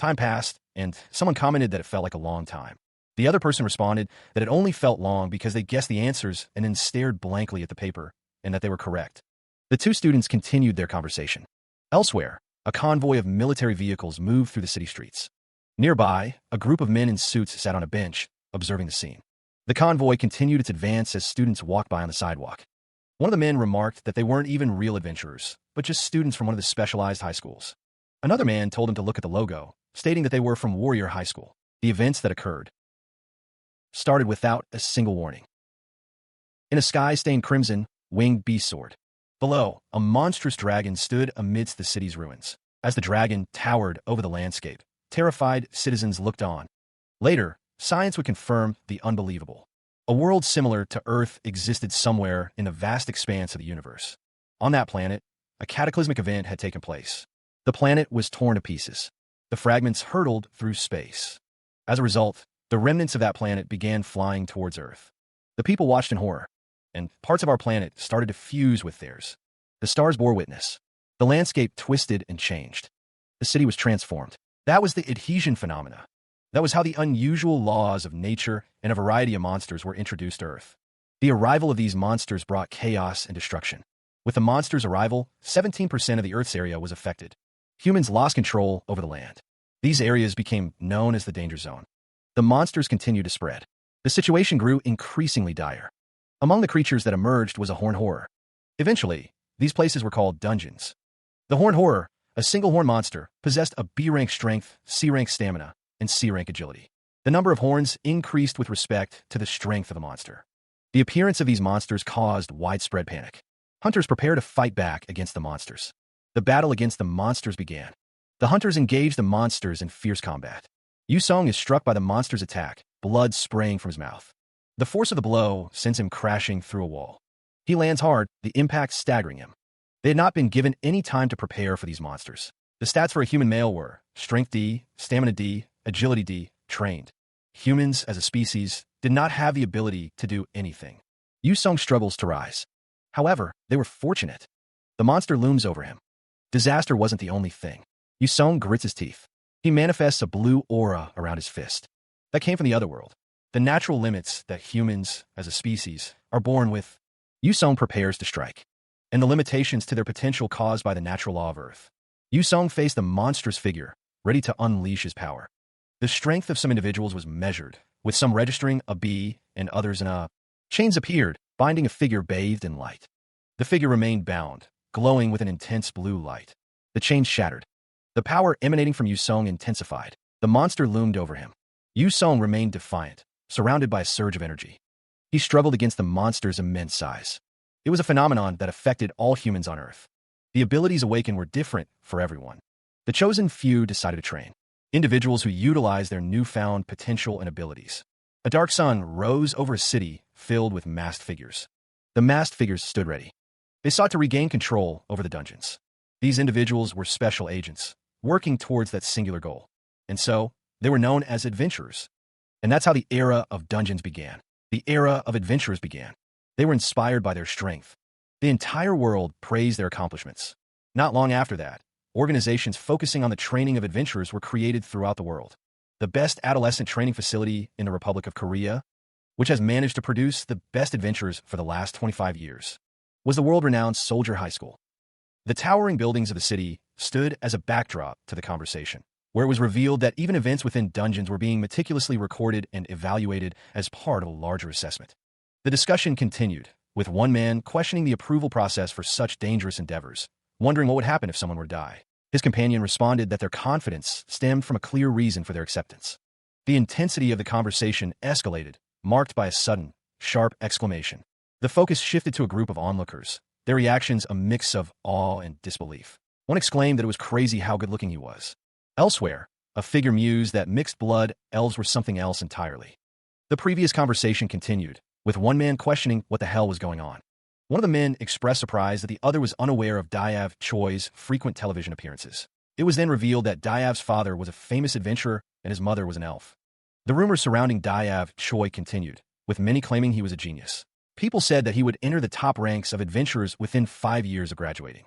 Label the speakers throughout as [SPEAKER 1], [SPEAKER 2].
[SPEAKER 1] Time passed, and someone commented that it felt like a long time. The other person responded that it only felt long because they guessed the answers and then stared blankly at the paper, and that they were correct. The two students continued their conversation. Elsewhere, a convoy of military vehicles moved through the city streets. Nearby, a group of men in suits sat on a bench, observing the scene. The convoy continued its advance as students walked by on the sidewalk. One of the men remarked that they weren't even real adventurers, but just students from one of the specialized high schools. Another man told him to look at the logo, stating that they were from Warrior High School. The events that occurred started without a single warning. In a sky-stained crimson, winged beast soared. Below, a monstrous dragon stood amidst the city's ruins. As the dragon towered over the landscape, terrified citizens looked on. Later, science would confirm the unbelievable. A world similar to Earth existed somewhere in the vast expanse of the universe. On that planet, a cataclysmic event had taken place. The planet was torn to pieces. The fragments hurtled through space. As a result, the remnants of that planet began flying towards Earth. The people watched in horror, and parts of our planet started to fuse with theirs. The stars bore witness. The landscape twisted and changed. The city was transformed. That was the adhesion phenomena. That was how the unusual laws of nature and a variety of monsters were introduced to Earth. The arrival of these monsters brought chaos and destruction. With the monsters' arrival, 17% of the Earth's area was affected. Humans lost control over the land. These areas became known as the danger zone. The monsters continued to spread. The situation grew increasingly dire. Among the creatures that emerged was a horned horror. Eventually, these places were called dungeons. The horned horror, a single horned monster, possessed a B-rank strength, C-rank stamina, and C-rank agility. The number of horns increased with respect to the strength of the monster. The appearance of these monsters caused widespread panic. Hunters prepared to fight back against the monsters. The battle against the monsters began. The hunters engaged the monsters in fierce combat. Yusong is struck by the monster's attack, blood spraying from his mouth. The force of the blow sends him crashing through a wall. He lands hard, the impact staggering him. They had not been given any time to prepare for these monsters. The stats for a human male were Strength D, Stamina D, Agility D, Trained. Humans, as a species, did not have the ability to do anything. Yusong struggles to rise. However, they were fortunate. The monster looms over him. Disaster wasn't the only thing. Yusong grits his teeth. He manifests a blue aura around his fist. That came from the other world. The natural limits that humans, as a species, are born with. Yusong prepares to strike, and the limitations to their potential caused by the natural law of Earth. Yusong faced a monstrous figure, ready to unleash his power. The strength of some individuals was measured, with some registering a B and others an A. Chains appeared, binding a figure bathed in light. The figure remained bound, glowing with an intense blue light. The chains shattered. The power emanating from Yusong intensified. The monster loomed over him. Yusong remained defiant, surrounded by a surge of energy. He struggled against the monster's immense size. It was a phenomenon that affected all humans on Earth. The abilities awakened were different for everyone. The chosen few decided to train. Individuals who utilized their newfound potential and abilities. A dark sun rose over a city filled with masked figures. The masked figures stood ready. They sought to regain control over the dungeons. These individuals were special agents, working towards that singular goal. And so, they were known as adventurers. And that's how the era of dungeons began. The era of adventurers began. They were inspired by their strength. The entire world praised their accomplishments. Not long after that, organizations focusing on the training of adventurers were created throughout the world. The best adolescent training facility in the Republic of Korea, which has managed to produce the best adventurers for the last 25 years, was the world-renowned Soldier High School. The towering buildings of the city stood as a backdrop to the conversation, where it was revealed that even events within dungeons were being meticulously recorded and evaluated as part of a larger assessment. The discussion continued, with one man questioning the approval process for such dangerous endeavors, wondering what would happen if someone were to die. His companion responded that their confidence stemmed from a clear reason for their acceptance. The intensity of the conversation escalated, marked by a sudden, sharp exclamation. The focus shifted to a group of onlookers, their reactions a mix of awe and disbelief. One exclaimed that it was crazy how good-looking he was. Elsewhere, a figure mused that mixed-blood elves were something else entirely. The previous conversation continued, with one man questioning what the hell was going on. One of the men expressed surprise that the other was unaware of Diav Choi's frequent television appearances. It was then revealed that Diav's father was a famous adventurer and his mother was an elf. The rumors surrounding Diav Choi continued, with many claiming he was a genius. People said that he would enter the top ranks of adventurers within 5 years of graduating.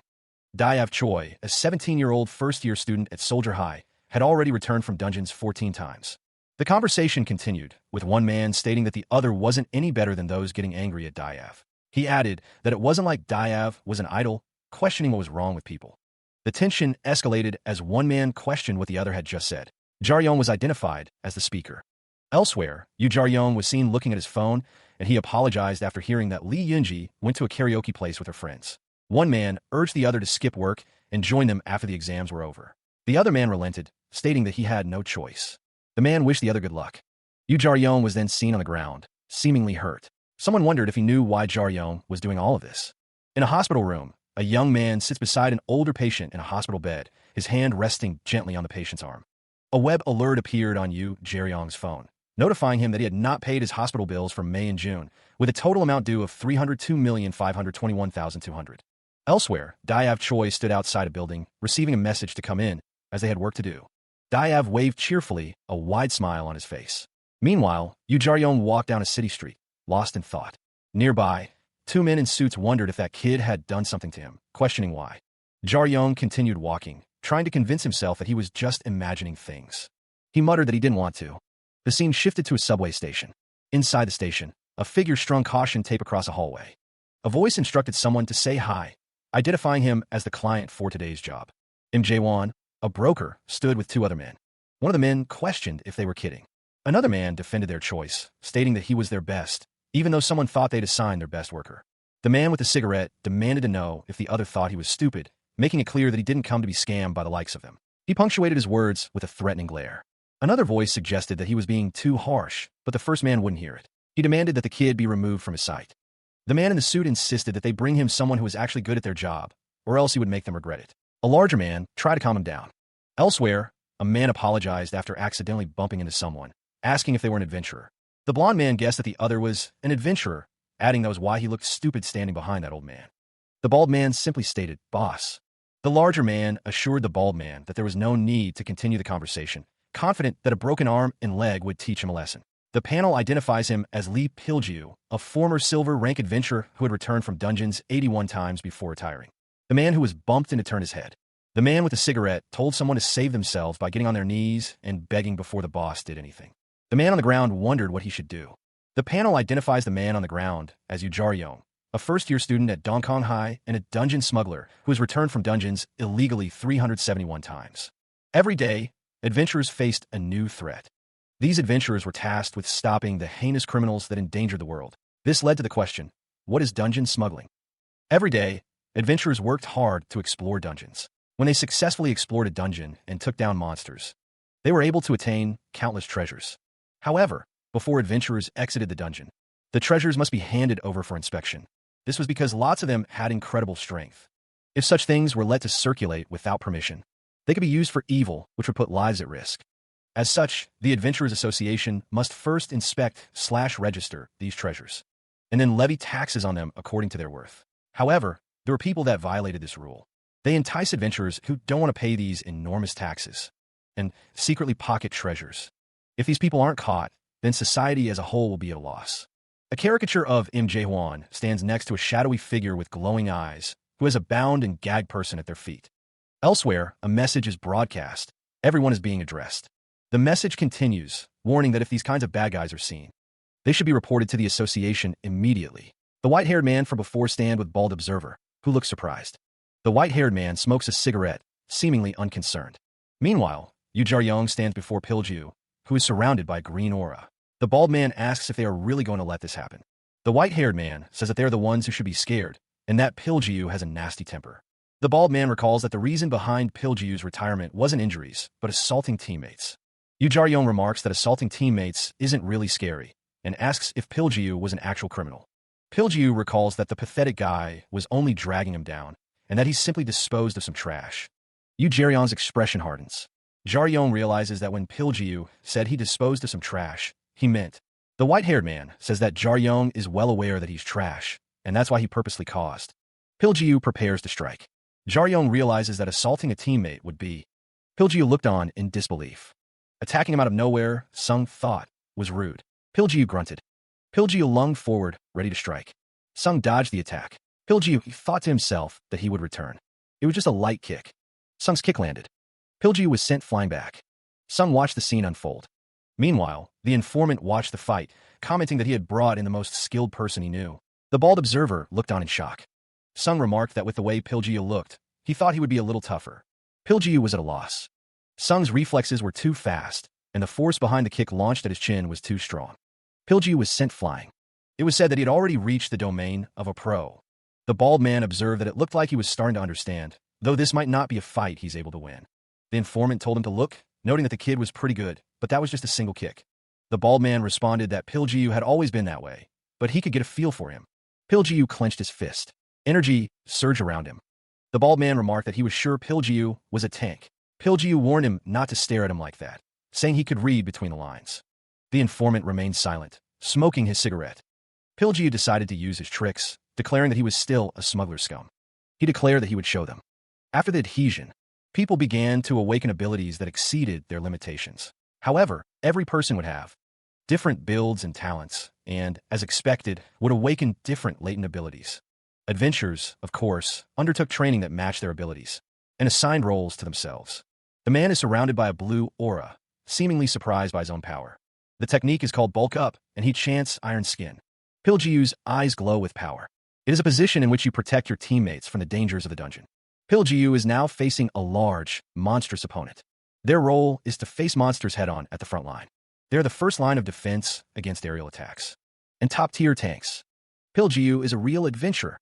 [SPEAKER 1] Diav Choi, a 17-year-old first-year student at Soldier High, had already returned from dungeons 14 times. The conversation continued, with one man stating that the other wasn't any better than those getting angry at Diav. He added that it wasn't like Diav was an idol, questioning what was wrong with people. The tension escalated as one man questioned what the other had just said. Jaryong was identified as the speaker. Elsewhere, Yu Jaryong was seen looking at his phone, and he apologized after hearing that Lee Yunji went to a karaoke place with her friends. One man urged the other to skip work and join them after the exams were over. The other man relented, stating that he had no choice. The man wished the other good luck. Yu Jaryong was then seen on the ground, seemingly hurt. Someone wondered if he knew why Jaryong was doing all of this. In a hospital room, a young man sits beside an older patient in a hospital bed, his hand resting gently on the patient's arm. A web alert appeared on Yu Jaryong's phone, notifying him that he had not paid his hospital bills for May and June, with a total amount due of $302,521,200. Elsewhere, Diav Choi stood outside a building, receiving a message to come in, as they had work to do. Diav waved cheerfully, a wide smile on his face. Meanwhile, Yu Jaryong walked down a city street, lost in thought. Nearby, two men in suits wondered if that kid had done something to him, questioning why. Jaryong continued walking, trying to convince himself that he was just imagining things. He muttered that he didn't want to. The scene shifted to a subway station. Inside the station, a figure strung caution tape across a hallway. A voice instructed someone to say hi, identifying him as the client for today's job. Jae-won, a broker, stood with two other men. One of the men questioned if they were kidding. Another man defended their choice, stating that he was their best, even though someone thought they'd assigned their best worker. The man with the cigarette demanded to know if the other thought he was stupid, making it clear that he didn't come to be scammed by the likes of them. He punctuated his words with a threatening glare. Another voice suggested that he was being too harsh, but the first man wouldn't hear it. He demanded that the kid be removed from his sight. The man in the suit insisted that they bring him someone who was actually good at their job, or else he would make them regret it. A larger man tried to calm him down. Elsewhere, a man apologized after accidentally bumping into someone, asking if they were an adventurer. The blonde man guessed that the other was an adventurer, adding that was why he looked stupid standing behind that old man. The bald man simply stated, "Boss." The larger man assured the bald man that there was no need to continue the conversation, confident that a broken arm and leg would teach him a lesson. The panel identifies him as Lee Piljiu, a former silver rank adventurer who had returned from dungeons 81 times before retiring. The man who was bumped into turned his head. The man with the cigarette told someone to save themselves by getting on their knees and begging before the boss did anything. The man on the ground wondered what he should do. The panel identifies the man on the ground as Yu Jaryong, a first-year student at Dongkong High and a dungeon smuggler who has returned from dungeons illegally 371 times. Every day, adventurers faced a new threat. These adventurers were tasked with stopping the heinous criminals that endangered the world. This led to the question, what is dungeon smuggling? Every day, adventurers worked hard to explore dungeons. When they successfully explored a dungeon and took down monsters, they were able to attain countless treasures. However, before adventurers exited the dungeon, the treasures must be handed over for inspection. This was because lots of them had incredible strength. If such things were let to circulate without permission, they could be used for evil, which would put lives at risk. As such, the Adventurers Association must first inspect/register these treasures, and then levy taxes on them according to their worth. However, there were people that violated this rule. They entice adventurers who don't want to pay these enormous taxes and secretly pocket treasures. If these people aren't caught, then society as a whole will be at a loss. A caricature of Jae-won stands next to a shadowy figure with glowing eyes who has a bound and gagged person at their feet. Elsewhere, a message is broadcast. Everyone is being addressed. The message continues, warning that if these kinds of bad guys are seen, they should be reported to the association immediately. The white-haired man from before stand with bald observer, who looks surprised. The white-haired man smokes a cigarette, seemingly unconcerned. Meanwhile, Yu Jaryong stands before Piljiu, who is surrounded by green aura. The bald man asks if they are really going to let this happen. The white-haired man says that they're the ones who should be scared, and that Piljiu has a nasty temper. The bald man recalls that the reason behind Piljiu's retirement wasn't injuries, but assaulting teammates. Yu Jaryong remarks that assaulting teammates isn't really scary, and asks if Piljiu was an actual criminal. Piljiu recalls that the pathetic guy was only dragging him down, and that he simply disposed of some trash. Yu Jaryong's expression hardens. Jaryong realizes that when Piljiu said he disposed of some trash, he meant. The white-haired man says that Jaryong is well aware that he's trash, and that's why he purposely caused. Piljiu prepares to strike. Jaryong realizes that assaulting a teammate would be. Piljiu looked on in disbelief. Attacking him out of nowhere, Sung thought, was rude. Piljiu grunted. Piljiu lunged forward, ready to strike. Sung dodged the attack. Piljiu thought to himself that he would return. It was just a light kick. Sung's kick landed. Piljiu was sent flying back. Sung watched the scene unfold. Meanwhile, the informant watched the fight, commenting that he had brought in the most skilled person he knew. The bald observer looked on in shock. Sung remarked that with the way Piljiu looked, he thought he would be a little tougher. Piljiu was at a loss. Sung's reflexes were too fast, and the force behind the kick launched at his chin was too strong. Piljiu was sent flying. It was said that he had already reached the domain of a pro. The bald man observed that it looked like he was starting to understand, though this might not be a fight he's able to win. The informant told him to look, noting that the kid was pretty good, but that was just a single kick. The bald man responded that Piljiu had always been that way, but he could get a feel for him. Piljiu clenched his fist. Energy surged around him. The bald man remarked that he was sure Piljiu was a tank. Piljiu warned him not to stare at him like that, saying he could read between the lines. The informant remained silent, smoking his cigarette. Piljiu decided to use his tricks, declaring that he was still a smuggler scum. He declared that he would show them. After the adhesion, people began to awaken abilities that exceeded their limitations. However, every person would have different builds and talents, and, as expected, would awaken different latent abilities. Adventurers, of course, undertook training that matched their abilities, and assigned roles to themselves. The man is surrounded by a blue aura, seemingly surprised by his own power. The technique is called bulk up, and he chants iron skin. Piljiu's eyes glow with power. It is a position in which you protect your teammates from the dangers of the dungeon. Piljiu is now facing a large, monstrous opponent. Their role is to face monsters head-on at the front line. They are the first line of defense against aerial attacks. And top-tier tanks. Piljiu is a real adventurer.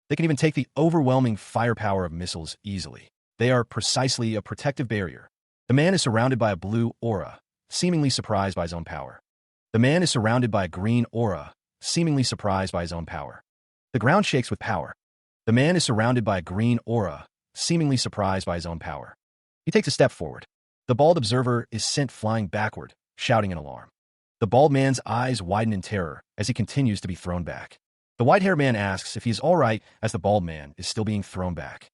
[SPEAKER 1] They can even take the overwhelming firepower of missiles easily. They are precisely a protective barrier. The man is surrounded by a blue aura, seemingly surprised by his own power. The man is surrounded by a green aura, seemingly surprised by his own power. The ground shakes with power. The man is surrounded by a green aura, seemingly surprised by his own power. He takes a step forward. The bald observer is sent flying backward, shouting in alarm. The bald man's eyes widen in terror as he continues to be thrown back. The white-haired man asks if he is all right as the bald man is still being thrown back.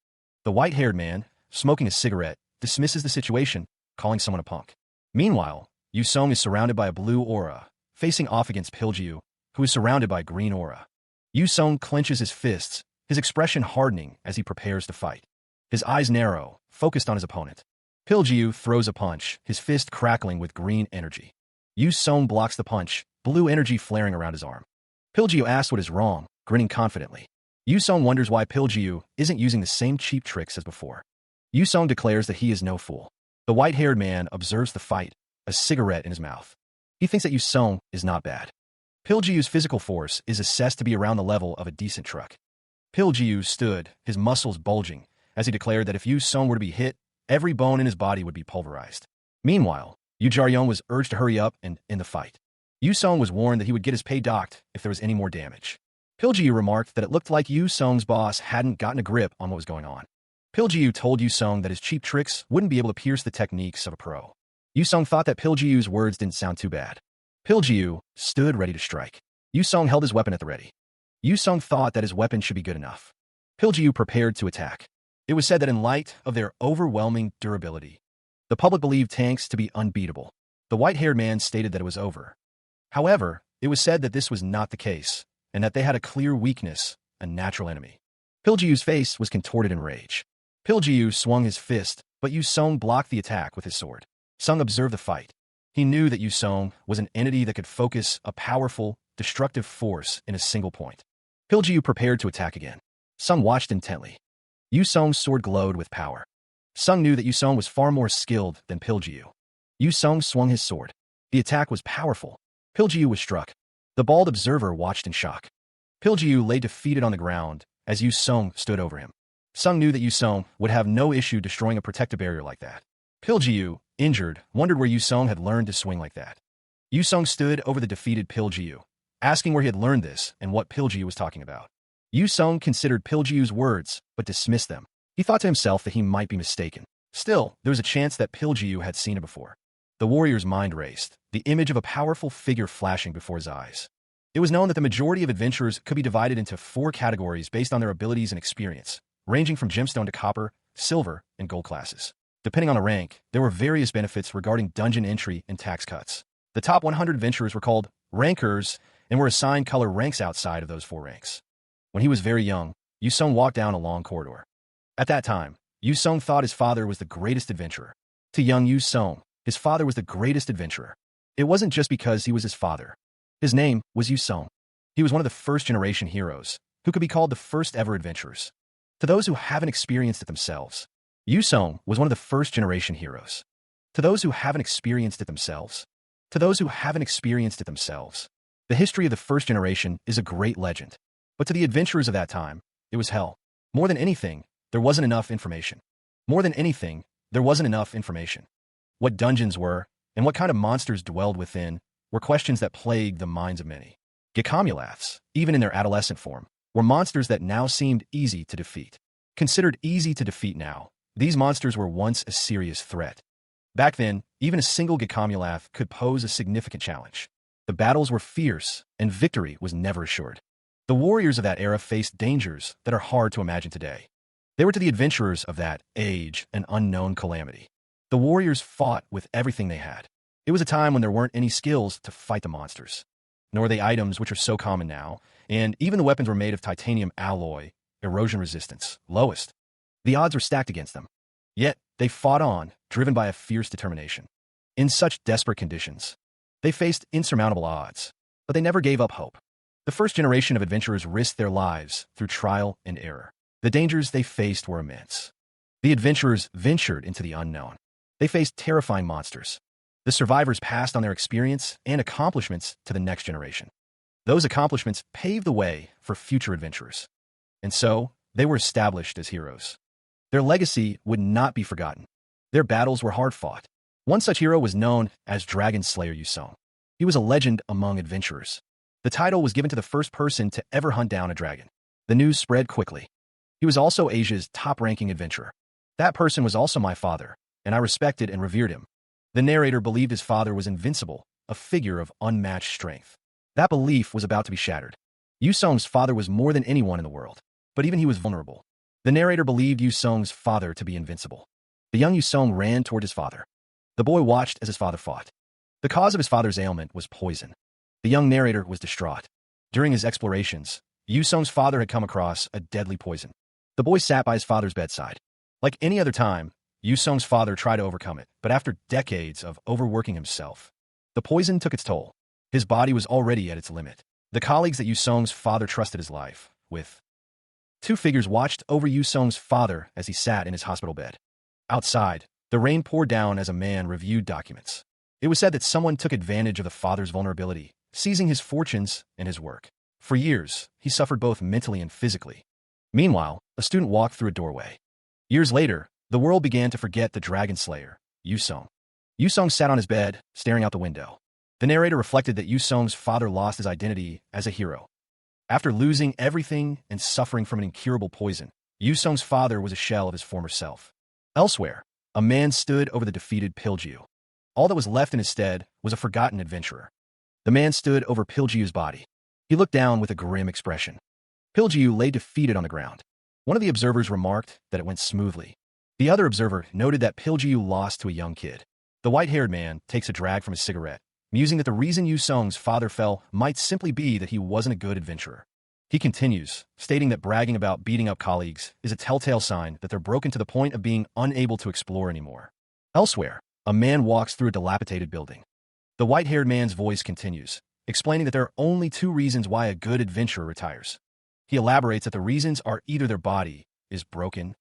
[SPEAKER 1] The white-haired man, smoking a cigarette, dismisses the situation, calling someone a punk. Meanwhile, Yu Song is surrounded by a blue aura, facing off against Piljiu, who is surrounded by a green aura. Yu Song clenches his fists, his expression hardening as he prepares to fight. His eyes narrow, focused on his opponent. Piljiu throws a punch, his fist crackling with green energy. Yu Song blocks the punch, blue energy flaring around his arm. Piljiu asks what is wrong, grinning confidently. Yu Song wonders why Piljiu isn't using the same cheap tricks as before. Yu Song declares that he is no fool. The white-haired man observes the fight, a cigarette in his mouth. He thinks that Yu Song is not bad. Piljiu's physical force is assessed to be around the level of a decent truck. Piljiu stood, his muscles bulging, as he declared that if Yu Song were to be hit, every bone in his body would be pulverized. Meanwhile, Yu Jaryong was urged to hurry up and end the fight. Yu Song was warned that he would get his pay docked if there was any more damage. Piljiu remarked that it looked like Yu Song's boss hadn't gotten a grip on what was going on. Piljiu told Yu Song that his cheap tricks wouldn't be able to pierce the techniques of a pro. Yu Song thought that Piljiu's words didn't sound too bad. Piljiu stood ready to strike. Yu Song held his weapon at the ready. Yu Song thought that his weapon should be good enough. Piljiu prepared to attack. It was said that in light of their overwhelming durability, the public believed tanks to be unbeatable. The white-haired man stated that it was over. However, it was said that this was not the case, and that they had a clear weakness, a natural enemy. Piljiu's face was contorted in rage. Piljiu swung his fist, but Yu Song blocked the attack with his sword. Sung observed the fight. He knew that Yu Song was an entity that could focus a powerful, destructive force in a single point. Piljiu prepared to attack again. Sung watched intently. Yu Song's sword glowed with power. Sung knew that Yu Song was far more skilled than Piljiu. Yu Song swung his sword. The attack was powerful. Piljiu was struck. The bald observer watched in shock. Piljiu lay defeated on the ground as Yu Song stood over him. Sung knew that Yu Song would have no issue destroying a protective barrier like that. Piljiu, injured, wondered where Yu Song had learned to swing like that. Yu Song stood over the defeated Piljiu, asking where he had learned this and what Piljiu was talking about. Yu Song considered Piljiu's words, but dismissed them. He thought to himself that he might be mistaken. Still, there was a chance that Piljiu had seen it before. The warrior's mind raced, the image of a powerful figure flashing before his eyes. It was known that the majority of adventurers could be divided into 4 categories based on their abilities and experience, ranging from gemstone to copper, silver, and gold classes. Depending on the rank, there were various benefits regarding dungeon entry and tax cuts. The top 100 adventurers were called rankers and were assigned color ranks outside of those 4 ranks. When he was very young, Yu Song walked down a long corridor. At that time, Yu Song thought his father was the greatest adventurer. To young Yu Song, His father was the greatest adventurer. It wasn't just because he was his father. His name was Yusong. He was one of the first-generation heroes, who could be called the first-ever adventurers. To those who haven't experienced it themselves, Yusong was one of the first-generation heroes. To those who haven't experienced it themselves, the history of the first generation is a great legend. But to the adventurers of that time, it was hell. More than anything, there wasn't enough information. What dungeons were, and what kind of monsters dwelled within, were questions that plagued the minds of many. Gekamulaths, even in their adolescent form, were monsters that now seemed easy to defeat. Considered easy to defeat now, these monsters were once a serious threat. Back then, even a single Gekamulath could pose a significant challenge. The battles were fierce, and victory was never assured. The warriors of that era faced dangers that are hard to imagine today. They were to the adventurers of that age an unknown calamity. The warriors fought with everything they had. It was a time when there weren't any skills to fight the monsters, nor the items which are so common now, and even the weapons were made of titanium alloy, erosion resistance, lowest. The odds were stacked against them. Yet, they fought on, driven by a fierce determination. In such desperate conditions, they faced insurmountable odds, but they never gave up hope. The first generation of adventurers risked their lives through trial and error. The dangers they faced were immense. The adventurers ventured into the unknown. They faced terrifying monsters. The survivors passed on their experience and accomplishments to the next generation. Those accomplishments paved the way for future adventurers. And so, they were established as heroes. Their legacy would not be forgotten. Their battles were hard-fought. One such hero was known as Dragon Slayer Yusong. He was a legend among adventurers. The title was given to the first person to ever hunt down a dragon. The news spread quickly. He was also Asia's top-ranking adventurer. That person was also my father, and I respected and revered him. The narrator believed his father was invincible, a figure of unmatched strength. That belief was about to be shattered. Yusong's father was more than anyone in the world, but even he was vulnerable. The narrator believed Yusong's father to be invincible. The young Yusong ran toward his father. The boy watched as his father fought. The cause of his father's ailment was poison. The young narrator was distraught. During his explorations, Yusong's father had come across a deadly poison. The boy sat by his father's bedside. Like any other time, Yusong's father tried to overcome it, but after decades of overworking himself, the poison took its toll. His body was already at its limit. The colleagues that Yusong's father trusted his life with. Two figures watched over Yusong's father as he sat in his hospital bed. Outside, the rain poured down as a man reviewed documents. It was said that someone took advantage of the father's vulnerability, seizing his fortunes and his work. For years, he suffered both mentally and physically. Meanwhile, a student walked through a doorway. Years later, the world began to forget the Dragon Slayer, Yusong. Yusong sat on his bed, staring out the window. The narrator reflected that Yusong's father lost his identity as a hero. After losing everything and suffering from an incurable poison, Yusong's father was a shell of his former self. Elsewhere, a man stood over the defeated Piljiu. All that was left in his stead was a forgotten adventurer. The man stood over Piljiu's body. He looked down with a grim expression. Piljiu lay defeated on the ground. One of the observers remarked that it went smoothly. The other observer noted that Piljiu lost to a young kid. The white-haired man takes a drag from his cigarette, musing that the reason Yusong's father fell might simply be that he wasn't a good adventurer. He continues, stating that bragging about beating up colleagues is a telltale sign that they're broken to the point of being unable to explore anymore. Elsewhere, a man walks through a dilapidated building. The white-haired man's voice continues, explaining that there are only two reasons why a good adventurer retires. He elaborates that the reasons are either their body is broken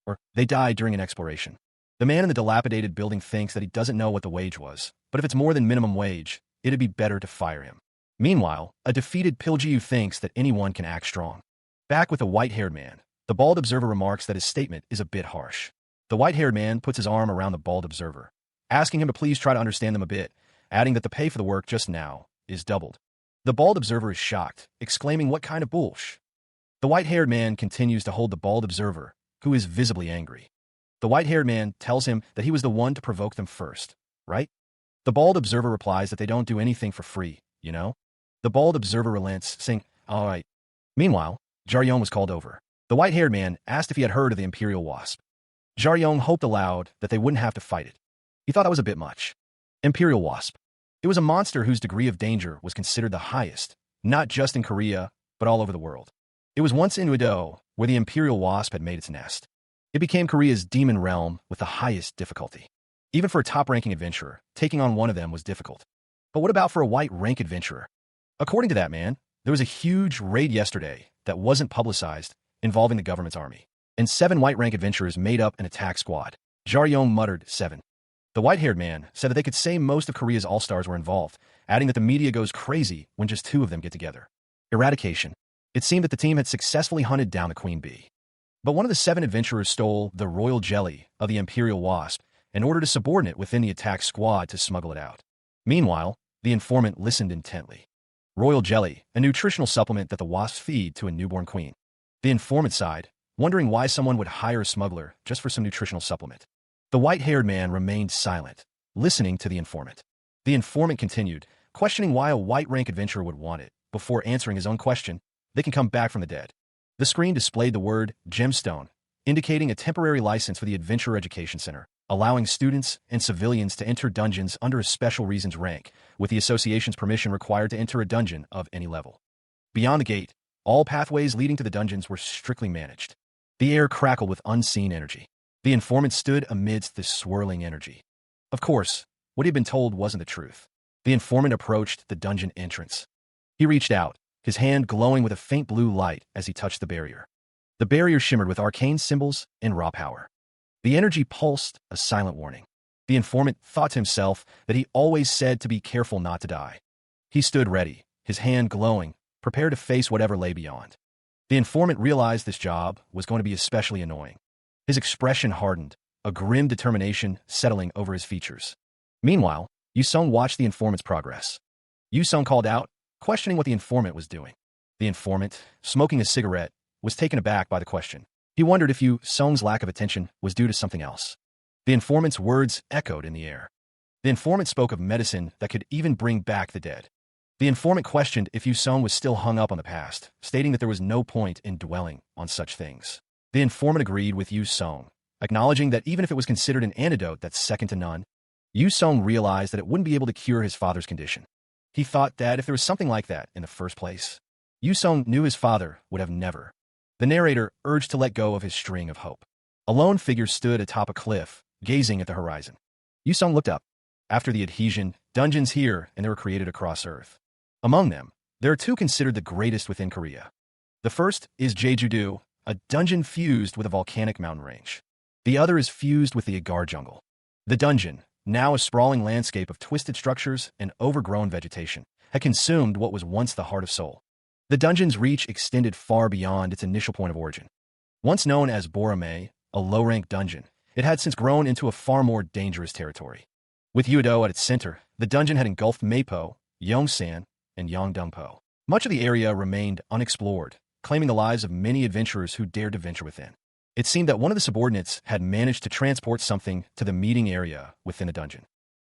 [SPEAKER 1] or they died during an exploration. The man in the dilapidated building thinks that he doesn't know what the wage was, but if it's more than minimum wage, it'd be better to fire him. Meanwhile, a defeated Piljiu thinks that anyone can act strong. Back with the white-haired man, the bald observer remarks that his statement is a bit harsh. The white-haired man puts his arm around the bald observer, asking him to please try to understand them a bit, adding that the pay for the work just now is doubled. The bald observer is shocked, exclaiming, "What kind of bullsh?" The white-haired man continues to hold the bald observer, who is visibly angry. The white-haired man tells him that he was the one to provoke them first, right? The bald observer replies that they don't do anything for free, you know? The bald observer relents, saying, "All right." Meanwhile, Jaryong was called over. The white-haired man asked if he had heard of the Imperial Wasp. Jaryong hoped aloud that they wouldn't have to fight it. He thought that was a bit much. Imperial Wasp. It was a monster whose degree of danger was considered the highest, not just in Korea, but all over the world. It was once in Udo, where the Imperial Wasp had made its nest. It became Korea's demon realm with the highest difficulty. Even for a top-ranking adventurer, taking on one of them was difficult. But what about for a white-rank adventurer? According to that man, there was a huge raid yesterday that wasn't publicized involving the government's army, and 7 white-rank adventurers made up an attack squad. Jaryong muttered 7. The white-haired man said that they could say most of Korea's all-stars were involved, adding that the media goes crazy when just 2 of them get together. Eradication. It seemed that the team had successfully hunted down the queen bee. But one of the 7 adventurers stole the royal jelly of the imperial wasp in order to subordinate within the attack squad to smuggle it out. Meanwhile, the informant listened intently. Royal jelly, a nutritional supplement that the wasps feed to a newborn queen. The informant sighed, wondering why someone would hire a smuggler just for some nutritional supplement. The white-haired man remained silent, listening to the informant. The informant continued, questioning why a white-rank adventurer would want it. Before answering his own question, they can come back from the dead. The screen displayed the word gemstone, indicating a temporary license for the Adventurer Education Center, allowing students and civilians to enter dungeons under a special reasons rank, with the association's permission required to enter a dungeon of any level. Beyond the gate, all pathways leading to the dungeons were strictly managed. The air crackled with unseen energy. The informant stood amidst this swirling energy. Of course, what he had been told wasn't the truth. The informant approached the dungeon entrance. He reached out, his hand glowing with a faint blue light as he touched the barrier. The barrier shimmered with arcane symbols and raw power. The energy pulsed, a silent warning. The informant thought to himself that he always said to be careful not to die. He stood ready, his hand glowing, prepared to face whatever lay beyond. The informant realized this job was going to be especially annoying. His expression hardened, a grim determination settling over his features. Meanwhile, Yusung watched the informant's progress. Yusung called out, questioning what the informant was doing. The informant, smoking a cigarette, was taken aback by the question. He wondered if Yusung's lack of attention was due to something else. The informant's words echoed in the air. The informant spoke of medicine that could even bring back the dead. The informant questioned if Yusung was still hung up on the past, stating that there was no point in dwelling on such things. The informant agreed with Yusung, acknowledging that even if it was considered an antidote that's second to none, Yusung realized that it wouldn't be able to cure his father's condition. He thought that if there was something like that in the first place, Yusung knew his father would have never. The narrator urged to let go of his string of hope. A lone figure stood atop a cliff, gazing at the horizon. Yusung looked up. After the adhesion, dungeons here and they were created across Earth. Among them, there are 2 considered the greatest within Korea. The first is Jeju-do, a dungeon fused with a volcanic mountain range. The other is fused with the Agar jungle. The dungeon, now a sprawling landscape of twisted structures and overgrown vegetation, had consumed what was once the heart of Seoul. The dungeon's reach extended far beyond its initial point of origin. Once known as Borame, a low-rank dungeon, it had since grown into a far more dangerous territory. With Udo at its center, the dungeon had engulfed Mapo, Yongsan, and Yongdongpo. Much of the area remained unexplored, claiming the lives of many adventurers who dared to venture within. It seemed that one of the subordinates had managed to transport something to the meeting area within the dungeon.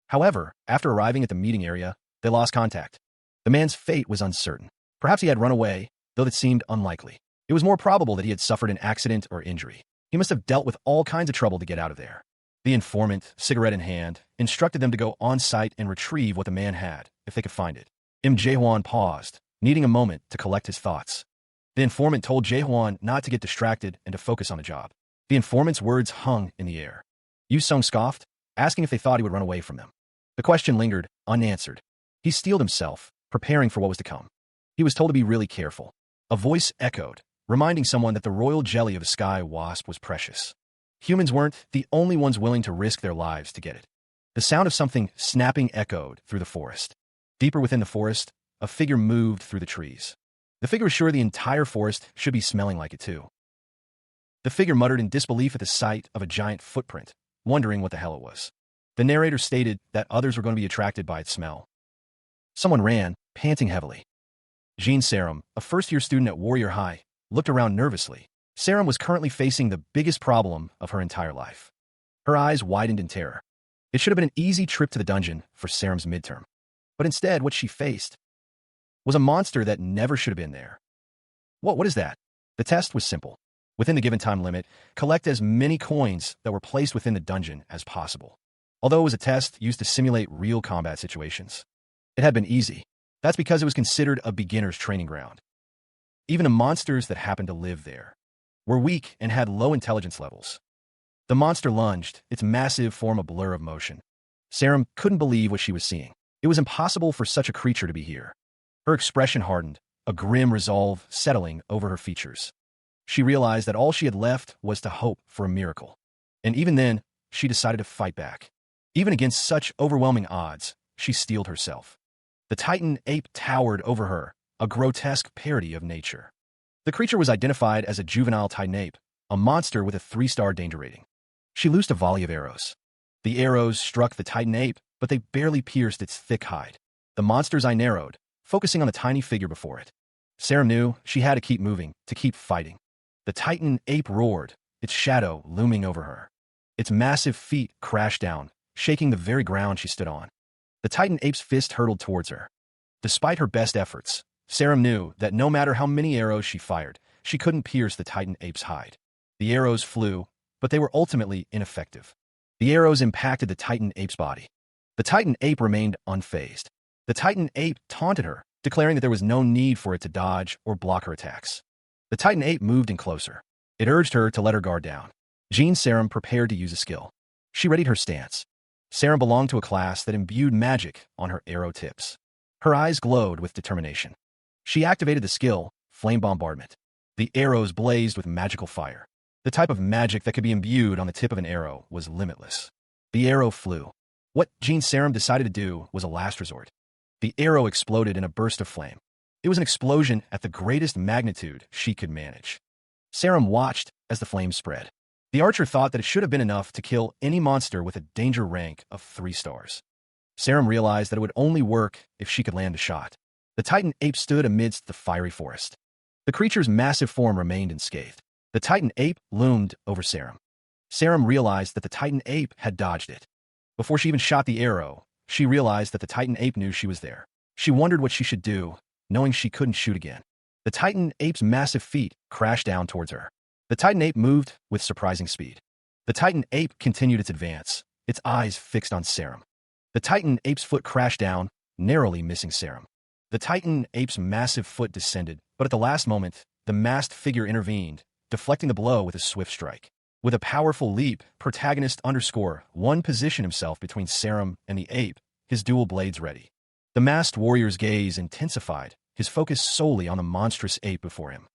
[SPEAKER 1] However, after arriving at the meeting area, they lost contact. The man's fate was uncertain. Perhaps he had run away, though that seemed unlikely. It was more probable that he had suffered an accident or injury. He must have dealt with all kinds of trouble to get out of there. The informant, cigarette in hand, instructed them to go on site and retrieve what the man had, if they could find it. Jae-hwan paused, needing a moment to collect his thoughts. The informant told Jae-hwan not to get distracted and to focus on the job. The informant's words hung in the air. Yusung scoffed, asking if they thought he would run away from them. The question lingered, unanswered. He steeled himself, preparing for what was to come. He was told to be really careful. A voice echoed, reminding someone that the royal jelly of the sky wasp was precious. Humans weren't the only ones willing to risk their lives to get it. The sound of something snapping echoed through the forest. Deeper within the forest, a figure moved through the trees. The figure was sure the entire forest should be smelling like it too. The figure muttered in disbelief at the sight of a giant footprint, wondering what the hell it was. The narrator stated that others were going to be attracted by its smell. Someone ran, panting heavily. Jean Sarum, a first-year student at Warrior High, looked around nervously. Sarum was currently facing the biggest problem of her entire life. Her eyes widened in terror. It should have been an easy trip to the dungeon for Sarum's midterm. But instead, what she faced was a monster that never should have been there. What is that? The test was simple. Within the given time limit, collect as many coins that were placed within the dungeon as possible. Although it was a test used to simulate real combat situations, it had been easy. That's because it was considered a beginner's training ground. Even the monsters that happened to live there were weak and had low intelligence levels. The monster lunged, its massive form a blur of motion. Serum couldn't believe what she was seeing. It was impossible for such a creature to be here. Her expression hardened, a grim resolve settling over her features. She realized that all she had left was to hope for a miracle. And even then, she decided to fight back. Even against such overwhelming odds, she steeled herself. The Titan ape towered over her, a grotesque parody of nature. The creature was identified as a juvenile Titan ape, a monster with a 3-star danger rating. She loosed a volley of arrows. The arrows struck the Titan ape, but they barely pierced its thick hide. The monster's eye narrowed, focusing on the tiny figure before it. Sarah knew she had to keep moving, to keep fighting. The Titan ape roared, its shadow looming over her. Its massive feet crashed down, shaking the very ground she stood on. The Titan ape's fist hurtled towards her. Despite her best efforts, Sarah knew that no matter how many arrows she fired, she couldn't pierce the Titan ape's hide. The arrows flew, but they were ultimately ineffective. The arrows impacted the Titan ape's body. The Titan ape remained unfazed. The Titan ape taunted her, declaring that there was no need for it to dodge or block her attacks. The Titan ape moved in closer. It urged her to let her guard down. Jean Serum prepared to use a skill. She readied her stance. Serum belonged to a class that imbued magic on her arrow tips. Her eyes glowed with determination. She activated the skill, Flame Bombardment. The arrows blazed with magical fire. The type of magic that could be imbued on the tip of an arrow was limitless. The arrow flew. What Jean Serum decided to do was a last resort. The arrow exploded in a burst of flame. It was an explosion at the greatest magnitude she could manage. Serum watched as the flames spread. The archer thought that it should have been enough to kill any monster with a danger rank of 3 stars. Serum realized that it would only work if she could land a shot. The Titan ape stood amidst the fiery forest. The creature's massive form remained unscathed. The Titan ape loomed over Serum. Serum realized that the Titan ape had dodged it. Before she even shot the arrow, she realized that the Titan ape knew she was there. She wondered what she should do, knowing she couldn't shoot again. The Titan ape's massive feet crashed down towards her. The Titan ape moved with surprising speed. The Titan ape continued its advance, its eyes fixed on Serum. The Titan ape's foot crashed down, narrowly missing Serum. The Titan ape's massive foot descended, but at the last moment, the masked figure intervened, deflecting the blow with a swift strike. With a powerful leap, protagonist _1 positioned himself between Serum and the ape, his dual blades ready. The masked warrior's gaze intensified, his focus solely on the monstrous ape before him.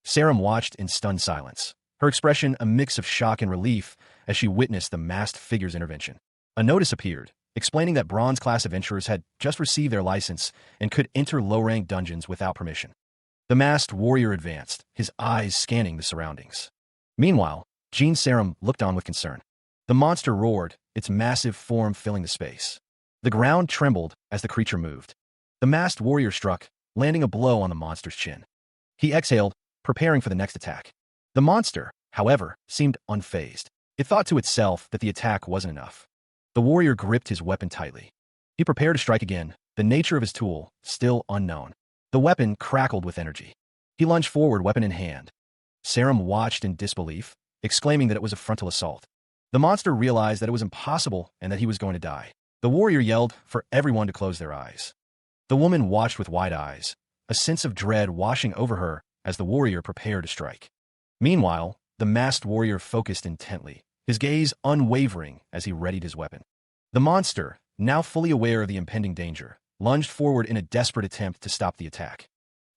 [SPEAKER 1] Serum watched in stunned silence, her expression a mix of shock and relief as she witnessed the masked figure's intervention. A notice appeared, explaining that bronze-class adventurers had just received their license and could enter low-rank dungeons without permission. The masked warrior advanced, his eyes scanning the surroundings. Meanwhile, Jean Serum looked on with concern. The monster roared, its massive form filling the space. The ground trembled as the creature moved. The masked warrior struck, landing a blow on the monster's chin. He exhaled, preparing for the next attack. The monster, however, seemed unfazed. It thought to itself that the attack wasn't enough. The warrior gripped his weapon tightly. He prepared to strike again, the nature of his tool still unknown. The weapon crackled with energy. He lunged forward, weapon in hand. Serum watched in disbelief, exclaiming that it was a frontal assault. The monster realized that it was impossible and that he was going to die. The warrior yelled for everyone to close their eyes. The woman watched with wide eyes, a sense of dread washing over her as the warrior prepared to strike. Meanwhile, the masked warrior focused intently, his gaze unwavering as he readied his weapon. The monster, now fully aware of the impending danger, lunged forward in a desperate attempt to stop the attack.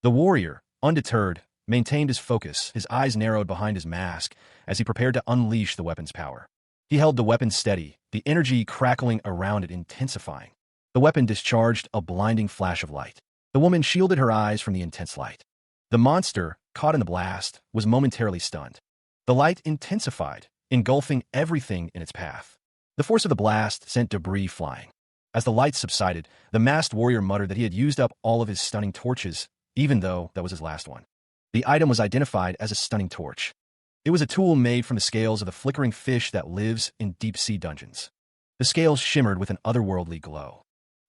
[SPEAKER 1] The warrior, undeterred, maintained his focus, his eyes narrowed behind his mask as he prepared to unleash the weapon's power. He held the weapon steady, the energy crackling around it intensifying. The weapon discharged a blinding flash of light. The woman shielded her eyes from the intense light. The monster, caught in the blast, was momentarily stunned. The light intensified, engulfing everything in its path. The force of the blast sent debris flying. As the light subsided, the masked warrior muttered that he had used up all of his stunning torches, even though that was his last one. The item was identified as a stunning torch. It was a tool made from the scales of the flickering fish that lives in deep-sea dungeons. The scales shimmered with an otherworldly glow.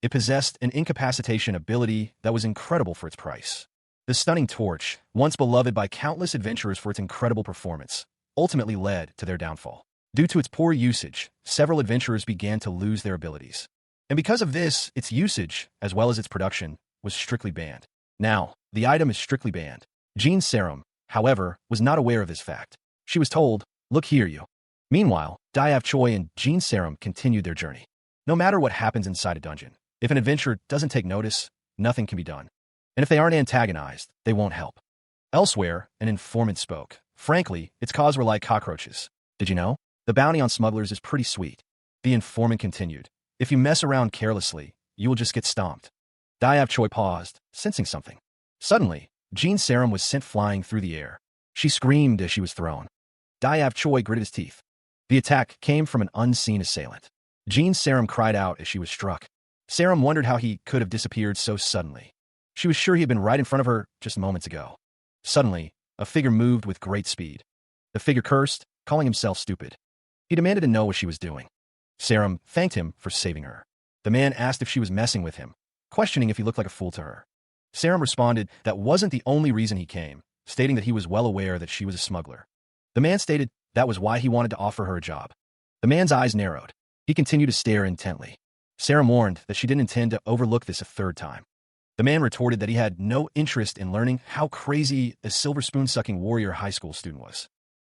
[SPEAKER 1] It possessed an incapacitation ability that was incredible for its price. The stunning torch, once beloved by countless adventurers for its incredible performance, ultimately led to their downfall. Due to its poor usage, several adventurers began to lose their abilities. And because of this, its usage, as well as its production, was strictly banned. Now, the item is strictly banned. Jean Serum, however, was not aware of this fact. She was told, "Look here, you." Meanwhile, Diav Choi and Jin Sarum continued their journey. No matter what happens inside a dungeon, if an adventurer doesn't take notice, nothing can be done. And if they aren't antagonized, they won't help. Elsewhere, an informant spoke. Frankly, its cause were like cockroaches. Did you know? The bounty on smugglers is pretty sweet. The informant continued. If you mess around carelessly, you will just get stomped. Diav Choi paused, sensing something. Suddenly, Jin Sarum was sent flying through the air. She screamed as she was thrown. Diav Choi gritted his teeth. The attack came from an unseen assailant. Jin Sarum cried out as she was struck. Sarum wondered how he could have disappeared so suddenly. She was sure he had been right in front of her just moments ago. Suddenly, a figure moved with great speed. The figure cursed, calling himself stupid. He demanded to know what she was doing. Sarum thanked him for saving her. The man asked if she was messing with him, questioning if he looked like a fool to her. Sarum responded that wasn't the only reason he came, stating that he was well aware that she was a smuggler. The man stated that was why he wanted to offer her a job. The man's eyes narrowed. He continued to stare intently. Sarum warned that she didn't intend to overlook this a third time. The man retorted that he had no interest in learning how crazy a silver spoon-sucking warrior high school student was.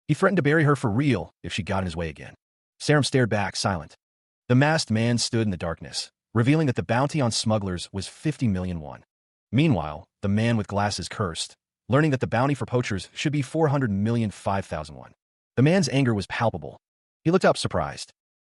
[SPEAKER 1] He threatened to bury her for real if she got in his way again. Sarum stared back, silent. The masked man stood in the darkness, revealing that the bounty on smugglers was 50 million won. Meanwhile, the man with glasses cursed, learning that the bounty for poachers should be 400 million 5,000 won. The man's anger was palpable. He looked up surprised.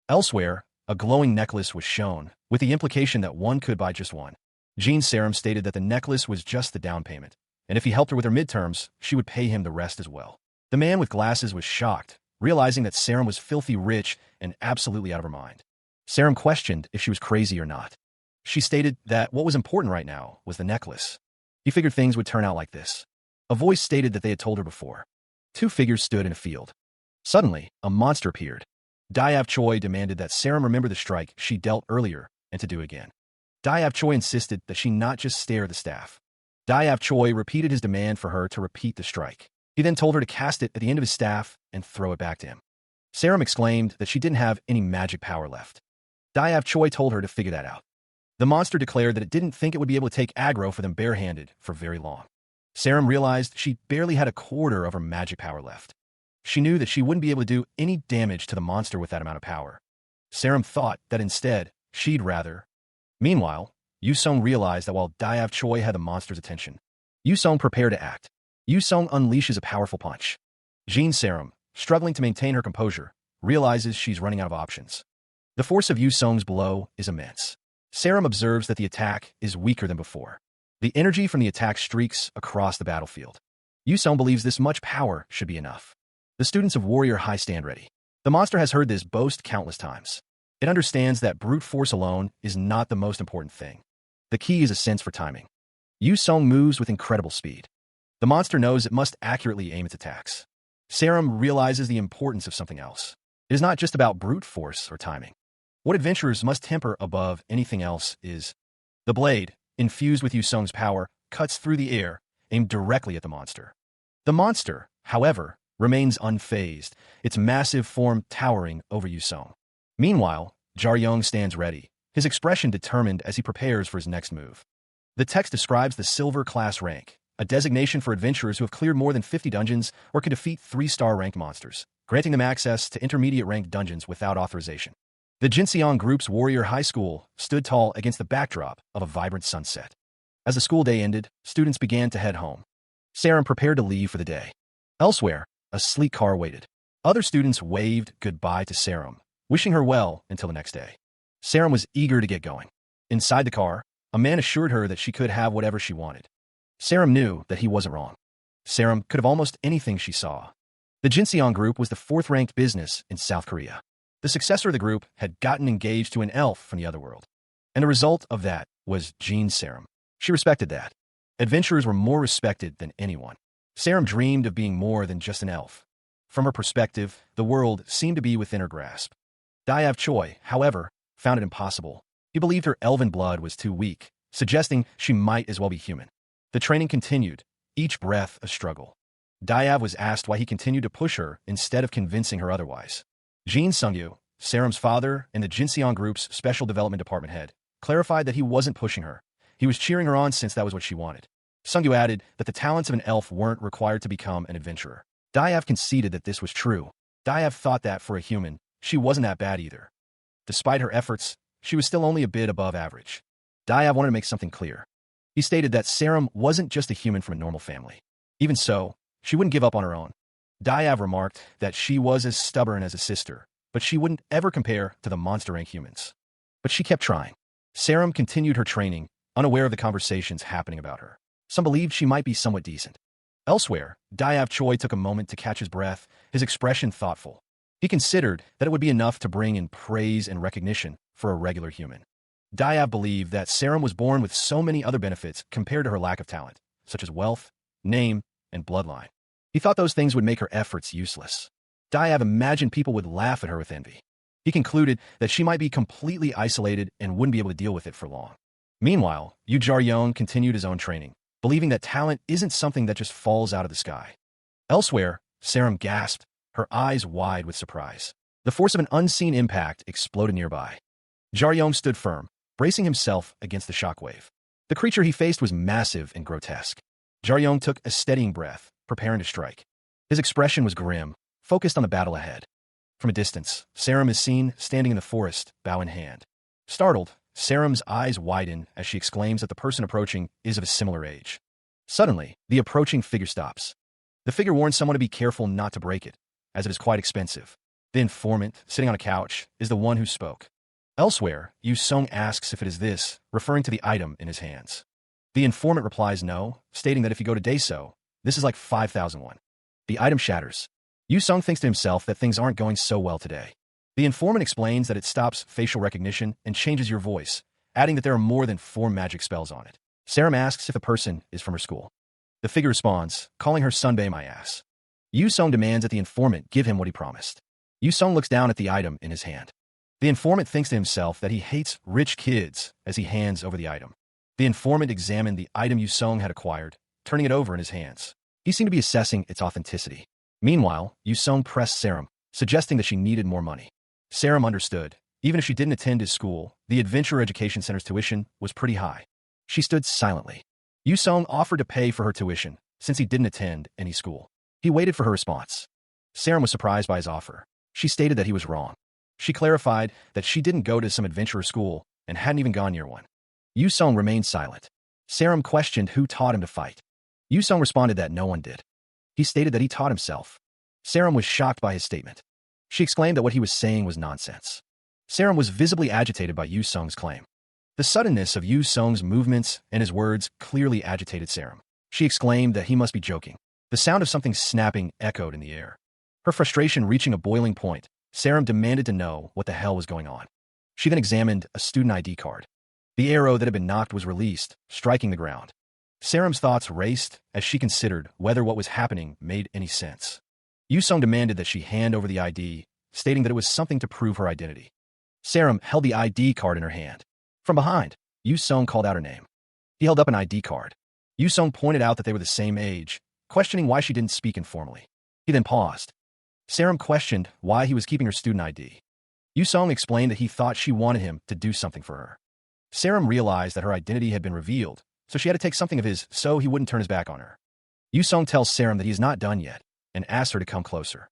[SPEAKER 1] Elsewhere, a glowing necklace was shown, with the implication that one could buy just one. Jin Sarum stated that the necklace was just the down payment, and if he helped her with her midterms, she would pay him the rest as well. The man with glasses was shocked, realizing that Sarum was filthy rich and absolutely out of her mind. Sarum questioned if she was crazy or not. She stated that what was important right now was the necklace. He figured things would turn out like this. A voice stated that they had told her before. Two figures stood in a field. Suddenly, a monster appeared. Diav Choi demanded that Sarum remember the strike she dealt earlier and to do again. Diav Choi insisted that she not just stare at the staff. Diav Choi repeated his demand for her to repeat the strike. He then told her to cast it at the end of his staff and throw it back to him. Sarum exclaimed that she didn't have any magic power left. Diav Choi told her to figure that out. The monster declared that it didn't think it would be able to take aggro for them barehanded for very long. Sarum realized she barely had a quarter of her magic power left. She knew that she wouldn't be able to do any damage to the monster with that amount of power. Sarum thought that instead, she'd rather. Meanwhile, Yu-sung realized that while Diav Choi had the monster's attention, Yu-sung prepared to act. Yu-sung unleashes a powerful punch. Jin Sarum, struggling to maintain her composure, realizes she's running out of options. The force of Yu-sung's blow is immense. Sarum observes that the attack is weaker than before. The energy from the attack streaks across the battlefield. Yu-sung believes this much power should be enough. The students of Warrior High stand ready. The monster has heard this boast countless times. It understands that brute force alone is not the most important thing. The key is a sense for timing. Yu-sung moves with incredible speed. The monster knows it must accurately aim its attacks. Sarum realizes the importance of something else. It is not just about brute force or timing. What adventurers must temper above anything else is the blade, infused with Yu-sung's power, cuts through the air, aimed directly at the monster. The monster, however, remains unfazed, its massive form towering over Yu-sung. Meanwhile, Jar-young stands ready, his expression determined as he prepares for his next move. The text describes the Silver Class rank, a designation for adventurers who have cleared more than 50 dungeons or can defeat 3-star ranked monsters, granting them access to intermediate ranked dungeons without authorization. The Jinseong Group's Warrior High School stood tall against the backdrop of a vibrant sunset. As the school day ended, students began to head home. Sarum prepared to leave for the day. Elsewhere, a sleek car waited. Other students waved goodbye to Sarum, wishing her well until the next day. Sarum was eager to get going. Inside the car, a man assured her that she could have whatever she wanted. Sarum knew that he wasn't wrong. Sarum could have almost anything she saw. The Jinseong Group was the 4th-ranked business in South Korea. The successor of the group had gotten engaged to an elf from the other world. And the result of that was Jin Sarum. She respected that. Adventurers were more respected than anyone. Sarum dreamed of being more than just an elf. From her perspective, the world seemed to be within her grasp. Diav Choi, however, found it impossible. He believed her elven blood was too weak, suggesting she might as well be human. The training continued, each breath a struggle. Diav was asked why he continued to push her instead of convincing her otherwise. Jin Sungyu, Sarum's father and the Jinseong Group's Special Development Department head, clarified that he wasn't pushing her. He was cheering her on since that was what she wanted. Sungyu added that the talents of an elf weren't required to become an adventurer. Diav conceded that this was true. Diav thought that, for a human, she wasn't that bad either. Despite her efforts, she was still only a bit above average. Diab wanted to make something clear. He stated that Sarum wasn't just a human from a normal family. Even so, she wouldn't give up on her own. Diab remarked that she was as stubborn as a sister, but she wouldn't ever compare to the monster rank humans. But she kept trying. Sarum continued her training, unaware of the conversations happening about her. Some believed she might be somewhat decent. Elsewhere, Diab Choi took a moment to catch his breath, his expression thoughtful. He considered that it would be enough to bring in praise and recognition for a regular human. Diab believed that Sarum was born with so many other benefits compared to her lack of talent, such as wealth, name, and bloodline. He thought those things would make her efforts useless. Diab imagined people would laugh at her with envy. He concluded that she might be completely isolated and wouldn't be able to deal with it for long. Meanwhile, Yu Jar-young continued his own training, believing that talent isn't something that just falls out of the sky. Elsewhere, Sarum gasped, her eyes wide with surprise. The force of an unseen impact exploded nearby. Jar-young stood firm, bracing himself against the shockwave. The creature he faced was massive and grotesque. Jar-young took a steadying breath, preparing to strike. His expression was grim, focused on the battle ahead. From a distance, Sarum is seen standing in the forest, bow in hand. Startled, Sarum's eyes widen as she exclaims that the person approaching is of a similar age. Suddenly, the approaching figure stops. The figure warns someone to be careful not to break it, as it is quite expensive. The informant, sitting on a couch, is the one who spoke. Elsewhere, Yu Sung asks if it is this, referring to the item in his hands. The informant replies no, stating that if you go to Daeso, this is like 5,000 won. The item shatters. Yu Sung thinks to himself that things aren't going so well today. The informant explains that it stops facial recognition and changes your voice, adding that there are more than 4 magic spells on it. Sarum asks if the person is from her school. The figure responds, calling her Sunbae my ass. Yu Sung demands that the informant give him what he promised. Yu Sung looks down at the item in his hand. The informant thinks to himself that he hates rich kids as he hands over the item. The informant examined the item Yu Sung had acquired, turning it over in his hands. He seemed to be assessing its authenticity. Meanwhile, Yu Sung pressed Sarum, suggesting that she needed more money. Sarum understood. Even if she didn't attend his school, the Adventure Education Center's tuition was pretty high. She stood silently. Yu Sung offered to pay for her tuition, since he didn't attend any school. He waited for her response. Sarum was surprised by his offer. She stated that he was wrong. She clarified that she didn't go to some adventurer school and hadn't even gone near one. Yu Sung remained silent. Sarum questioned who taught him to fight. Yu Sung responded that no one did. He stated that he taught himself. Sarum was shocked by his statement. She exclaimed that what he was saying was nonsense. Sarum was visibly agitated by Yu Sung's claim. The suddenness of Yu Sung's movements and his words clearly agitated Sarum. She exclaimed that he must be joking. The sound of something snapping echoed in the air. Her frustration reaching a boiling point, Sarum demanded to know what the hell was going on. She then examined a student ID card. The arrow that had been knocked was released, striking the ground. Sarum's thoughts raced as she considered whether what was happening made any sense. Yu Sung demanded that she hand over the ID, stating that it was something to prove her identity. Sarum held the ID card in her hand. From behind, Yu Sung called out her name. He held up an ID card. Yu Sung pointed out that they were the same age, questioning why she didn't speak informally. He then paused. Sarum questioned why he was keeping her student ID. Yu Sung explained that he thought she wanted him to do something for her. Sarum realized that her identity had been revealed, so she had to take something of his so he wouldn't turn his back on her. Yu Sung tells Sarum that he is not done yet, and asks her to come closer.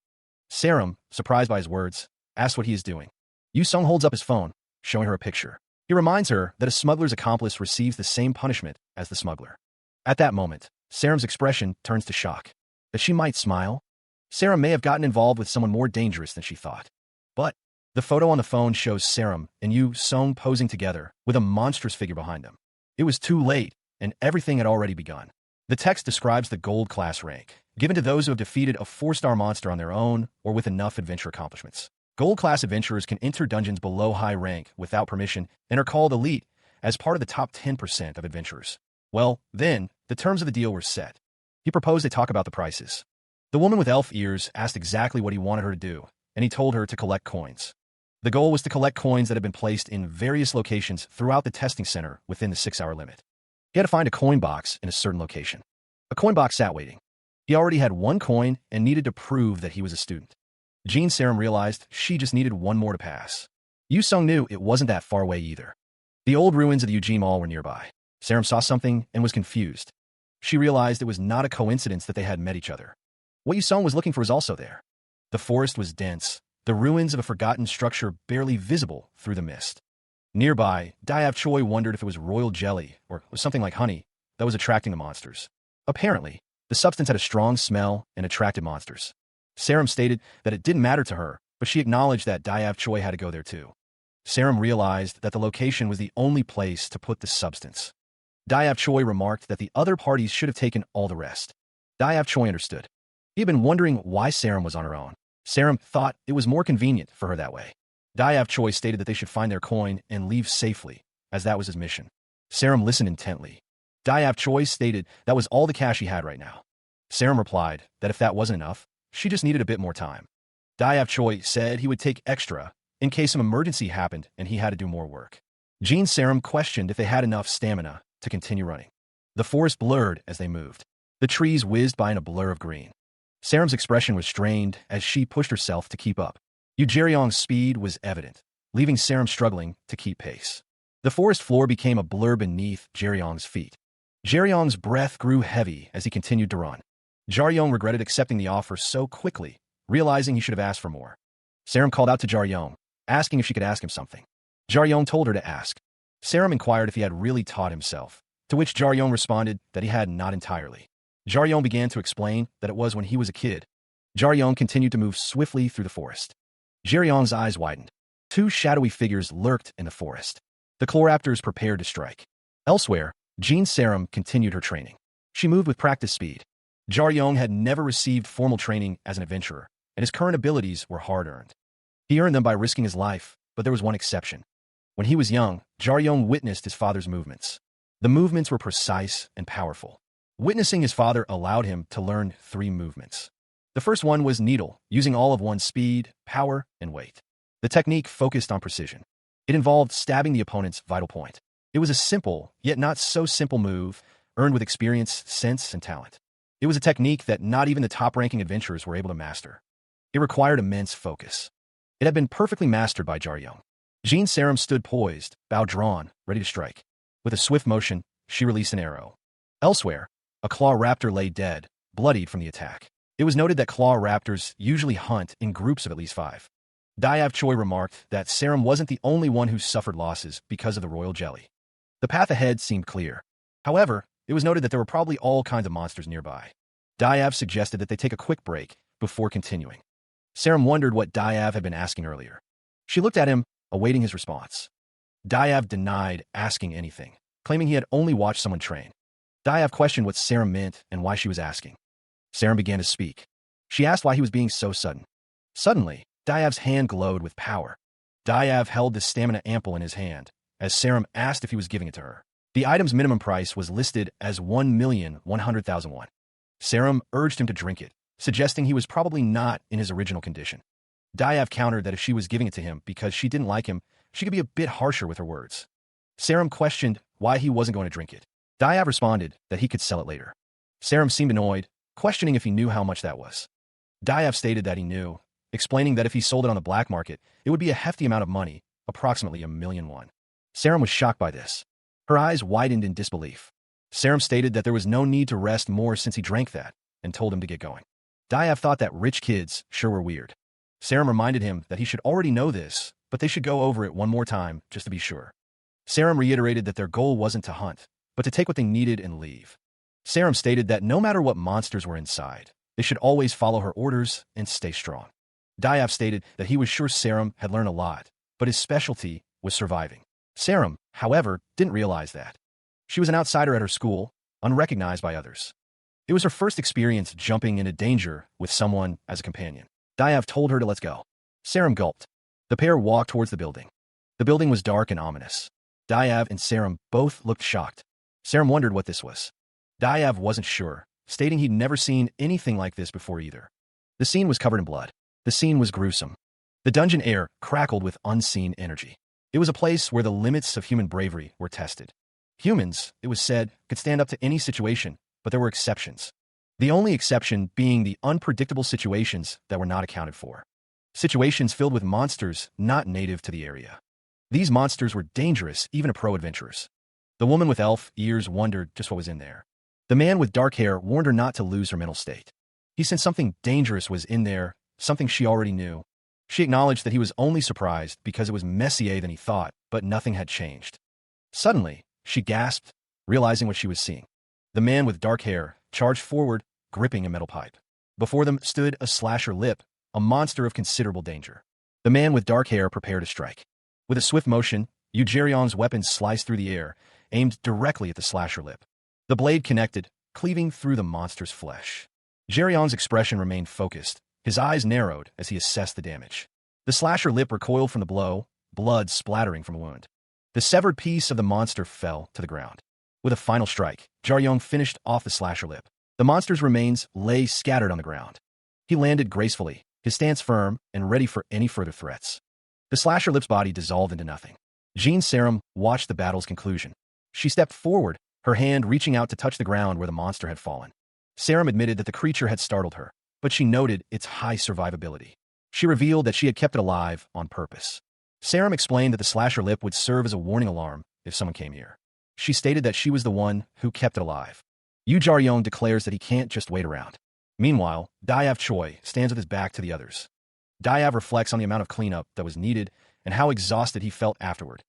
[SPEAKER 1] Sarum, surprised by his words, asks what he is doing. Yu Sung holds up his phone, showing her a picture. He reminds her that a smuggler's accomplice receives the same punishment as the smuggler. At that moment, Sarum's expression turns to shock. That she might smile? Sarum may have gotten involved with someone more dangerous than she thought. But the photo on the phone shows Sarum and Yu Sung posing together with a monstrous figure behind them. It was too late, and everything had already begun. The text describes the gold class rank, given to those who have defeated a 4-star monster on their own or with enough adventure accomplishments. Gold class adventurers can enter dungeons below high rank without permission and are called elite as part of the top 10% of adventurers. Well, then, the terms of the deal were set. He proposed they talk about the prices. The woman with elf ears asked exactly what he wanted her to do, and he told her to collect coins. The goal was to collect coins that had been placed in various locations throughout the testing center within the 6-hour limit. He had to find a coin box in a certain location. A coin box sat waiting. He already had 1 coin and needed to prove that he was a student. Jean Sarum realized she just needed 1 more to pass. Yu Sung knew it wasn't that far away either. The old ruins of the Eugene Mall were nearby. Sarum saw something and was confused. She realized it was not a coincidence that they had met each other. What Yu Sung was looking for was also there. The forest was dense, the ruins of a forgotten structure barely visible through the mist. Nearby, Diav Choi wondered if it was royal jelly or was something like honey that was attracting the monsters. Apparently, the substance had a strong smell and attracted monsters. Sarum stated that it didn't matter to her, but she acknowledged that Diav Choi had to go there too. Sarum realized that the location was the only place to put the substance. Diav Choi remarked that the other parties should have taken all the rest. Diav Choi understood. He had been wondering why Sarum was on her own. Sarum thought it was more convenient for her that way. Diav Choi stated that they should find their coin and leave safely, as that was his mission. Sarum listened intently. Diav Choi stated that was all the cash he had right now. Sarum replied that if that wasn't enough, she just needed a bit more time. Diav Choi said he would take extra in case some emergency happened and he had to do more work. Jean Sarum questioned if they had enough stamina to continue running. The forest blurred as they moved. The trees whizzed by in a blur of green. Sarum's expression was strained as she pushed herself to keep up. Yu Jeryeong's speed was evident, leaving Sarum struggling to keep pace. The forest floor became a blur beneath Jeryeong's feet. Jeryeong's breath grew heavy as he continued to run. Jeryeong regretted accepting the offer so quickly, realizing he should have asked for more. Sarum called out to Jeryeong, asking if she could ask him something. Jeryeong told her to ask. Sarum inquired if he had really taught himself, to which Jeryeong responded that he had not entirely. Jeryeong began to explain that it was when he was a kid. Jeryeong continued to move swiftly through the forest. Jeryeong's eyes widened. Two shadowy figures lurked in the forest. The Chloraptors prepared to strike. Elsewhere, Jean Sarum continued her training. She moved with practice speed. Jeryeong had never received formal training as an adventurer, and his current abilities were hard-earned. He earned them by risking his life, but there was one exception. When he was young, Jeryeong witnessed his father's movements. The movements were precise and powerful. Witnessing his father allowed him to learn 3 movements. The first one was needle, using all of one's speed, power, and weight. The technique focused on precision. It involved stabbing the opponent's vital point. It was a simple, yet not so simple move, earned with experience, sense, and talent. It was a technique that not even the top-ranking adventurers were able to master. It required immense focus. It had been perfectly mastered by Jeryeong. Jean Sarum stood poised, bow drawn, ready to strike. With a swift motion, she released an arrow. Elsewhere, a claw raptor lay dead, bloodied from the attack. It was noted that claw raptors usually hunt in groups of at least 5. Diav Choi remarked that Sarum wasn't the only one who suffered losses because of the royal jelly. The path ahead seemed clear. However, it was noted that there were probably all kinds of monsters nearby. Diav suggested that they take a quick break before continuing. Sarum wondered what Diav had been asking earlier. She looked at him, awaiting his response. Diav denied asking anything, claiming he had only watched someone train. Diav questioned what Sarum meant and why she was asking. Sarum began to speak. She asked why he was being so sudden. Suddenly, Diav's hand glowed with power. Diav held the stamina ample in his hand, as Sarum asked if he was giving it to her. The item's minimum price was listed as 1,100,000 won. Sarum urged him to drink it, suggesting he was probably not in his original condition. Diav countered that if she was giving it to him because she didn't like him, she could be a bit harsher with her words. Sarum questioned why he wasn't going to drink it. Diav responded that he could sell it later. Sarum seemed annoyed, questioning if he knew how much that was. Diav stated that he knew, explaining that if he sold it on the black market, it would be a hefty amount of money, approximately 1,000,000 won. Sarum was shocked by this. Her eyes widened in disbelief. Sarum stated that there was no need to rest more since he drank that, and told him to get going. Diav thought that rich kids sure were weird. Sarum reminded him that he should already know this, but they should go over it one more time just to be sure. Sarum reiterated that their goal wasn't to hunt, but to take what they needed and leave. Sarum stated that no matter what monsters were inside, they should always follow her orders and stay strong. Diav stated that he was sure Sarum had learned a lot, but his specialty was surviving. Sarum, however, didn't realize that. She was an outsider at her school, unrecognized by others. It was her first experience jumping into danger with someone as a companion. Diav told her to let's go. Sarum gulped. The pair walked towards the building. The building was dark and ominous. Diav and Sarum both looked shocked. Sarum wondered what this was. Diav wasn't sure, stating he'd never seen anything like this before either. The scene was covered in blood. The scene was gruesome. The dungeon air crackled with unseen energy. It was a place where the limits of human bravery were tested. Humans, it was said, could stand up to any situation, but there were exceptions. The only exception being the unpredictable situations that were not accounted for. Situations filled with monsters not native to the area. These monsters were dangerous even to pro-adventurers. The woman with elf ears wondered just what was in there. The man with dark hair warned her not to lose her mental state. He sensed something dangerous was in there, something she already knew. She acknowledged that he was only surprised because it was messier than he thought, but nothing had changed. Suddenly, she gasped, realizing what she was seeing. The man with dark hair charged forward, gripping a metal pipe. Before them stood a slasher lip, a monster of considerable danger. The man with dark hair prepared to strike. With a swift motion, Yu Jeryeong's weapon sliced through the air, aimed directly at the slasher lip. The blade connected, cleaving through the monster's flesh. Jeryeong's expression remained focused. His eyes narrowed as he assessed the damage. The slasher lip recoiled from the blow, blood splattering from a wound. The severed piece of the monster fell to the ground. With a final strike, Jeryeong finished off the slasher lip. The monster's remains lay scattered on the ground. He landed gracefully, his stance firm and ready for any further threats. The slasher lip's body dissolved into nothing. Jean Sarum watched the battle's conclusion. She stepped forward, her hand reaching out to touch the ground where the monster had fallen. Sarum admitted that the creature had startled her, but she noted its high survivability. She revealed that she had kept it alive on purpose. Sarum explained that the slasher lip would serve as a warning alarm if someone came near. She stated that she was the one who kept it alive. Yu Jeryeong declares that he can't just wait around. Meanwhile, Diav Choi stands with his back to the others. Diav reflects on the amount of cleanup that was needed and how exhausted he felt afterward.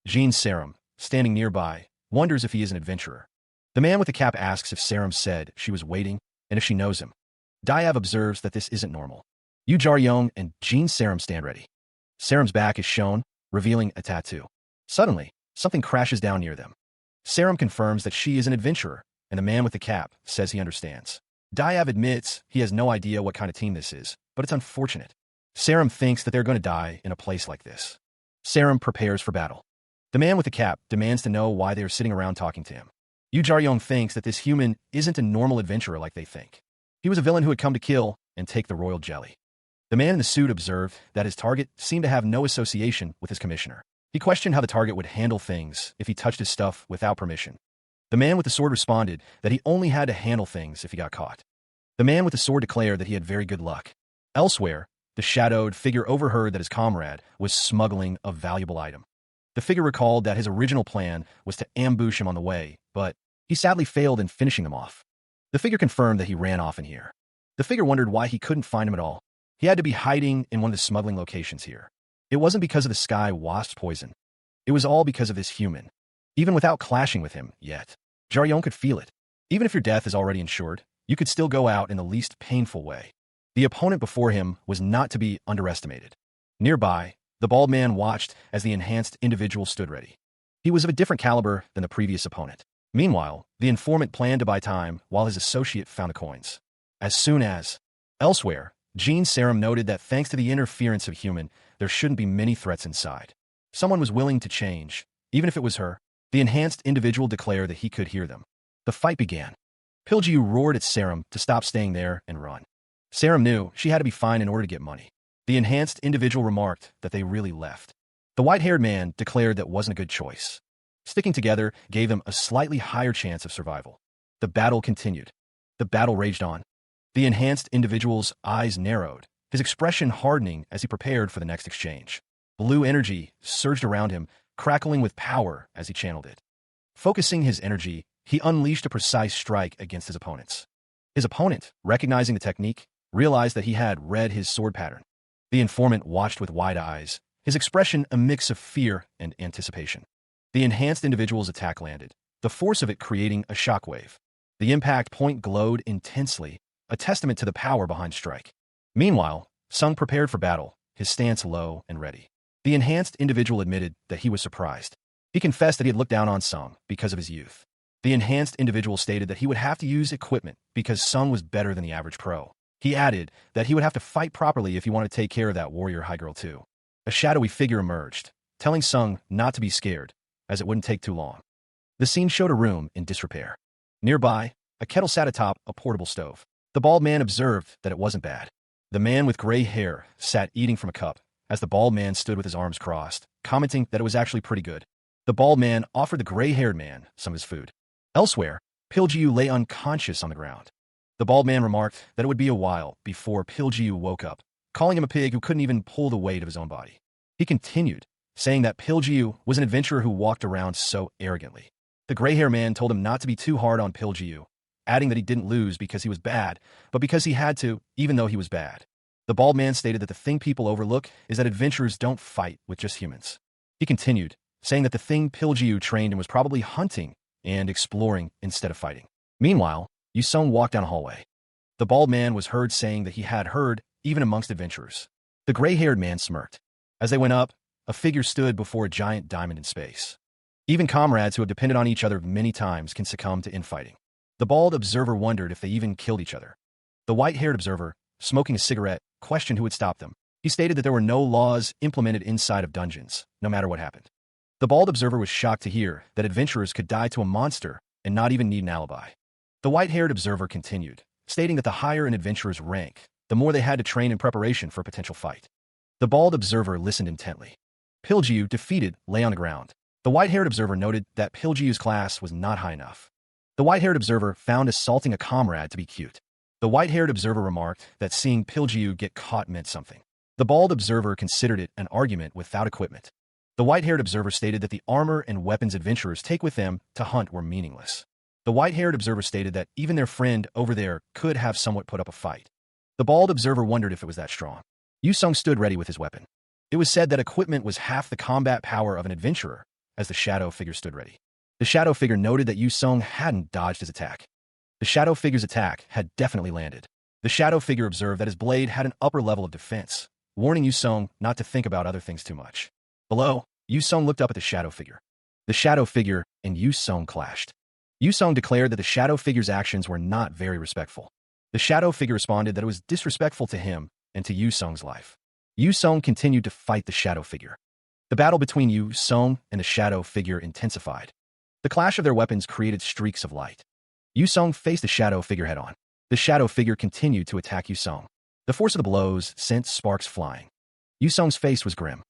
[SPEAKER 1] Jean Sarum, standing nearby, wonders if he is an adventurer. The man with the cap asks if Sarum said she was waiting and if she knows him. Diav observes that this isn't normal. Yu Jeryeong and Jean Sarum stand ready. Sarum's back is shown, revealing a tattoo. Suddenly, something crashes down near them. Sarum confirms that she is an adventurer, and the man with the cap says he understands. Diav admits he has no idea what kind of team this is, but it's unfortunate. Sarum thinks that they're going to die in a place like this. Sarum prepares for battle. The man with the cap demands to know why they are sitting around talking to him. Yu Jeryeong thinks that this human isn't a normal adventurer like they think. He was a villain who had come to kill and take the royal jelly. The man in the suit observed that his target seemed to have no association with his commissioner. He questioned how the target would handle things if he touched his stuff without permission. The man with the sword responded that he only had to handle things if he got caught. The man with the sword declared that he had very good luck. Elsewhere, the shadowed figure overheard that his comrade was smuggling a valuable item. The figure recalled that his original plan was to ambush him on the way, but he sadly failed in finishing them off. The figure confirmed that he ran off in here. The figure wondered why he couldn't find him at all. He had to be hiding in one of the smuggling locations here. It wasn't because of the sky wasp poison. It was all because of this human. Even without clashing with him yet, Jeryeong could feel it. Even if your death is already ensured, you could still go out in the least painful way. The opponent before him was not to be underestimated. Nearby, the bald man watched as the enhanced individual stood ready. He was of a different caliber than the previous opponent. Meanwhile, the informant planned to buy time while his associate found the coins. As soon as elsewhere, Jean Sarum noted that thanks to the interference of human, there shouldn't be many threats inside. Someone was willing to change, even if it was her. The enhanced individual declared that he could hear them. The fight began. Piljiu roared at Sarum to stop staying there and run. Sarum knew she had to be fine in order to get money. The enhanced individual remarked that they really left. The white-haired man declared that wasn't a good choice. Sticking together gave them a slightly higher chance of survival. The battle continued. The battle raged on. The enhanced individual's eyes narrowed, his expression hardening as he prepared for the next exchange. Blue energy surged around him, crackling with power as he channeled it. Focusing his energy, he unleashed a precise strike against his opponents. His opponent, recognizing the technique, realized that he had read his sword pattern. The informant watched with wide eyes, his expression a mix of fear and anticipation. The enhanced individual's attack landed, the force of it creating a shockwave. The impact point glowed intensely, a testament to the power behind strike. Meanwhile, Sung prepared for battle, his stance low and ready. The enhanced individual admitted that he was surprised. He confessed that he had looked down on Sung because of his youth. The enhanced individual stated that he would have to use equipment because Sung was better than the average pro. He added that he would have to fight properly if he wanted to take care of that warrior high girl too. A shadowy figure emerged, telling Sung not to be scared, as it wouldn't take too long. The scene showed a room in disrepair. Nearby, a kettle sat atop a portable stove. The bald man observed that it wasn't bad. The man with gray hair sat eating from a cup, as the bald man stood with his arms crossed, commenting that it was actually pretty good. The bald man offered the gray-haired man some of his food. Elsewhere, Piljiu lay unconscious on the ground. The bald man remarked that it would be a while before Piljiu woke up, calling him a pig who couldn't even pull the weight of his own body. He continued, saying that Piljiu was an adventurer who walked around so arrogantly. The gray-haired man told him not to be too hard on Piljiu, adding that he didn't lose because he was bad, but because he had to, even though he was bad. The bald man stated that the thing people overlook is that adventurers don't fight with just humans. He continued, saying that the thing Piljiu trained in was probably hunting and exploring instead of fighting. Meanwhile, Yusong walked down a hallway. The bald man was heard saying that he had heard, even amongst adventurers. The gray-haired man smirked. As they went up, a figure stood before a giant diamond in space. Even comrades who have depended on each other many times can succumb to infighting. The bald observer wondered if they even killed each other. The white-haired observer, smoking a cigarette, questioned who would stop them. He stated that there were no laws implemented inside of dungeons, no matter what happened. The bald observer was shocked to hear that adventurers could die to a monster and not even need an alibi. The white-haired observer continued, stating that the higher an adventurer's rank, the more they had to train in preparation for a potential fight. The bald observer listened intently. Piljiu, defeated, lay on the ground. The white-haired observer noted that Piljiu's class was not high enough. The white-haired observer found assaulting a comrade to be cute. The white-haired observer remarked that seeing Piljiu get caught meant something. The bald observer considered it an argument without equipment. The white-haired observer stated that the armor and weapons adventurers take with them to hunt were meaningless. The white-haired observer stated that even their friend over there could have somewhat put up a fight. The bald observer wondered if it was that strong. Yusong stood ready with his weapon. It was said that equipment was half the combat power of an adventurer, as the shadow figure stood ready. The shadow figure noted that Yusong hadn't dodged his attack. The shadow figure's attack had definitely landed. The shadow figure observed that his blade had an upper level of defense, warning Yusong not to think about other things too much. Below, Yusong looked up at the shadow figure. The shadow figure and Yusong clashed. Yusong declared that the shadow figure's actions were not very respectful. The shadow figure responded that it was disrespectful to him and to Yusong's life. Yusong continued to fight the shadow figure. The battle between Yusong and the shadow figure intensified. The clash of their weapons created streaks of light. Yusong faced the shadow figure head-on. The shadow figure continued to attack Yusong. The force of the blows sent sparks flying. Yusong's face was grim.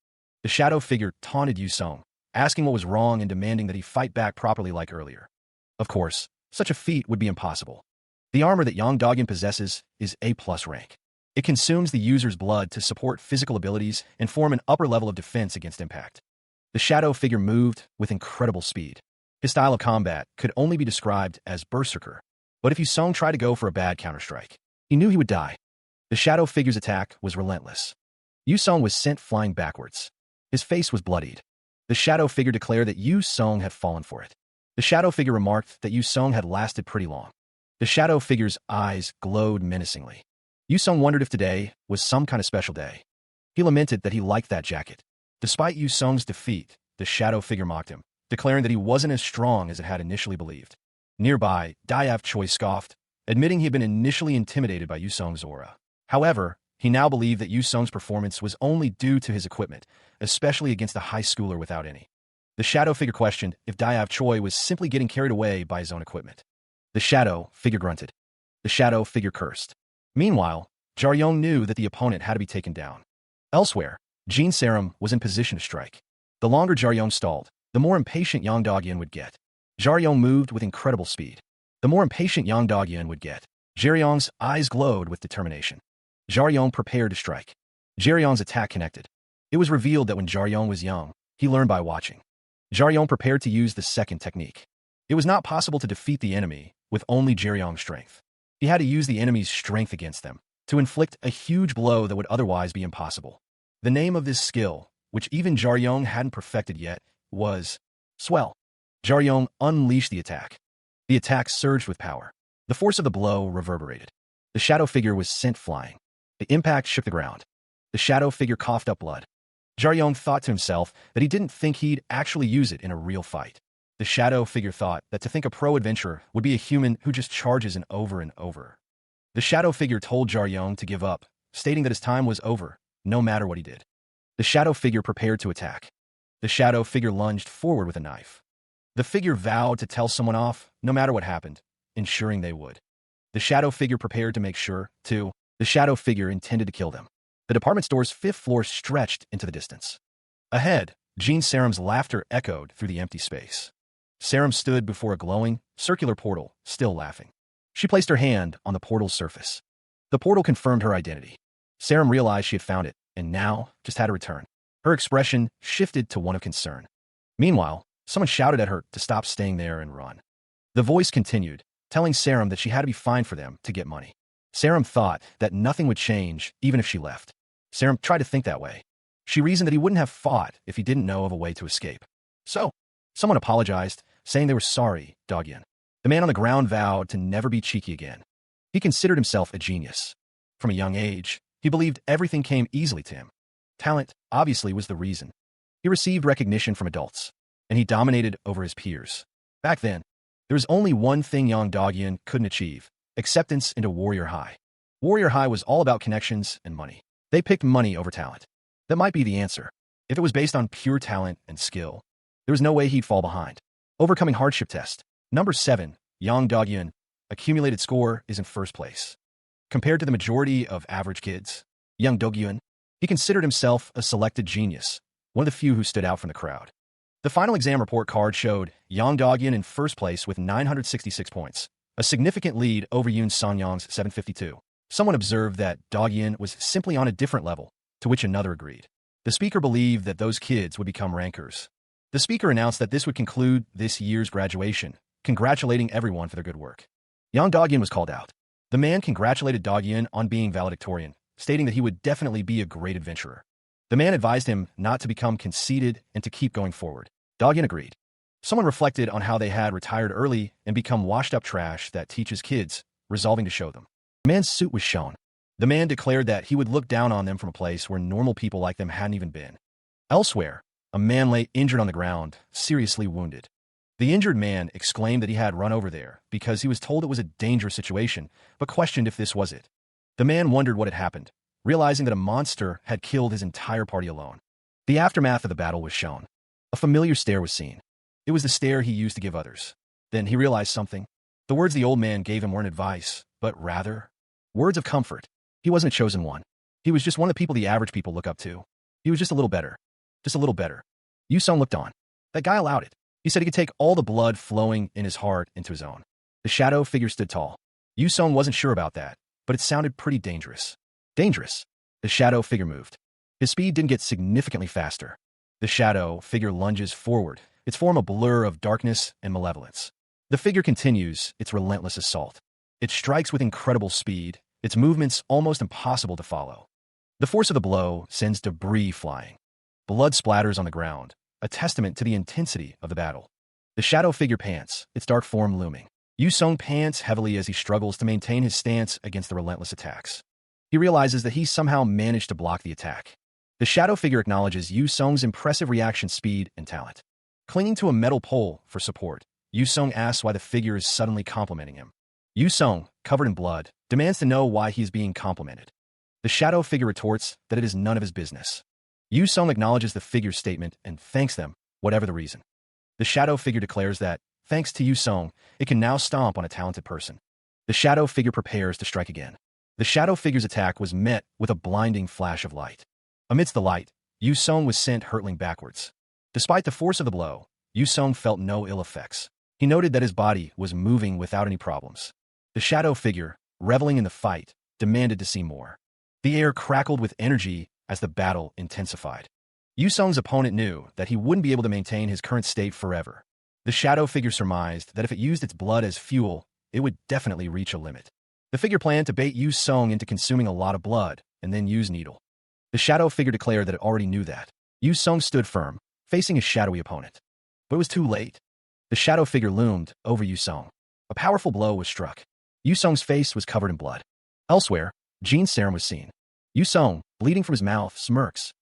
[SPEAKER 1] The shadow figure taunted Yusong, asking what was wrong and demanding that he fight back properly like earlier. Of course, such a feat would be impossible. The armor that Yang Dogyan possesses is A+ rank. It consumes the user's blood to support physical abilities and form an upper level of defense against impact. The shadow figure moved with incredible speed. His style of combat could only be described as berserker. But if Yusong tried to go for a bad counterstrike, he knew he would die. The shadow figure's attack was relentless. Yusong was sent flying backwards. His face was bloodied. The shadow figure declared that Yusong had fallen for it. The shadow figure remarked that Yusong had lasted pretty long. The shadow figure's eyes glowed menacingly. Yusong wondered if today was some kind of special day. He lamented that he liked that jacket. Despite Yusong's defeat, the shadow figure mocked him, declaring that he wasn't as strong as it had initially believed. Nearby, Diav Choi scoffed, admitting he had been initially intimidated by Yusong's aura. However, he now believed that Yusong's performance was only due to his equipment, especially against a high schooler without any. The shadow figure questioned if Diav Choi was simply getting carried away by his own equipment. The shadow figure grunted. The shadow figure cursed. Meanwhile, Jaryong knew that the opponent had to be taken down. Elsewhere, Jin Sarum was in position to strike. The longer Jaryong stalled, the more impatient Yang Dogyan would get. Jaryong moved with incredible speed. The more impatient Yang Dogyan would get. Jaryong's eyes glowed with determination. Jaryong prepared to strike. Jaryong's attack connected. It was revealed that when Jaryong was young, he learned by watching. Jaryong prepared to use the second technique. It was not possible to defeat the enemy with only Jaryong's strength. He had to use the enemy's strength against them to inflict a huge blow that would otherwise be impossible. The name of this skill, which even Jaryong hadn't perfected yet, was Swell. Jaryong unleashed the attack. The attack surged with power. The force of the blow reverberated. The shadow figure was sent flying. The impact shook the ground. The shadow figure coughed up blood. Jaryong thought to himself that he didn't think he'd actually use it in a real fight. The shadow figure thought that to think a pro adventurer would be a human who just charges and over. The shadow figure told Jaryong to give up, stating that his time was over, no matter what he did. The shadow figure prepared to attack. The shadow figure lunged forward with a knife. The figure vowed to tell someone off, no matter what happened, ensuring they would. The shadow figure prepared to make sure, too. The shadow figure intended to kill them. The department store's 5th floor stretched into the distance. Ahead, Jean Sarum's laughter echoed through the empty space. Sarum stood before a glowing, circular portal, still laughing. She placed her hand on the portal's surface. The portal confirmed her identity. Sarum realized she had found it, and now just had to return. Her expression shifted to one of concern. Meanwhile, someone shouted at her to stop staying there and run. The voice continued, telling Sarum that she had to be fine for them to get money. Sarum thought that nothing would change even if she left. Sarum tried to think that way. She reasoned that he wouldn't have fought if he didn't know of a way to escape. So, someone apologized, saying they were sorry, Dogyan. The man on the ground vowed to never be cheeky again. He considered himself a genius. From a young age, he believed everything came easily to him. Talent, obviously, was the reason. He received recognition from adults, and he dominated over his peers. Back then, there was only one thing young Dogyan couldn't achieve: acceptance into Warrior High. Warrior High was all about connections and money. They picked money over talent. That might be the answer. If it was based on pure talent and skill, there was no way he'd fall behind. Overcoming hardship test. Number 7, Yang Dogyan. Accumulated score is in first place. Compared to the majority of average kids, Yang Dogyan, he considered himself a selected genius, one of the few who stood out from the crowd. The final exam report card showed Yang Dogyan in first place with 966 points, a significant lead over Yoon Song-yang's 752. Someone observed that Dogyan was simply on a different level, to which another agreed. The speaker believed that those kids would become rankers. The speaker announced that this would conclude this year's graduation, congratulating everyone for their good work. Yang Dogyan was called out. The man congratulated Dogyan on being valedictorian, stating that he would definitely be a great adventurer. The man advised him not to become conceited and to keep going forward. Dogyan agreed. Someone reflected on how they had retired early and become washed-up trash that teaches kids, resolving to show them. The man's suit was shown. The man declared that he would look down on them from a place where normal people like them hadn't even been. Elsewhere, a man lay injured on the ground, seriously wounded. The injured man exclaimed that he had run over there because he was told it was a dangerous situation, but questioned if this was it. The man wondered what had happened, realizing that a monster had killed his entire party alone. The aftermath of the battle was shown. A familiar stare was seen. It was the stare he used to give others. Then he realized something. The words the old man gave him weren't advice, but rather words of comfort. He wasn't a chosen one. He was just one of the people the average people look up to. He was just a little better. Just a little better. Yu Song looked on. That guy allowed it. He said he could take all the blood flowing in his heart into his own. The shadow figure stood tall. Yu Song wasn't sure about that, but it sounded pretty dangerous. Dangerous. The shadow figure moved. His speed didn't get significantly faster. The shadow figure lunges forward, its form a blur of darkness and malevolence. The figure continues its relentless assault. It strikes with incredible speed, its movements almost impossible to follow. The force of the blow sends debris flying. Blood splatters on the ground, a testament to the intensity of the battle. The shadow figure pants, its dark form looming. Yu Song pants heavily as he struggles to maintain his stance against the relentless attacks. He realizes that he somehow managed to block the attack. The shadow figure acknowledges Yu Song's impressive reaction speed and talent. Clinging to a metal pole for support, Yu Song asks why the figure is suddenly complimenting him. Yu Song, covered in blood, demands to know why he is being complimented. The shadow figure retorts that it is none of his business. Yu Song acknowledges the figure's statement and thanks them, whatever the reason. The shadow figure declares that, thanks to Yu Song, it can now stomp on a talented person. The shadow figure prepares to strike again. The shadow figure's attack was met with a blinding flash of light. Amidst the light, Yu Song was sent hurtling backwards. Despite the force of the blow, Yu Song felt no ill effects. He noted that his body was moving without any problems. The shadow figure, reveling in the fight, demanded to see more. The air crackled with energy as the battle intensified. Yu Song's opponent knew that he wouldn't be able to maintain his current state forever. The shadow figure surmised that if it used its blood as fuel, it would definitely reach a limit. The figure planned to bait Yu Song into consuming a lot of blood and then use needle. The shadow figure declared that it already knew that. Yu Song stood firm, facing his shadowy opponent. But it was too late. The shadow figure loomed over Yu Song. A powerful blow was struck. Yu Song's face was covered in blood. Elsewhere, Jin's serum was seen. Yu Song, bleeding from his mouth, smirks.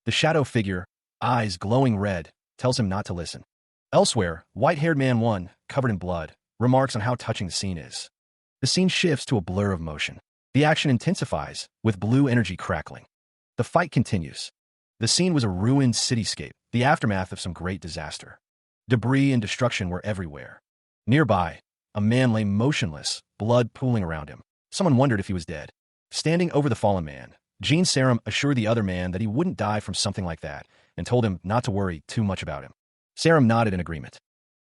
[SPEAKER 1] The shadow figure, eyes glowing red, tells him not to listen. Elsewhere, white-haired man 1, covered in blood, remarks on how touching the scene is. The scene shifts to a blur of motion. The action intensifies, with blue energy crackling. The fight continues. The scene was a ruined cityscape, the aftermath of some great disaster. Debris and destruction were everywhere. Nearby, a man lay motionless, blood pooling around him. Someone wondered if he was dead. Standing over the fallen man, Jin Serum assured the other man that he wouldn't die from something like that and told him not to worry too much about him. Serum nodded in agreement.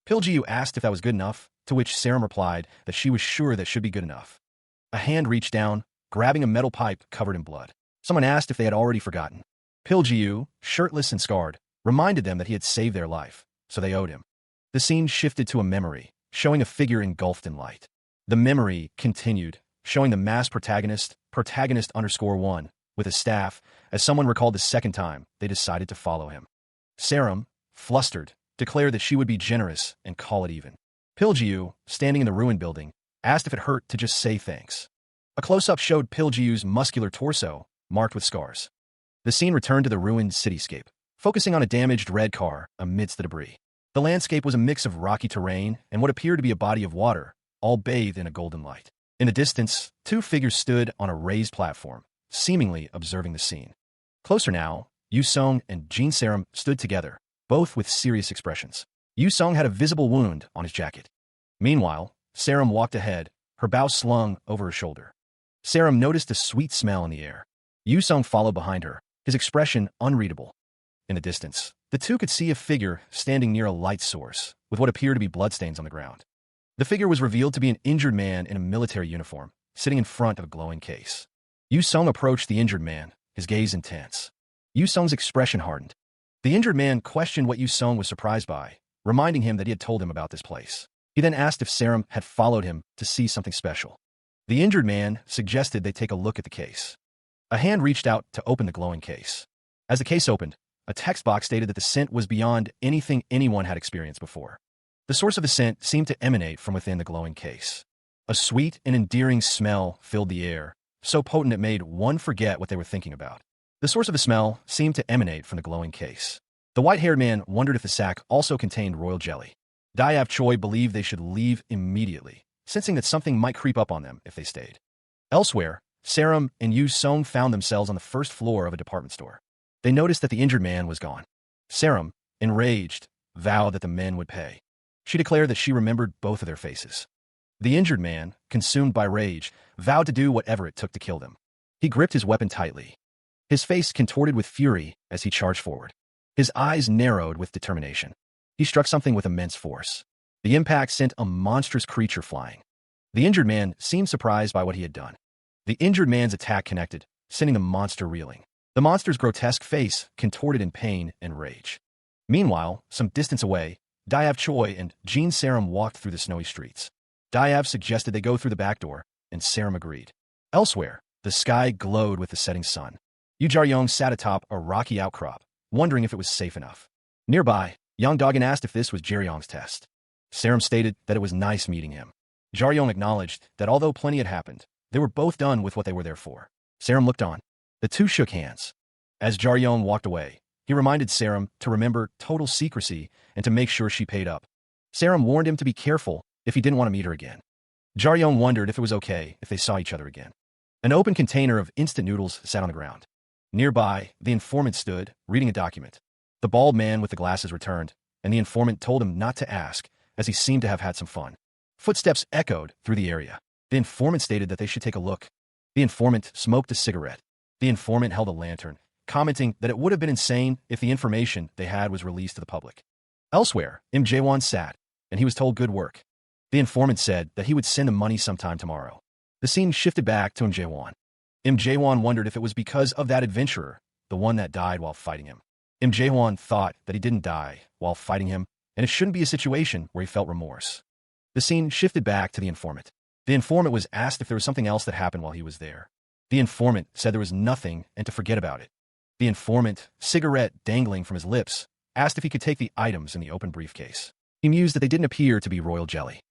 [SPEAKER 1] Piljiu asked if that was good enough, to which Serum replied that she was sure that should be good enough. A hand reached down, grabbing a metal pipe covered in blood. Someone asked if they had already forgotten. Piljiu, shirtless and scarred, reminded them that he had saved their life, so they owed him. The scene shifted to a memory, showing a figure engulfed in light. The memory continued, showing the masked protagonist_1, with a staff. As someone recalled the second time, they decided to follow him. Sarum, flustered, declared that she would be generous and call it even. Piljiu, standing in the ruined building, asked if it hurt to just say thanks. A close-up showed Piljiu's muscular torso, marked with scars. The scene returned to the ruined cityscape, focusing on a damaged red car amidst the debris. The landscape was a mix of rocky terrain and what appeared to be a body of water, all bathed in a golden light. In the distance, two figures stood on a raised platform, seemingly observing the scene. Closer now, Yu Song and Jin Sarum stood together, both with serious expressions. Yu Song had a visible wound on his jacket. Meanwhile, Sarum walked ahead, her bow slung over her shoulder. Sarum noticed a sweet smell in the air. Yu Song followed behind her, his expression unreadable. In the distance, the two could see a figure standing near a light source, with what appeared to be bloodstains on the ground. The figure was revealed to be an injured man in a military uniform, sitting in front of a glowing case. Yu Song approached the injured man, his gaze intense. Yu Song's expression hardened. The injured man questioned what Yu Song was surprised by, reminding him that he had told him about this place. He then asked if Sarum had followed him to see something special. The injured man suggested they take a look at the case. A hand reached out to open the glowing case. As the case opened, a text box stated that the scent was beyond anything anyone had experienced before. The source of the scent seemed to emanate from within the glowing case. A sweet and endearing smell filled the air, so potent it made one forget what they were thinking about. The source of the smell seemed to emanate from the glowing case. The white-haired man wondered if the sack also contained royal jelly. Diav Choi believed they should leave immediately, sensing that something might creep up on them if they stayed. Elsewhere, Sarum and Yu Song found themselves on the first floor of a department store. They noticed that the injured man was gone. Sarum, enraged, vowed that the men would pay. She declared that she remembered both of their faces. The injured man, consumed by rage, vowed to do whatever it took to kill them. He gripped his weapon tightly. His face contorted with fury as he charged forward. His eyes narrowed with determination. He struck something with immense force. The impact sent a monstrous creature flying. The injured man seemed surprised by what he had done. The injured man's attack connected, sending the monster reeling. The monster's grotesque face contorted in pain and rage. Meanwhile, some distance away, Diav Choi and Jin Sarum walked through the snowy streets. Diav suggested they go through the back door, and Sarum agreed. Elsewhere, the sky glowed with the setting sun. Yu Jaryong sat atop a rocky outcrop, wondering if it was safe enough. Nearby, Yang Dogan asked if this was Jaryong's test. Sarum stated that it was nice meeting him. Jaryong acknowledged that although plenty had happened, they were both done with what they were there for. Sarum looked on. The two shook hands. As Jaryong walked away, he reminded Sarum to remember total secrecy and to make sure she paid up. Sarum warned him to be careful if he didn't want to meet her again. Jaryong wondered if it was okay if they saw each other again. An open container of instant noodles sat on the ground. Nearby, the informant stood, reading a document. The bald man with the glasses returned, and the informant told him not to ask, as he seemed to have had some fun. Footsteps echoed through the area. The informant stated that they should take a look. The informant smoked a cigarette. The informant held a lantern, commenting that it would have been insane if the information they had was released to the public. Elsewhere, Im Jae-won sat, and he was told good work. The informant said that he would send him money sometime tomorrow. The scene shifted back to Im Jae-won. Im Jae-won wondered if it was because of that adventurer, the one that died while fighting him. Im Jae-won thought that he didn't die while fighting him, and it shouldn't be a situation where he felt remorse. The scene shifted back to the informant. The informant was asked if there was something else that happened while he was there. The informant said there was nothing and to forget about it. The informant, cigarette dangling from his lips, asked if he could take the items in the open briefcase. He mused that they didn't appear to be royal jelly.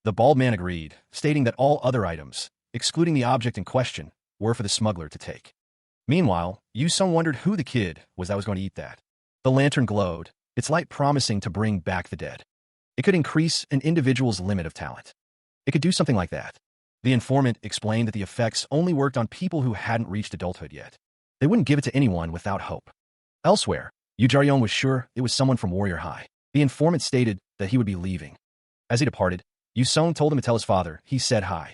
[SPEAKER 1] The bald man agreed, stating that all other items, excluding the object in question, were for the smuggler to take. Meanwhile, Yu Sung wondered who the kid was that was going to eat that. The lantern glowed, its light promising to bring back the dead. It could increase an individual's limit of talent. It could do something like that. The informant explained that the effects only worked on people who hadn't reached adulthood yet. They wouldn't give it to anyone without hope. Elsewhere, Yu Jaryong was sure it was someone from Warrior High. The informant stated that he would be leaving. As he departed, Yu Sung told him to tell his father he said hi.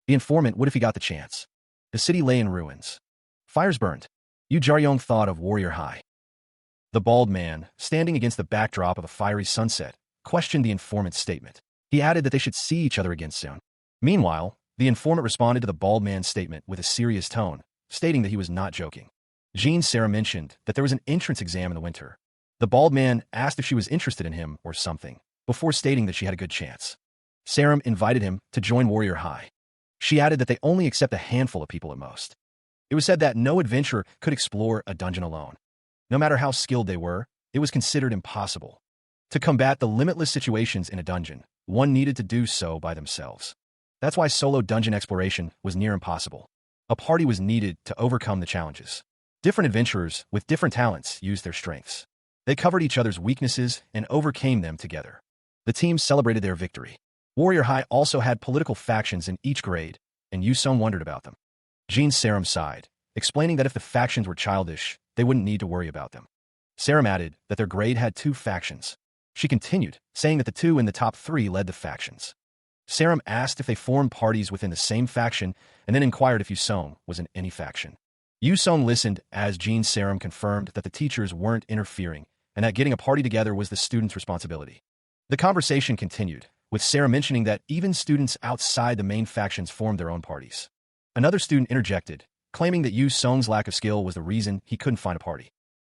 [SPEAKER 1] The informant would if he got the chance. The city lay in ruins. Fires burned. Yu Jaryong thought of Warrior High. The bald man, standing against the backdrop of a fiery sunset, questioned the informant's statement. He added that they should see each other again soon. Meanwhile, the informant responded to the bald man's statement with a serious tone, stating that he was not joking. Jean Sarah mentioned that there was an entrance exam in the winter. The bald man asked if she was interested in him or something, before stating that she had a good chance. Sarum invited him to join Warrior High. She added that they only accept a handful of people at most. It was said that no adventurer could explore a dungeon alone. No matter how skilled they were, it was considered impossible. To combat the limitless situations in a dungeon, one needed to do so by themselves. That's why solo dungeon exploration was near impossible. A party was needed to overcome the challenges. Different adventurers with different talents used their strengths. They covered each other's weaknesses and overcame them together. The teams celebrated their victory. Warrior High also had political factions in each grade, and Yu Sung wondered about them. Jean Sarum sighed, explaining that if the factions were childish, they wouldn't need to worry about them. Sarum added that their grade had 2 factions. She continued, saying that the 2 in the top 3 led the factions. Sarum asked if they formed parties within the same faction and then inquired if Yu Sung was in any faction. Yu Sung listened as Jean Sarum confirmed that the teachers weren't interfering and that getting a party together was the students' responsibility. The conversation continued, with Sarum mentioning that even students outside the main factions formed their own parties. Another student interjected, claiming that Yu Sung's lack of skill was the reason he couldn't find a party.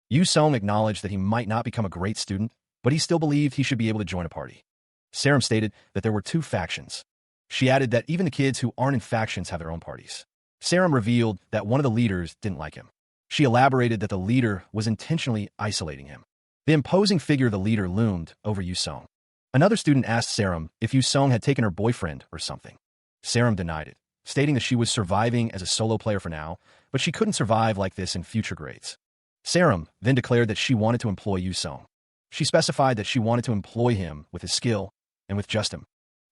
[SPEAKER 1] Yu Sung acknowledged that he might not become a great student, but he still believed he should be able to join a party. Sarum stated that there were 2 factions. She added that even the kids who aren't in factions have their own parties. Sarum revealed that one of the leaders didn't like him. She elaborated that the leader was intentionally isolating him. The imposing figure of the leader loomed over Yu Sung. Another student asked Sarum if Yu Sung had taken her boyfriend or something. Sarum denied it, stating that she was surviving as a solo player for now, but she couldn't survive like this in future grades. Sarum then declared that she wanted to employ Yu Sung. She specified that she wanted to employ him with his skill and with just him.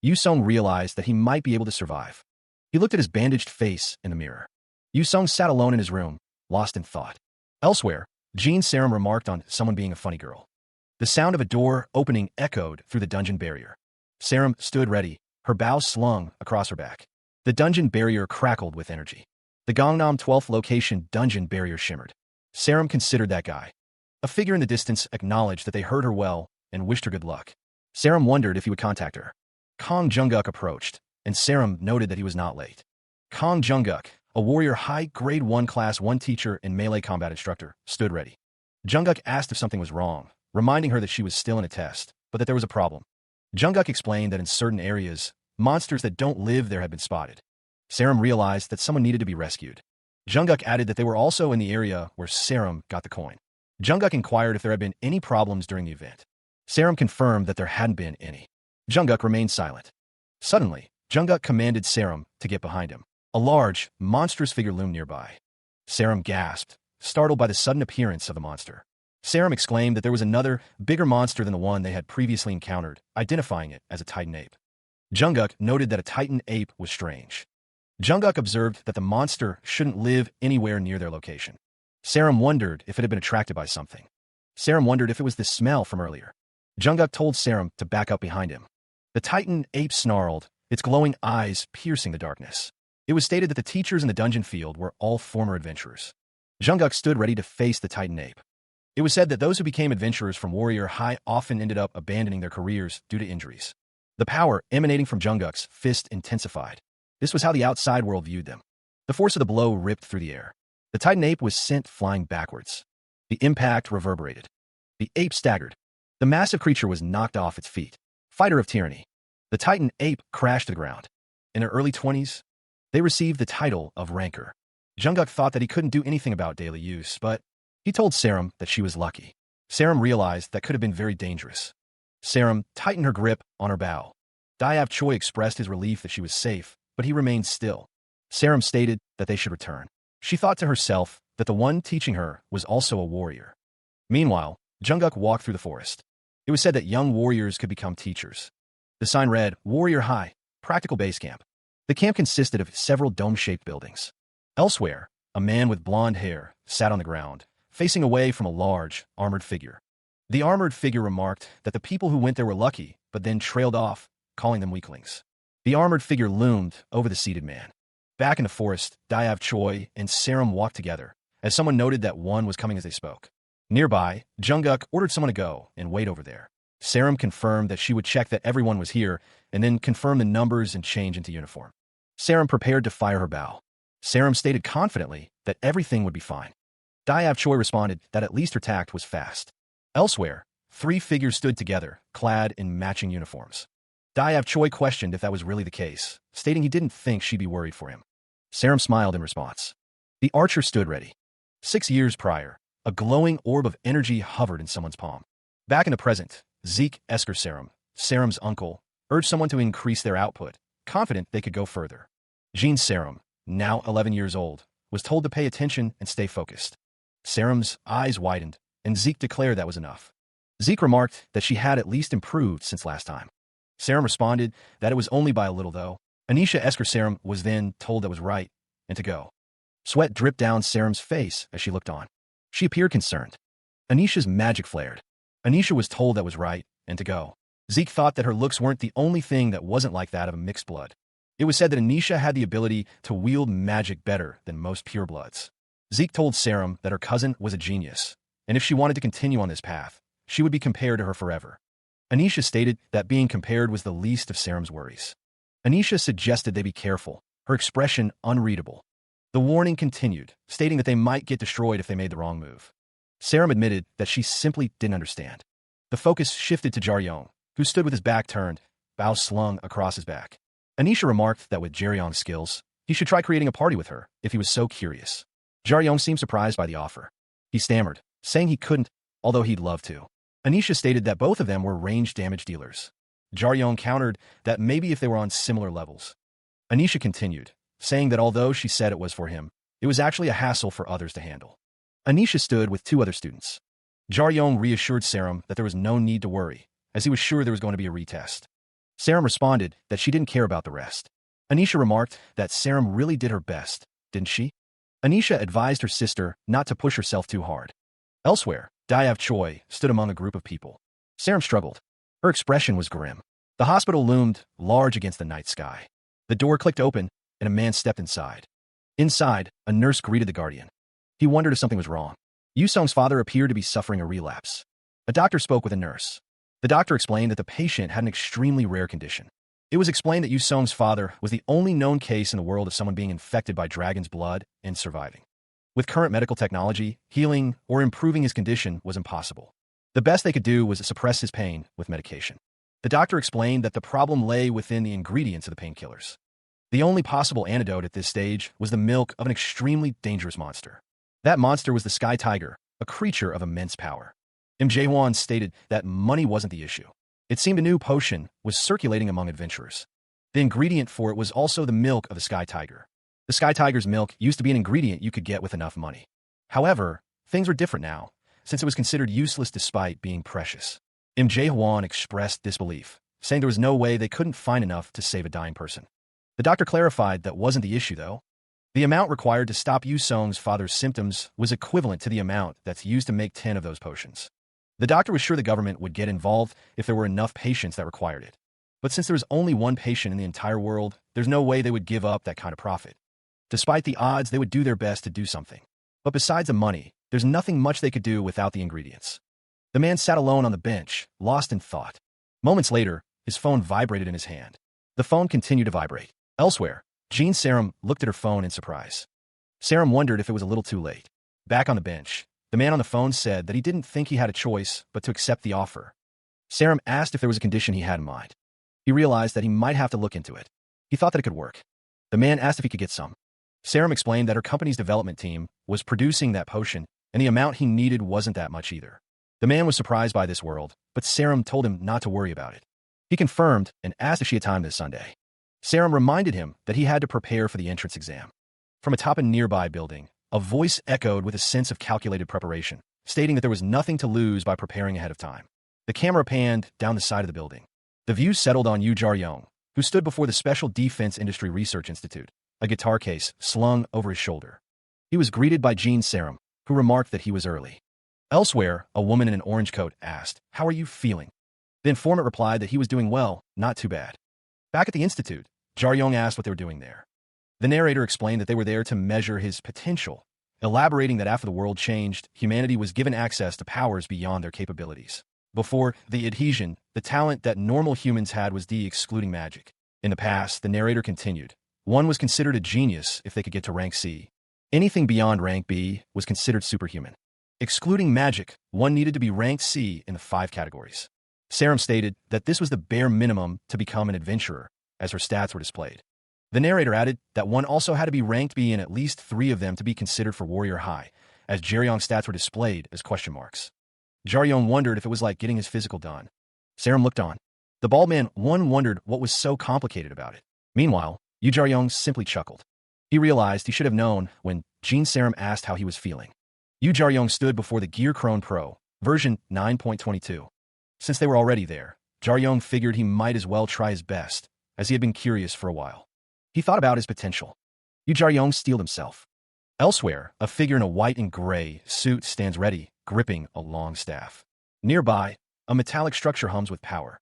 [SPEAKER 1] Yu Sung realized that he might be able to survive. He looked at his bandaged face in the mirror. Yu Sung sat alone in his room, lost in thought. Elsewhere, Jean Sarum remarked on someone being a funny girl. The sound of a door opening echoed through the dungeon barrier. Sarum stood ready, her bow slung across her back. The dungeon barrier crackled with energy. The Gangnam 12th location dungeon barrier shimmered. Sarum considered that guy. A figure in the distance acknowledged that they heard her well and wished her good luck. Sarum wondered if he would contact her. Kong Junguk approached, and Sarum noted that he was not late. Kong Junguk, a warrior high grade 1 class 1 teacher and melee combat instructor, stood ready. Junguk asked if something was wrong, reminding her that she was still in a test, but that there was a problem. Junguk explained that in certain areas, monsters that don't live there had been spotted. Sarum realized that someone needed to be rescued. Junguk added that they were also in the area where Sarum got the coin. Junguk inquired if there had been any problems during the event. Sarum confirmed that there hadn't been any. Junguk remained silent. Suddenly, Junguk commanded Sarum to get behind him. A large, monstrous figure loomed nearby. Sarum gasped, startled by the sudden appearance of the monster. Sarum exclaimed that there was another, bigger monster than the one they had previously encountered, identifying it as a Titan ape. Junguk noted that a Titan ape was strange. Junguk observed that the monster shouldn't live anywhere near their location. Sarum wondered if it had been attracted by something. Sarum wondered if it was the smell from earlier. Junguk told Sarum to back up behind him. The Titan ape snarled, its glowing eyes piercing the darkness. It was stated that the teachers in the dungeon field were all former adventurers. Junguk stood ready to face the Titan ape. It was said that those who became adventurers from Warrior High often ended up abandoning their careers due to injuries. The power emanating from Junguk's fist intensified. This was how the outside world viewed them. The force of the blow ripped through the air. The Titan ape was sent flying backwards. The impact reverberated. The ape staggered. The massive creature was knocked off its feet. Fighter of tyranny. The Titan ape crashed to the ground. In her early 20s, they received the title of Ranker. Junguk thought that he couldn't do anything about daily use, but he told Sarum that she was lucky. Sarum realized that could have been very dangerous. Sarum tightened her grip on her bow. Diab Choi expressed his relief that she was safe, but he remained still. Sarum stated that they should return. She thought to herself that the one teaching her was also a warrior. Meanwhile, Junguk walked through the forest. It was said that young warriors could become teachers. The sign read, Warrior High, Practical Base Camp. The camp consisted of several dome-shaped buildings. Elsewhere, a man with blonde hair sat on the ground, facing away from a large, armored figure. The armored figure remarked that the people who went there were lucky, but then trailed off, calling them weaklings. The armored figure loomed over the seated man. Back in the forest, Diab Choi and Sarum walked together, as someone noted that one was coming as they spoke. Nearby, Junguk ordered someone to go and wait over there. Sarum confirmed that she would check that everyone was here, and then confirm the numbers and change into uniform. Sarum prepared to fire her bow. Sarum stated confidently that everything would be fine. Diab Choi responded that at least her tact was fast. Elsewhere, 3 figures stood together, clad in matching uniforms. Diav Choi questioned if that was really the case, stating he didn't think she'd be worried for him. Saram smiled in response. The archer stood ready. 6 years prior, a glowing orb of energy hovered in someone's palm. Back in the present, Zeke Esker Saram's uncle, urged someone to increase their output, confident they could go further. Jean Saram, now 11 years old, was told to pay attention and stay focused. Saram's eyes widened, and Zeke declared that was enough. Zeke remarked that she had at least improved since last time. Saram responded that it was only by a little though. Anisha Esker Saram was then told that was right, and to go. Sweat dripped down Saram's face as she looked on. She appeared concerned. Anisha's magic flared. Anisha was told that was right, and to go. Zeke thought that her looks weren't the only thing that wasn't like that of a mixed blood. It was said that Anisha had the ability to wield magic better than most purebloods. Zeke told Saram that her cousin was a genius, and if she wanted to continue on this path, she would be compared to her forever. Anisha stated that being compared was the least of Saram's worries. Anisha suggested they be careful, her expression unreadable. The warning continued, stating that they might get destroyed if they made the wrong move. Saram admitted that she simply didn't understand. The focus shifted to Jaryong, who stood with his back turned, bow slung across his back. Anisha remarked that with Jaryong's skills, he should try creating a party with her if he was so curious. Jaryong seemed surprised by the offer. He stammered, saying he couldn't, although he'd love to. Anisha stated that both of them were range damage dealers. Jaryong countered that maybe if they were on similar levels. Anisha continued, saying that although she said it was for him, it was actually a hassle for others to handle. Anisha stood with 2 other students. Jaryong reassured Saram that there was no need to worry, as he was sure there was going to be a retest. Saram responded that she didn't care about the rest. Anisha remarked that Saram really did her best, didn't she? Anisha advised her sister not to push herself too hard. Elsewhere, Diav Choi stood among a group of people. Saram struggled. Her expression was grim. The hospital loomed large against the night sky. The door clicked open, and a man stepped inside. Inside, a nurse greeted the guardian. He wondered if something was wrong. Yusong's father appeared to be suffering a relapse. A doctor spoke with a nurse. The doctor explained that the patient had an extremely rare condition. It was explained that Yusong's father was the only known case in the world of someone being infected by dragon's blood and surviving. With current medical technology, healing or improving his condition was impossible. The best they could do was to suppress his pain with medication. The doctor explained that the problem lay within the ingredients of the painkillers. The only possible antidote at this stage was the milk of an extremely dangerous monster. That monster was the Sky Tiger, a creature of immense power. Jae-won stated that money wasn't the issue. It seemed a new potion was circulating among adventurers. The ingredient for it was also the milk of the Sky Tiger. The Sky Tiger's milk used to be an ingredient you could get with enough money. However, things were different now, since it was considered useless despite being precious. Jae-won expressed disbelief, saying there was no way they couldn't find enough to save a dying person. The doctor clarified that wasn't the issue, though. The amount required to stop Yusong's father's symptoms was equivalent to the amount that's used to make 10 of those potions. The doctor was sure the government would get involved if there were enough patients that required it. But since there was only one patient in the entire world, there's no way they would give up that kind of profit. Despite the odds, they would do their best to do something. But besides the money, there's nothing much they could do without the ingredients. The man sat alone on the bench, lost in thought. Moments later, his phone vibrated in his hand. The phone continued to vibrate. Elsewhere, Jean Saram looked at her phone in surprise. Saram wondered if it was a little too late. Back on the bench, the man on the phone said that he didn't think he had a choice but to accept the offer. Saram asked if there was a condition he had in mind. He realized that he might have to look into it. He thought that it could work. The man asked if he could get some. Saram explained that her company's development team was producing that potion, and the amount he needed wasn't that much either. The man was surprised by this world, but Saram told him not to worry about it. He confirmed and asked if she had time this Sunday. Saram reminded him that he had to prepare for the entrance exam. From atop a nearby building, a voice echoed with a sense of calculated preparation, stating that there was nothing to lose by preparing ahead of time. The camera panned down the side of the building. The view settled on Yu Jaryong, who stood before the Special Defense Industry Research Institute, a guitar case slung over his shoulder. He was greeted by Jean Saram, who remarked that he was early. Elsewhere, a woman in an orange coat asked, "How are you feeling?" The informant replied that he was doing well, not too bad. Back at the institute, Jaryong asked what they were doing there. The narrator explained that they were there to measure his potential, elaborating that after the world changed, humanity was given access to powers beyond their capabilities. Before the adhesion, the talent that normal humans had was excluding magic. In the past, the narrator continued, one was considered a genius if they could get to rank C. Anything beyond rank B was considered superhuman. Excluding magic, one needed to be ranked C in the 5 categories. Sarum stated that this was the bare minimum to become an adventurer, as her stats were displayed. The narrator added that one also had to be ranked B in at least 3 of them to be considered for Warrior High, as Jaryong's stats were displayed as question marks. Jaryong wondered if it was like getting his physical done. Sarum looked on. The bald man wondered what was so complicated about it. Meanwhile, Yu Jaryong simply chuckled. He realized he should have known when Jin Sarum asked how he was feeling. Yu Jaryong stood before the Gear Crone Pro, version 9.22. Since they were already there, Jaryong figured he might as well try his best, as he had been curious for a while. He thought about his potential. Yu Jaryong steeled himself. Elsewhere, a figure in a white and gray suit stands ready, gripping a long staff. Nearby, a metallic structure hums with power.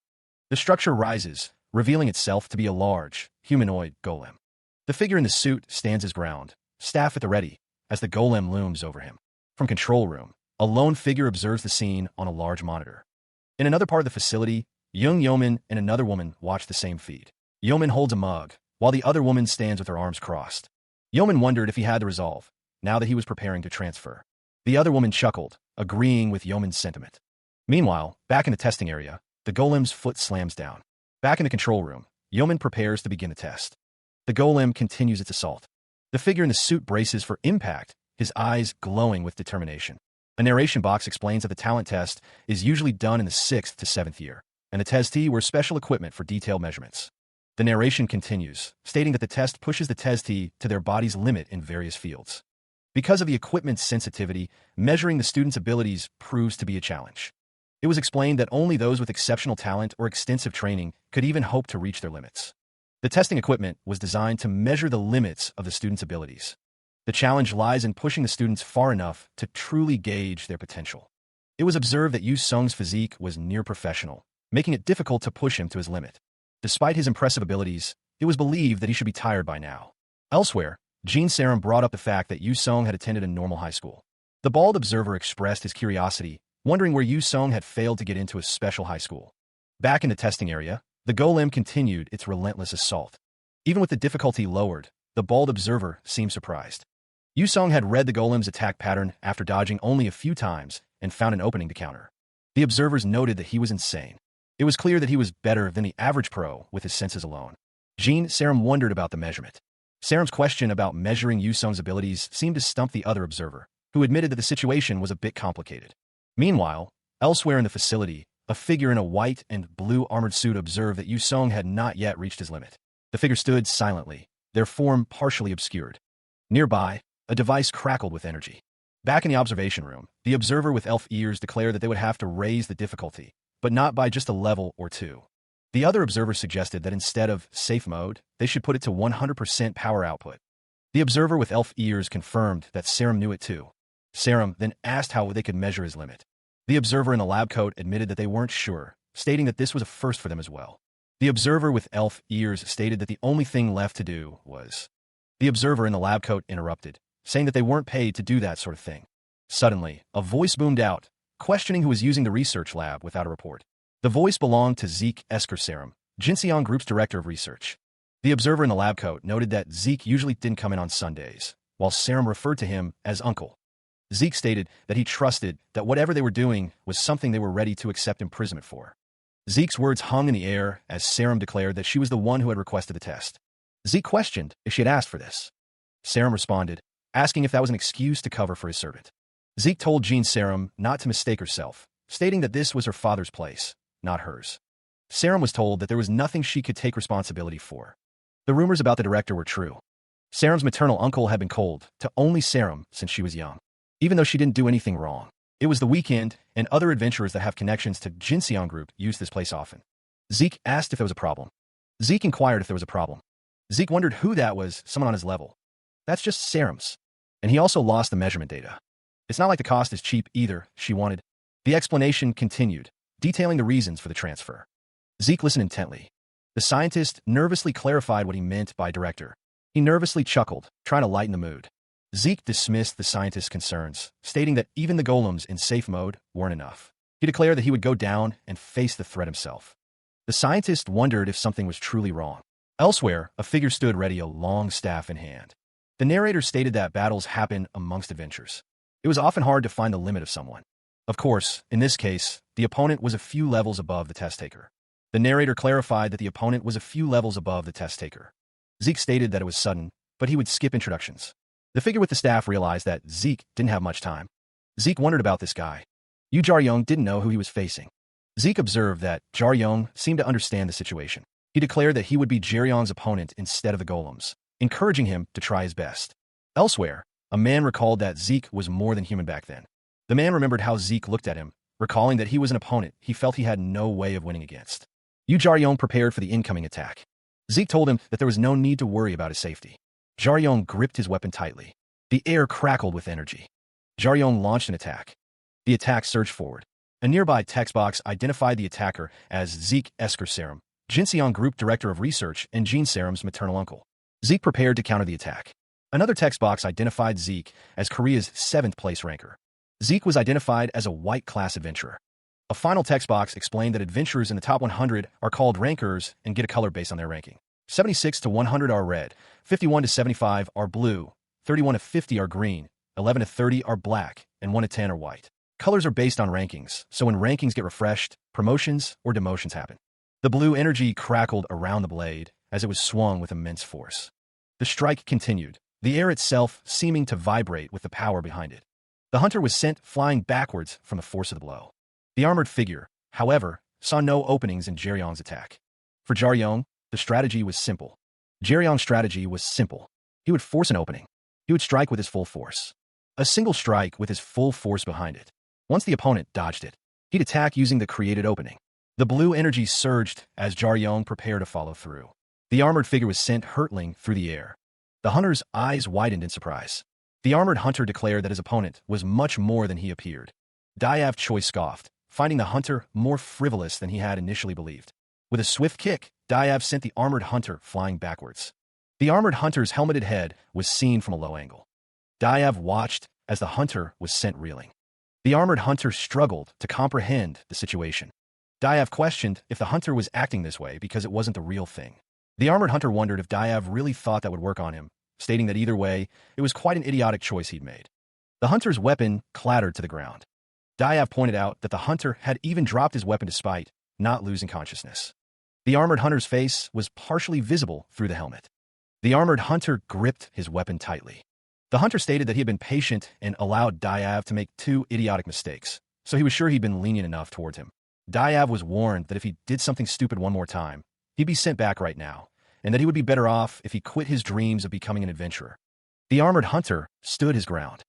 [SPEAKER 1] The structure rises, revealing itself to be a large, humanoid golem. The figure in the suit stands his ground, staff at the ready, as the golem looms over him. From control room, a lone figure observes the scene on a large monitor. In another part of the facility, Young Yeoman and another woman watch the same feed. Yeoman holds a mug, while the other woman stands with her arms crossed. Yeoman wondered if he had the resolve, now that he was preparing to transfer. The other woman chuckled, agreeing with Yeoman's sentiment. Meanwhile, back in the testing area, the golem's foot slams down. Back in the control room, Yeoman prepares to begin the test. The golem continues its assault. The figure in the suit braces for impact, his eyes glowing with determination. A narration box explains that the talent test is usually done in the 6th to 7th year, and the testee wears special equipment for detailed measurements. The narration continues, stating that the test pushes the testee to their body's limit in various fields. Because of the equipment's sensitivity, measuring the student's abilities proves to be a challenge. It was explained that only those with exceptional talent or extensive training could even hope to reach their limits. The testing equipment was designed to measure the limits of the student's abilities. The challenge lies in pushing the students far enough to truly gauge their potential. It was observed that Yu Sung's physique was near professional, making it difficult to push him to his limit. Despite his impressive abilities, it was believed that he should be tired by now. Elsewhere, Jin Sarum brought up the fact that Yu Sung had attended a normal high school. The bald observer expressed his curiosity, wondering where Yu Sung had failed to get into a special high school. Back in the testing area, the golem continued its relentless assault. Even with the difficulty lowered, the bald observer seemed surprised. Yu Sung had read the golem's attack pattern after dodging only a few times and found an opening to counter. The observers noted that he was insane. It was clear that he was better than the average pro with his senses alone. Jin Sarum wondered about the measurement. Sarum's question about measuring Yu Sung's abilities seemed to stump the other observer, who admitted that the situation was a bit complicated. Meanwhile, elsewhere in the facility, a figure in a white and blue armored suit observed that Yu Sung had not yet reached his limit. The figure stood silently, their form partially obscured. Nearby, a device crackled with energy. Back in the observation room, the observer with elf ears declared that they would have to raise the difficulty, but not by just a level or two. The other observer suggested that instead of safe mode, they should put it to 100% power output. The observer with elf ears confirmed that Sarum knew it too. Sarum then asked how they could measure his limit. The observer in the lab coat admitted that they weren't sure, stating that this was a first for them as well. The observer with elf ears stated that the only thing left to do was... The observer in the lab coat interrupted, saying that they weren't paid to do that sort of thing. Suddenly, a voice boomed out, questioning who was using the research lab without a report. The voice belonged to Zeke Esker Sarum, Jinseong Group's director of research. The observer in the lab coat noted that Zeke usually didn't come in on Sundays, while Sarum referred to him as Uncle. Zeke stated that he trusted that whatever they were doing was something they were ready to accept imprisonment for. Zeke's words hung in the air as Sarum declared that she was the one who had requested the test. Zeke questioned if she had asked for this. Sarum responded, asking if that was an excuse to cover for his servant. Zeke told Jin Sarum not to mistake herself, stating that this was her father's place, not hers. Sarum was told that there was nothing she could take responsibility for. The rumors about the director were true. Sarum's maternal uncle had been cold to only Sarum since she was young, even though she didn't do anything wrong. It was the weekend, and other adventurers that have connections to Jinseong Group use this place often. Zeke asked if there was a problem. Zeke inquired if there was a problem. Zeke wondered who that was, someone on his level. That's just Sarum's. And he also lost the measurement data. It's not like the cost is cheap either, she wanted. The explanation continued, detailing the reasons for the transfer. Zeke listened intently. The scientist nervously clarified what he meant by director. He nervously chuckled, trying to lighten the mood. Zeke dismissed the scientist's concerns, stating that even the golems in safe mode weren't enough. He declared that he would go down and face the threat himself. The scientist wondered if something was truly wrong. Elsewhere, a figure stood ready, a long staff in hand. The narrator stated that battles happen amongst adventures. It was often hard to find the limit of someone. Of course, in this case, The opponent was a few levels above the test taker. The narrator clarified that the opponent was a few levels above the test taker. Zeke stated that it was sudden, but he would skip introductions. The figure with the staff realized that Zeke didn't have much time. Zeke wondered about this guy. Yu Jar-young didn't know who he was facing. Zeke observed that Jar-young seemed to understand the situation. He declared that he would be Jar-young's opponent instead of the golems, encouraging him to try his best. Elsewhere, a man recalled that Zeke was more than human back then. The man remembered how Zeke looked at him, recalling that he was an opponent he felt he had no way of winning against. Yu Jar-young prepared for the incoming attack. Zeke told him that there was no need to worry about his safety. Jar-young gripped his weapon tightly. The air crackled with energy. Jar-young launched an attack. The attack surged forward. A nearby text box identified the attacker as Zeke Esker Serum, Jinseong Group Director of Research and Jean Serum's maternal uncle. Zeke prepared to counter the attack. Another text box identified Zeke as Korea's 7th place ranker. Zeke was identified as a white class adventurer. A final text box explained that adventurers in the top 100 are called rankers and get a color based on their ranking. 76 to 100 are red, 51 to 75 are blue, 31 to 50 are green, 11 to 30 are black, and 1 to 10 are white. Colors are based on rankings, so when rankings get refreshed, promotions or demotions happen. The blue energy crackled around the blade as it was swung with immense force. The strike continued, the air itself seeming to vibrate with the power behind it. The hunter was sent flying backwards from the force of the blow. The armored figure, however, saw no openings in Jar-young's attack. For Jar-young, the strategy was simple. Jar-young's strategy was simple. He would force an opening. He would strike with his full force. A single strike with his full force behind it. Once the opponent dodged it, he'd attack using the created opening. The blue energy surged as Jar-young prepared to follow through. The armored figure was sent hurtling through the air. The hunter's eyes widened in surprise. The armored hunter declared that his opponent was much more than he appeared. Diav Choi scoffed, finding the hunter more frivolous than he had initially believed. With a swift kick, Diav sent the armored hunter flying backwards. The armored hunter's helmeted head was seen from a low angle. Diav watched as the hunter was sent reeling. The armored hunter struggled to comprehend the situation. Diav questioned if the hunter was acting this way because it wasn't the real thing. The armored hunter wondered if Diav really thought that would work on him, stating that either way, it was quite an idiotic choice he'd made. The hunter's weapon clattered to the ground. Diav pointed out that the hunter had even dropped his weapon despite not losing consciousness. The armored hunter's face was partially visible through the helmet. The armored hunter gripped his weapon tightly. The hunter stated that he had been patient and allowed Diav to make 2 idiotic mistakes, so he was sure he'd been lenient enough towards him. Diav was warned that if he did something stupid one more time, he'd be sent back right now, and that he would be better off if he quit his dreams of becoming an adventurer. The armored hunter stood his ground.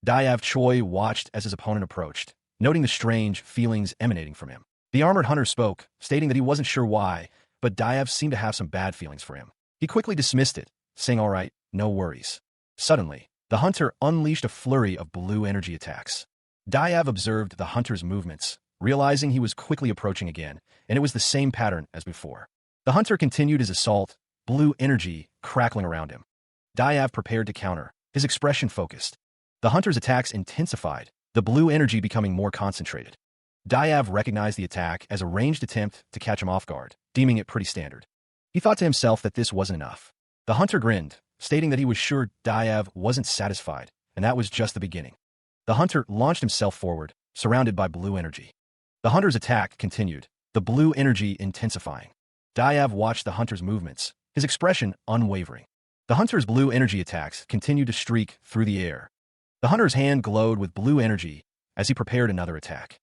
[SPEAKER 1] Diav Choi watched as his opponent approached, noting the strange feelings emanating from him. The armored hunter spoke, stating that he wasn't sure why, but Diav seemed to have some bad feelings for him. He quickly dismissed it, saying, "All right, no worries." Suddenly, the hunter unleashed a flurry of blue energy attacks. Diav observed the hunter's movements, realizing he was quickly approaching again, and it was the same pattern as before. The hunter continued his assault, blue energy crackling around him. Diav prepared to counter, his expression focused. The hunter's attacks intensified, the blue energy becoming more concentrated. Diav recognized the attack as a ranged attempt to catch him off guard, deeming it pretty standard. He thought to himself that this wasn't enough. The hunter grinned, stating that he was sure Diav wasn't satisfied, and that was just the beginning. The hunter launched himself forward, surrounded by blue energy. The hunter's attack continued, the blue energy intensifying. Diav watched the hunter's movements, his expression unwavering. The hunter's blue energy attacks continued to streak through the air. The hunter's hand glowed with blue energy as he prepared another attack.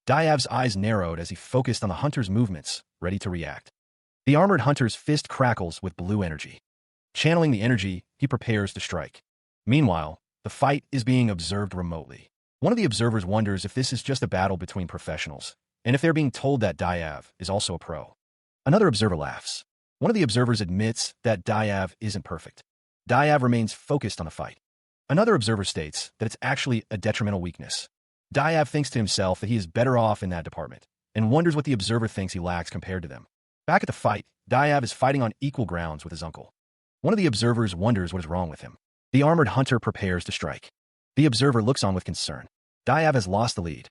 [SPEAKER 1] Diav's eyes narrowed as he focused on the hunter's movements, ready to react. The armored hunter's fist crackles with blue energy. Channeling the energy, he prepares to strike. Meanwhile, the fight is being observed remotely. One of the observers wonders if this is just a battle between professionals, and if they're being told that Diav is also a pro. Another observer laughs. One of the observers admits that Diav isn't perfect. Diav remains focused on the fight. Another observer states that it's actually a detrimental weakness. Diav thinks to himself that he is better off in that department, and wonders what the observer thinks he lacks compared to them. Back at the fight, Diav is fighting on equal grounds with his uncle. One of the observers wonders what is wrong with him. The armored hunter prepares to strike. The observer looks on with concern. Diav has lost the lead.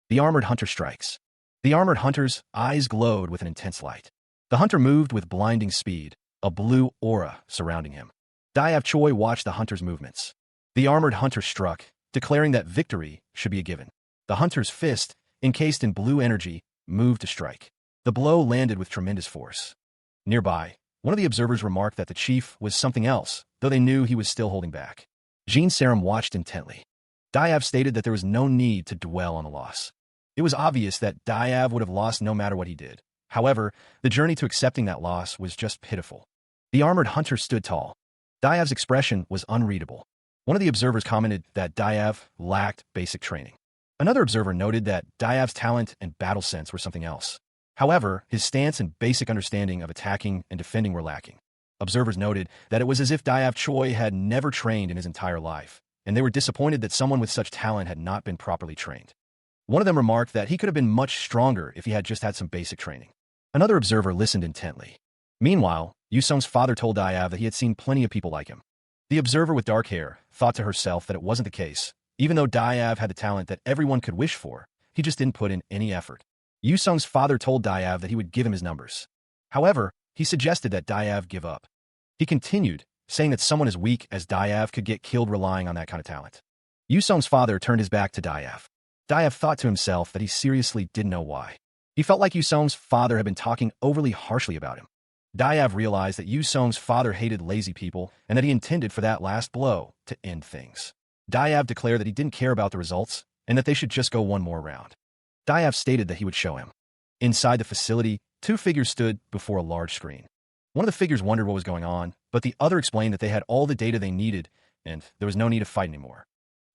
[SPEAKER 1] The armored hunter strikes. The armored hunter's eyes glowed with an intense light. The hunter moved with blinding speed, a blue aura surrounding him. Diav Choi watched the hunter's movements. The armored hunter struck, declaring that victory should be a given. The hunter's fist encased in blue energy, moved to strike. The blow landed with tremendous force. Nearby, one of the observers remarked that the chief was something else, though they knew he was still holding back. Jean Sarum watched intently. Diav stated that there was no need to dwell on the loss. It was obvious that Diav would have lost no matter what he did. However, the journey to accepting that loss was just pitiful. The armored hunter stood tall. Diav's expression was unreadable. One of the observers commented that Diav lacked basic training. Another observer noted that Diav's talent and battle sense were something else. However, his stance and basic understanding of attacking and defending were lacking. Observers noted that it was as if Diav Choi had never trained in his entire life, and they were disappointed that someone with such talent had not been properly trained. One of them remarked that he could have been much stronger if he had just had some basic training. Another observer listened intently. Meanwhile, Yusung's father told Diav that he had seen plenty of people like him. The observer with dark hair thought to herself that it wasn't the case. Even though Diav had the talent that everyone could wish for, he just didn't put in any effort. Yusung's father told Diav that he would give him his numbers. However, he suggested that Diav give up. He continued, saying that someone as weak as Diav could get killed relying on that kind of talent. Yusung's father turned his back to Diav. Diav thought to himself that he seriously didn't know why. He felt like Yusung's father had been talking overly harshly about him. Diav realized that Yusung's father hated lazy people and that he intended for that last blow to end things. Diav declared that he didn't care about the results and that they should just go one more round. Diav stated that he would show him. Inside the facility, two figures stood before a large screen. One of the figures wondered what was going on, but the other explained that they had all the data they needed and there was no need to fight anymore.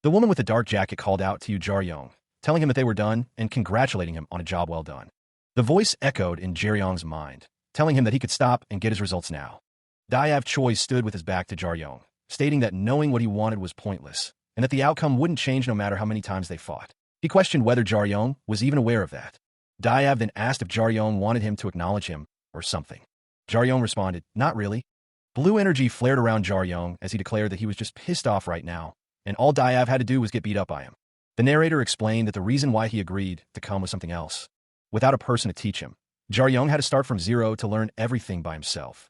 [SPEAKER 1] The woman with the dark jacket called out to Yu Jaryong, telling him that they were done and congratulating him on a job well done. The voice echoed in Jaryong's mind, telling him that he could stop and get his results now. Diav Choi stood with his back to Jaryong, stating that knowing what he wanted was pointless, and that the outcome wouldn't change no matter how many times they fought. He questioned whether Jaryong was even aware of that. Diav then asked if Jaryong wanted him to acknowledge him, or something. Jaryong responded, "Not really." Blue energy flared around Jaryong as he declared that he was just pissed off right now, and all Diav had to do was get beat up by him. The narrator explained that the reason why he agreed to come was something else. Without a person to teach him, Jaryong had to start from zero to learn everything by himself.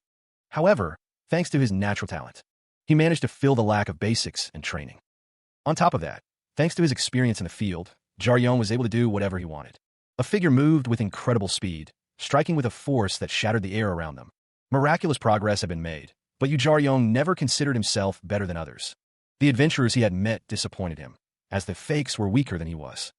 [SPEAKER 1] However, thanks to his natural talent, he managed to fill the lack of basics and training. On top of that, thanks to his experience in the field, Jaryong was able to do whatever he wanted. A figure moved with incredible speed, striking with a force that shattered the air around them. Miraculous progress had been made, but Yu Jaryong never considered himself better than others. The adventurers he had met disappointed him, as the fakes were weaker than he was.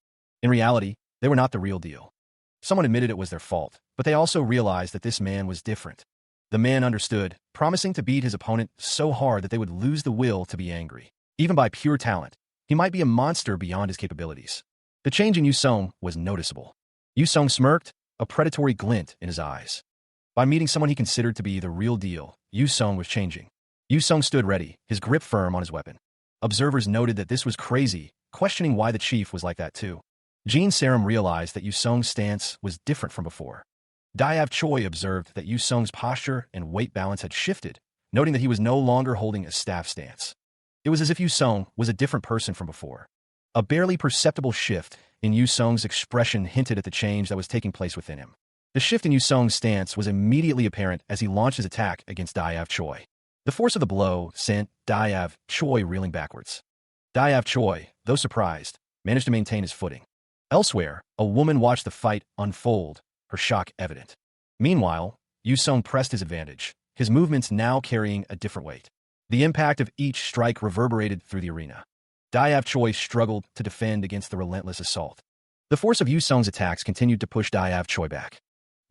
[SPEAKER 1] In reality, they were not the real deal. Someone admitted it was their fault, but they also realized that this man was different. The man understood, promising to beat his opponent so hard that they would lose the will to be angry. Even by pure talent, he might be a monster beyond his capabilities. The change in Yusung was noticeable. Yusung smirked, a predatory glint in his eyes. By meeting someone he considered to be the real deal, Yusung was changing. Yusung stood ready, his grip firm on his weapon. Observers noted that this was crazy, questioning why the chief was like that too. Jean Sarum realized that Yusung's stance was different from before. Diav Choi observed that Yusung's posture and weight balance had shifted, noting that he was no longer holding a staff stance. It was as if Yusung was a different person from before. A barely perceptible shift in Yusung's expression hinted at the change that was taking place within him. The shift in Yusung's stance was immediately apparent as he launched his attack against Diav Choi. The force of the blow sent Diav Choi reeling backwards. Diav Choi, though surprised, managed to maintain his footing. Elsewhere, a woman watched the fight unfold, her shock evident. Meanwhile, Yusung pressed his advantage, his movements now carrying a different weight. The impact of each strike reverberated through the arena. Diav Choi struggled to defend against the relentless assault. The force of Yusung's attacks continued to push Diav Choi back.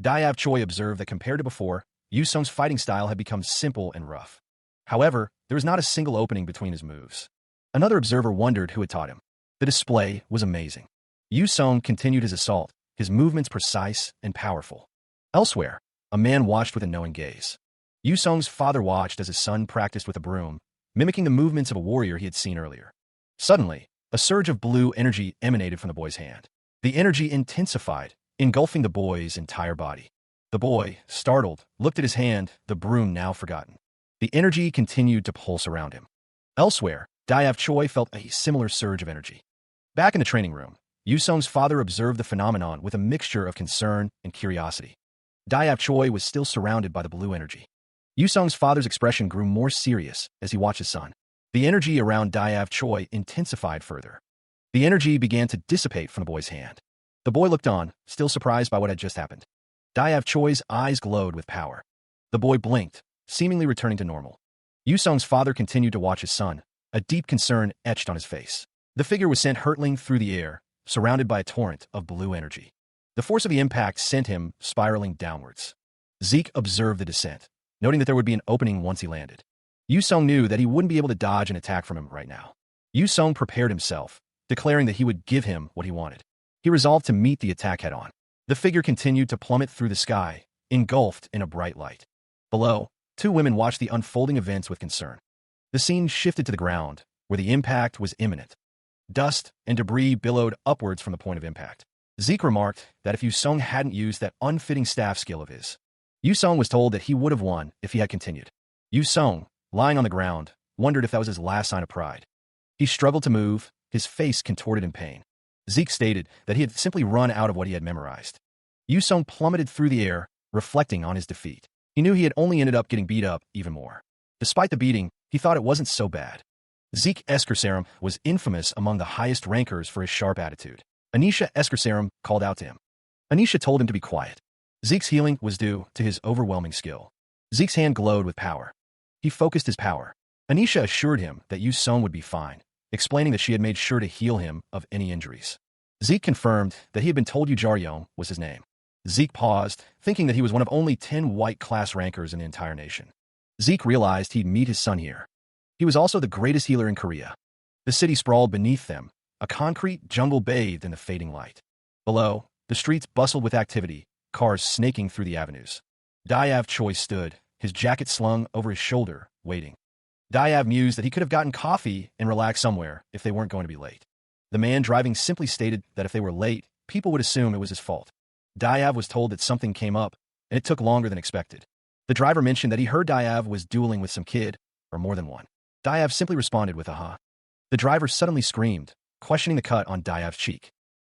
[SPEAKER 1] Diav Choi observed that compared to before, Yusung's fighting style had become simple and rough. However, there was not a single opening between his moves. Another observer wondered who had taught him. The display was amazing. Yusung continued his assault, his movements precise and powerful. Elsewhere, a man watched with a knowing gaze. Yusung's father watched as his son practiced with a broom, mimicking the movements of a warrior he had seen earlier. Suddenly, a surge of blue energy emanated from the boy's hand. The energy intensified, engulfing the boy's entire body. The boy, startled, looked at his hand, the broom now forgotten. The energy continued to pulse around him. Elsewhere, Diav Choi felt a similar surge of energy. Back in the training room, Yusung's father observed the phenomenon with a mixture of concern and curiosity. Diav Choi was still surrounded by the blue energy. Yusung's father's expression grew more serious as he watched his son. The energy around Diav Choi intensified further. The energy began to dissipate from the boy's hand. The boy looked on, still surprised by what had just happened. Diav Choi's eyes glowed with power. The boy blinked, seemingly returning to normal. Yusong's father continued to watch his son, a deep concern etched on his face. The figure was sent hurtling through the air, surrounded by a torrent of blue energy. The force of the impact sent him spiraling downwards. Zeke observed the descent, noting that there would be an opening once he landed. Yusong knew that he wouldn't be able to dodge an attack from him right now. Yusong prepared himself, declaring that he would give him what he wanted. He resolved to meet the attack head-on. The figure continued to plummet through the sky, engulfed in a bright light. Below, two women watched the unfolding events with concern. The scene shifted to the ground, where the impact was imminent. Dust and debris billowed upwards from the point of impact. Zeke remarked that if Yusong hadn't used that unfitting staff skill of his, Yusong was told that he would have won if he had continued. Yusong, lying on the ground, wondered if that was his last sign of pride. He struggled to move, his face contorted in pain. Zeke stated that he had simply run out of what he had memorized. Yusong plummeted through the air, reflecting on his defeat. He knew he had only ended up getting beat up even more. Despite the beating, he thought it wasn't so bad. Zeke Eskersarum was infamous among the highest rankers for his sharp attitude. Anisha Eskersarum called out to him. Anisha told him to be quiet. Zeke's healing was due to his overwhelming skill. Zeke's hand glowed with power. He focused his power. Anisha assured him that Yusong would be fine, explaining that she had made sure to heal him of any injuries. Zeke confirmed that he had been told Yujaryong was his name. Zeke paused, thinking that he was one of only 10 white class rankers in the entire nation. Zeke realized he'd meet his son here. He was also the greatest healer in Korea. The city sprawled beneath them, a concrete jungle bathed in the fading light. Below, the streets bustled with activity, cars snaking through the avenues. Diav Choi stood, his jacket slung over his shoulder, waiting. Diav mused that he could have gotten coffee and relaxed somewhere if they weren't going to be late. The man driving simply stated that if they were late, people would assume it was his fault. Diav was told that something came up, and it took longer than expected. The driver mentioned that he heard Diav was dueling with some kid, or more than one. Diav simply responded with a huh. The driver suddenly screamed, questioning the cut on Diav's cheek.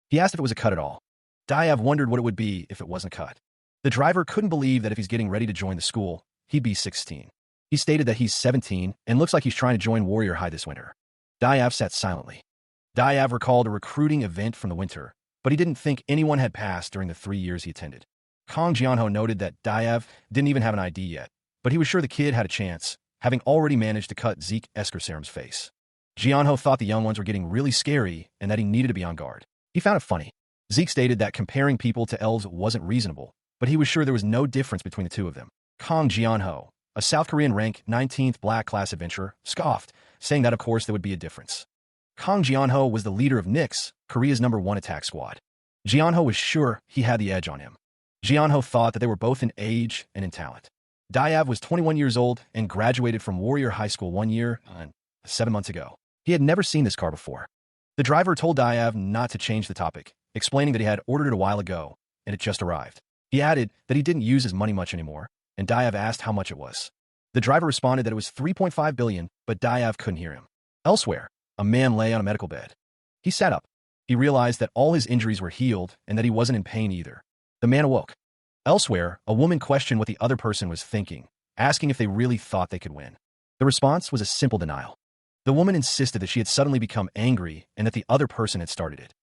[SPEAKER 1] He asked if it was a cut at all. Diav wondered what it would be if it wasn't cut. The driver couldn't believe that if he's getting ready to join the school, he'd be 16. He stated that he's 17 and looks like he's trying to join Warrior High this winter. Diav sat silently. Diav recalled a recruiting event from the winter, but he didn't think anyone had passed during the 3 years he attended. Kong Jianho noted that Diav didn't even have an ID yet, but he was sure the kid had a chance, having already managed to cut Zeke Eskersarum's face. Jianho thought the young ones were getting really scary and that he needed to be on guard. He found it funny. Zeke stated that comparing people to elves wasn't reasonable, but he was sure there was no difference between the two of them. Kong Jianho, a South Korean rank 19th black class adventurer, scoffed, saying that of course there would be a difference. Kong Jianho was the leader of NYX, Korea's #1 attack squad. Jianho was sure he had the edge on him. Jianho thought that they were both in age and in talent. Diav was 21 years old and graduated from Warrior High School 1 year and 7 months ago. He had never seen this car before. The driver told Diav not to change the topic, explaining that he had ordered it a while ago and it just arrived. He added that he didn't use his money much anymore, and Diav asked how much it was. The driver responded that it was 3.5 billion, but Diav couldn't hear him. Elsewhere, a man lay on a medical bed. He sat up. He realized that all his injuries were healed and that he wasn't in pain either. The man awoke. Elsewhere, a woman questioned what the other person was thinking, asking if they really thought they could win. The response was a simple denial. The woman insisted that she had suddenly become angry and that the other person had started it.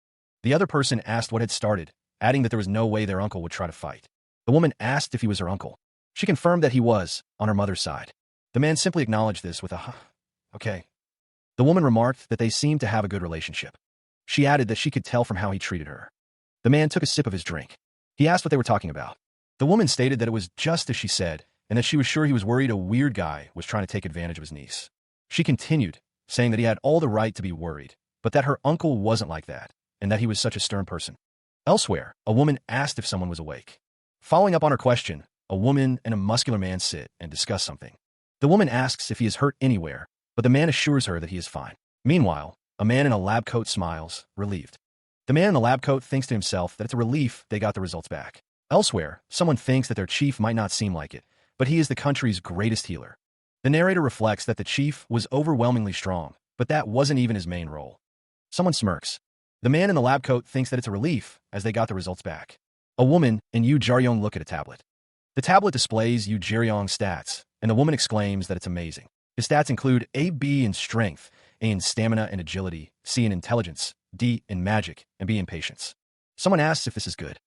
[SPEAKER 1] The other person asked what had started, adding that there was no way their uncle would try to fight. The woman asked if he was her uncle. She confirmed that he was, on her mother's side. The man simply acknowledged this with a huh. Okay. The woman remarked that they seemed to have a good relationship. She added that she could tell from how he treated her. The man took a sip of his drink. He asked what they were talking about. The woman stated that it was just as she said, and that she was sure he was worried a weird guy was trying to take advantage of his niece. She continued, saying that he had all the right to be worried, but that her uncle wasn't like that, and that he was such a stern person. Elsewhere, a woman asked if someone was awake. Following up on her question, a woman and a muscular man sit and discuss something. The woman asks if he is hurt anywhere, but the man assures her that he is fine. Meanwhile, a man in a lab coat smiles, relieved. The man in the lab coat thinks to himself that it's a relief they got the results back. Elsewhere, someone thinks that their chief might not seem like it, but he is the country's greatest healer. The narrator reflects that the chief was overwhelmingly strong, but that wasn't even his main role. Someone smirks. The man in the lab coat thinks that it's a relief as they got the results back. A woman and Yu Jaryong look at a tablet. The tablet displays Yu Jaryong's stats, and the woman exclaims that it's amazing. His stats include A, B in strength, A in stamina and agility, C in intelligence, D in magic, and B in patience. Someone asks if this is good.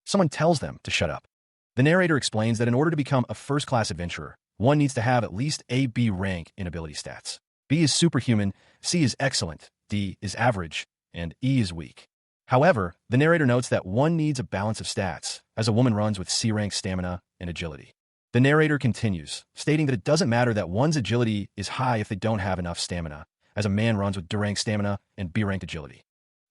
[SPEAKER 1] Someone tells them to shut up. The narrator explains that in order to become a first-class adventurer, one needs to have at least a B rank in ability stats. B is superhuman, C is excellent, D is average, and E is weak. However, the narrator notes that one needs a balance of stats, as a woman runs with C-rank stamina and agility. The narrator continues, stating that it doesn't matter that one's agility is high if they don't have enough stamina, as a man runs with D-rank stamina and B-rank agility.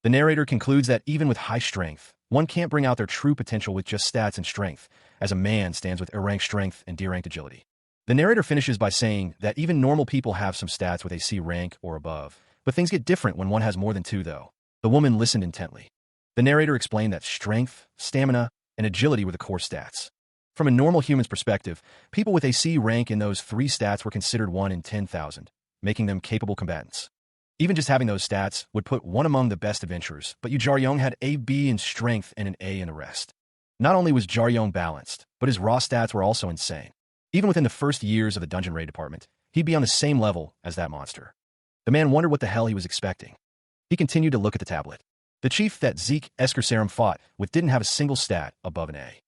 [SPEAKER 1] The narrator concludes that even with high strength, one can't bring out their true potential with just stats and strength, as a man stands with A-rank strength and D-rank agility. The narrator finishes by saying that even normal people have some stats with a C rank or above, but things get different when one has more than two, though. The woman listened intently. The narrator explained that strength, stamina, and agility were the core stats. From a normal human's perspective, people with a C rank in those three stats were considered 1 in 10,000, making them capable combatants. Even just having those stats would put one among the best adventurers, but Yu Jaryong had a B in strength and an A in the rest. Not only was Jaryong balanced, but his raw stats were also insane. Even within the first years of the dungeon raid department, he'd be on the same level as that monster. The man wondered what the hell he was expecting. He continued to look at the tablet. The chief that Zeke Eskersarum fought with didn't have a single stat above an A.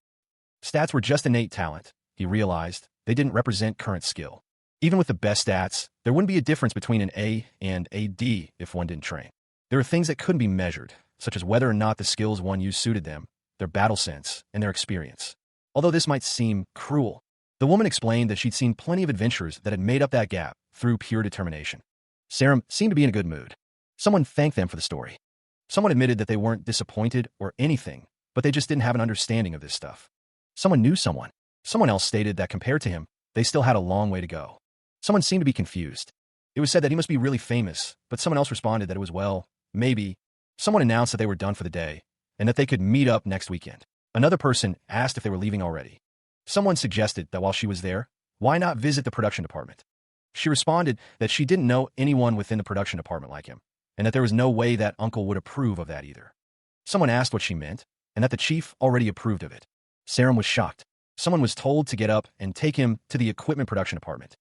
[SPEAKER 1] Stats were just innate talent, he realized. They didn't represent current skill. Even with the best stats, there wouldn't be a difference between an A and a D if one didn't train. There are things that couldn't be measured, such as whether or not the skills one used suited them, their battle sense, and their experience. Although this might seem cruel, the woman explained that she'd seen plenty of adventurers that had made up that gap through pure determination. Sarum seemed to be in a good mood. Someone thanked them for the story. Someone admitted that they weren't disappointed or anything, but they just didn't have an understanding of this stuff. Someone knew someone. Someone else stated that compared to him, they still had a long way to go. Someone seemed to be confused. It was said that he must be really famous, but someone else responded that it was, well, maybe. Someone announced that they were done for the day, and that they could meet up next weekend. Another person asked if they were leaving already. Someone suggested that while she was there, why not visit the production department? She responded that she didn't know anyone within the production department like him, and that there was no way that uncle would approve of that either. Someone asked what she meant, and that the chief already approved of it. Sarum was shocked. Someone was told to get up and take him to the equipment production department.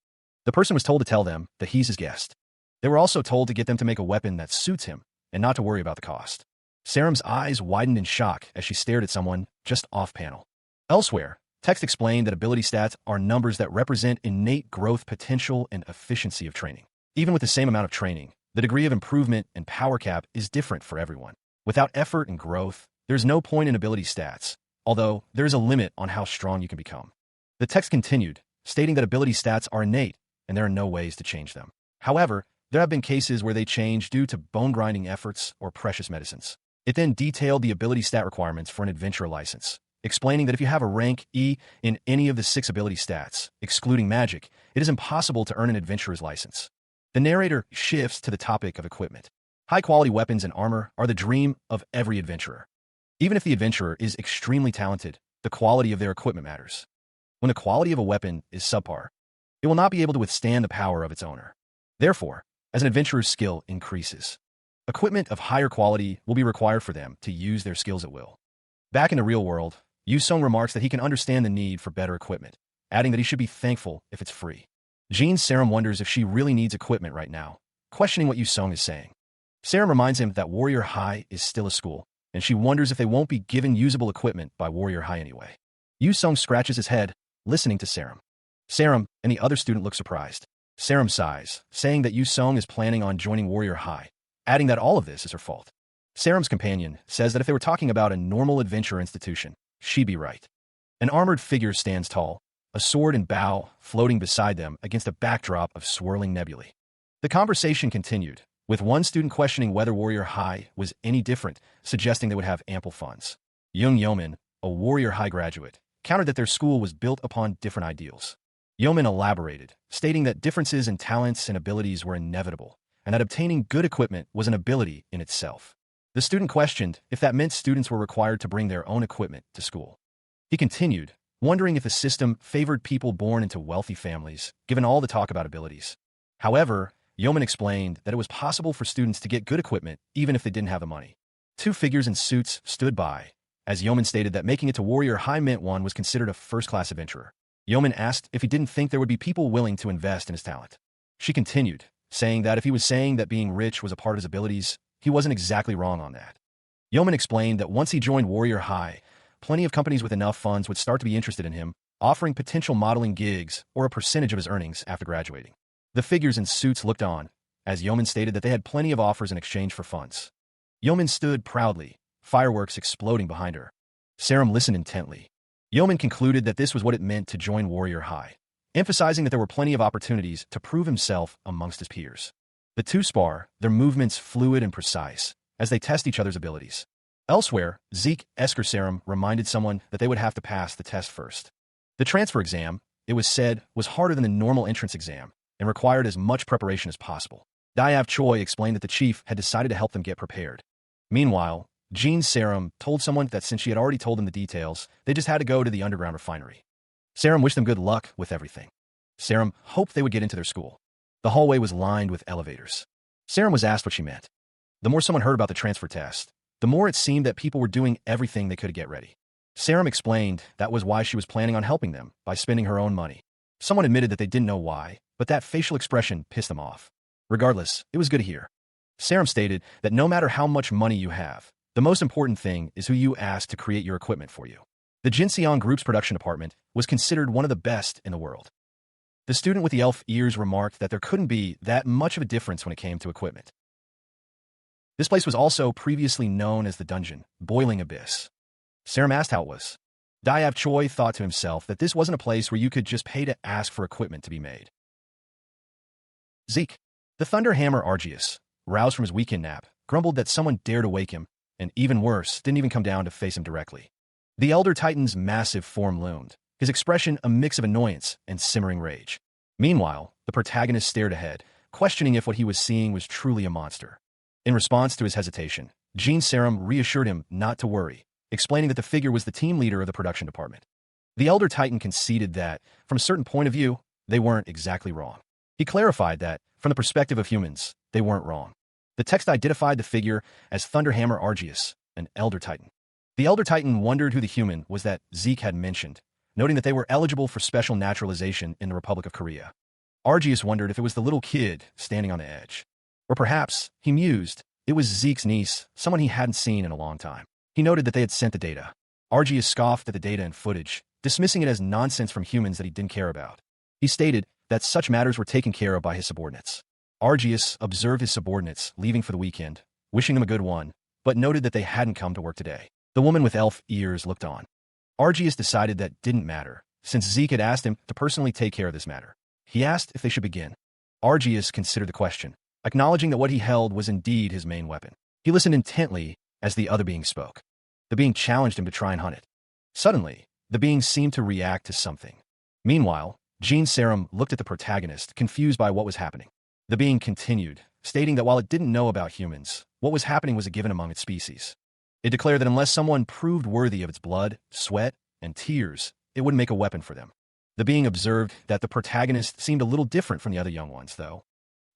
[SPEAKER 1] The person was told to tell them that he's his guest. They were also told to get them to make a weapon that suits him, and not to worry about the cost. Sarum's eyes widened in shock as she stared at someone just off-panel. Elsewhere, text explained that ability stats are numbers that represent innate growth potential and efficiency of training. Even with the same amount of training, the degree of improvement and power cap is different for everyone. Without effort and growth, there's no point in ability stats, although there is a limit on how strong you can become. The text continued, stating that ability stats are innate, and there are no ways to change them. However, there have been cases where they change due to bone-grinding efforts or precious medicines. It then detailed the ability stat requirements for an adventurer license, explaining that if you have a rank E in any of the 6 ability stats, excluding magic, it is impossible to earn an adventurer's license. The narrator shifts to the topic of equipment. High-quality weapons and armor are the dream of every adventurer. Even if the adventurer is extremely talented, the quality of their equipment matters. When the quality of a weapon is subpar, it will not be able to withstand the power of its owner. Therefore, as an adventurer's skill increases, equipment of higher quality will be required for them to use their skills at will. Back in the real world, Yu Song remarks that he can understand the need for better equipment, adding that he should be thankful if it's free. Jean Sarum wonders if she really needs equipment right now, questioning what Yu Song is saying. Sarum reminds him that Warrior High is still a school, and she wonders if they won't be given usable equipment by Warrior High anyway. Yu Song scratches his head, listening to Sarum. Sarum and the other student look surprised. Sarum sighs, saying that Yu Song is planning on joining Warrior High, adding that all of this is her fault. Sarum's companion says that if they were talking about a normal adventure institution, she'd be right. An armored figure stands tall, a sword and bow floating beside them against a backdrop of swirling nebulae. The conversation continued, with one student questioning whether Warrior High was any different, suggesting they would have ample funds. Young Yeoman, a Warrior High graduate, countered that their school was built upon different ideals. Yeoman elaborated, stating that differences in talents and abilities were inevitable, and that obtaining good equipment was an ability in itself. The student questioned if that meant students were required to bring their own equipment to school. He continued, wondering if the system favored people born into wealthy families, given all the talk about abilities. However, Yeoman explained that it was possible for students to get good equipment even if they didn't have the money. 2 figures in suits stood by, as Yeoman stated that making it to Warrior High meant one was considered a first-class adventurer. Yeoman asked if he didn't think there would be people willing to invest in his talent. She continued, saying that if he was saying that being rich was a part of his abilities, he wasn't exactly wrong on that. Yeoman explained that once he joined Warrior High, plenty of companies with enough funds would start to be interested in him, offering potential modeling gigs or a percentage of his earnings after graduating. The figures in suits looked on, as Yeoman stated that they had plenty of offers in exchange for funds. Yeoman stood proudly, fireworks exploding behind her. Sarum listened intently. Yeoman concluded that this was what it meant to join Warrior High, emphasizing that there were plenty of opportunities to prove himself amongst his peers. The two spar, their movements fluid and precise, as they test each other's abilities. Elsewhere, Zeke Sarum reminded someone that they would have to pass the test first. The transfer exam, it was said, was harder than the normal entrance exam and required as much preparation as possible. Diav Choi explained that the chief had decided to help them get prepared. Meanwhile, Jean Sarum told someone that since she had already told them the details, they just had to go to the underground refinery. Sarum wished them good luck with everything. Sarum hoped they would get into their school. The hallway was lined with elevators. Sarum was asked what she meant. The more someone heard about the transfer test, the more it seemed that people were doing everything they could to get ready. Sarum explained that was why she was planning on helping them by spending her own money. Someone admitted that they didn't know why, but that facial expression pissed them off. Regardless, it was good to hear. Sarum stated that no matter how much money you have, the most important thing is who you ask to create your equipment for you. The Jinseong Group's production department was considered one of the best in the world. The student with the elf ears remarked that there couldn't be that much of a difference when it came to equipment. This place was also previously known as the Dungeon, Boiling Abyss. Sarum asked how it was. Diav Choi thought to himself that this wasn't a place where you could just pay to ask for equipment to be made. Zeke, the Thunder Hammer Argius, roused from his weekend nap, grumbled that someone dared to wake him, and even worse, didn't even come down to face him directly. The Elder Titan's massive form loomed, his expression a mix of annoyance and simmering rage. Meanwhile, the protagonist stared ahead, questioning if what he was seeing was truly a monster. In response to his hesitation, Jean Sarum reassured him not to worry, explaining that the figure was the team leader of the production department. The Elder Titan conceded that, from a certain point of view, they weren't exactly wrong. He clarified that, from the perspective of humans, they weren't wrong. The text identified the figure as Thunderhammer Argius, an Elder Titan. The Elder Titan wondered who the human was that Zeke had mentioned, noting that they were eligible for special naturalization in the Republic of Korea. Argius wondered if it was the little kid standing on the edge. Or perhaps, he mused, it was Zeke's niece, someone he hadn't seen in a long time. He noted that they had sent the data. Argius scoffed at the data and footage, dismissing it as nonsense from humans that he didn't care about. He stated that such matters were taken care of by his subordinates. Argius observed his subordinates leaving for the weekend, wishing them a good one, but noted that they hadn't come to work today. The woman with elf ears looked on. Argius decided that didn't matter, since Zeke had asked him to personally take care of this matter. He asked if they should begin. Argius considered the question, acknowledging that what he held was indeed his main weapon. He listened intently as the other being spoke. The being challenged him to try and hunt it. Suddenly, the being seemed to react to something. Meanwhile, Jean Sarum looked at the protagonist, confused by what was happening. The being continued, stating that while it didn't know about humans, what was happening was a given among its species. It declared that unless someone proved worthy of its blood, sweat, and tears, it would make a weapon for them. The being observed that the protagonist seemed a little different from the other young ones, though.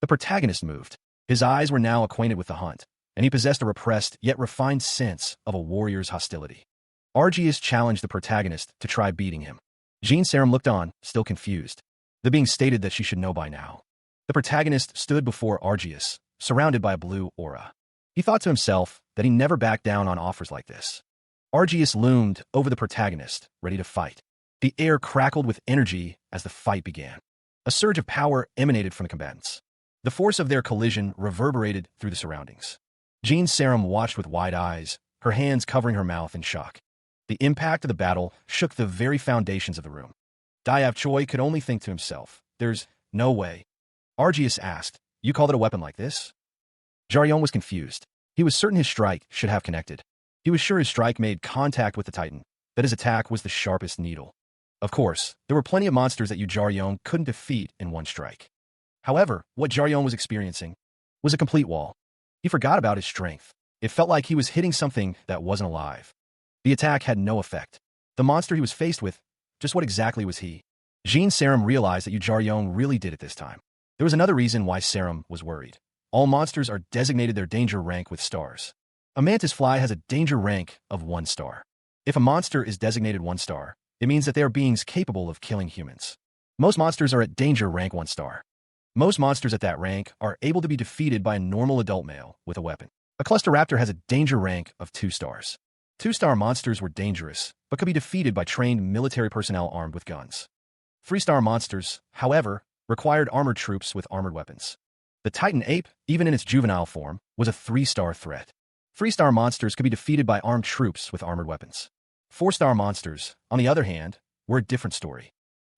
[SPEAKER 1] The protagonist moved. His eyes were now acquainted with the hunt, and he possessed a repressed yet refined sense of a warrior's hostility. Argius challenged the protagonist to try beating him. Jean Sarum looked on, still confused. The being stated that she should know by now. The protagonist stood before Argius, surrounded by a blue aura. He thought to himself that he never backed down on offers like this. Argius loomed over the protagonist, ready to fight. The air crackled with energy as the fight began. A surge of power emanated from the combatants. The force of their collision reverberated through the surroundings. Jean Sarum watched with wide eyes, her hands covering her mouth in shock. The impact of the battle shook the very foundations of the room. Diav Choi could only think to himself, there's no way. Argius asked, you call it a weapon like this? Jaryon was confused. He was certain his strike should have connected. He was sure his strike made contact with the Titan, that his attack was the sharpest needle. Of course, there were plenty of monsters that Jaryon couldn't defeat in one strike. However, what Jaryon was experiencing was a complete wall. He forgot about his strength. It felt like he was hitting something that wasn't alive. The attack had no effect. The monster he was faced with, just what exactly was he? Jean Sarum realized that Jaryon really did it this time. There was another reason why Sarum was worried. All monsters are designated their danger rank with stars. A mantis fly has a danger rank of 1 star. If a monster is designated 1 star, it means that they are beings capable of killing humans. Most monsters are at danger rank 1 star. Most monsters at that rank are able to be defeated by a normal adult male with a weapon. A cluster raptor has a danger rank of 2 stars. 2-star monsters were dangerous, but could be defeated by trained military personnel armed with guns. 3-star monsters, however, required armored troops with armored weapons. The Titan ape, even in its juvenile form, was a 3-star threat. 3-star monsters could be defeated by armed troops with armored weapons. 4-star monsters, on the other hand, were a different story.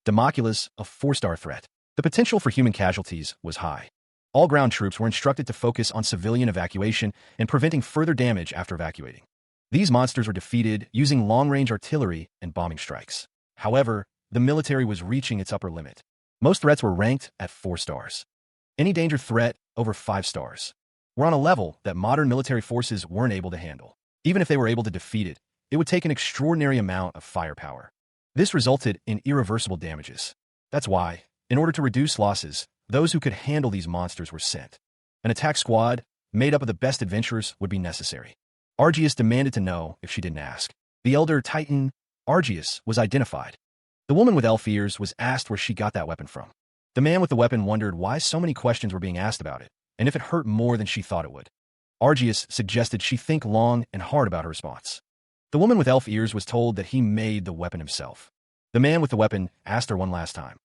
[SPEAKER 1] Democulus, a 4-star threat. The potential for human casualties was high. All ground troops were instructed to focus on civilian evacuation and preventing further damage after evacuating. These monsters were defeated using long-range artillery and bombing strikes. However, the military was reaching its upper limit. Most threats were ranked at 4 stars. Any danger threat over 5 stars were on a level that modern military forces weren't able to handle. Even if they were able to defeat it, it would take an extraordinary amount of firepower. This resulted in irreversible damages. That's why, in order to reduce losses, those who could handle these monsters were sent. An attack squad, made up of the best adventurers, would be necessary. Argius demanded to know if she didn't ask. The elder Titan, Argius, was identified. The woman with elf ears was asked where she got that weapon from. The man with the weapon wondered why so many questions were being asked about it, and if it hurt more than she thought it would. Argius suggested she think long and hard about her response. The woman with elf ears was told that he made the weapon himself. The man with the weapon asked her one last time.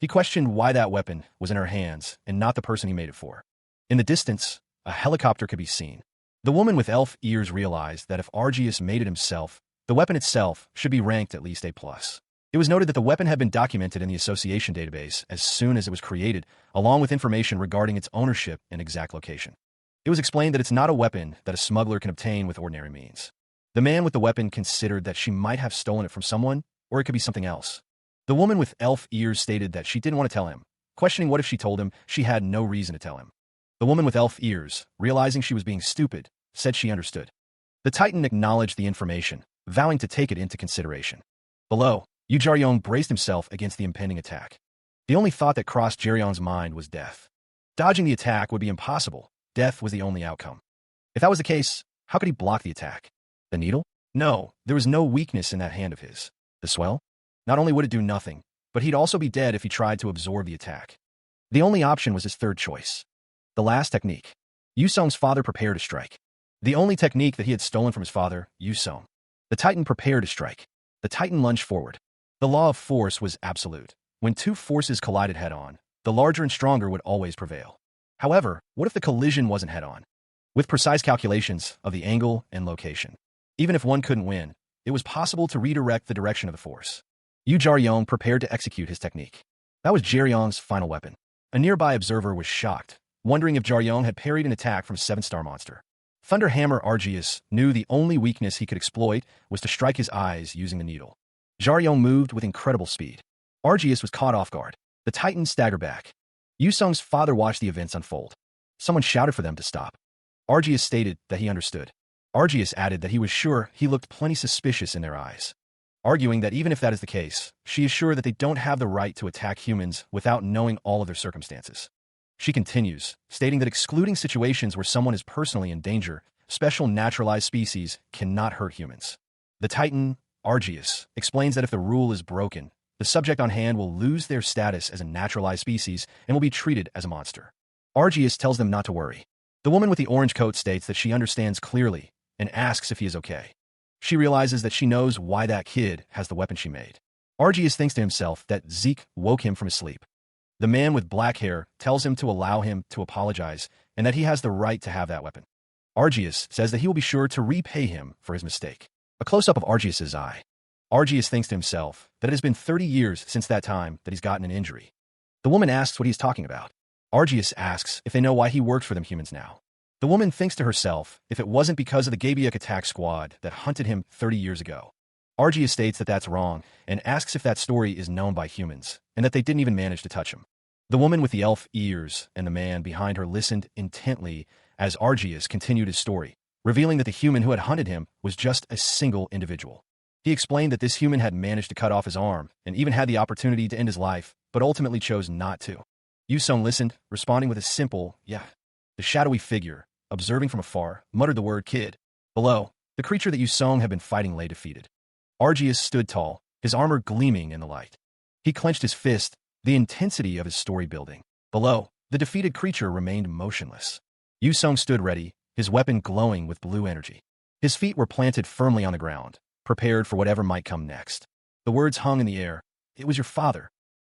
[SPEAKER 1] He questioned why that weapon was in her hands and not the person he made it for. In the distance, a helicopter could be seen. The woman with elf ears realized that if Argius made it himself, the weapon itself should be ranked at least A+. It was noted that the weapon had been documented in the association database as soon as it was created, along with information regarding its ownership and exact location. It was explained that it's not a weapon that a smuggler can obtain with ordinary means. The man with the weapon considered that she might have stolen it from someone, or it could be something else. The woman with elf ears stated that she didn't want to tell him, questioning what if she told him she had no reason to tell him. The woman with elf ears, realizing she was being stupid, said she understood. The Titan acknowledged the information, vowing to take it into consideration. Below, Yu Jaryong braced himself against the impending attack. The only thought that crossed Jaryong's mind was death. Dodging the attack would be impossible. Death was the only outcome. If that was the case, how could he block the attack? The needle? No, there was no weakness in that hand of his. The swell? Not only would it do nothing, but he'd also be dead if he tried to absorb the attack. The only option was his third choice. The last technique. Yu Song's father prepared to strike. The only technique that he had stolen from his father, Yu Song. The Titan prepared to strike. The Titan lunged forward. The law of force was absolute. When two forces collided head-on, the larger and stronger would always prevail. However, what if the collision wasn't head-on? With precise calculations of the angle and location, even if one couldn't win, it was possible to redirect the direction of the force. Yu Jaryong prepared to execute his technique. That was Jaryong's final weapon. A nearby observer was shocked, wondering if Jaryong had parried an attack from a 7-star monster. Thunderhammer Argius knew the only weakness he could exploit was to strike his eyes using the needle. Jaryong moved with incredible speed. Argius was caught off guard. The Titan staggered back. Yu Sung's father watched the events unfold. Someone shouted for them to stop. Argius stated that he understood. Argius added that he was sure he looked plenty suspicious in their eyes, arguing that even if that is the case, she is sure that they don't have the right to attack humans without knowing all of their circumstances. She continues, stating that excluding situations where someone is personally in danger, special naturalized species cannot hurt humans. The Titan, Argius, explains that if the rule is broken, the subject on hand will lose their status as a naturalized species and will be treated as a monster. Argius tells them not to worry. The woman with the orange coat states that she understands clearly and asks if he is okay. She realizes that she knows why that kid has the weapon she made. Argius thinks to himself that Zeke woke him from his sleep. The man with black hair tells him to allow him to apologize and that he has the right to have that weapon. Argius says that he will be sure to repay him for his mistake. A close-up of Argius's eye. Argius thinks to himself that it has been 30 years since that time that he's gotten an injury. The woman asks what he's talking about. Argius asks if they know why he works for them humans now. The woman thinks to herself if it wasn't because of the Gabiak attack squad that hunted him 30 years ago. Argius states that that's wrong and asks if that story is known by humans and that they didn't even manage to touch him. The woman with the elf ears and the man behind her listened intently as Argius continued his story, revealing that the human who had hunted him was just a single individual. He explained that this human had managed to cut off his arm and even had the opportunity to end his life, but ultimately chose not to. Yu Song listened, responding with a simple, "Yeah." The shadowy figure, observing from afar, muttered the word kid. Below, the creature that Yu Song had been fighting lay defeated. Argius stood tall, his armor gleaming in the light. He clenched his fist, the intensity of his story building. Below, the defeated creature remained motionless. Yu Song stood ready, his weapon glowing with blue energy. His feet were planted firmly on the ground, prepared for whatever might come next. The words hung in the air. It was your father.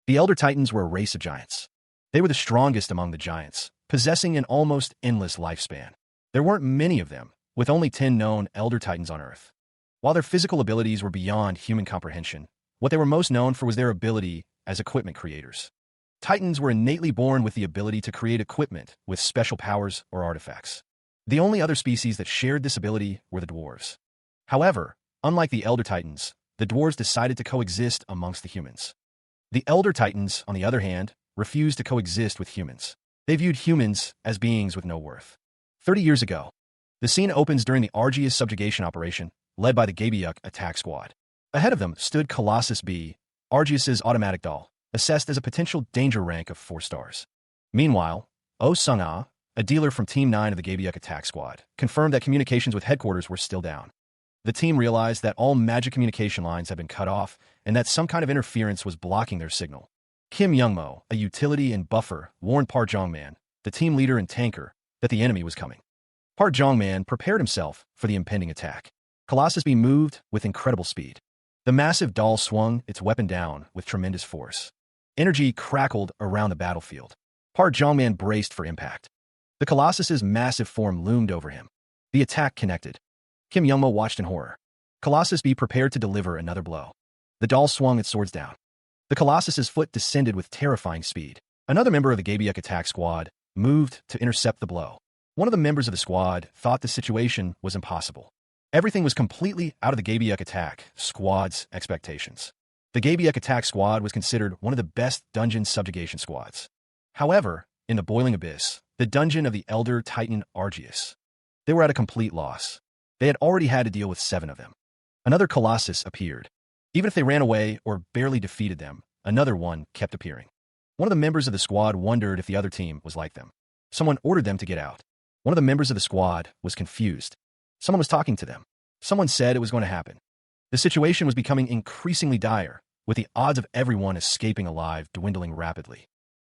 [SPEAKER 1] The Elder Titans were a race of giants. They were the strongest among the giants, possessing an almost endless lifespan. There weren't many of them, with only 10 known Elder Titans on Earth. While their physical abilities were beyond human comprehension, what they were most known for was their ability as equipment creators. Titans were innately born with the ability to create equipment with special powers or artifacts. The only other species that shared this ability were the dwarves. However, unlike the Elder Titans, the dwarves decided to coexist amongst the humans. The Elder Titans, on the other hand, refused to coexist with humans. They viewed humans as beings with no worth. 30 years ago, the scene opens during the Argius subjugation operation, led by the Gabyuk attack squad. Ahead of them stood Colossus B, Argius's automatic doll, assessed as a potential danger rank of 4 stars. Meanwhile, Oh Sung-ah, a dealer from Team 9 of the Gabyuk attack squad, confirmed that communications with headquarters were still down. The team realized that all magic communication lines had been cut off and that some kind of interference was blocking their signal. Kim Youngmo, a utility and buffer, warned Park Jongman, the team leader and tanker, that the enemy was coming. Park Jongman prepared himself for the impending attack. Colossus B moved with incredible speed. The massive doll swung its weapon down with tremendous force. Energy crackled around the battlefield. Park Jongman braced for impact. The Colossus's massive form loomed over him. The attack connected. Kim Youngmo watched in horror. Colossus B prepared to deliver another blow. The doll swung its swords down. The Colossus's foot descended with terrifying speed. Another member of the Gabyuk attack squad moved to intercept the blow. One of the members of the squad thought the situation was impossible. Everything was completely out of the Gabyuk attack squad's expectations. The Gabyuk attack squad was considered one of the best dungeon subjugation squads. However, in the Boiling Abyss, the dungeon of the Elder Titan Argius, they were at a complete loss. They had already had to deal with 7 of them. Another Colossus appeared. Even if they ran away or barely defeated them, another one kept appearing. One of the members of the squad wondered if the other team was like them. Someone ordered them to get out. One of the members of the squad was confused. Someone was talking to them. Someone said it was going to happen. The situation was becoming increasingly dire, with the odds of everyone escaping alive dwindling rapidly.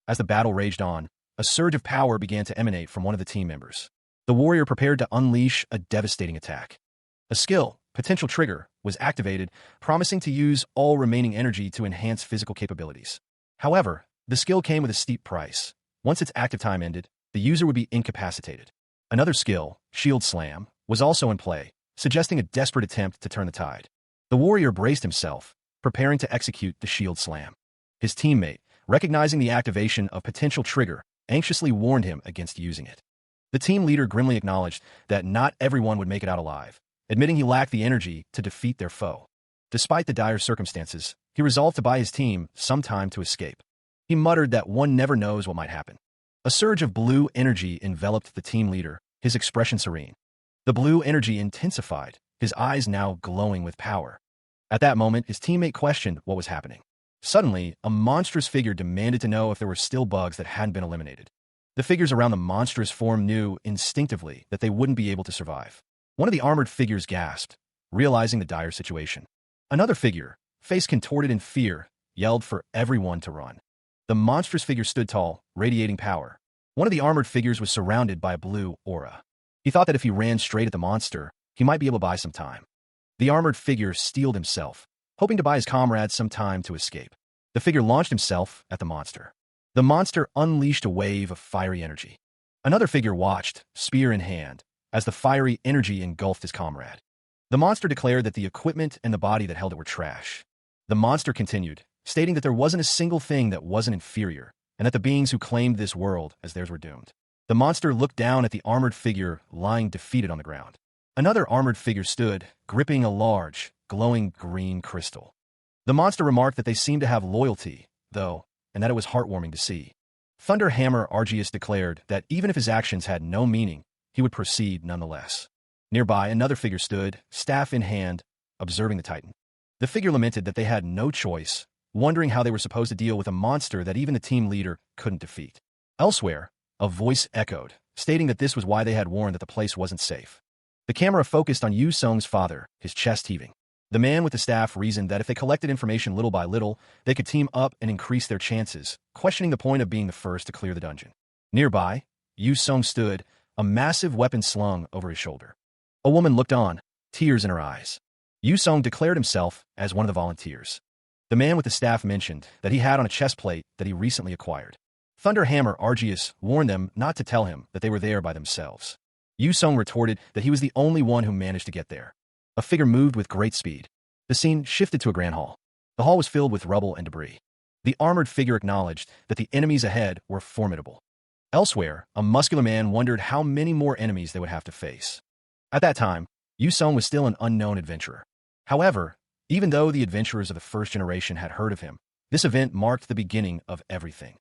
[SPEAKER 1] As the battle raged on, a surge of power began to emanate from one of the team members. The warrior prepared to unleash a devastating attack. A skill, Potential Trigger, was activated, promising to use all remaining energy to enhance physical capabilities. However, the skill came with a steep price. Once its active time ended, the user would be incapacitated. Another skill, Shield Slam, was also in play, suggesting a desperate attempt to turn the tide. The warrior braced himself, preparing to execute the Shield Slam. His teammate, recognizing the activation of Potential Trigger, anxiously warned him against using it. The team leader grimly acknowledged that not everyone would make it out alive, admitting he lacked the energy to defeat their foe. Despite the dire circumstances, he resolved to buy his team some time to escape. He muttered that one never knows what might happen. A surge of blue energy enveloped the team leader, his expression serene. The blue energy intensified, his eyes now glowing with power. At that moment, his teammate questioned what was happening. Suddenly, a monstrous figure demanded to know if there were still bugs that hadn't been eliminated. The figures around the monstrous form knew instinctively that they wouldn't be able to survive. One of the armored figures gasped, realizing the dire situation. Another figure, face contorted in fear, yelled for everyone to run. The monstrous figure stood tall, radiating power. One of the armored figures was surrounded by a blue aura. He thought that if he ran straight at the monster, he might be able to buy some time. The armored figure steeled himself, hoping to buy his comrades some time to escape. The figure launched himself at the monster. The monster unleashed a wave of fiery energy. Another figure watched, spear in hand, as the fiery energy engulfed his comrade. The monster declared that the equipment and the body that held it were trash. The monster continued, stating that there wasn't a single thing that wasn't inferior, and that the beings who claimed this world as theirs were doomed. The monster looked down at the armored figure lying defeated on the ground. Another armored figure stood, gripping a large, glowing green crystal. The monster remarked that they seemed to have loyalty, though, and that it was heartwarming to see. Thunder Hammer Argius declared that even if his actions had no meaning, he would proceed nonetheless. Nearby, another figure stood, staff in hand, observing the Titan. The figure lamented that they had no choice, wondering how they were supposed to deal with a monster that even the team leader couldn't defeat. Elsewhere, a voice echoed, stating that this was why they had warned that the place wasn't safe. The camera focused on Yu Sung's father, his chest heaving. The man with the staff reasoned that if they collected information little by little, they could team up and increase their chances, questioning the point of being the first to clear the dungeon. Nearby, Yu Sung stood, a massive weapon slung over his shoulder. A woman looked on, tears in her eyes. Yu Song declared himself as one of the volunteers. The man with the staff mentioned that he had on a chest plate that he recently acquired. Thunder Hammer Argius warned them not to tell him that they were there by themselves. Yu Song retorted that he was the only one who managed to get there. A figure moved with great speed. The scene shifted to a grand hall. The hall was filled with rubble and debris. The armored figure acknowledged that the enemies ahead were formidable. Elsewhere, a muscular man wondered how many more enemies they would have to face. At that time, Yu Song was still an unknown adventurer. However, even though the adventurers of the first generation had heard of him, this event marked the beginning of everything.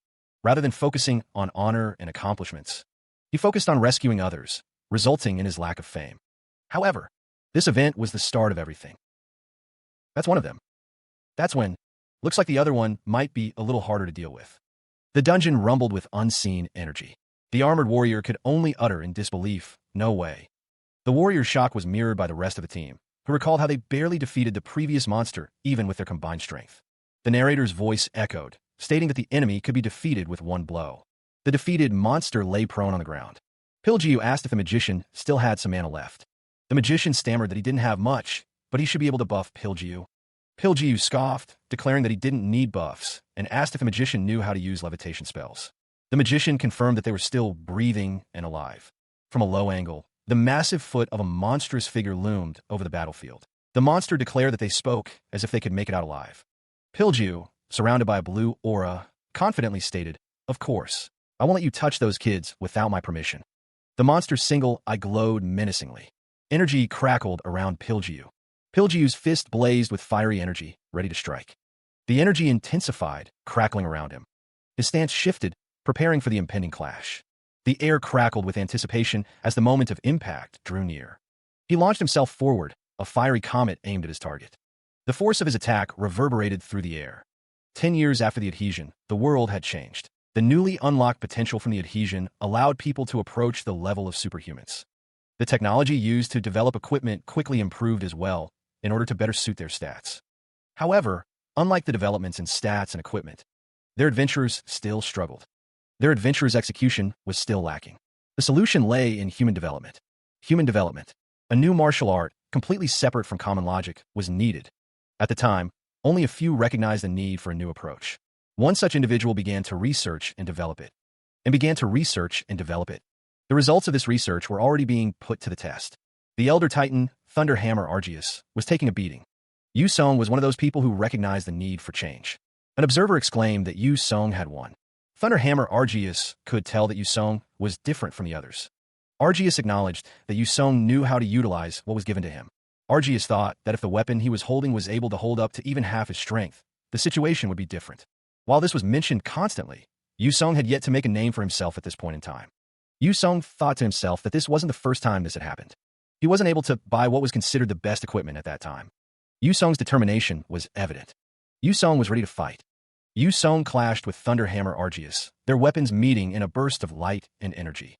[SPEAKER 1] Rather than focusing on honor and accomplishments, he focused on rescuing others, resulting in his lack of fame. However, this event was the start of everything. That's one of them. That's when, looks like the other one might be a little harder to deal with. The dungeon rumbled with unseen energy. The armored warrior could only utter in disbelief, "No way." The warrior's shock was mirrored by the rest of the team, who recalled how they barely defeated the previous monster even with their combined strength. The narrator's voice echoed, stating that the enemy could be defeated with one blow. The defeated monster lay prone on the ground. Piljiu asked if the magician still had some mana left. The magician stammered that he didn't have much, but he should be able to buff Piljiu. Piljiu scoffed, declaring that he didn't need buffs, and asked if the magician knew how to use levitation spells. The magician confirmed that they were still breathing and alive. From a low angle, the massive foot of a monstrous figure loomed over the battlefield. The monster declared that they spoke as if they could make it out alive. Piljiu, surrounded by a blue aura, confidently stated, "Of course, I won't let you touch those kids without my permission." The monster's single eye glowed menacingly. Energy crackled around Piljiu. Piljiu's fist blazed with fiery energy, ready to strike. The energy intensified, crackling around him. His stance shifted, preparing for the impending clash. The air crackled with anticipation as the moment of impact drew near. He launched himself forward, a fiery comet aimed at his target. The force of his attack reverberated through the air. 10 years after the adhesion, the world had changed. The newly unlocked potential from the adhesion allowed people to approach the level of superhumans. The technology used to develop equipment quickly improved as well, in order to better suit their stats. However, unlike the developments in stats and equipment, their adventurers still struggled. Their adventurers' execution was still lacking. The solution lay in human development. Human development, a new martial art completely separate from common logic, was needed. At the time, only a few recognized the need for a new approach. One such individual began to research and develop it. The results of this research were already being put to the test. The Elder Titan, Thunder Hammer Argius, was taking a beating. Yu Song was one of those people who recognized the need for change. An observer exclaimed that Yu Song had won. Thunder Hammer Argius could tell that Yu Song was different from the others. Argius acknowledged that Yu Song knew how to utilize what was given to him. Argius thought that if the weapon he was holding was able to hold up to even half his strength, the situation would be different. While this was mentioned constantly, Yu Song had yet to make a name for himself at this point in time. Yu Song thought to himself that this wasn't the first time this had happened. He wasn't able to buy what was considered the best equipment at that time. Yu Song's determination was evident. Yu Song was ready to fight. Yu Song clashed with Thunder Hammer Argius, their weapons meeting in a burst of light and energy.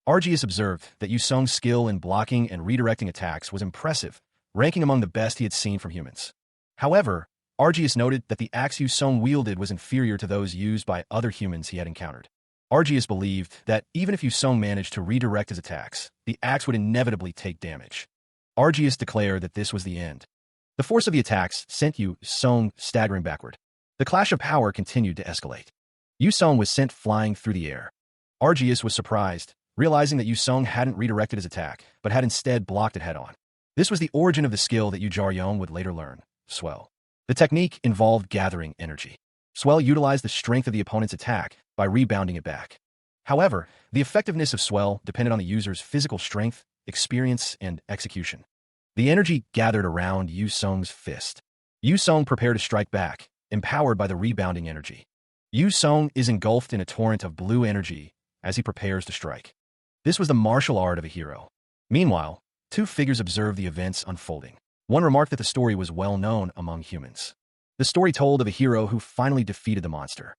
[SPEAKER 1] Argius observed that Yu Song's skill in blocking and redirecting attacks was impressive, ranking among the best he had seen from humans. However, Argius noted that the axe Yu Song wielded was inferior to those used by other humans he had encountered. Argius believed that even if Yu Song managed to redirect his attacks, the axe would inevitably take damage. Argius declared that this was the end. The force of the attacks sent Yu Song staggering backward. The clash of power continued to escalate. Yu Song was sent flying through the air. Argius was surprised, realizing that Yu Song hadn't redirected his attack, but had instead blocked it head-on. This was the origin of the skill that Yu Jar-Yeon would later learn, Swell. The technique involved gathering energy. Swell utilized the strength of the opponent's attack by rebounding it back. However, the effectiveness of Swell depended on the user's physical strength, experience, and execution. The energy gathered around Yu Song's fist. Yu Song prepared to strike back, empowered by the rebounding energy. Yu Song is engulfed in a torrent of blue energy as he prepares to strike. This was the martial art of a hero. Meanwhile, two figures observed the events unfolding. One remarked that the story was well known among humans. The story told of a hero who finally defeated the monster.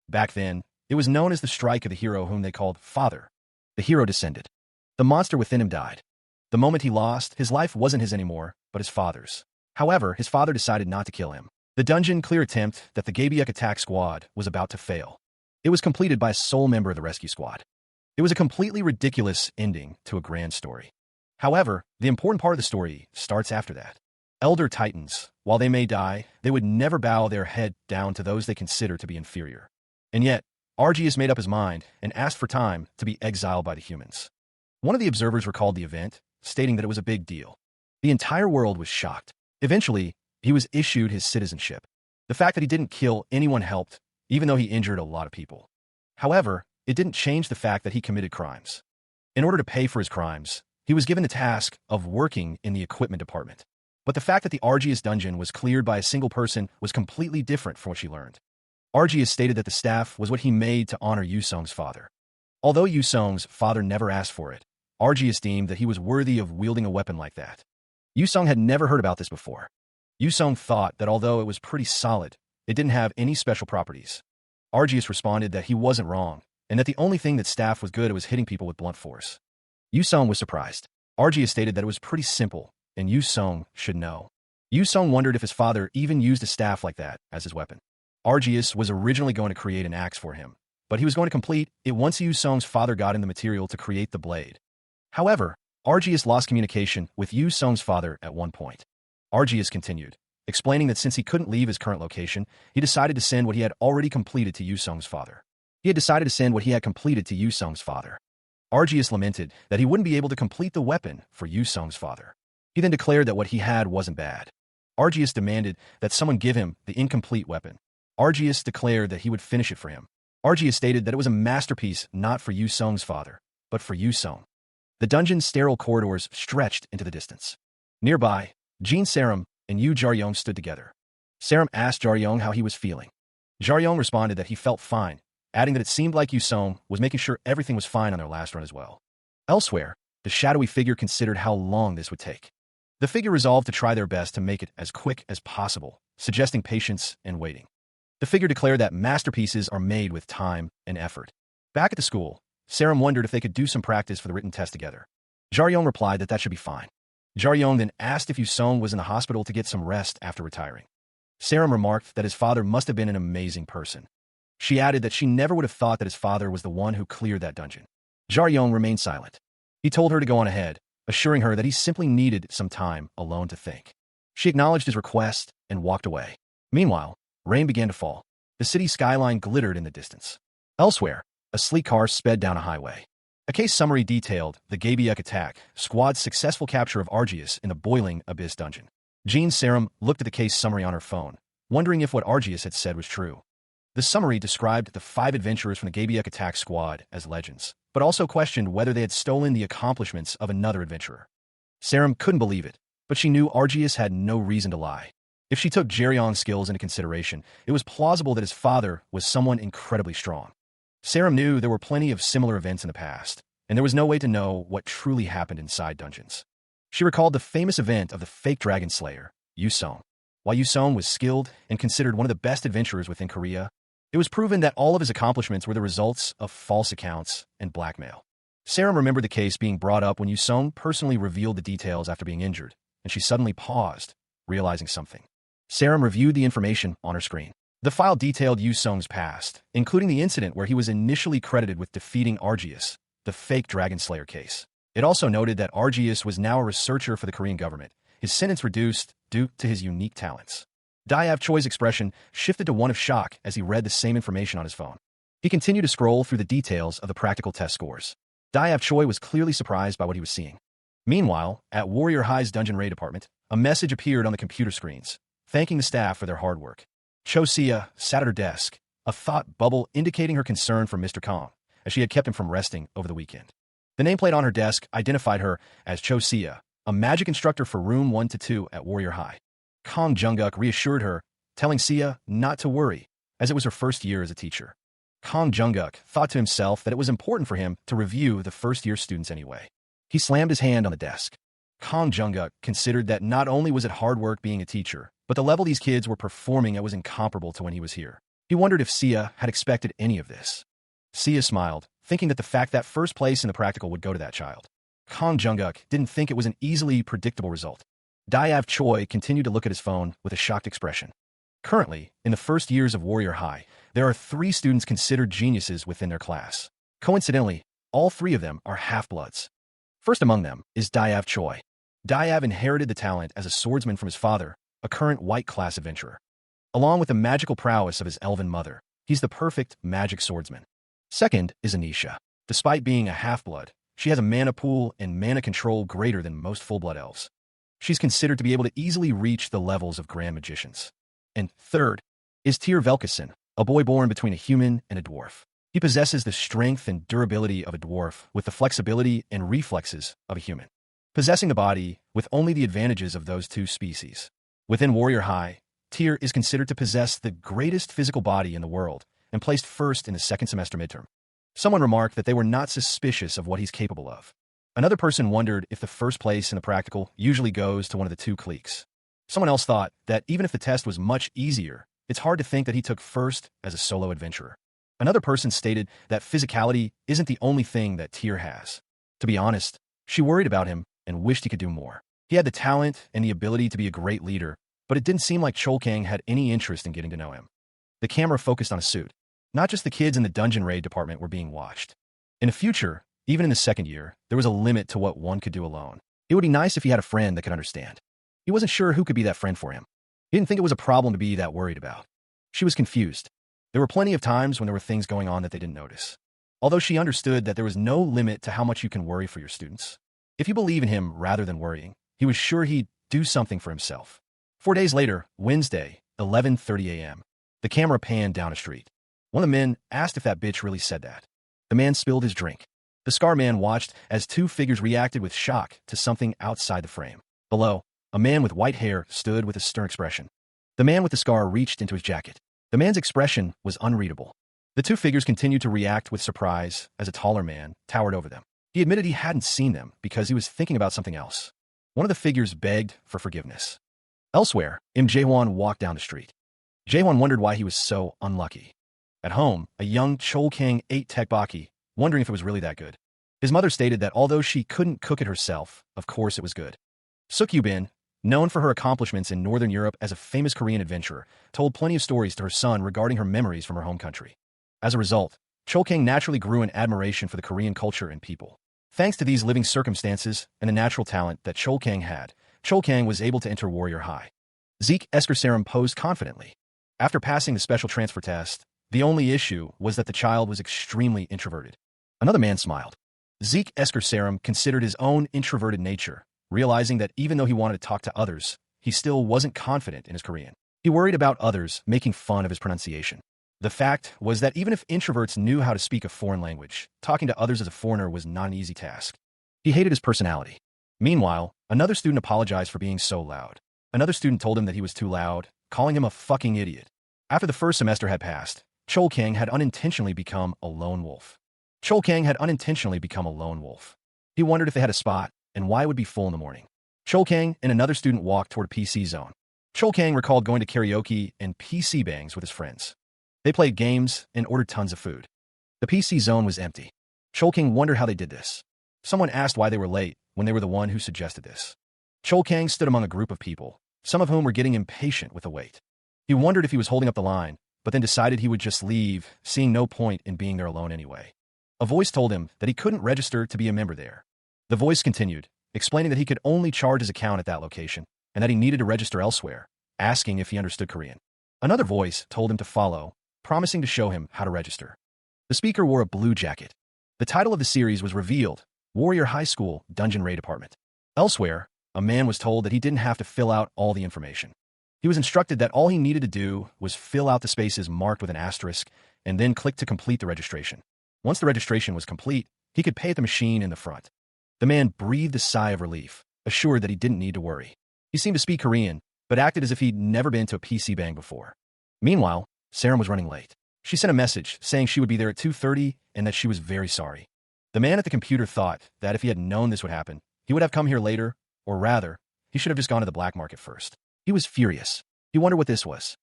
[SPEAKER 1] Back then, it was known as the strike of the hero whom they called Father. The hero descended. The monster within him died. The moment he lost, his life wasn't his anymore, but his father's. However, his father decided not to kill him. The dungeon clear attempt that the Gaebyuk attack squad was about to fail. It was completed by a sole member of the rescue squad. It was a completely ridiculous ending to a grand story. However, the important part of the story starts after that. Elder Titans, while they may die, they would never bow their head down to those they consider to be inferior. And yet, Argius made up his mind and asked for time to be exiled by the humans. One of the observers recalled the event, stating that it was a big deal. The entire world was shocked. Eventually, he was issued his citizenship. The fact that he didn't kill anyone helped, even though he injured a lot of people. However, it didn't change the fact that he committed crimes. In order to pay for his crimes, he was given the task of working in the equipment department. But the fact that the Argius dungeon was cleared by a single person was completely different from what she learned. Argius stated that the staff was what he made to honor Yusong's father. Although Yusong's father never asked for it, Argius deemed that he was worthy of wielding a weapon like that. Yusong had never heard about this before. Yusong thought that although it was pretty solid, it didn't have any special properties. Argius responded that he wasn't wrong, and that the only thing that staff was good at was hitting people with blunt force. Yusong was surprised. Argius stated that it was pretty simple, and Yusong should know. Yusong wondered if his father even used a staff like that as his weapon. Argius was originally going to create an axe for him, but he was going to complete it once Yusong's father got him the material to create the blade. However, Argius lost communication with Yusong's father at one point. Argius continued, explaining that since he couldn't leave his current location, he decided to send what he had already completed to Yusong's father. Argius lamented that he wouldn't be able to complete the weapon for Yusong's father. He then declared that what he had wasn't bad. Argius demanded that someone give him the incomplete weapon. Argius declared that he would finish it for him. Argius stated that it was a masterpiece not for Yusong's father, but for Yusong. The dungeon's sterile corridors stretched into the distance. Nearby, Jin Saram and Yu Jaryong stood together. Saram asked Jaryong how he was feeling. Jaryong responded that he felt fine, adding that it seemed like Yusong was making sure everything was fine on their last run as well. Elsewhere, the shadowy figure considered how long this would take. The figure resolved to try their best to make it as quick as possible, suggesting patience and waiting. The figure declared that masterpieces are made with time and effort. Back at the school, Saram wondered if they could do some practice for the written test together. Jaryong replied that should be fine. Jaryong then asked if Yusong was in the hospital to get some rest after retiring. Saram remarked that his father must have been an amazing person. She added that she never would have thought that his father was the one who cleared that dungeon. Jaryong remained silent. He told her to go on ahead, assuring her that he simply needed some time alone to think. She acknowledged his request and walked away. Meanwhile, rain began to fall. The city skyline glittered in the distance. Elsewhere, a sleek car sped down a highway. A case summary detailed the Gabiuk attack squad's successful capture of Argius in the boiling Abyss dungeon. Jean Saram looked at the case summary on her phone, wondering if what Argius had said was true. The summary described the 5 adventurers from the Gabiuk attack squad as legends, but also questioned whether they had stolen the accomplishments of another adventurer. Saram couldn't believe it, but she knew Argius had no reason to lie. If she took Jaryong's skills into consideration, it was plausible that his father was someone incredibly strong. Saram knew there were plenty of similar events in the past, and there was no way to know what truly happened inside dungeons. She recalled the famous event of the fake dragon slayer, Yusong. While Yusong was skilled and considered one of the best adventurers within Korea, it was proven that all of his accomplishments were the results of false accounts and blackmail. Saram remembered the case being brought up when Yusong personally revealed the details after being injured, and she suddenly paused, realizing something. Saram reviewed the information on her screen. The file detailed Yusong's past, including the incident where he was initially credited with defeating Argius, the fake Dragon Slayer case. It also noted that Argius was now a researcher for the Korean government, his sentence reduced due to his unique talents. Dayav Choi's expression shifted to one of shock as he read the same information on his phone. He continued to scroll through the details of the practical test scores. Dayav Choi was clearly surprised by what he was seeing. Meanwhile, at Warrior High's Dungeon Raid department, a message appeared on the computer screens, thanking the staff for their hard work. Cho Sia sat at her desk, a thought bubble indicating her concern for Mr. Kong, as she had kept him from resting over the weekend. The nameplate on her desk identified her as Cho Sia, a magic instructor for Room 1-2 at Warrior High. Kong Junguk reassured her, telling Sia not to worry, as it was her first year as a teacher. Kong Junguk thought to himself that it was important for him to review the first-year students anyway. He slammed his hand on the desk. Kong Junguk considered that not only was it hard work being a teacher, but the level these kids were performing at was incomparable to when he was here. He wondered if Sia had expected any of this. Sia smiled, thinking that the fact that first place in the practical would go to that child. Kong Junguk didn't think it was an easily predictable result. Dayav Choi continued to look at his phone with a shocked expression. Currently, in the first years of Warrior High, there are 3 students considered geniuses within their class. Coincidentally, all three of them are half-bloods. First among them is Diav Choi. Diav inherited the talent as a swordsman from his father, a current white-class adventurer. Along with the magical prowess of his elven mother, he's the perfect magic swordsman. Second is Anisha. Despite being a half-blood, she has a mana pool and mana control greater than most full-blood elves. She's considered to be able to easily reach the levels of grand magicians. And third is Tyr Velkason, a boy born between a human and a dwarf. He possesses the strength and durability of a dwarf with the flexibility and reflexes of a human, possessing the body with only the advantages of those two species. Within Warrior High, Tyr is considered to possess the greatest physical body in the world and placed first in the second semester midterm. Someone remarked that they were not suspicious of what he's capable of. Another person wondered if the first place in the practical usually goes to one of the two cliques. Someone else thought that even if the test was much easier, it's hard to think that he took first as a solo adventurer. Another person stated that physicality isn't the only thing that Tyr has. To be honest, she worried about him and wished he could do more. He had the talent and the ability to be a great leader, but it didn't seem like Cholkang had any interest in getting to know him. The camera focused on a suit. Not just the kids in the dungeon raid department were being watched. In the future, even in the second year, there was a limit to what one could do alone. It would be nice if he had a friend that could understand. He wasn't sure who could be that friend for him. He didn't think it was a problem to be that worried about. She was confused. There were plenty of times when there were things going on that they didn't notice. Although she understood that there was no limit to how much you can worry for your students. If you believe in him rather than worrying, he was sure he'd do something for himself. 4 days later, Wednesday, 11:30 a.m., the camera panned down a street. One of the men asked if that bitch really said that. The man spilled his drink. The scar man watched as two figures reacted with shock to something outside the frame. Below, a man with white hair stood with a stern expression. The man with the scar reached into his jacket. The man's expression was unreadable. The two figures continued to react with surprise as a taller man towered over them. He admitted he hadn't seen them because he was thinking about something else. One of the figures begged for forgiveness. Elsewhere, Jae-won walked down the street. Jae-won wondered why he was so unlucky. At home, a young Cholkang ate tteokbokki, wondering if it was really that good. His mother stated that although she couldn't cook it herself, of course it was good. Suk-Yubin, known for her accomplishments in Northern Europe as a famous Korean adventurer, told plenty of stories to her son regarding her memories from her home country. As a result, Cholkang naturally grew an admiration for the Korean culture and people. Thanks to these living circumstances and the natural talent that Cholkang had, Cholkang was able to enter Warrior High. Zeke Eskersaram posed confidently. After passing the special transfer test, the only issue was that the child was extremely introverted. Another man smiled. Zeke Eskersaram considered his own introverted nature, realizing that even though he wanted to talk to others, he still wasn't confident in his Korean. He worried about others making fun of his pronunciation. The fact was that even if introverts knew how to speak a foreign language, talking to others as a foreigner was not an easy task. He hated his personality. Meanwhile, another student apologized for being so loud. Another student told him that he was too loud, calling him a fucking idiot. After the first semester had passed, Cholkang had unintentionally become a lone wolf. Cholkang had unintentionally become a lone wolf. He wondered if they had a spot and why it would be full in the morning. Cholkang and another student walked toward a PC zone. Cholkang recalled going to karaoke and PC bangs with his friends. They played games and ordered tons of food. The PC zone was empty. Cholkang wondered how they did this. Someone asked why they were late when they were the one who suggested this. Cholkang stood among a group of people, some of whom were getting impatient with the wait. He wondered if he was holding up the line, but then decided he would just leave, seeing no point in being there alone anyway. A voice told him that he couldn't register to be a member there. The voice continued, explaining that he could only charge his account at that location and that he needed to register elsewhere, asking if he understood Korean. Another voice told him to follow, promising to show him how to register. The speaker wore a blue jacket. The title of the series was revealed, Warrior High School Dungeon Raid Department. Elsewhere, a man was told that he didn't have to fill out all the information. He was instructed that all he needed to do was fill out the spaces marked with an asterisk and then click to complete the registration. Once the registration was complete, he could pay at the machine in the front. The man breathed a sigh of relief, assured that he didn't need to worry. He seemed to speak Korean, but acted as if he'd never been to a PC bang before. Meanwhile, Sarum was running late. She sent a message saying she would be there at 2:30 and that she was very sorry. The man at the computer thought that if he had known this would happen, he would have come here later, or rather, he should have just gone to the black market first. He was furious. He wondered what this was.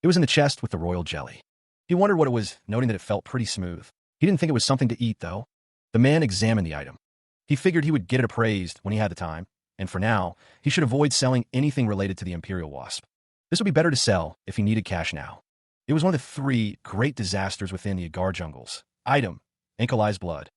[SPEAKER 1] It was in the chest with the royal jelly. He wondered what it was, noting that it felt pretty smooth. He didn't think it was something to eat, though. The man examined the item. He figured he would get it appraised when he had the time, and for now, he should avoid selling anything related to the Imperial Wasp. This would be better to sell if he needed cash now. It was one of the 3 great disasters within the Agar jungles. Item, Ankle-Eyes blood.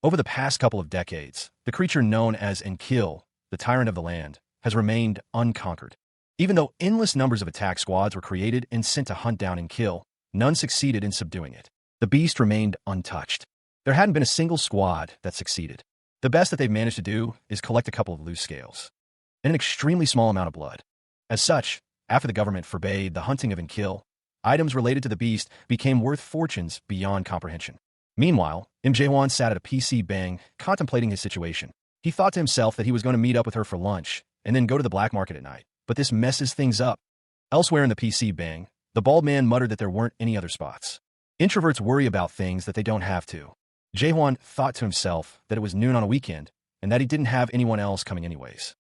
[SPEAKER 1] Over the past couple of decades, the creature known as Enkil, the tyrant of the land, has remained unconquered. Even though endless numbers of attack squads were created and sent to hunt down Enkil, none succeeded in subduing it. The beast remained untouched. There hadn't been a single squad that succeeded. The best that they've managed to do is collect a couple of loose scales and an extremely small amount of blood. As such, after the government forbade the hunting of Enkil, items related to the beast became worth fortunes beyond comprehension. Meanwhile, Jae-won sat at a PC bang, contemplating his situation. He thought to himself that he was going to meet up with her for lunch and then go to the black market at night, but this messes things up. Elsewhere in the PC bang, the bald man muttered that there weren't any other spots. Introverts worry about things that they don't have to. Jae-won thought to himself that it was noon on a weekend and that he didn't have anyone else coming anyways.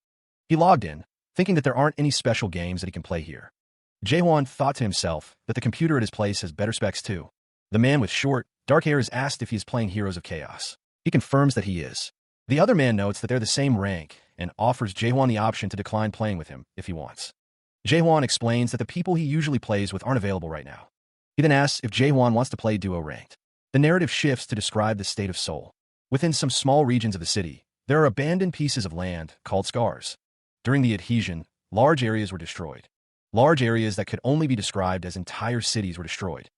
[SPEAKER 1] He logged in, thinking that there aren't any special games that he can play here. Jae-won thought to himself that the computer at his place has better specs too. The man with short, dark hair is asked if he is playing Heroes of Chaos. He confirms that he is. The other man notes that they're the same rank and offers Jae-won the option to decline playing with him if he wants. Jae-won explains that the people he usually plays with aren't available right now. He then asks if Jae-won wants to play duo ranked. The narrative shifts to describe the state of Seoul. Within some small regions of the city, there are abandoned pieces of land called scars. During the adhesion, large areas were destroyed. Large areas that could only be described as entire cities were destroyed.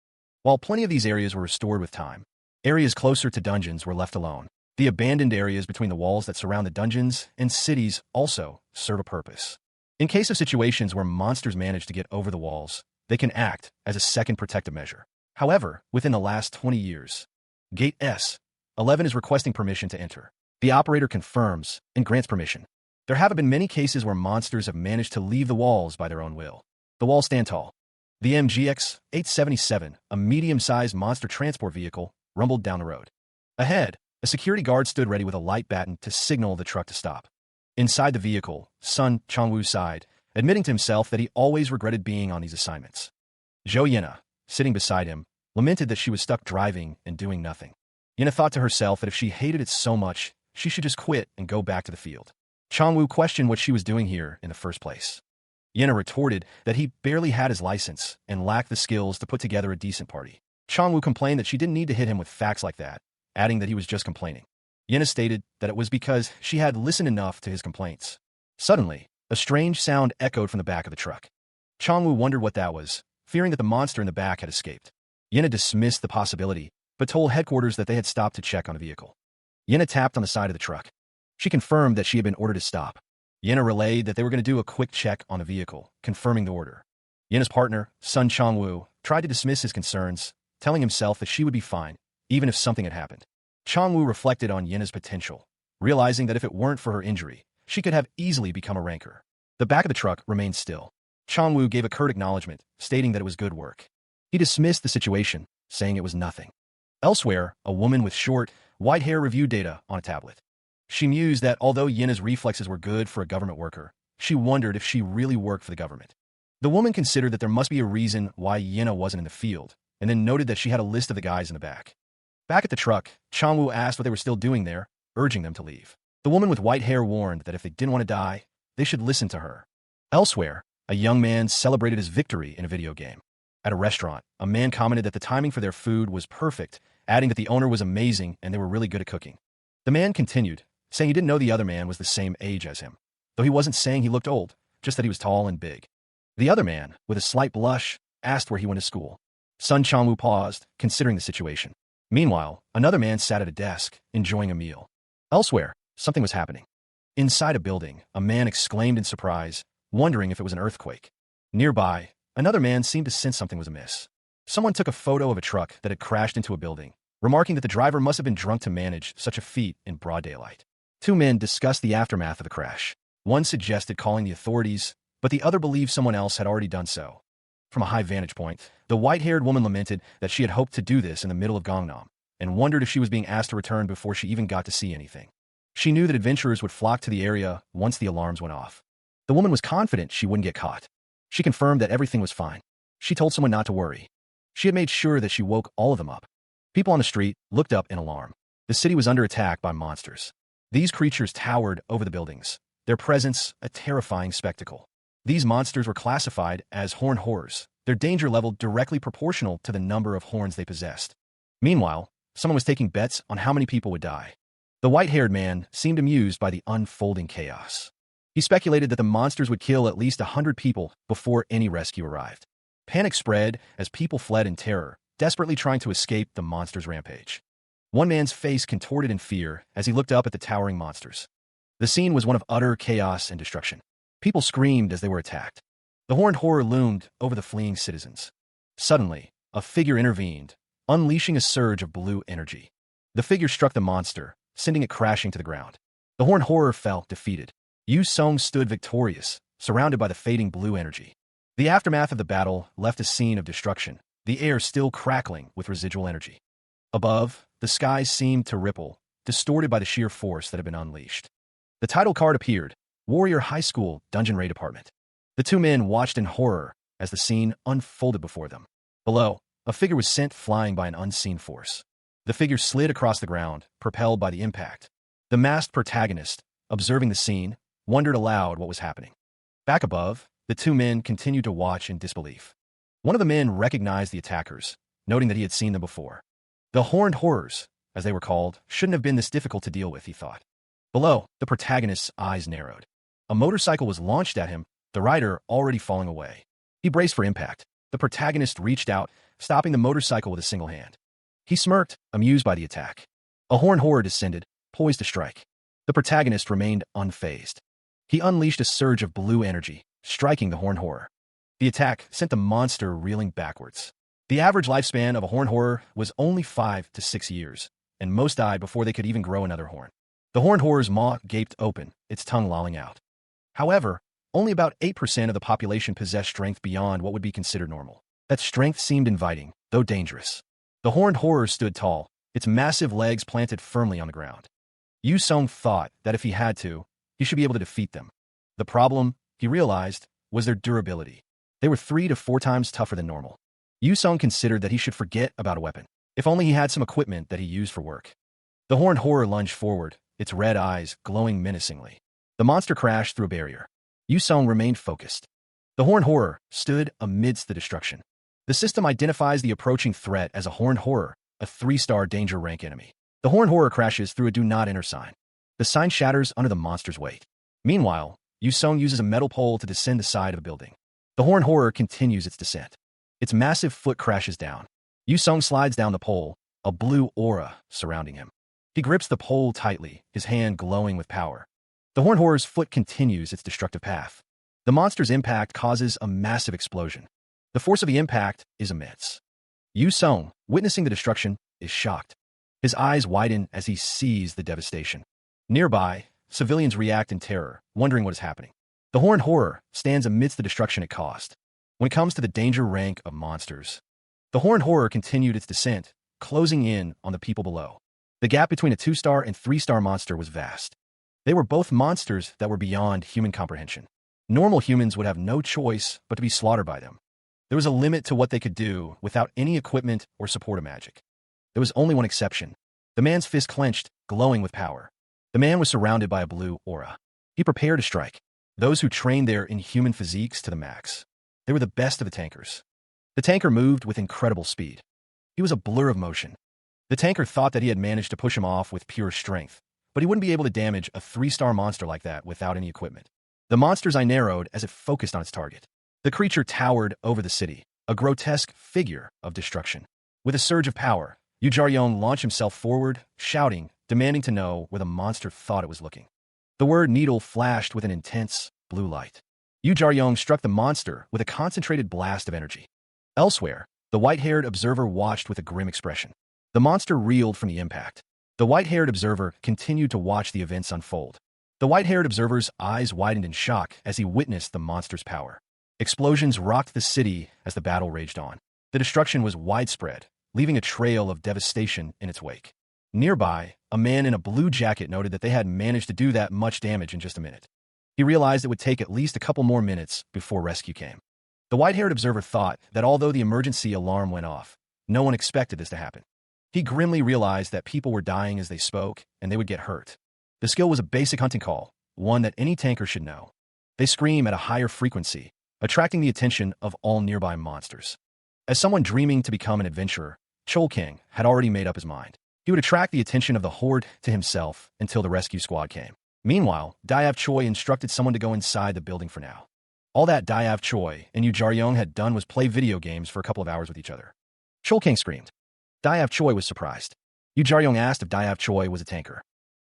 [SPEAKER 1] While plenty of these areas were restored with time, areas closer to dungeons were left alone. The abandoned areas between the walls that surround the dungeons and cities also serve a purpose. In case of situations where monsters manage to get over the walls, they can act as a second protective measure. However, within the last 20 years, Gate S11 is requesting permission to enter. The operator confirms and grants permission. There haven't been many cases where monsters have managed to leave the walls by their own will. The walls stand tall. The MGX-877, a medium-sized monster transport vehicle, rumbled down the road. Ahead, a security guard stood ready with a light baton to signal the truck to stop. Inside the vehicle, Sun Chongwoo sighed, admitting to himself that he always regretted being on these assignments. Jo Yena, sitting beside him, lamented that she was stuck driving and doing nothing. Yena thought to herself that if she hated it so much, she should just quit and go back to the field. Chongwoo questioned what she was doing here in the first place. Yena retorted that he barely had his license and lacked the skills to put together a decent party. Chongwoo complained that she didn't need to hit him with facts like that, adding that he was just complaining. Yena stated that it was because she had listened enough to his complaints. Suddenly, a strange sound echoed from the back of the truck. Chongwoo wondered what that was, fearing that the monster in the back had escaped. Yena dismissed the possibility, but told headquarters that they had stopped to check on the vehicle. Yena tapped on the side of the truck. She confirmed that she had been ordered to stop. Yena relayed that they were going to do a quick check on the vehicle, confirming the order. Yena's partner, Sun Chongwoo, tried to dismiss his concerns, telling himself that she would be fine, even if something had happened. Chongwoo reflected on Yena's potential, realizing that if it weren't for her injury, she could have easily become a ranker. The back of the truck remained still. Chongwoo gave a curt acknowledgement, stating that it was good work. He dismissed the situation, saying it was nothing. Elsewhere, a woman with short, white hair reviewed data on a tablet. She mused that although Yena's reflexes were good for a government worker, she wondered if she really worked for the government. The woman considered that there must be a reason why Yena wasn't in the field, and then noted that she had a list of the guys in the back. Back at the truck, Chongwoo asked what they were still doing there, urging them to leave. The woman with white hair warned that if they didn't want to die, they should listen to her. Elsewhere, a young man celebrated his victory in a video game. At a restaurant, a man commented that the timing for their food was perfect, adding that the owner was amazing and they were really good at cooking. The man continued, saying he didn't know the other man was the same age as him, though he wasn't saying he looked old, just that he was tall and big. The other man, with a slight blush, asked where he went to school. Sun Chongwoo paused, considering the situation. Meanwhile, another man sat at a desk, enjoying a meal. Elsewhere, something was happening. Inside a building, a man exclaimed in surprise, wondering if it was an earthquake. Nearby, another man seemed to sense something was amiss. Someone took a photo of a truck that had crashed into a building, remarking that the driver must have been drunk to manage such a feat in broad daylight. Two men discussed the aftermath of the crash. One suggested calling the authorities, but the other believed someone else had already done so. From a high vantage point, the white-haired woman lamented that she had hoped to do this in the middle of Gangnam, and wondered if she was being asked to return before she even got to see anything. She knew that adventurers would flock to the area once the alarms went off. The woman was confident she wouldn't get caught. She confirmed that everything was fine. She told someone not to worry. She had made sure that she woke all of them up. People on the street looked up in alarm. The city was under attack by monsters. These creatures towered over the buildings, their presence a terrifying spectacle. These monsters were classified as horn horrors, their danger level directly proportional to the number of horns they possessed. Meanwhile, someone was taking bets on how many people would die. The white-haired man seemed amused by the unfolding chaos. He speculated that the monsters would kill at least 100 people before any rescue arrived. Panic spread as people fled in terror, desperately trying to escape the monsters' rampage. One man's face contorted in fear as he looked up at the towering monsters. The scene was one of utter chaos and destruction. People screamed as they were attacked. The horned horror loomed over the fleeing citizens. Suddenly, a figure intervened, unleashing a surge of blue energy. The figure struck the monster, sending it crashing to the ground. The horned horror fell defeated. Yu Song stood victorious, surrounded by the fading blue energy. The aftermath of the battle left a scene of destruction, the air still crackling with residual energy. Above, the skies seemed to ripple, distorted by the sheer force that had been unleashed. The title card appeared, Warrior High School Dungeon Raid Department. The two men watched in horror as the scene unfolded before them. Below, a figure was sent flying by an unseen force. The figure slid across the ground, propelled by the impact. The masked protagonist, observing the scene, wondered aloud what was happening. Back above, the two men continued to watch in disbelief. One of the men recognized the attackers, noting that he had seen them before. The horned horrors, as they were called, shouldn't have been this difficult to deal with, he thought. Below, the protagonist's eyes narrowed. A motorcycle was launched at him, the rider already falling away. He braced for impact. The protagonist reached out, stopping the motorcycle with a single hand. He smirked, amused by the attack. A horned horror descended, poised to strike. The protagonist remained unfazed. He unleashed a surge of blue energy, striking the horned horror. The attack sent the monster reeling backwards. The average lifespan of a horned horror was only 5 to 6 years, and most died before they could even grow another horn. The horned horror's maw gaped open, its tongue lolling out. However, only about 8% of the population possessed strength beyond what would be considered normal. That strength seemed inviting, though dangerous. The horned horror stood tall, its massive legs planted firmly on the ground. Yu Song thought that if he had to, he should be able to defeat them. The problem, he realized, was their durability. They were 3 to 4 times tougher than normal. Yu Song considered that he should forget about a weapon, if only he had some equipment that he used for work. The horned horror lunged forward, its red eyes glowing menacingly. The monster crashed through a barrier. Yu Song remained focused. The horned horror stood amidst the destruction. The system identifies the approaching threat as a horned horror, a 3-star danger rank enemy. The horned horror crashes through a do not enter sign. The sign shatters under the monster's weight. Meanwhile, Yu Song uses a metal pole to descend the side of a building. The horned horror continues its descent. Its massive foot crashes down. Yu Song slides down the pole, a blue aura surrounding him. He grips the pole tightly, his hand glowing with power. The horned horror's foot continues its destructive path. The monster's impact causes a massive explosion. The force of the impact is immense. Yu Song, witnessing the destruction, is shocked. His eyes widen as he sees the devastation. Nearby, civilians react in terror, wondering what is happening. The horned horror stands amidst the destruction it caused. When it comes to the danger rank of monsters, the horned horror continued its descent, closing in on the people below. The gap between a 2-star and 3-star monster was vast. They were both monsters that were beyond human comprehension. Normal humans would have no choice but to be slaughtered by them. There was a limit to what they could do without any equipment or support of magic. There was only one exception. The man's fist clenched, glowing with power. The man was surrounded by a blue aura. He prepared to strike. Those who trained their inhuman physiques to the max. They were the best of the tankers. The tanker moved with incredible speed. He was a blur of motion. The tanker thought that he had managed to push him off with pure strength, but he wouldn't be able to damage a 3-star monster like that without any equipment. The monster's eye narrowed as it focused on its target. The creature towered over the city, a grotesque figure of destruction. With a surge of power, Yu Jaryong launched himself forward, shouting, demanding to know where the monster thought it was looking. The word needle flashed with an intense blue light. Yu Jaryong struck the monster with a concentrated blast of energy. Elsewhere, the white-haired observer watched with a grim expression. The monster reeled from the impact. The white-haired observer continued to watch the events unfold. The white-haired observer's eyes widened in shock as he witnessed the monster's power. Explosions rocked the city as the battle raged on. The destruction was widespread, leaving a trail of devastation in its wake. Nearby, a man in a blue jacket noted that they had managed to do that much damage in just a minute. He realized it would take at least a couple more minutes before rescue came. The white-haired observer thought that although the emergency alarm went off, no one expected this to happen. He grimly realized that people were dying as they spoke, and they would get hurt. The skill was a basic hunting call, one that any tanker should know. They scream at a higher frequency, attracting the attention of all nearby monsters. As someone dreaming to become an adventurer, Chol King had already made up his mind. He would attract the attention of the horde to himself until the rescue squad came. Meanwhile, Diav Choi instructed someone to go inside the building for now. All that Diav Choi and Yu Jar-young had done was play video games for a couple of hours with each other. Chol King screamed. Diav Choi was surprised. Yu Jar-young asked if Diav Choi was a tanker.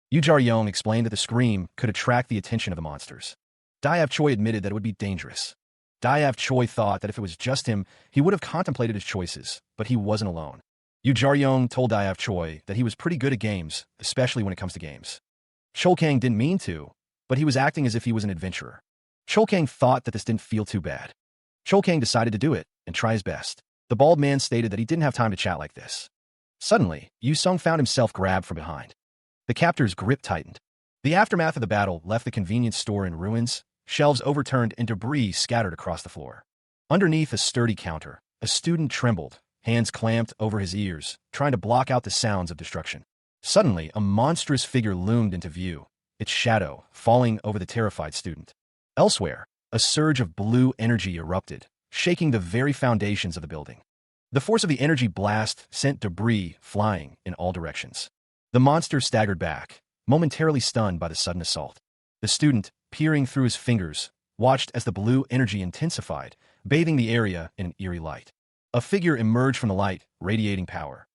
[SPEAKER 1] Yu Jar-young explained that the scream could attract the attention of the monsters. Diav Choi admitted that it would be dangerous. Diav Choi thought that if it was just him, he would have contemplated his choices, but he wasn't alone. Yu Jar-young told Diav Choi that he was pretty good at games, especially when it comes to games. Chol Kang didn't mean to, but he was acting as if he was an adventurer. Chol Kang thought that this didn't feel too bad. Chol Kang decided to do it and try his best. The bald man stated that he didn't have time to chat like this. Suddenly, Yu Sung found himself grabbed from behind. The captor's grip tightened. The aftermath of the battle left the convenience store in ruins, shelves overturned and debris scattered across the floor. Underneath a sturdy counter, a student trembled, hands clamped over his ears, trying to block out the sounds of destruction. Suddenly, a monstrous figure loomed into view, its shadow falling over the terrified student. Elsewhere, a surge of blue energy erupted, shaking the very foundations of the building. The force of the energy blast sent debris flying in all directions. The monster staggered back, momentarily stunned by the sudden assault. The student, peering through his fingers, watched as the blue energy intensified, bathing the area in an eerie light. A figure emerged from the light, radiating power.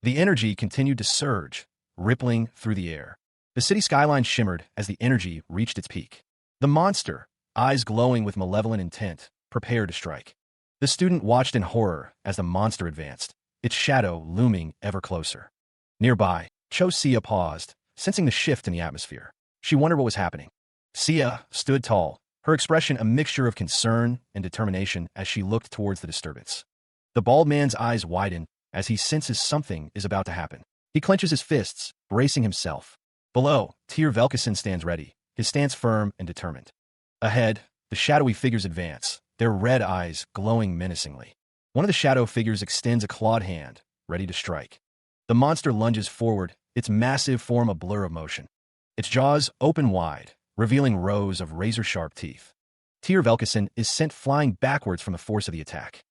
[SPEAKER 1] The energy continued to surge, rippling through the air. The city skyline shimmered as the energy reached its peak. The monster, eyes glowing with malevolent intent, prepared to strike. The student watched in horror as the monster advanced, its shadow looming ever closer. Nearby, Cho Sia paused, sensing the shift in the atmosphere. She wondered what was happening. Sia stood tall, her expression a mixture of concern and determination as she looked towards the disturbance. The bald man's eyes widen as he senses something is about to happen. He clenches his fists, bracing himself. Below, Tyr Velkason stands ready, his stance firm and determined. Ahead, the shadowy figures advance, their red eyes glowing menacingly. One of the shadow figures extends a clawed hand, ready to strike. The monster lunges forward, its massive form a blur of motion. Its jaws open wide, revealing rows of razor-sharp teeth. Tyr Velkason is sent flying backwards from the force of the attack.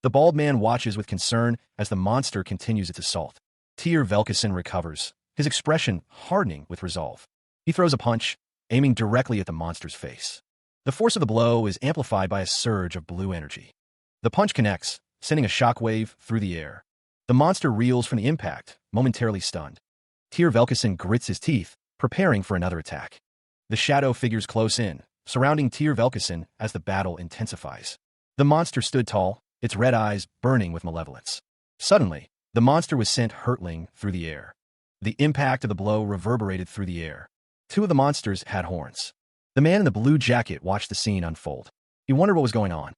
[SPEAKER 1] The bald man watches with concern as the monster continues its assault. Tyr Velkason recovers, his expression hardening with resolve. He throws a punch, aiming directly at the monster's face. The force of the blow is amplified by a surge of blue energy. The punch connects, sending a shockwave through the air. The monster reels from the impact, momentarily stunned. Tyr Velkason grits his teeth, preparing for another attack. The shadow figures close in, surrounding Tyr Velkason as the battle intensifies. The monster stood tall, its red eyes burning with malevolence. Suddenly, the monster was sent hurtling through the air. The impact of the blow reverberated through the air. Two of the monsters had horns. The man in the blue jacket watched the scene unfold. He wondered what was going on.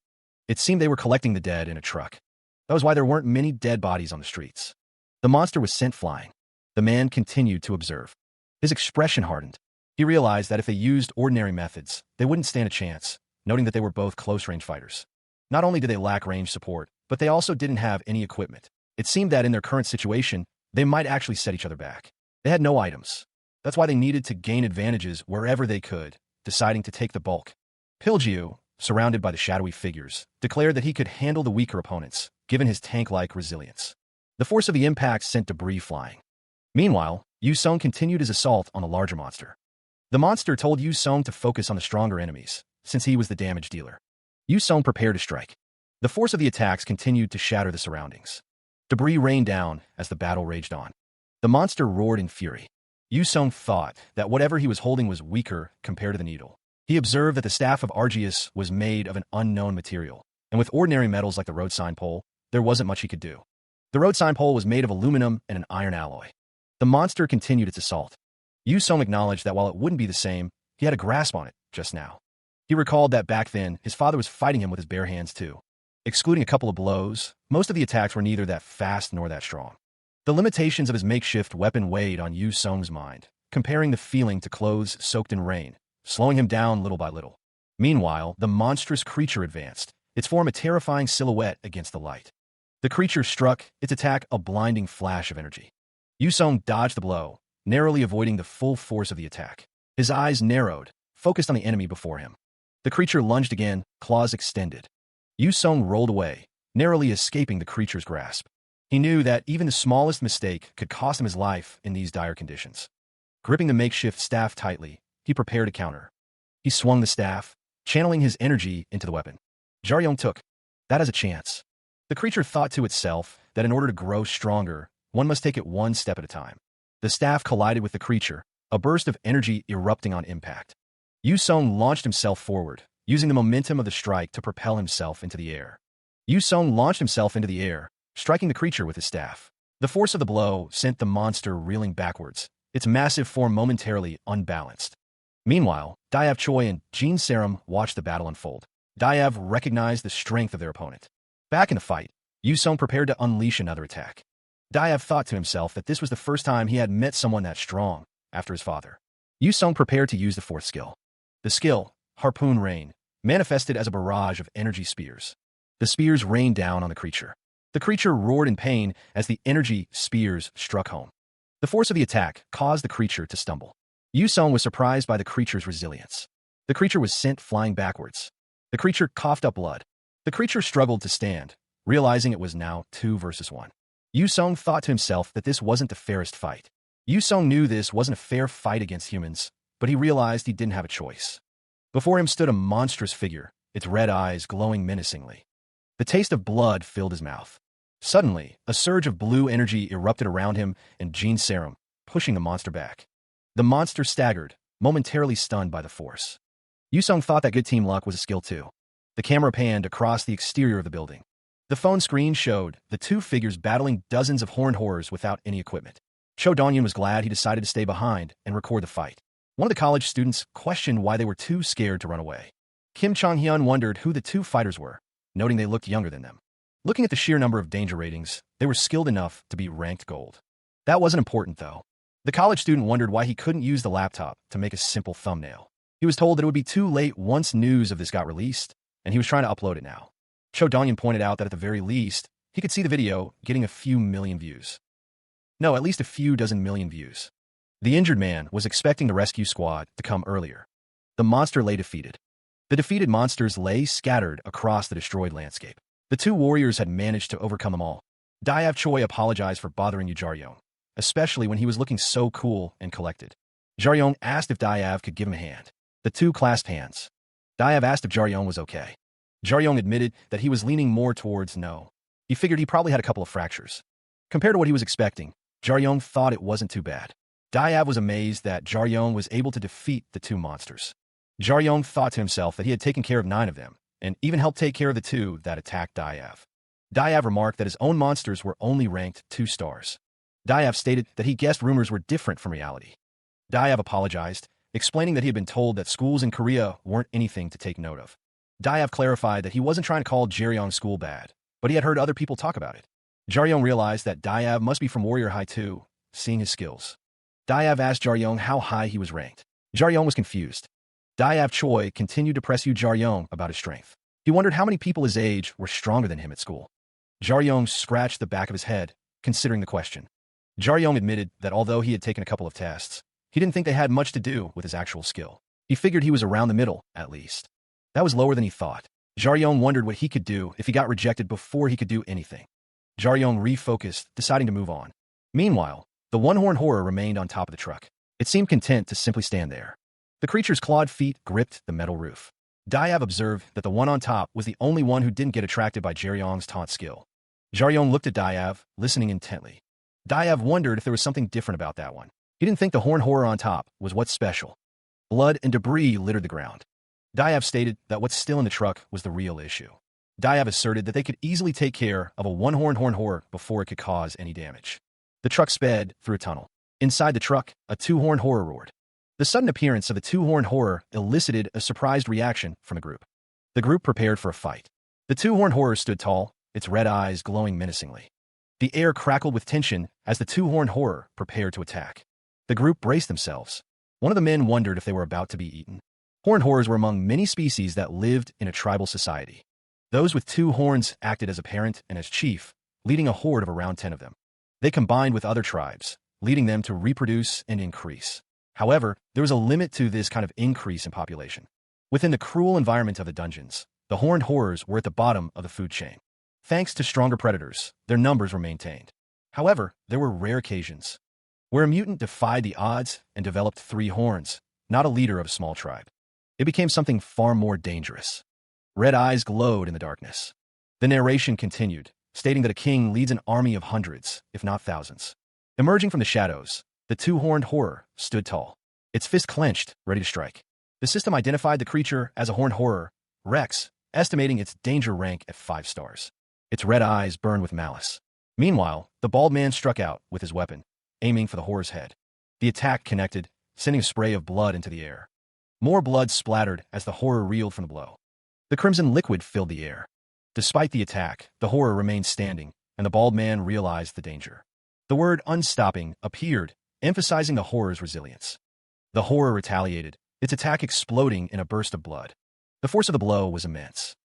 [SPEAKER 1] It seemed they were collecting the dead in a truck. That was why there weren't many dead bodies on the streets. The monster was sent flying. The man continued to observe. His expression hardened. He realized that if they used ordinary methods, they wouldn't stand a chance, noting that they were both close-range fighters. Not only did they lack range support, but they also didn't have any equipment. It seemed that in their current situation, they might actually set each other back. They had no items. That's why they needed to gain advantages wherever they could, deciding to take the bulk. Piljiu, surrounded by the shadowy figures, declared that he could handle the weaker opponents, given his tank-like resilience. The force of the impact sent debris flying. Meanwhile, Yu Sung continued his assault on the larger monster. The monster told Yu Sung to focus on the stronger enemies, since he was the damage dealer. Yu Sung prepared to strike. The force of the attacks continued to shatter the surroundings. Debris rained down as the battle raged on. The monster roared in fury. Yu Sung thought that whatever he was holding was weaker compared to the needle. He observed that the staff of Argius was made of an unknown material, and with ordinary metals like the road sign pole, there wasn't much he could do. The road sign pole was made of aluminum and an iron alloy. The monster continued its assault. Yu Sung acknowledged that while it wouldn't be the same, he had a grasp on it just now. He recalled that back then, his father was fighting him with his bare hands too. Excluding a couple of blows, most of the attacks were neither that fast nor that strong. The limitations of his makeshift weapon weighed on Yu Sung's mind, comparing the feeling to clothes soaked in rain, slowing him down little by little. Meanwhile, the monstrous creature advanced, its form a terrifying silhouette against the light. The creature struck, its attack a blinding flash of energy. Yu Sung dodged the blow, narrowly avoiding the full force of the attack. His eyes narrowed, focused on the enemy before him. The creature lunged again, claws extended. Yu Sung rolled away, narrowly escaping the creature's grasp. He knew that even the smallest mistake could cost him his life in these dire conditions. Gripping the makeshift staff tightly, he prepared to counter. He swung the staff, channeling his energy into the weapon. Jaryong took that as a chance. The creature thought to itself that in order to grow stronger, one must take it one step at a time. The staff collided with the creature, a burst of energy erupting on impact. Yu Song launched himself forward, using the momentum of the strike to propel himself into the air. Yu Song launched himself into the air, striking the creature with his staff. The force of the blow sent the monster reeling backwards, its massive form momentarily unbalanced. Meanwhile, Diav Choi and Jin Sarum watched the battle unfold. Diav recognized the strength of their opponent. Back in the fight, Yu Song prepared to unleash another attack. Diav thought to himself that this was the first time he had met someone that strong, after his father. Yu Song prepared to use the fourth skill. The skill, Harpoon Rain, manifested as a barrage of energy spears. The spears rained down on the creature. The creature roared in pain as the energy spears struck home. The force of the attack caused the creature to stumble. Yu Song was surprised by the creature's resilience. The creature was sent flying backwards. The creature coughed up blood. The creature struggled to stand, realizing it was now 2 versus 1. Yu Song thought to himself that this wasn't the fairest fight. Yu Song knew this wasn't a fair fight against humans, but he realized he didn't have a choice. Before him stood a monstrous figure, its red eyes glowing menacingly. The taste of blood filled his mouth. Suddenly, a surge of blue energy erupted around him and Jin Sarum, pushing the monster back. The monster staggered, momentarily stunned by the force. Yu Song thought that good team luck was a skill too. The camera panned across the exterior of the building. The phone screen showed the two figures battling dozens of horned horrors without any equipment. Cho Dongyun was glad he decided to stay behind and record the fight. One of the college students questioned why they were too scared to run away. Kim Chong-hyun wondered who the two fighters were, noting they looked younger than them. Looking at the sheer number of danger ratings, they were skilled enough to be ranked gold. That wasn't important, though. The college student wondered why he couldn't use the laptop to make a simple thumbnail. He was told that it would be too late once news of this got released, and he was trying to upload it now. Cho Dongyun pointed out that at the very least, he could see the video getting a few million views. No, at least a few dozen million views. The injured man was expecting the rescue squad to come earlier. The monster lay defeated. The defeated monsters lay scattered across the destroyed landscape. The two warriors had managed to overcome them all. Diav Choi apologized for bothering Yu Jaryong, especially when he was looking so cool and collected. Jaryong asked if Diav could give him a hand. The two clasped hands. Diav asked if Jaryong was okay. Jaryong admitted that he was leaning more towards no. He figured he probably had a couple of fractures. Compared to what he was expecting, Jaryong thought it wasn't too bad. Diav was amazed that Jaryong was able to defeat the two monsters. Jaryong thought to himself that he had taken care of 9 of them, and even helped take care of the 2 that attacked Diav. Diav remarked that his own monsters were only ranked 2 stars. Diav stated that he guessed rumors were different from reality. Diav apologized, explaining that he had been told that schools in Korea weren't anything to take note of. Diav clarified that he wasn't trying to call Jaryong's school bad, but he had heard other people talk about it. Jaryong realized that Diav must be from Warrior High too, seeing his skills. Diav asked Jaryong how high he was ranked. Jaryong was confused. Diav Choi continued to press Yu Jaryong about his strength. He wondered how many people his age were stronger than him at school. Jaryong scratched the back of his head, considering the question. Jaryong admitted that although he had taken a couple of tests, he didn't think they had much to do with his actual skill. He figured he was around the middle, at least. That was lower than he thought. Jaryong wondered what he could do if he got rejected before he could do anything. Jaryong refocused, deciding to move on. Meanwhile, the one-horned horror remained on top of the truck. It seemed content to simply stand there. The creature's clawed feet gripped the metal roof. Diav observed that the one on top was the only one who didn't get attracted by Jaryong's taunt skill. Jaryong looked at Diav, listening intently. Diav wondered if there was something different about that one. He didn't think the horned horror on top was what's special. Blood and debris littered the ground. Diav stated that what's still in the truck was the real issue. Diav asserted that they could easily take care of a one-horned horned horror before it could cause any damage. The truck sped through a tunnel. Inside the truck, a two-horned horror roared. The sudden appearance of the two-horned horror elicited a surprised reaction from the group. The group prepared for a fight. The two-horned horror stood tall, its red eyes glowing menacingly. The air crackled with tension as the two-horned horror prepared to attack. The group braced themselves. One of the men wondered if they were about to be eaten. Horned horrors were among many species that lived in a tribal society. Those with 2 horns acted as a parent and as chief, leading a horde of around 10 of them. They combined with other tribes, leading them to reproduce and increase. However, there was a limit to this kind of increase in population. Within the cruel environment of the dungeons, the horned horrors were at the bottom of the food chain. Thanks to stronger predators, their numbers were maintained. However, there were rare occasions where a mutant defied the odds and developed 3 horns, not a leader of a small tribe. It became something far more dangerous. Red eyes glowed in the darkness. The narration continued, stating that a king leads an army of hundreds, if not thousands. Emerging from the shadows, the 2-horned horror stood tall, its fist clenched, ready to strike. The system identified the creature as a horned horror, Rex, estimating its danger rank at 5 stars. Its red eyes burned with malice. Meanwhile, the bald man struck out with his weapon, aiming for the horror's head. The attack connected, sending a spray of blood into the air. More blood splattered as the horror reeled from the blow. The crimson liquid filled the air. Despite the attack, the horror remained standing, and the bald man realized the danger. The word unstopping appeared, emphasizing the horror's resilience. The horror retaliated, its attack exploding in a burst of blood. The force of the blow was immense.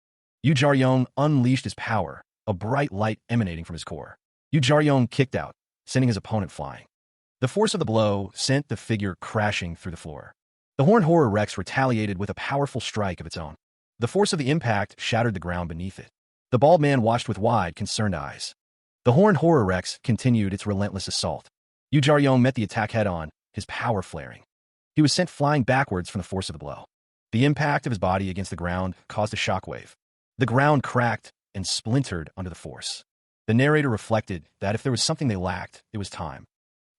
[SPEAKER 1] Yu Jaryong unleashed his power, a bright light emanating from his core. Yu Jaryong kicked out, sending his opponent flying. The force of the blow sent the figure crashing through the floor. The horned horror Rex retaliated with a powerful strike of its own. The force of the impact shattered the ground beneath it. The bald man watched with wide, concerned eyes. The horned horror Rex continued its relentless assault. Yu Jaryong met the attack head-on, his power flaring. He was sent flying backwards from the force of the blow. The impact of his body against the ground caused a shockwave. The ground cracked and splintered under the force. The narrator reflected that if there was something they lacked, it was time.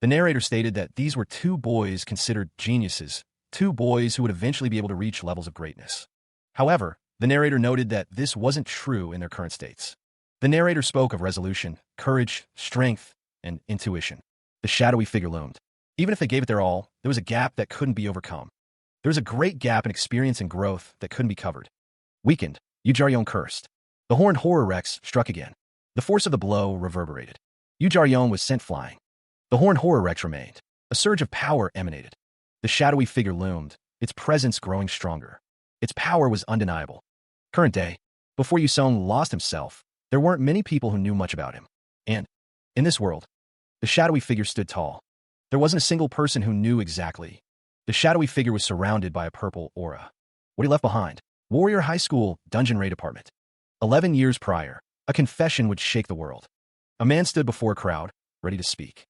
[SPEAKER 1] The narrator stated that these were 2 boys considered geniuses, 2 boys who would eventually be able to reach levels of greatness. However, the narrator noted that this wasn't true in their current states. The narrator spoke of resolution, courage, strength, and intuition. The shadowy figure loomed. Even if they gave it their all, there was a gap that couldn't be overcome. There was a great gap in experience and growth that couldn't be covered. Weakened, Yu Jaryong cursed. The horned horror Rex struck again. The force of the blow reverberated. Yu Jaryong was sent flying. The horned horror Rex remained. A surge of power emanated. The shadowy figure loomed, its presence growing stronger. Its power was undeniable. Current day, before Yu Sung lost himself, there weren't many people who knew much about him. And, in this world, the shadowy figure stood tall. There wasn't a single person who knew exactly. The shadowy figure was surrounded by a purple aura. What he left behind? Warrior High School, Dungeon Raid Department. 11 years prior, a confession would shake the world. A man stood before a crowd, ready to speak.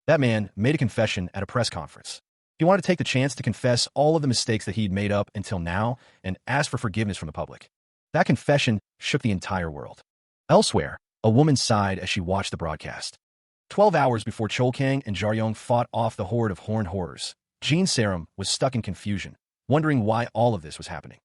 [SPEAKER 1] That man made a confession at a press conference. He wanted to take the chance to confess all of the mistakes that he'd made up until now and ask for forgiveness from the public. That confession shook the entire world. Elsewhere, a woman sighed as she watched the broadcast. 12 hours before Cholkang and Jaryong fought off the horde of horned horrors, Jean Sarum was stuck in confusion, wondering why all of this was happening.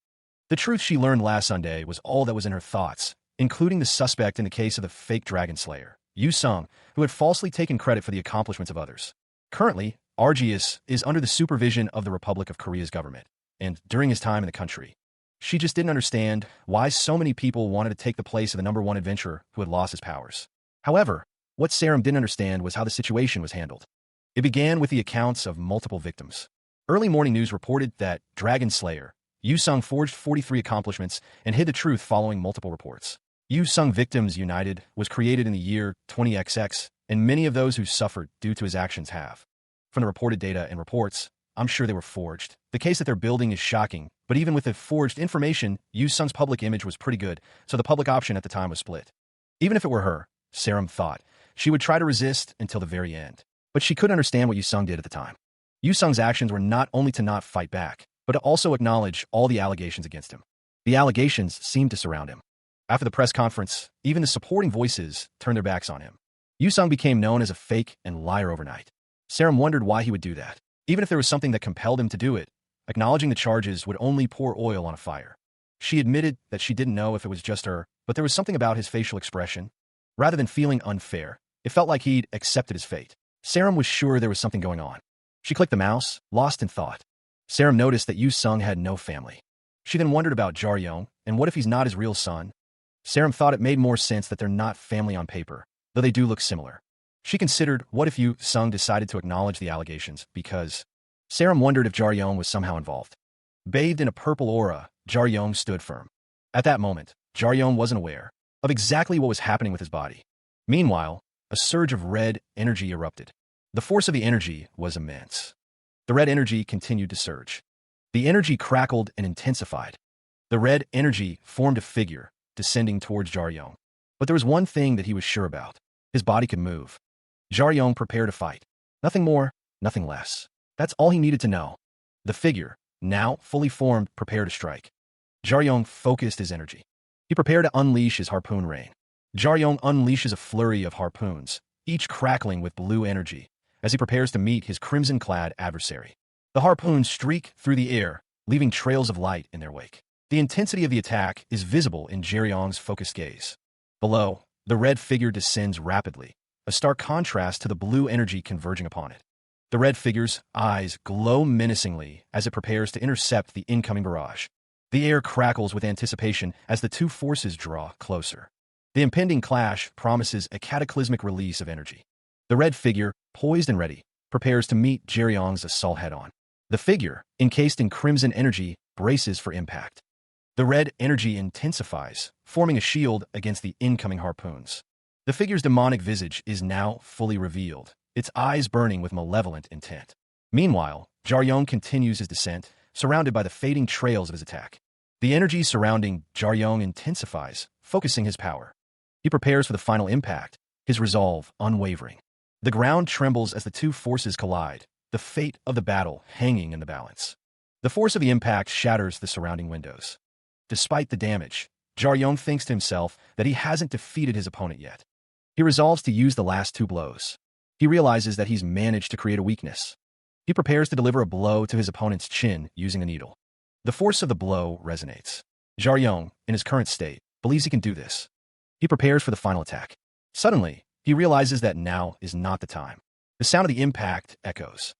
[SPEAKER 1] The truth she learned last Sunday was all that was in her thoughts, including the suspect in the case of the fake dragon slayer, Yu Sung, who had falsely taken credit for the accomplishments of others. Currently, Argius is under the supervision of the Republic of Korea's government, and during his time in the country, she just didn't understand why so many people wanted to take the place of the #1 adventurer who had lost his powers. However, what Sarum didn't understand was how the situation was handled. It began with the accounts of multiple victims. Early morning news reported that Dragon Slayer, Yu Sung, forged 43 accomplishments and hid the truth following multiple reports. Yu Sung Victims United was created in the year 20XX, and many of those who suffered due to his actions have. From the reported data and reports, I'm sure they were forged. The case that they're building is shocking, but even with the forged information, Yu Sung's public image was pretty good, so the public option at the time was split. Even if it were her, Sarum thought, she would try to resist until the very end. But she couldn't understand what Yu Sung did at the time. Yu Sung's actions were not only to not fight back, but to also acknowledge all the allegations against him. The allegations seemed to surround him. After the press conference, even the supporting voices turned their backs on him. Yu Sung became known as a fake and liar overnight. Sarum wondered why he would do that. Even if there was something that compelled him to do it, acknowledging the charges would only pour oil on a fire. She admitted that she didn't know if it was just her, but there was something about his facial expression. Rather than feeling unfair, it felt like he'd accepted his fate. Sarum was sure there was something going on. She clicked the mouse, lost in thought. Sarum noticed that Yu Sung had no family. She then wondered about Jaryong, and what if he's not his real son? Sarum thought it made more sense that they're not family on paper, though they do look similar. She considered what if Yu Sung decided to acknowledge the allegations, because Sarum wondered if Jaryong was somehow involved. Bathed in a purple aura, Jaryong stood firm. At that moment, Jaryong wasn't aware of exactly what was happening with his body. Meanwhile, a surge of red energy erupted. The force of the energy was immense. The red energy continued to surge. The energy crackled and intensified. The red energy formed a figure, descending towards Jaryong. But there was one thing that he was sure about. His body could move. Jaryong prepared to fight. Nothing more, nothing less. That's all he needed to know. The figure, now fully formed, prepared to strike. Jaryong focused his energy. He prepared to unleash his harpoon rain. Jaryong unleashes a flurry of harpoons, each crackling with blue energy, as he prepares to meet his crimson-clad adversary. The harpoons streak through the air, leaving trails of light in their wake. The intensity of the attack is visible in Jaryong's focused gaze. Below, the red figure descends rapidly, a stark contrast to the blue energy converging upon it. The red figure's eyes glow menacingly as it prepares to intercept the incoming barrage. The air crackles with anticipation as the two forces draw closer. The impending clash promises a cataclysmic release of energy. The red figure, poised and ready, prepares to meet Jaryong's assault head-on. The figure, encased in crimson energy, braces for impact. The red energy intensifies, forming a shield against the incoming harpoons. The figure's demonic visage is now fully revealed, its eyes burning with malevolent intent. Meanwhile, Jaryong continues his descent, surrounded by the fading trails of his attack. The energy surrounding Jaryong intensifies, focusing his power. He prepares for the final impact, his resolve unwavering. The ground trembles as the two forces collide, the fate of the battle hanging in the balance. The force of the impact shatters the surrounding windows. Despite the damage, Jaryong thinks to himself that he hasn't defeated his opponent yet. He resolves to use the last two blows. He realizes that he's managed to create a weakness. He prepares to deliver a blow to his opponent's chin using a needle. The force of the blow resonates. Jaryong, in his current state, believes he can do this. He prepares for the final attack. Suddenly, he realizes that now is not the time. The sound of the impact echoes.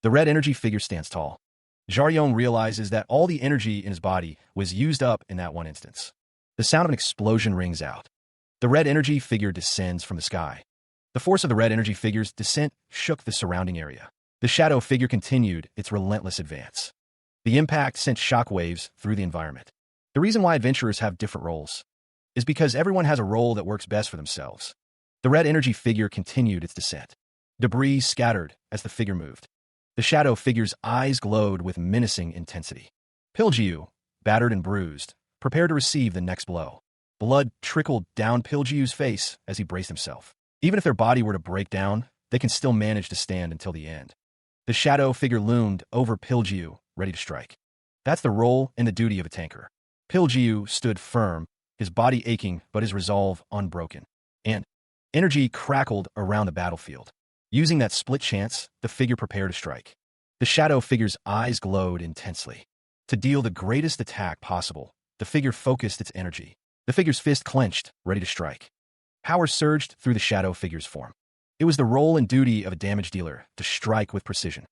[SPEAKER 1] The red energy figure stands tall. Jaryong realizes that all the energy in his body was used up in that one instance. The sound of an explosion rings out. The red energy figure descends from the sky. The force of the red energy figure's descent shook the surrounding area. The shadow figure continued its relentless advance. The impact sent shockwaves through the environment. The reason why adventurers have different roles is because everyone has a role that works best for themselves. The red energy figure continued its descent. Debris scattered as the figure moved. The shadow figure's eyes glowed with menacing intensity. Piljiu, battered and bruised, prepared to receive the next blow. Blood trickled down Piljiu's face as he braced himself. Even if their body were to break down, they can still manage to stand until the end. The shadow figure loomed over Piljiu, ready to strike. That's the role and the duty of a tanker. Piljiu stood firm, his body aching but his resolve unbroken. And energy crackled around the battlefield. Using that split chance, the figure prepared to strike. The shadow figure's eyes glowed intensely. To deal the greatest attack possible, the figure focused its energy. The figure's fist clenched, ready to strike. Power surged through the shadow figure's form. It was the role and duty of a damage dealer to strike with precision.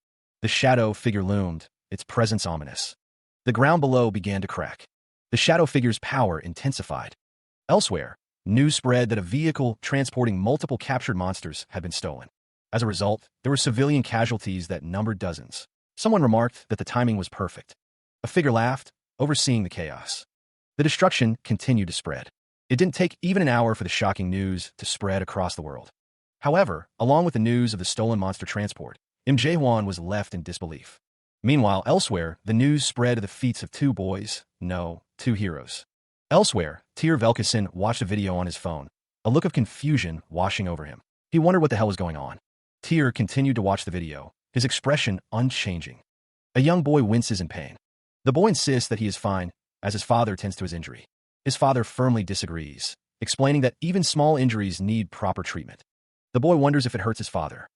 [SPEAKER 1] The shadow figure loomed, its presence ominous. The ground below began to crack. The shadow figure's power intensified. Elsewhere, news spread that a vehicle transporting multiple captured monsters had been stolen. As a result, there were civilian casualties that numbered dozens. Someone remarked that the timing was perfect. A figure laughed, overseeing the chaos. The destruction continued to spread. It didn't take even an hour for the shocking news to spread across the world. However, along with the news of the stolen monster transport, Jae-hwan was left in disbelief. Meanwhile, elsewhere, the news spread of the feats of two boys, no, two heroes. Elsewhere, Tyr Velkason watched a video on his phone, a look of confusion washing over him. He wondered what the hell was going on. Tyr continued to watch the video, his expression unchanging. A young boy winces in pain. The boy insists that he is fine, as his father tends to his injury. His father firmly disagrees, explaining that even small injuries need proper treatment. The boy wonders if it hurts his father.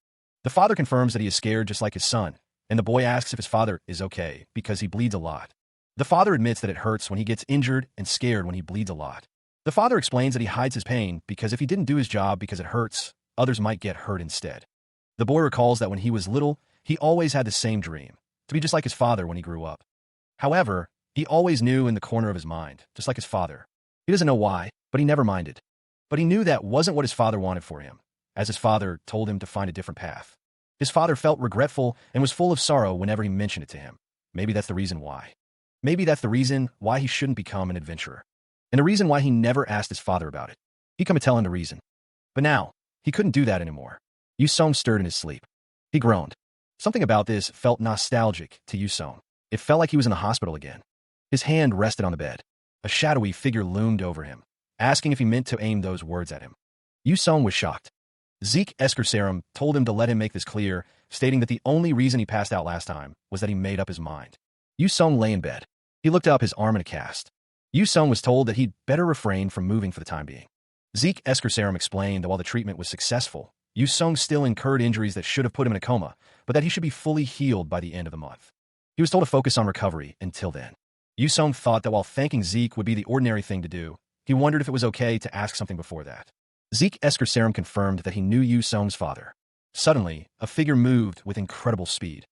[SPEAKER 1] The father confirms that he is scared just like his son, and the boy asks if his father is okay because he bleeds a lot. The father admits that it hurts when he gets injured and scared when he bleeds a lot. The father explains that he hides his pain because if he didn't do his job because it hurts, others might get hurt instead. The boy recalls that when he was little, he always had the same dream, to be just like his father when he grew up. However, he always knew in the corner of his mind, just like his father. He doesn't know why, but he never minded. But he knew that wasn't what his father wanted for him, as his father told him to find a different path. His father felt regretful and was full of sorrow whenever he mentioned it to him. Maybe that's the reason why. Maybe that's the reason why he shouldn't become an adventurer. And the reason why he never asked his father about it. He'd come to tell him the reason. But now, he couldn't do that anymore. Yuseom stirred in his sleep. He groaned. Something about this felt nostalgic to Yuseom. It felt like he was in the hospital again. His hand rested on the bed. A shadowy figure loomed over him. asking if he meant to aim those words at him. Yu Song was shocked. Zeke Escarcerum told him to let him make this clear, stating that the only reason he passed out last time was that he made up his mind. Yu Song lay in bed. He looked up, his arm in a cast. Yu Song was told that he'd better refrain from moving for the time being. Zeke Escarcerum explained that while the treatment was successful, Yu Song still incurred injuries that should have put him in a coma, but that he should be fully healed by the end of the month. He was told to focus on recovery until then. Yu Song thought that while thanking Zeke would be the ordinary thing to do, he wondered if it was okay to ask something before that. Zeke Escarcerum confirmed that he knew Yu Song's father. Suddenly, a figure moved with incredible speed.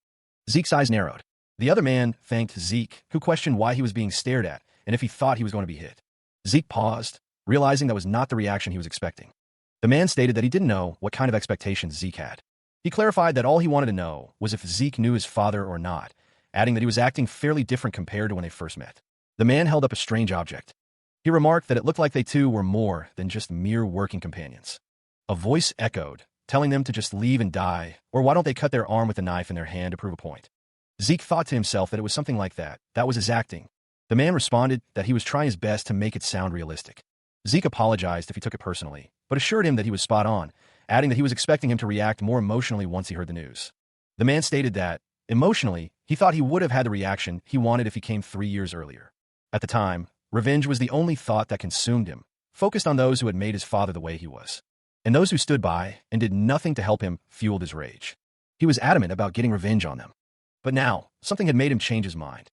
[SPEAKER 1] Zeke's eyes narrowed. The other man thanked Zeke, who questioned why he was being stared at and if he thought he was going to be hit. Zeke paused, realizing that was not the reaction he was expecting. The man stated that he didn't know what kind of expectations Zeke had. He clarified that all he wanted to know was if Zeke knew his father or not, adding that he was acting fairly different compared to when they first met. The man held up a strange object. He remarked that it looked like they two were more than just mere working companions. A voice echoed, telling them to just leave and die, or why don't they cut their arm with a knife in their hand to prove a point. Zeke thought to himself that it was something like that. That was his acting. The man responded that he was trying his best to make it sound realistic. Zeke apologized if he took it personally, but assured him that he was spot on, adding that he was expecting him to react more emotionally once he heard the news. The man stated that, emotionally, he thought he would have had the reaction he wanted if he came 3 years earlier. At the time, revenge was the only thought that consumed him, focused on those who had made his father the way he was. And those who stood by and did nothing to help him fueled his rage. He was adamant about getting revenge on them. But now, something had made him change his mind.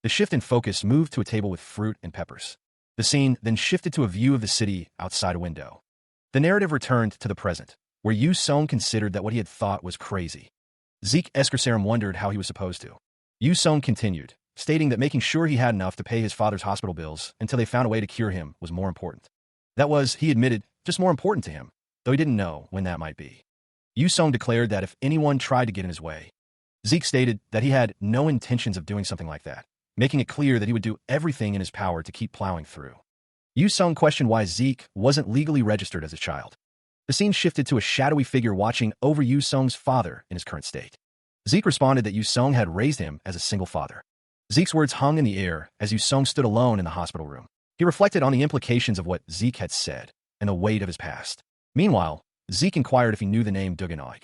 [SPEAKER 1] The shift in focus moved to a table with fruit and peppers. The scene then shifted to a view of the city outside a window. The narrative returned to the present, where Yu Song considered that what he had thought was crazy. Zeke Escarcerum wondered how he was supposed to. Yu Song continued, stating that making sure he had enough to pay his father's hospital bills until they found a way to cure him was more important. That was, he admitted, just more important to him, though he didn't know when that might be. Yu Song declared that if anyone tried to get in his way, Zeke stated that he had no intentions of doing something like that, making it clear that he would do everything in his power to keep plowing through. Yu Song questioned why Zeke wasn't legally registered as a child. The scene shifted to a shadowy figure watching over Yu Song's father in his current state. Zeke responded that Yu Song had raised him as a single father. Zeke's words hung in the air as Yu Song stood alone in the hospital room. He reflected on the implications of what Zeke had said and the weight of his past. Meanwhile, Zeke inquired if he knew the name Duganog.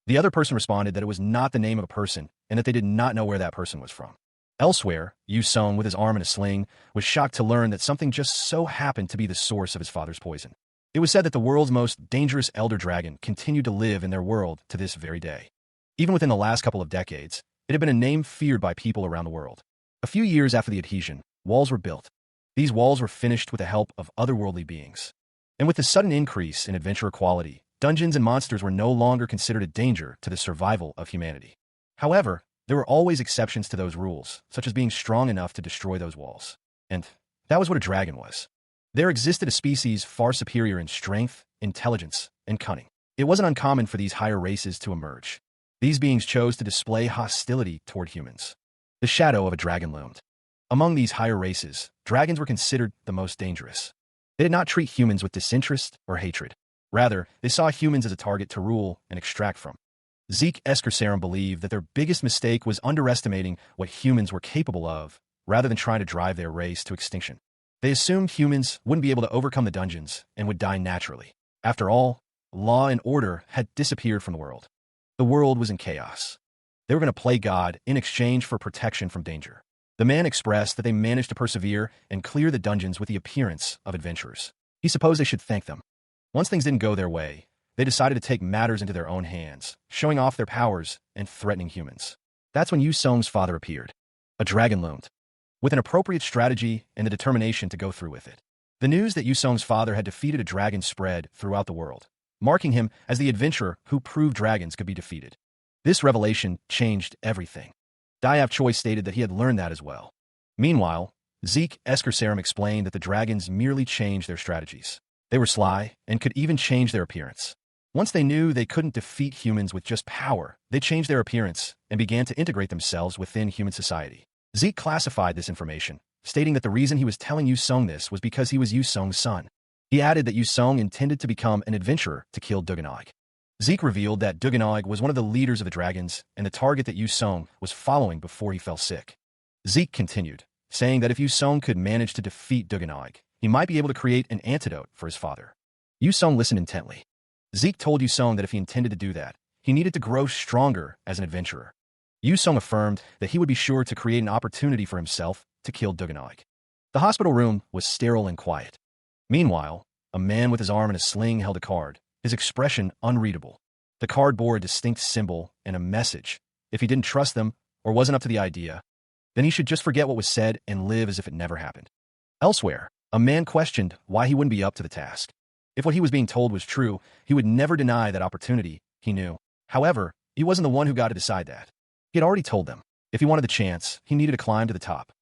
[SPEAKER 1] The other person responded that it was not the name of a person and that they did not know where that person was from. Elsewhere, Yu Song, with his arm in a sling, was shocked to learn that something just so happened to be the source of his father's poison. It was said that the world's most dangerous elder dragon continued to live in their world to this very day. Even within the last couple of decades, it had been a name feared by people around the world. A few years after the adhesion, walls were built. These walls were finished with the help of otherworldly beings. And with the sudden increase in adventure quality, dungeons and monsters were no longer considered a danger to the survival of humanity. However, there were always exceptions to those rules, such as being strong enough to destroy those walls. And that was what a dragon was. There existed a species far superior in strength, intelligence, and cunning. It wasn't uncommon for these higher races to emerge. These beings chose to display hostility toward humans. The shadow of a dragon loomed. Among these higher races, dragons were considered the most dangerous. They did not treat humans with disinterest or hatred. Rather, they saw humans as a target to rule and extract from. Zeke Escarcerum believed that their biggest mistake was underestimating what humans were capable of, rather than trying to drive their race to extinction. They assumed humans wouldn't be able to overcome the dungeons and would die naturally. After all, law and order had disappeared from the world. The world was in chaos. They were going to play God in exchange for protection from danger. The man expressed that they managed to persevere and clear the dungeons with the appearance of adventurers. He supposed they should thank them. Once things didn't go their way, they decided to take matters into their own hands, showing off their powers and threatening humans. That's when Yu Song's father appeared. A dragon loomed, with an appropriate strategy and the determination to go through with it. The news that Yu Song's father had defeated a dragon spread throughout the world, marking him as the adventurer who proved dragons could be defeated. This revelation changed everything. Diab Choi stated that he had learned that as well. Meanwhile, Zeke Escarcerum explained that the dragons merely changed their strategies. They were sly and could even change their appearance. Once they knew they couldn't defeat humans with just power, they changed their appearance and began to integrate themselves within human society. Zeke classified this information, stating that the reason he was telling Yu Song this was because he was Yu Song's son. He added that Yu Song intended to become an adventurer to kill Duganog. Zeke revealed that Duganog was one of the leaders of the dragons and the target that Yu Song was following before he fell sick. Zeke continued, saying that if Yu Song could manage to defeat Duganog, he might be able to create an antidote for his father. Yu Song listened intently. Zeke told Yu Song that if he intended to do that, he needed to grow stronger as an adventurer. Yu Song affirmed that he would be sure to create an opportunity for himself to kill Duganog. The hospital room was sterile and quiet. Meanwhile, a man with his arm in a sling held a card, his expression unreadable. The card bore a distinct symbol and a message. If he didn't trust them or wasn't up to the idea, then he should just forget what was said and live as if it never happened. Elsewhere, a man questioned why he wouldn't be up to the task. If what he was being told was true, he would never deny that opportunity, he knew. However, he wasn't the one who got to decide that. He had already told them, if he wanted the chance, he needed to climb to the top.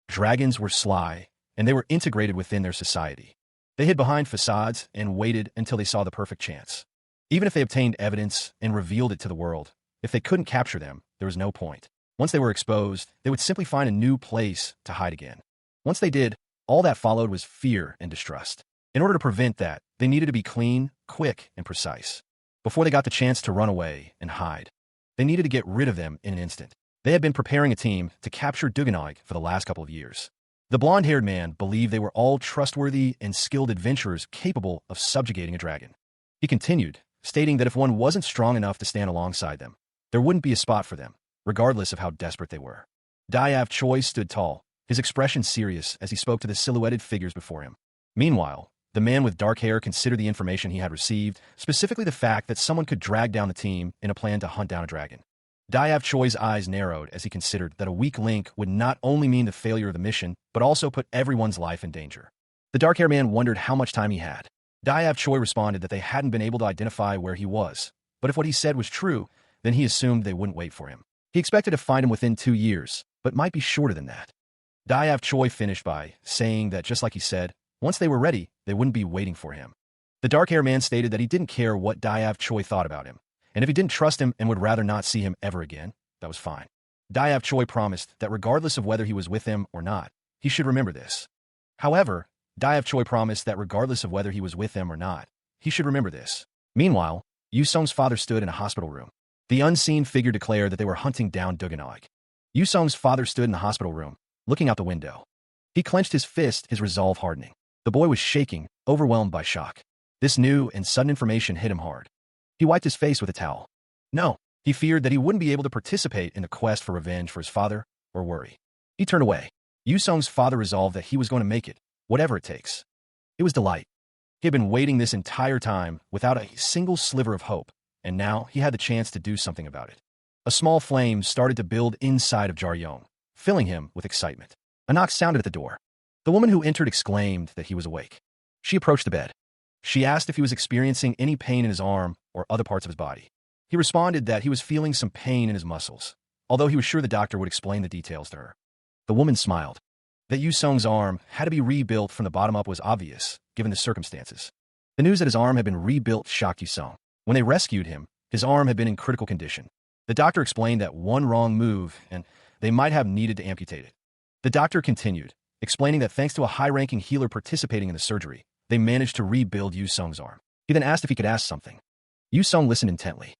[SPEAKER 1] Dragons were sly, and they were integrated within their society. They hid behind facades and waited until they saw the perfect chance. Even if they obtained evidence and revealed it to the world, if they couldn't capture them, there was no point. Once they were exposed, they would simply find a new place to hide again. Once they did, all that followed was fear and distrust. In order to prevent that, they needed to be clean, quick, and precise. Before they got the chance to run away and hide, they needed to get rid of them in an instant. They had been preparing a team to capture Duganog for the last couple of years. The blonde-haired man believed they were all trustworthy and skilled adventurers capable of subjugating a dragon. He continued, stating that if one wasn't strong enough to stand alongside them, there wouldn't be a spot for them, regardless of how desperate they were. Diav Choi stood tall, his expression serious as he spoke to the silhouetted figures before him. Meanwhile, the man with dark hair considered the information he had received, specifically the fact that someone could drag down the team in a plan to hunt down a dragon. Diav Choi's eyes narrowed as he considered that a weak link would not only mean the failure of the mission, but also put everyone's life in danger. The dark-haired man wondered how much time he had. Diav Choi responded that they hadn't been able to identify where he was, but if what he said was true, then he assumed they wouldn't wait for him. He expected to find him within 2 years, but might be shorter than that. Diav Choi finished by saying that just like he said, once they were ready, they wouldn't be waiting for him. The dark-haired man stated that he didn't care what Diav Choi thought about him, and if he didn't trust him and would rather not see him ever again, that was fine. Diav Choi promised that regardless of whether he was with him or not, he should remember this. However, Diav Choi promised that regardless of whether he was with them or not, he should remember this. Meanwhile, Yu Song's father stood in a hospital room. The unseen figure declared that they were hunting down Duganog. Yu Song's father stood in the hospital room, looking out the window. He clenched his fist, his resolve hardening. The boy was shaking, overwhelmed by shock. This new and sudden information hit him hard. He wiped his face with a towel. No, he feared that he wouldn't be able to participate in the quest for revenge for his father or worry. He turned away. Yu Song's father resolved that he was going to make it, whatever it takes. It was delight. He had been waiting this entire time without a single sliver of hope, and now he had the chance to do something about it. A small flame started to build inside of Jar Yong, filling him with excitement. A knock sounded at the door. The woman who entered exclaimed that he was awake. She approached the bed. She asked if he was experiencing any pain in his arm or other parts of his body. He responded that he was feeling some pain in his muscles, although he was sure the doctor would explain the details to her. The woman smiled. That Yu Song's arm had to be rebuilt from the bottom up was obvious, given the circumstances. The news that his arm had been rebuilt shocked Yu Song. When they rescued him, his arm had been in critical condition. The doctor explained that one wrong move, and they might have needed to amputate it. The doctor continued, explaining that thanks to a high-ranking healer participating in the surgery, they managed to rebuild Yu Song's arm. He then asked if he could ask something. Yu Song listened intently.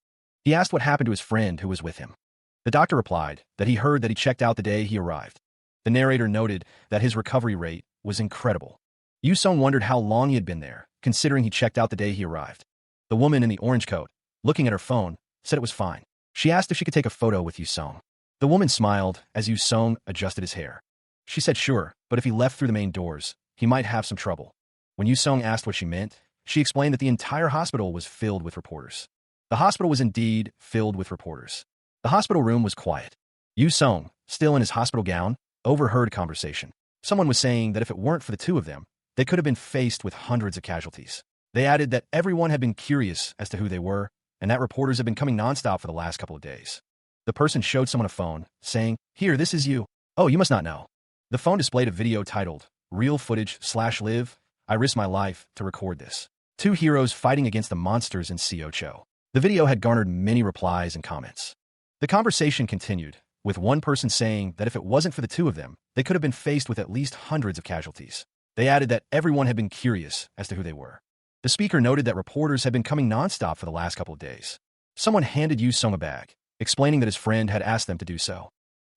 [SPEAKER 1] He asked what happened to his friend who was with him. The doctor replied that he heard that he checked out the day he arrived. The narrator noted that his recovery rate was incredible. Yu Song wondered how long he had been there, considering he checked out the day he arrived. The woman in the orange coat, looking at her phone, said it was fine. She asked if she could take a photo with Yu Song. The woman smiled as Yu Song adjusted his hair. She said sure, but if he left through the main doors, he might have some trouble. When Yu Song asked what she meant, she explained that the entire hospital was filled with reporters. The hospital was indeed filled with reporters. The hospital room was quiet. Yu Song, still in his hospital gown, overheard a conversation. Someone was saying that if it weren't for the two of them, they could have been faced with hundreds of casualties. They added that everyone had been curious as to who they were, and that reporters had been coming nonstop for the last couple of days. The person showed someone a phone, saying, "Here, this is you. Oh, you must not know." The phone displayed a video titled, "Real Footage/Live. I risked my life to record this." Two heroes fighting against the monsters in Cho. The video had garnered many replies and comments. The conversation continued, with one person saying that if it wasn't for the two of them, they could have been faced with at least hundreds of casualties. They added that everyone had been curious as to who they were. The speaker noted that reporters had been coming nonstop for the last couple of days. Someone handed Yu Song a bag, explaining that his friend had asked them to do so.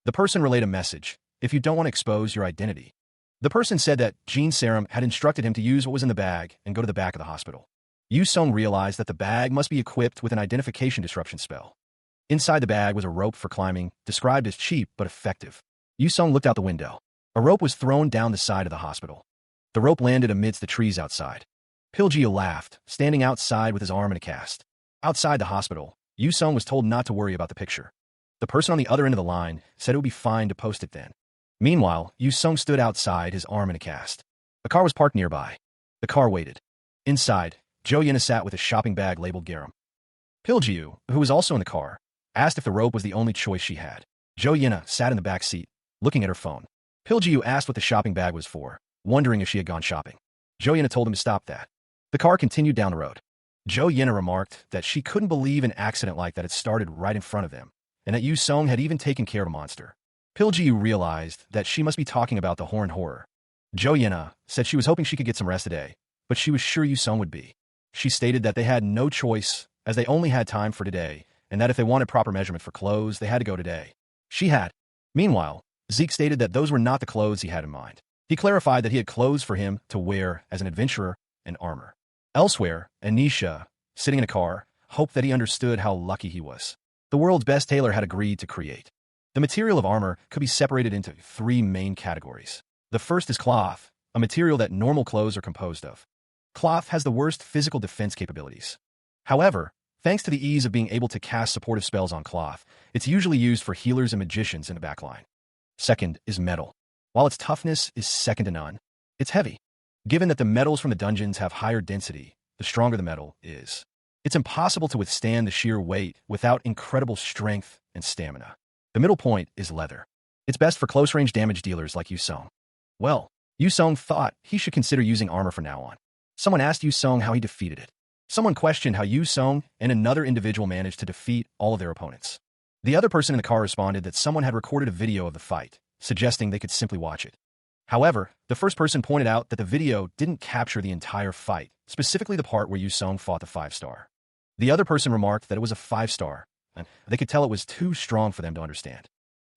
[SPEAKER 1] The person relayed a message: if you don't want to expose your identity, The person said that Jean Serum had instructed him to use what was in the bag and go to the back of the hospital. Yu Sung realized that the bag must be equipped with an identification disruption spell. Inside the bag was a rope for climbing, described as cheap but effective. Yu Sung looked out the window. A rope was thrown down the side of the hospital. The rope landed amidst the trees outside. Pilgio laughed, standing outside with his arm in a cast. Outside the hospital, Yu Sung was told not to worry about the picture. The person on the other end of the line said it would be fine to post it then. Meanwhile, Yu Sung stood outside, his arm in a cast. A car was parked nearby. The car waited. Inside, Jo Yina sat with a shopping bag labeled Garam. Pilgio, who was also in the car, asked if the rope was the only choice she had. Jo Yina sat in the back seat, looking at her phone. Pilgio asked what the shopping bag was for, wondering if she had gone shopping. Jo Yina told him to stop that. The car continued down the road. Jo Yina remarked that she couldn't believe an accident like that had started right in front of them, and that Yu Sung had even taken care of a monster. Pilgio realized that she must be talking about the horned horror. Jo Yina said she was hoping she could get some rest today, but she was sure Yu Sung would be. She stated that they had no choice, as they only had time for today, and that if they wanted proper measurement for clothes, they had to go today. She had. Meanwhile, Zeke stated that those were not the clothes he had in mind. He clarified that he had clothes for him to wear as an adventurer and armor. Elsewhere, Anisha, sitting in a car, hoped that he understood how lucky he was. The world's best tailor had agreed to create. The material of armor could be separated into 3 main categories. The first is cloth, a material that normal clothes are composed of. Cloth has the worst physical defense capabilities. However, thanks to the ease of being able to cast supportive spells on cloth, it's usually used for healers and magicians in the backline. Second is metal. While its toughness is second to none, it's heavy. Given that the metals from the dungeons have higher density, the stronger the metal is. It's impossible to withstand the sheer weight without incredible strength and stamina. The middle point is leather. It's best for close-range damage dealers like Yu Sung. Well, Yu Sung thought he should consider using armor from now on. Someone asked Yu Sung how he defeated it. Someone questioned how Yu Sung and another individual managed to defeat all of their opponents. The other person in the car responded that someone had recorded a video of the fight, suggesting they could simply watch it. However, the first person pointed out that the video didn't capture the entire fight, specifically the part where Yu Sung fought the 5-star. The other person remarked that it was a 5-star, and they could tell it was too strong for them to understand.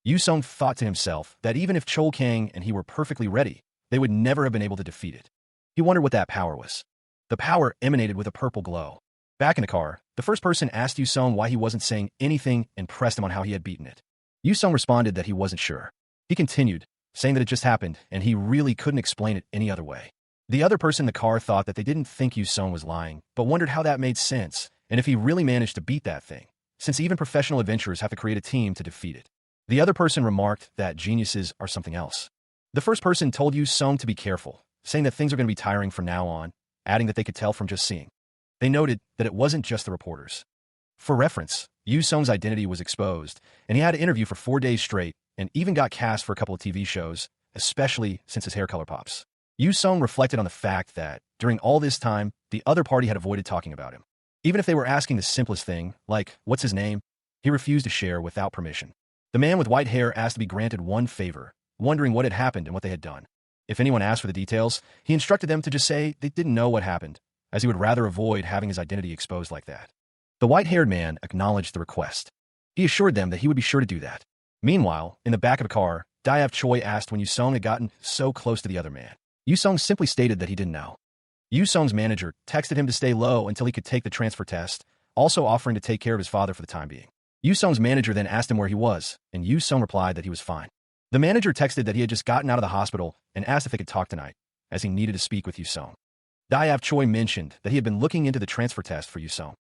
[SPEAKER 1] Yu Sung thought to himself that even if Chol Kang and he were perfectly ready, they would never have been able to defeat it. He wondered what that power was. The power emanated with a purple glow. Back in the car, the first person asked Yu Sung why he wasn't saying anything and pressed him on how he had beaten it. Yu Sung responded that he wasn't sure. He continued, saying that it just happened and he really couldn't explain it any other way. The other person in the car thought that they didn't think Yu Sung was lying, but wondered how that made sense and if he really managed to beat that thing, since even professional adventurers have to create a team to defeat it. The other person remarked that geniuses are something else. The first person told Yu Sung to be careful, saying that things are going to be tiring from now on, adding that they could tell from just seeing. They noted that it wasn't just the reporters. For reference, Yu Sung's identity was exposed, and he had to interview for 4 days straight, and even got cast for a couple of TV shows, especially since his hair color pops. Yu Sung reflected on the fact that, during all this time, the other party had avoided talking about him. Even if they were asking the simplest thing, like, what's his name, he refused to share without permission. The man with white hair asked to be granted one favor, wondering what had happened and what they had done. If anyone asked for the details, he instructed them to just say they didn't know what happened, as he would rather avoid having his identity exposed like that. The white-haired man acknowledged the request. He assured them that he would be sure to do that. Meanwhile, in the back of the car, Diav Choi asked when Yu Sung had gotten so close to the other man. Yu Sung simply stated that he didn't know. Yu Sung's manager texted him to stay low until he could take the transfer test, also offering to take care of his father for the time being. Yu Sung's manager then asked him where he was, and Yu Sung replied that he was fine. The manager texted that he had just gotten out of the hospital and asked if they could talk tonight, as he needed to speak with Yu Sung. Diav Choi mentioned that he had been looking into the transfer test for Yu Sung.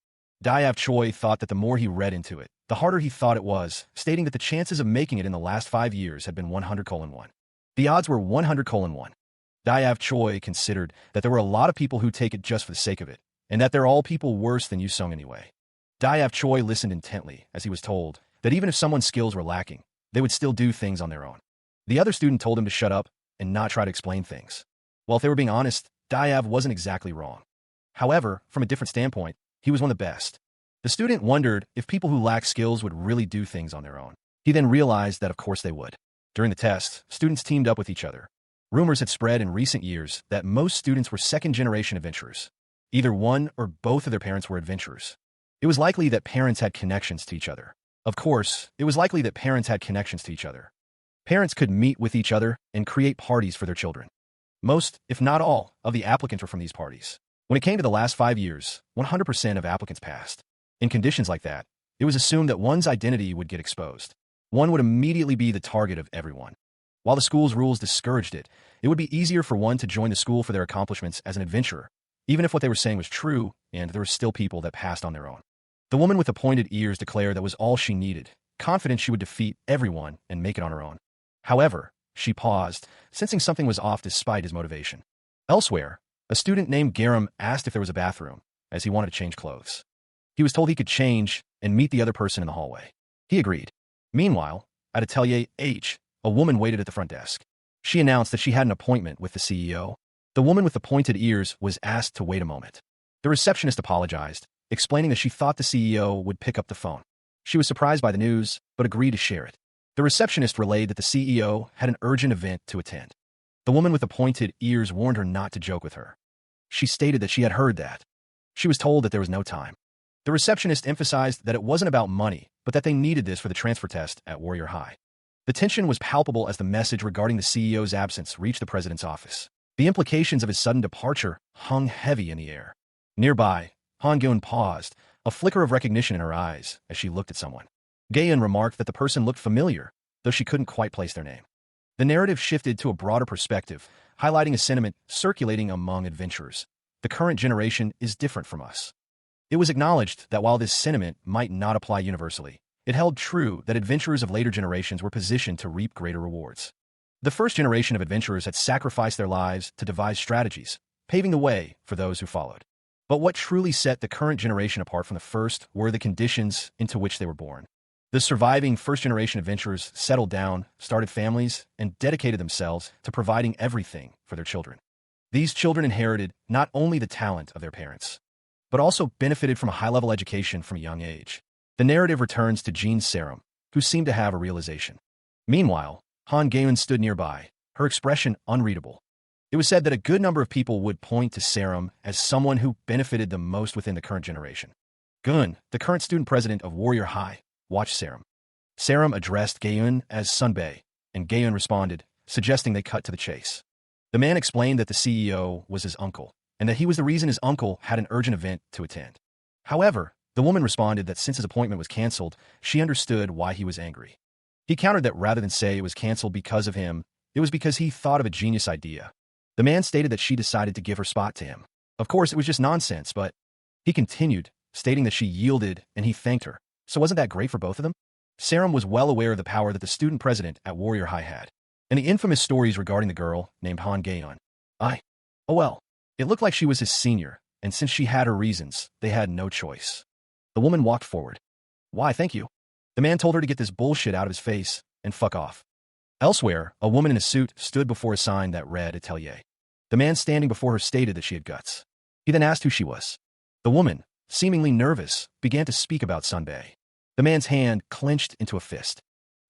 [SPEAKER 1] Diav Choi thought that the more he read into it, the harder he thought it was, stating that the chances of making it in the last 5 years had been 100:1. The odds were 100:1. Diav Choi considered that there were a lot of people who take it just for the sake of it, and that they're all people worse than Yu Sung anyway. Diav Choi listened intently, as he was told that even if someone's skills were lacking, they would still do things on their own. The other student told him to shut up and not try to explain things. Well, if they were being honest, Diav wasn't exactly wrong. However, from a different standpoint, he was one of the best. The student wondered if people who lack skills would really do things on their own. He then realized that of course they would. During the test, students teamed up with each other. Rumors had spread in recent years that most students were second-generation adventurers. Either one or both of their parents were adventurers. It was likely that parents had connections to each other. Of course, it was likely that parents had connections to each other. Parents could meet with each other and create parties for their children. Most, if not all, of the applicants were from these parties. When it came to the last 5 years, 100% of applicants passed. In conditions like that, it was assumed that one's identity would get exposed. One would immediately be the target of everyone. While the school's rules discouraged it, it would be easier for one to join the school for their accomplishments as an adventurer, even if what they were saying was true and there were still people that passed on their own. The woman with the pointed ears declared that was all she needed, confident she would defeat everyone and make it on her own. However, she paused, sensing something was off despite his motivation. Elsewhere, a student named Garam asked if there was a bathroom, as he wanted to change clothes. He was told he could change and meet the other person in the hallway. He agreed. Meanwhile, at Atelier H, a woman waited at the front desk. She announced that she had an appointment with the CEO. The woman with the pointed ears was asked to wait a moment. The receptionist apologized, explaining that she thought the CEO would pick up the phone. She was surprised by the news, but agreed to share it. The receptionist relayed that the CEO had an urgent event to attend. The woman with the pointed ears warned her not to joke with her. She stated that she had heard that. She was told that there was no time. The receptionist emphasized that it wasn't about money, but that they needed this for the transfer test at Warrior High. The tension was palpable as the message regarding the CEO's absence reached the president's office. The implications of his sudden departure hung heavy in the air. Nearby, Han Gyun paused, a flicker of recognition in her eyes as she looked at someone. Gaeun remarked that the person looked familiar, though she couldn't quite place their name. The narrative shifted to a broader perspective, highlighting a sentiment circulating among adventurers. The current generation is different from us. It was acknowledged that while this sentiment might not apply universally, it held true that adventurers of later generations were positioned to reap greater rewards. The first generation of adventurers had sacrificed their lives to devise strategies, paving the way for those who followed. But what truly set the current generation apart from the first were the conditions into which they were born. The surviving first-generation adventurers settled down, started families, and dedicated themselves to providing everything for their children. These children inherited not only the talent of their parents, but also benefited from a high-level education from a young age. The narrative returns to Jean Serum, who seemed to have a realization. Meanwhile, Han Gaeun stood nearby, her expression unreadable. It was said that a good number of people would point to Serum as someone who benefited the most within the current generation. Gun, the current student president of Warrior High, watched Serum. Serum addressed Gaeun as Sunbae, and Gaeun responded, suggesting they cut to the chase. The man explained that the CEO was his uncle, and that he was the reason his uncle had an urgent event to attend. However, the woman responded that since his appointment was canceled, she understood why he was angry. He countered that rather than say it was canceled because of him, it was because he thought of a genius idea. The man stated that she decided to give her spot to him. Of course, it was just nonsense, but he continued, stating that she yielded and he thanked her. So wasn't that great for both of them? Serum was well aware of the power that the student president at Warrior High had, and the infamous stories regarding the girl named Han Gaeun. Oh well, it looked like she was his senior, and since she had her reasons, they had no choice. The woman walked forward. Why, thank you. The man told her to get this bullshit out of his face and fuck off. Elsewhere, a woman in a suit stood before a sign that read Atelier. The man standing before her stated that she had guts. He then asked who she was. The woman, seemingly nervous, began to speak about Sunbae. The man's hand clenched into a fist.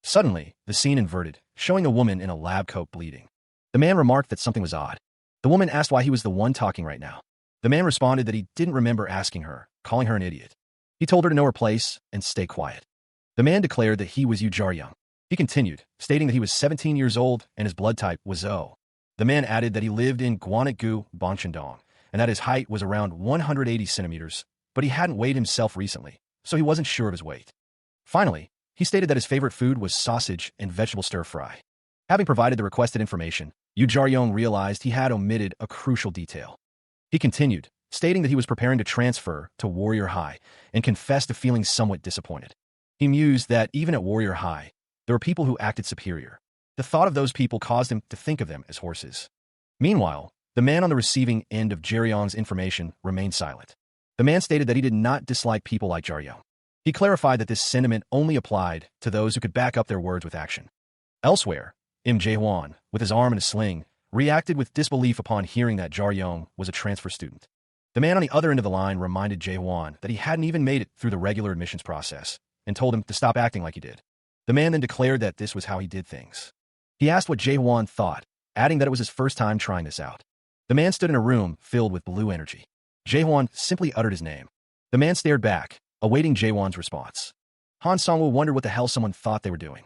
[SPEAKER 1] Suddenly, the scene inverted, showing a woman in a lab coat bleeding. The man remarked that something was odd. The woman asked why he was the one talking right now. The man responded that he didn't remember asking her, calling her an idiot. He told her to know her place and stay quiet. The man declared that he was Yu Jaryung. He continued, stating that he was 17 years old and his blood type was O. The man added that he lived in Gwanak-gu, Bangcheon-dong, and that his height was around 180 centimeters, but he hadn't weighed himself recently, so he wasn't sure of his weight. Finally, he stated that his favorite food was sausage and vegetable stir-fry. Having provided the requested information, Yu Jaryong realized he had omitted a crucial detail. He continued, stating that he was preparing to transfer to Warrior High and confessed to feeling somewhat disappointed. He mused that even at Warrior High, there were people who acted superior. The thought of those people caused him to think of them as horses. Meanwhile, the man on the receiving end of Jaryong's information remained silent. The man stated that he did not dislike people like Jaryong. He clarified that this sentiment only applied to those who could back up their words with action. Elsewhere, Im Jae-hwan, with his arm in a sling, reacted with disbelief upon hearing that Jaryong was a transfer student. The man on the other end of the line reminded Jae-hwan that he hadn't even made it through the regular admissions process and told him to stop acting like he did. The man then declared that this was how he did things. He asked what Jae-hwan thought, adding that it was his first time trying this out. The man stood in a room filled with blue energy. Jae-hwan simply uttered his name. The man stared back, awaiting Jae-hwan's response. Han Song-woo wondered what the hell someone thought they were doing.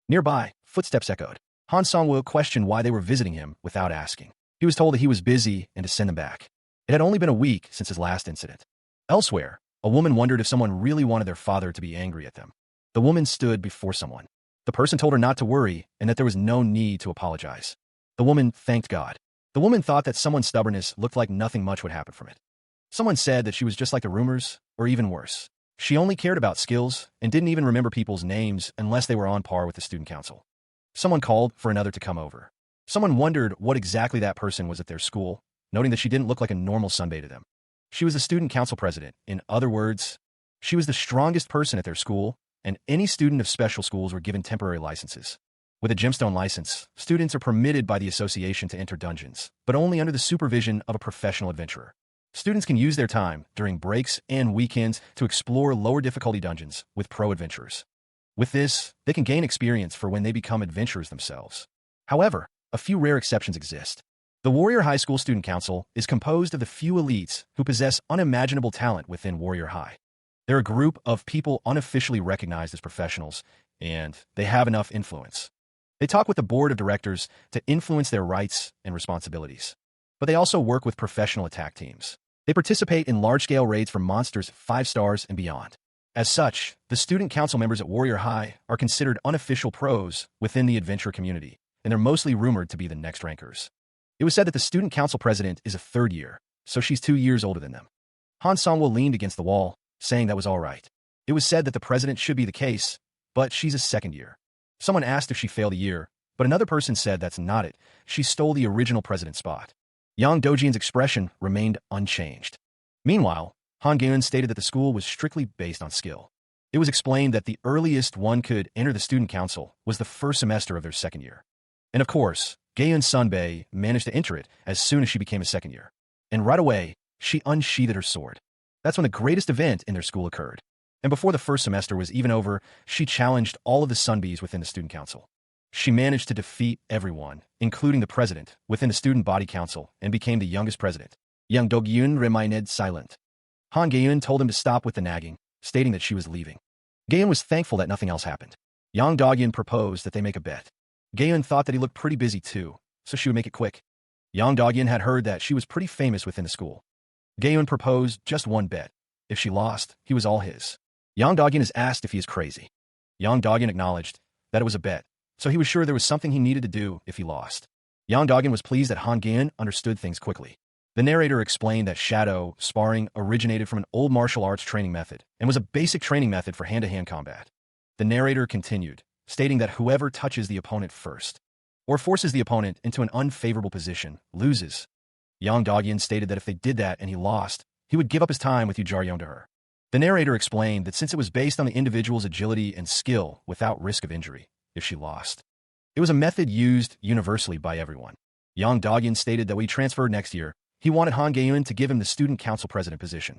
[SPEAKER 1] Nearby, footsteps echoed. Han Song-woo questioned why they were visiting him without asking. He was told that he was busy and to send them back. It had only been a week since his last incident. Elsewhere, a woman wondered if someone really wanted their father to be angry at them. The woman stood before someone. The person told her not to worry and that there was no need to apologize. The woman thanked God. The woman thought that someone's stubbornness looked like nothing much would happen from it. Someone said that she was just like the rumors, or even worse. She only cared about skills and didn't even remember people's names unless they were on par with the student council. Someone called for another to come over. Someone wondered what exactly that person was at their school, noting that she didn't look like a normal sunbae to them. She was the student council president. In other words, she was the strongest person at their school, and any student of special schools were given temporary licenses. With a gemstone license, students are permitted by the association to enter dungeons, but only under the supervision of a professional adventurer. Students can use their time during breaks and weekends to explore lower difficulty dungeons with pro adventurers. With this, they can gain experience for when they become adventurers themselves. However, a few rare exceptions exist. The Warrior High School Student Council is composed of the few elites who possess unimaginable talent within Warrior High. They're a group of people unofficially recognized as professionals, and they have enough influence. They talk with the board of directors to influence their rights and responsibilities. But they also work with professional attack teams. They participate in large-scale raids for monsters 5 stars and beyond. As such, the student council members at Warrior High are considered unofficial pros within the adventure community, and they're mostly rumored to be the next rankers. It was said that the student council president is a 3rd year, so she's 2 years older than them. Han Songwoo leaned against the wall, saying that was all right. It was said that the president should be the case, but she's a 2nd year. Someone asked if she failed a year, but another person said that's not it. She stole the original president's spot. Yang Dojin's expression remained unchanged. Meanwhile, Han Geun stated that the school was strictly based on skill. It was explained that the earliest one could enter the student council was the 1st semester of their 2nd year. And of course, Geun's Sunbae managed to enter it as soon as she became a 2nd year. And right away, she unsheathed her sword. That's when the greatest event in their school occurred. And before the 1st semester was even over, she challenged all of the Sunbees within the student council. She managed to defeat everyone, including the president, within the student body council, and became the youngest president. Yang Do-gyun remained silent. Han Geun told him to stop with the nagging, stating that she was leaving. Geun was thankful that nothing else happened. Yang Do-gyun proposed that they make a bet. Geun thought that he looked pretty busy too, so she would make it quick. Yang Do-gyun had heard that she was pretty famous within the school. Geun proposed just one bet. If she lost, he was all his. Yang Do-gyun is asked if he is crazy. Yang Do-gyun acknowledged that it was a bet, so he was sure there was something he needed to do if he lost. Yang Do-gyun was pleased that Han Geun understood things quickly. The narrator explained that shadow sparring originated from an old martial arts training method and was a basic training method for hand-to-hand combat. The narrator continued, stating that whoever touches the opponent first or forces the opponent into an unfavorable position loses. Yang Do-gyun stated that if they did that and he lost, he would give up his time with Yu Jar-yeong to her. The narrator explained that since it was based on the individual's agility and skill without risk of injury, if she lost, it was a method used universally by everyone. Yang Do-gyun stated that when he transferred next year, he wanted Han Geun to give him the student council president position.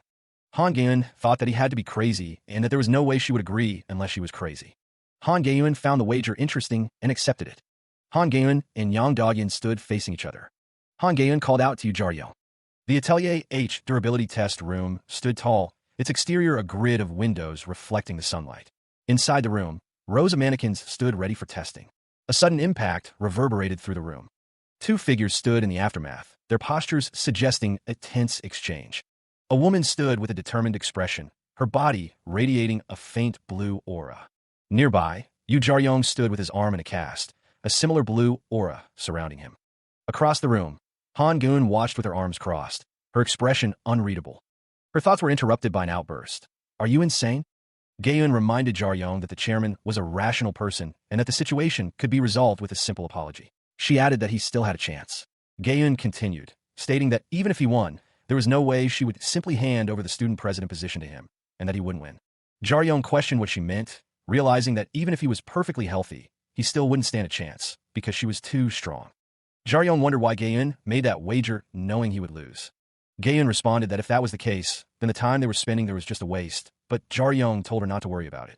[SPEAKER 1] Han Geun thought that he had to be crazy and that there was no way she would agree unless she was crazy. Han Geun found the wager interesting and accepted it. Han Geun and Yang Do-gyun stood facing each other. Han Geun called out to Yu Jar-yeong. The Atelier H durability test room stood tall, its exterior a grid of windows reflecting the sunlight. Inside the room, rows of mannequins stood ready for testing. A sudden impact reverberated through the room. 2 figures stood in the aftermath, their postures suggesting a tense exchange. A woman stood with a determined expression, her body radiating a faint blue aura. Nearby, Yu Jar-yeong stood with his arm in a cast, a similar blue aura surrounding him. Across the room, Han Geun watched with her arms crossed, her expression unreadable. Her thoughts were interrupted by an outburst. Are you insane? Geun reminded Jar-yeong that the chairman was a rational person and that the situation could be resolved with a simple apology. She added that he still had a chance. Geun continued, stating that even if he won, there was no way she would simply hand over the student president position to him, and that he wouldn't win. Jar-yeong questioned what she meant, realizing that even if he was perfectly healthy, he still wouldn't stand a chance, because she was too strong. Jar-yeong wondered why Geun made that wager knowing he would lose. Geun responded that if that was the case, then the time they were spending there was just a waste, but Jar-yeong told her not to worry about it.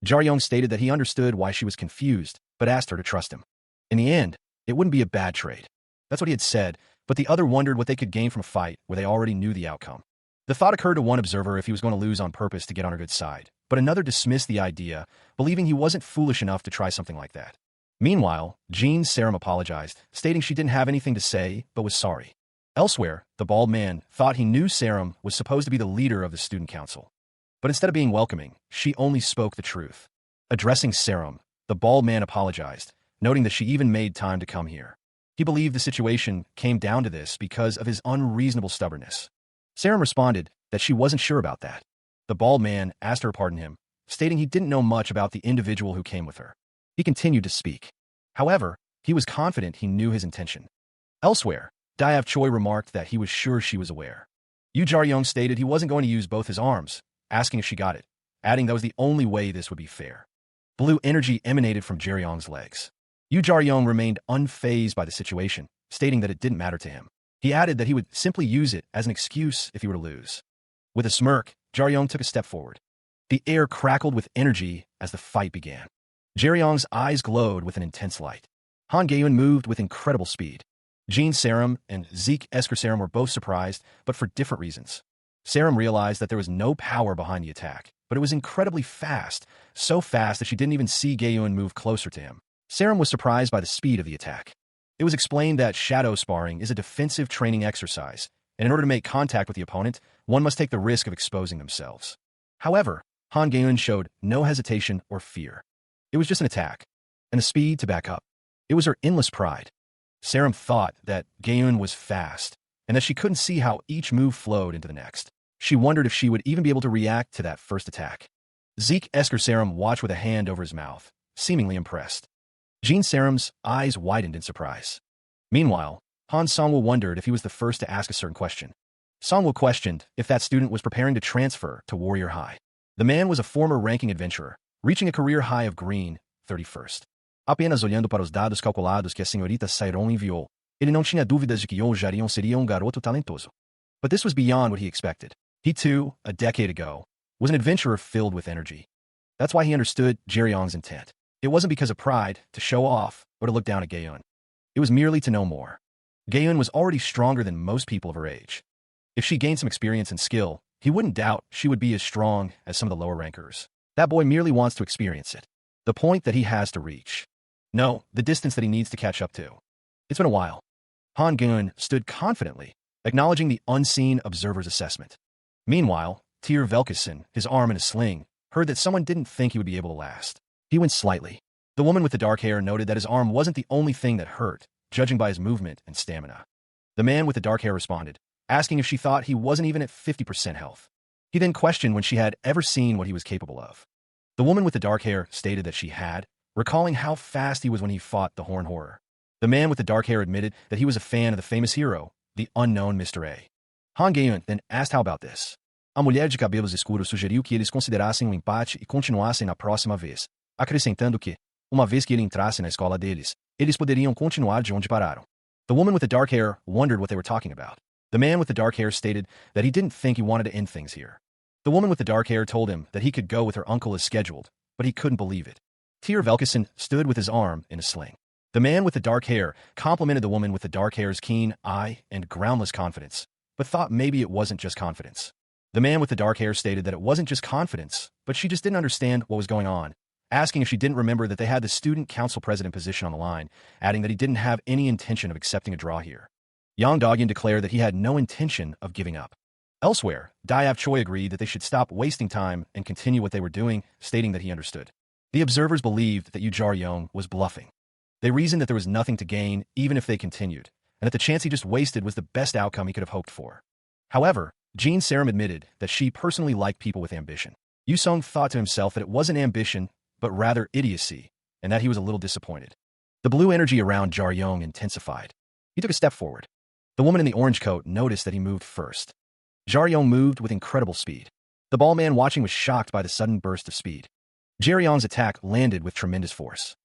[SPEAKER 1] Jar-yeong stated that he understood why she was confused, but asked her to trust him. In the end, it wouldn't be a bad trade. That's what he had said, but the other wondered what they could gain from a fight where they already knew the outcome. The thought occurred to one observer if he was going to lose on purpose to get on her good side, but another dismissed the idea, believing he wasn't foolish enough to try something like that. Meanwhile, Jean Sarum apologized, stating she didn't have anything to say but was sorry. Elsewhere, the bald man thought he knew Sarum was supposed to be the leader of the student council. But instead of being welcoming, she only spoke the truth. Addressing Sarum, the bald man apologized, noting that she even made time to come here. He believed the situation came down to this because of his unreasonable stubbornness. Sarum responded that she wasn't sure about that. The bald man asked her to pardon him, stating he didn't know much about the individual who came with her. He continued to speak. However, he was confident he knew his intention. Elsewhere, Diav Choi remarked that he was sure she was aware. Yu Jar-young stated he wasn't going to use both his arms, asking if she got it, adding that was the only way this would be fair. Blue energy emanated from Jae-young's legs. Yu Jar-young remained unfazed by the situation, stating that it didn't matter to him. He added that he would simply use it as an excuse if he were to lose. With a smirk, Jar-young took a step forward. The air crackled with energy as the fight began. Jae-young's eyes glowed with an intense light. Han Gaeun moved with incredible speed. Jean Sarum and Zeke Esker Sarum were both surprised, but for different reasons. Sarum realized that there was no power behind the attack, but it was incredibly fast, so fast that she didn't even see Gaeun move closer to him. Sarum was surprised by the speed of the attack. It was explained that shadow sparring is a defensive training exercise, and in order to make contact with the opponent, one must take the risk of exposing themselves. However, Han Gaeun showed no hesitation or fear. It was just an attack, and the speed to back up. It was her endless pride. Sarum thought that Gaeun was fast, and that she couldn't see how each move flowed into the next. She wondered if she would even be able to react to that first attack. Zeke Esker Sarum watched with a hand over his mouth, seemingly impressed. Jean Sarum's eyes widened in surprise. Meanwhile, Han Songwoo wondered if he was the first to ask a certain question. Songwoo questioned if that student was preparing to transfer to Warrior High. The man was a former ranking adventurer, reaching a career high of green, 31st. Apenas olhando para os dados calculados que a senhorita Sairon enviou, ele não tinha dúvidas de que Yo Jarion seria garoto talentoso. But this was beyond what he expected. He too, a decade ago, was an adventurer filled with energy. That's why he understood Jae-young's intent. It wasn't because of pride, to show off, or to look down at Gaeun. It was merely to know more. Gaeun was already stronger than most people of her age. If she gained some experience and skill, he wouldn't doubt she would be as strong as some of the lower rankers. That boy merely wants to experience it. The point that he has to reach. No, the distance that he needs to catch up to. It's been a while. Han Gaeun stood confidently, acknowledging the unseen observer's assessment. Meanwhile, Tyr Velkeson, his arm in a sling, heard that someone didn't think he would be able to last. He winced slightly. The woman with the dark hair noted that his arm wasn't the only thing that hurt, judging by his movement and stamina. The man with the dark hair responded, asking if she thought he wasn't even at 50% health. He then questioned when she had ever seen what he was capable of. The woman with the dark hair stated that she had, recalling how fast he was when he fought the Horn Horror. The man with the dark hair admitted that he was a fan of the famous hero, the unknown Mr. A. Han Gaeun then asked how about this. A mulher de cabelos escuros sugeriu que eles considerassem empate e continuassem na próxima vez, acrescentando que, uma vez que ele entrasse na escola deles, eles poderiam continuar de onde pararam. The woman with the dark hair wondered what they were talking about. The man with the dark hair stated that he didn't think he wanted to end things here. The woman with the dark hair told him that he could go with her uncle as scheduled, but he couldn't believe it. Tyr Velkeson stood with his arm in a sling. The man with the dark hair complimented the woman with the dark hair's keen eye and groundless confidence, but thought maybe it wasn't just confidence. The man with the dark hair stated that it wasn't just confidence, but she just didn't understand what was going on, asking if she didn't remember that they had the student council president position on the line, adding that he didn't have any intention of accepting a draw here. Yang Dogyan declared that he had no intention of giving up. Elsewhere, Diav Choi agreed that they should stop wasting time and continue what they were doing, stating that he understood. The observers believed that Yu Jar-young was bluffing. They reasoned that there was nothing to gain, even if they continued, and that the chance he just wasted was the best outcome he could have hoped for. However, Jean Sarum admitted that she personally liked people with ambition. Yu Sung thought to himself that it wasn't ambition, but rather idiocy, and that he was a little disappointed. The blue energy around Jar-young intensified. He took a step forward. The woman in the orange coat noticed that he moved first. Jar-young moved with incredible speed. The ball man watching was shocked by the sudden burst of speed. Jae-young's attack landed with tremendous force.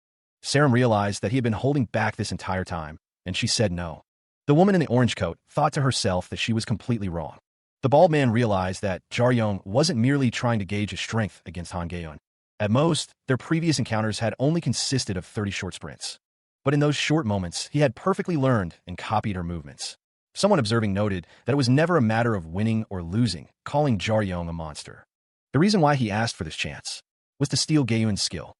[SPEAKER 1] Sarum realized that he had been holding back this entire time, and she said no. The woman in the orange coat thought to herself that she was completely wrong. The bald man realized that Jar-young wasn't merely trying to gauge his strength against Han Gaeun. At most, their previous encounters had only consisted of 30 short sprints. But in those short moments, he had perfectly learned and copied her movements. Someone observing noted that it was never a matter of winning or losing, calling Jar-young a monster. The reason why he asked for this chance was to steal Gaeun's skill.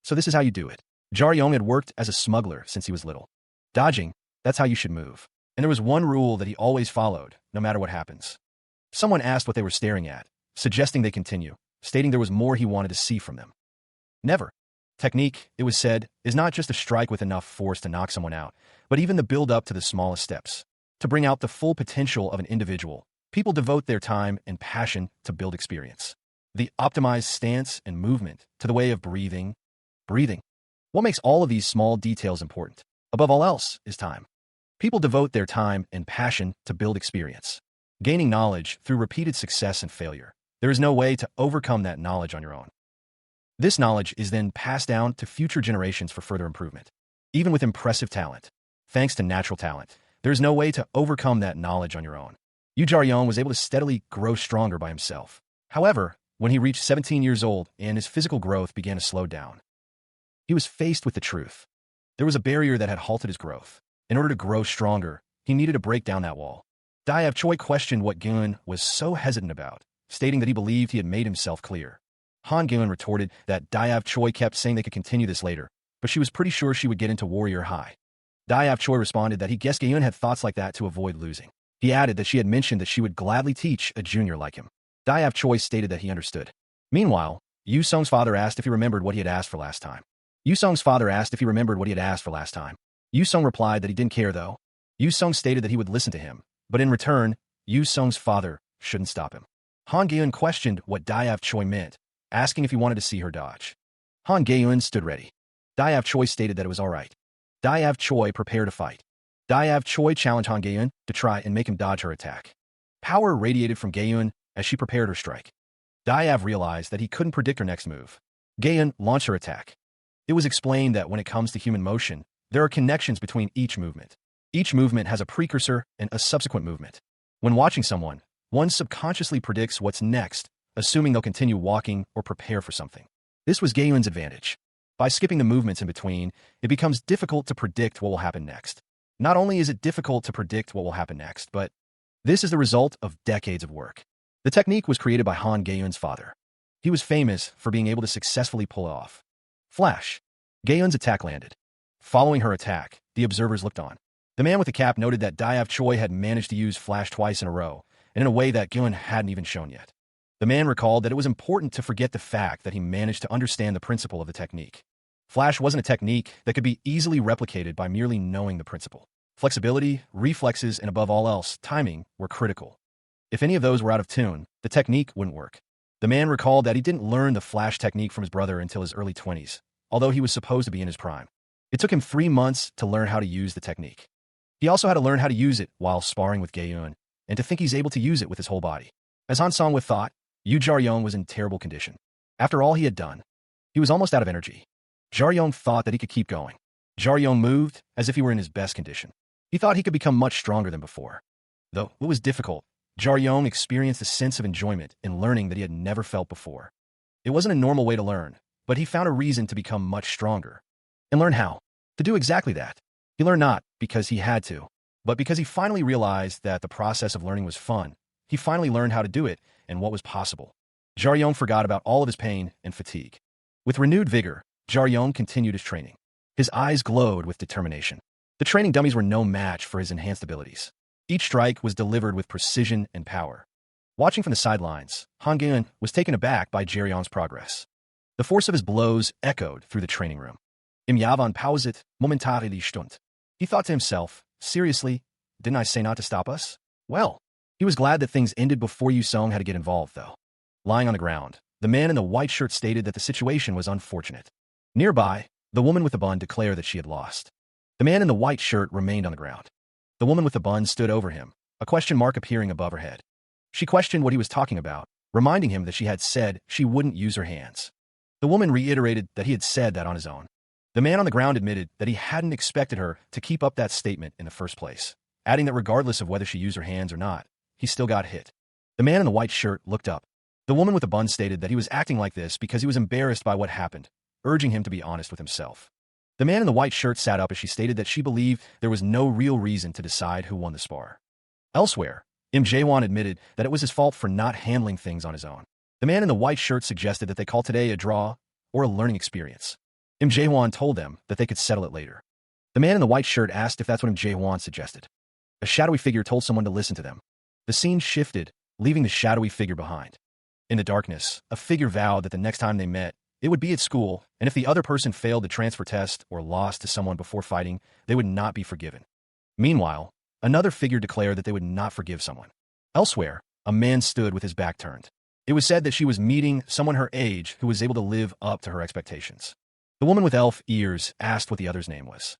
[SPEAKER 1] So this is how you do it. Jaryong had worked as a smuggler since he was little. Dodging, that's how you should move. And there was one rule that he always followed, no matter what happens. Someone asked what they were staring at, suggesting they continue, stating there was more he wanted to see from them. Never. Technique, it was said, is not just a strike with enough force to knock someone out, but even the build-up to the smallest steps. To bring out the full potential of an individual, people devote their time and passion to build experience. The optimized stance and movement to the way of breathing. What makes all of these small details important, above all else, is time. People devote their time and passion to build experience. Gaining knowledge through repeated success and failure. There is no way to overcome that knowledge on your own. This knowledge is then passed down to future generations for further improvement. Even with impressive talent, thanks to natural talent, there is no way to overcome that knowledge on your own. Yu Jaryong was able to steadily grow stronger by himself. However, when he reached 17 years old and his physical growth began to slow down, he was faced with the truth. There was a barrier that had halted his growth. In order to grow stronger, he needed to break down that wall. Daev Choi questioned what Gyun was so hesitant about, stating that he believed he had made himself clear. Han Gyun retorted that Daev Choi kept saying they could continue this later, but she was pretty sure she would get into Warrior High. Daev Choi responded that he guessed Gyun had thoughts like that to avoid losing. He added that she had mentioned that she would gladly teach a junior like him. Daev Choi stated that he understood. Meanwhile, Yu Sung's father asked if he remembered what he had asked for last time. Yu Sung replied that he didn't care though. Yu Sung stated that he would listen to him, but in return, Yu Sung's father shouldn't stop him. Han Gyun questioned what Daev Choi meant, asking if he wanted to see her dodge. Han Gyun stood ready. Daev Choi stated that it was alright. Daev Choi prepared to fight. Daev Choi challenged Han Gyun to try and make him dodge her attack. Power radiated from Gyun as she prepared her strike. Daev realized that he couldn't predict her next move. Gyun launched her attack. It was explained that when it comes to human motion, there are connections between each movement. Each movement has a precursor and a subsequent movement. When watching someone, one subconsciously predicts what's next, assuming they'll continue walking or prepare for something. This was Gyun's advantage. By skipping the movements in between, it becomes difficult to predict what will happen next. Not only is it difficult to predict what will happen next, but this is the result of decades of work. The technique was created by Han Gyun's father. He was famous for being able to successfully pull it off. Flash. Gyun's attack landed. Following her attack, the observers looked on. The man with the cap noted that Daev Choi had managed to use Flash twice in a row, and in a way that Gyun hadn't even shown yet. The man recalled that it was important to forget the fact that he managed to understand the principle of the technique. Flash wasn't a technique that could be easily replicated by merely knowing the principle. Flexibility, reflexes, and above all else, timing were critical. If any of those were out of tune, the technique wouldn't work. The man recalled that he didn't learn the Flash technique from his brother until his early 20s, although he was supposed to be in his prime. It took him 3 months to learn how to use the technique. He also had to learn how to use it while sparring with Gyun, and to think he's able to use it with his whole body. As Han Song-hwa thought, Yu Jaryong was in terrible condition. After all he had done, he was almost out of energy. Jaryong thought that he could keep going. Jaryong moved as if he were in his best condition. He thought he could become much stronger than before. Though it was difficult, Jaryong experienced a sense of enjoyment in learning that he had never felt before. It wasn't a normal way to learn, but he found a reason to become much stronger. And learn how to do exactly that. He learned not because he had to, but because he finally realized that the process of learning was fun. He finally learned how to do it and what was possible. Jaryong forgot about all of his pain and fatigue. With renewed vigor, Jaryong continued his training. His eyes glowed with determination. The training dummies were no match for his enhanced abilities. Each strike was delivered with precision and power. Watching from the sidelines, Han Gyun was taken aback by Jaryong's progress. The force of his blows echoed through the training room. Im Yavan pauset momentare die Stund. He thought to himself, seriously, didn't I say not to stop us? Well, he was glad that things ended before Yu Sung had to get involved, though. Lying on the ground, the man in the white shirt stated that the situation was unfortunate. Nearby, the woman with the bun declared that she had lost. The man in the white shirt remained on the ground. The woman with the bun stood over him, a question mark appearing above her head. She questioned what he was talking about, reminding him that she had said she wouldn't use her hands. The woman reiterated that he had said that on his own. The man on the ground admitted that he hadn't expected her to keep up that statement in the first place, adding that regardless of whether she used her hands or not, he still got hit. The man in the white shirt looked up. The woman with the bun stated that he was acting like this because he was embarrassed by what happened, urging him to be honest with himself. The man in the white shirt sat up as she stated that she believed there was no real reason to decide who won the spar. Elsewhere, Im Jae-won admitted that it was his fault for not handling things on his own. The man in the white shirt suggested that they call today a draw or a learning experience. Jae-hwan told them that they could settle it later. The man in the white shirt asked if that's what Jae-hwan suggested. A shadowy figure told someone to listen to them. The scene shifted, leaving the shadowy figure behind. In the darkness, a figure vowed that the next time they met, it would be at school, and if the other person failed the transfer test or lost to someone before fighting, they would not be forgiven. Meanwhile, another figure declared that they would not forgive someone. Elsewhere, a man stood with his back turned. It was said that she was meeting someone her age who was able to live up to her expectations. The woman with elf ears asked what the other's name was.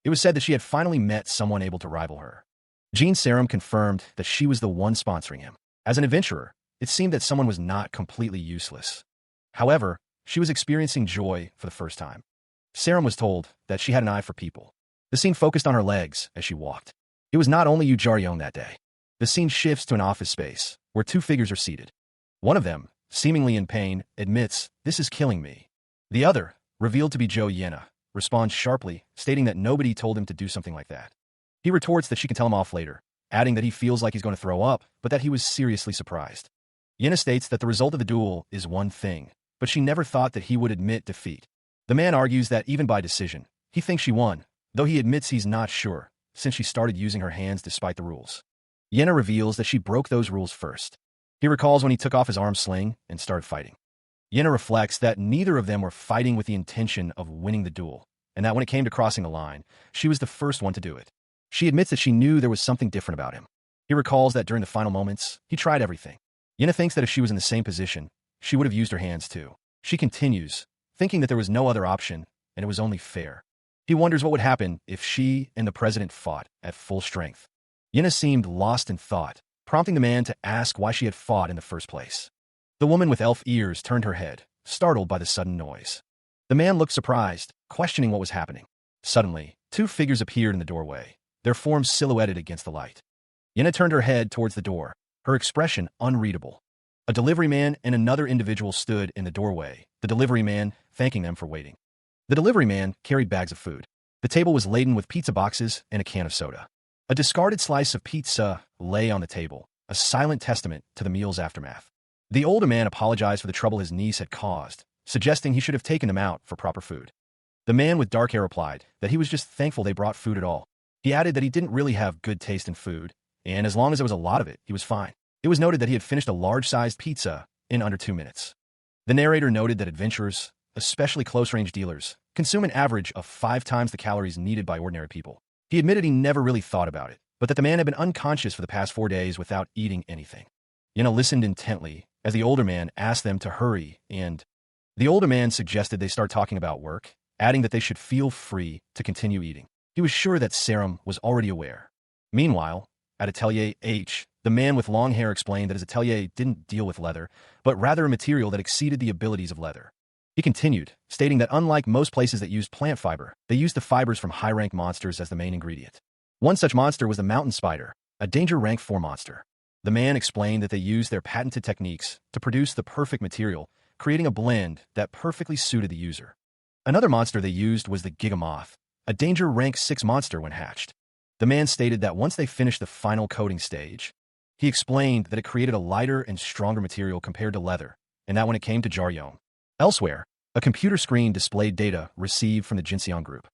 [SPEAKER 1] It was said that she had finally met someone able to rival her. Jean Sarum confirmed that she was the one sponsoring him. As an adventurer, it seemed that someone was not completely useless. However, she was experiencing joy for the first time. Sarum was told that she had an eye for people. The scene focused on her legs as she walked. It was not only Yu Jar-yeong that day. The scene shifts to an office space, where two figures are seated. One of them, seemingly in pain, admits, "This is killing me." The other, revealed to be Jo Yena, responds sharply, stating that nobody told him to do something like that. He retorts that she can tell him off later, adding that he feels like he's going to throw up, but that he was seriously surprised. Yena states that the result of the duel is one thing, but she never thought that he would admit defeat. The man argues that even by decision, he thinks she won, though he admits he's not sure, since she started using her hands despite the rules. Yena reveals that she broke those rules first. He recalls when he took off his arm sling and started fighting. Yena reflects that neither of them were fighting with the intention of winning the duel, and that when it came to crossing the line, she was the first one to do it. She admits that she knew there was something different about him. He recalls that during the final moments, he tried everything. Yena thinks that if she was in the same position, she would have used her hands too. She continues, thinking that there was no other option, and it was only fair. He wonders what would happen if she and the president fought at full strength. Yena seemed lost in thought, prompting the man to ask why she had fought in the first place. The woman with elf ears turned her head, startled by the sudden noise. The man looked surprised, questioning what was happening. Suddenly, two figures appeared in the doorway, their forms silhouetted against the light. Yena turned her head towards the door, her expression unreadable. A delivery man and another individual stood in the doorway, the delivery man thanking them for waiting. The delivery man carried bags of food. The table was laden with pizza boxes and a can of soda. A discarded slice of pizza lay on the table, a silent testament to the meal's aftermath. The older man apologized for the trouble his niece had caused, suggesting he should have taken them out for proper food. The man with dark hair replied that he was just thankful they brought food at all. He added that he didn't really have good taste in food, and as long as there was a lot of it, he was fine. It was noted that he had finished a large-sized pizza in under 2 minutes. The narrator noted that adventurers, especially close-range dealers, consume an average of 5 times the calories needed by ordinary people. He admitted he never really thought about it, but that the man had been unconscious for the past 4 days without eating anything. Yena listened intently as the older man asked them to hurry, and the older man suggested they start talking about work, adding that they should feel free to continue eating. He was sure that Sarum was already aware. Meanwhile, at Atelier H, the man with long hair explained that his atelier didn't deal with leather, but rather a material that exceeded the abilities of leather. He continued, stating that unlike most places that used plant fiber, they used the fibers from high-rank monsters as the main ingredient. One such monster was the mountain spider, a danger rank 4 monster. The man explained that they used their patented techniques to produce the perfect material, creating a blend that perfectly suited the user. Another monster they used was the Gigamoth, a danger rank 6 monster when hatched. The man stated that once they finished the final coating stage, he explained that it created a lighter and stronger material compared to leather, and that when it came to Jar-yeong. Elsewhere, a computer screen displayed data received from the Jinseong group.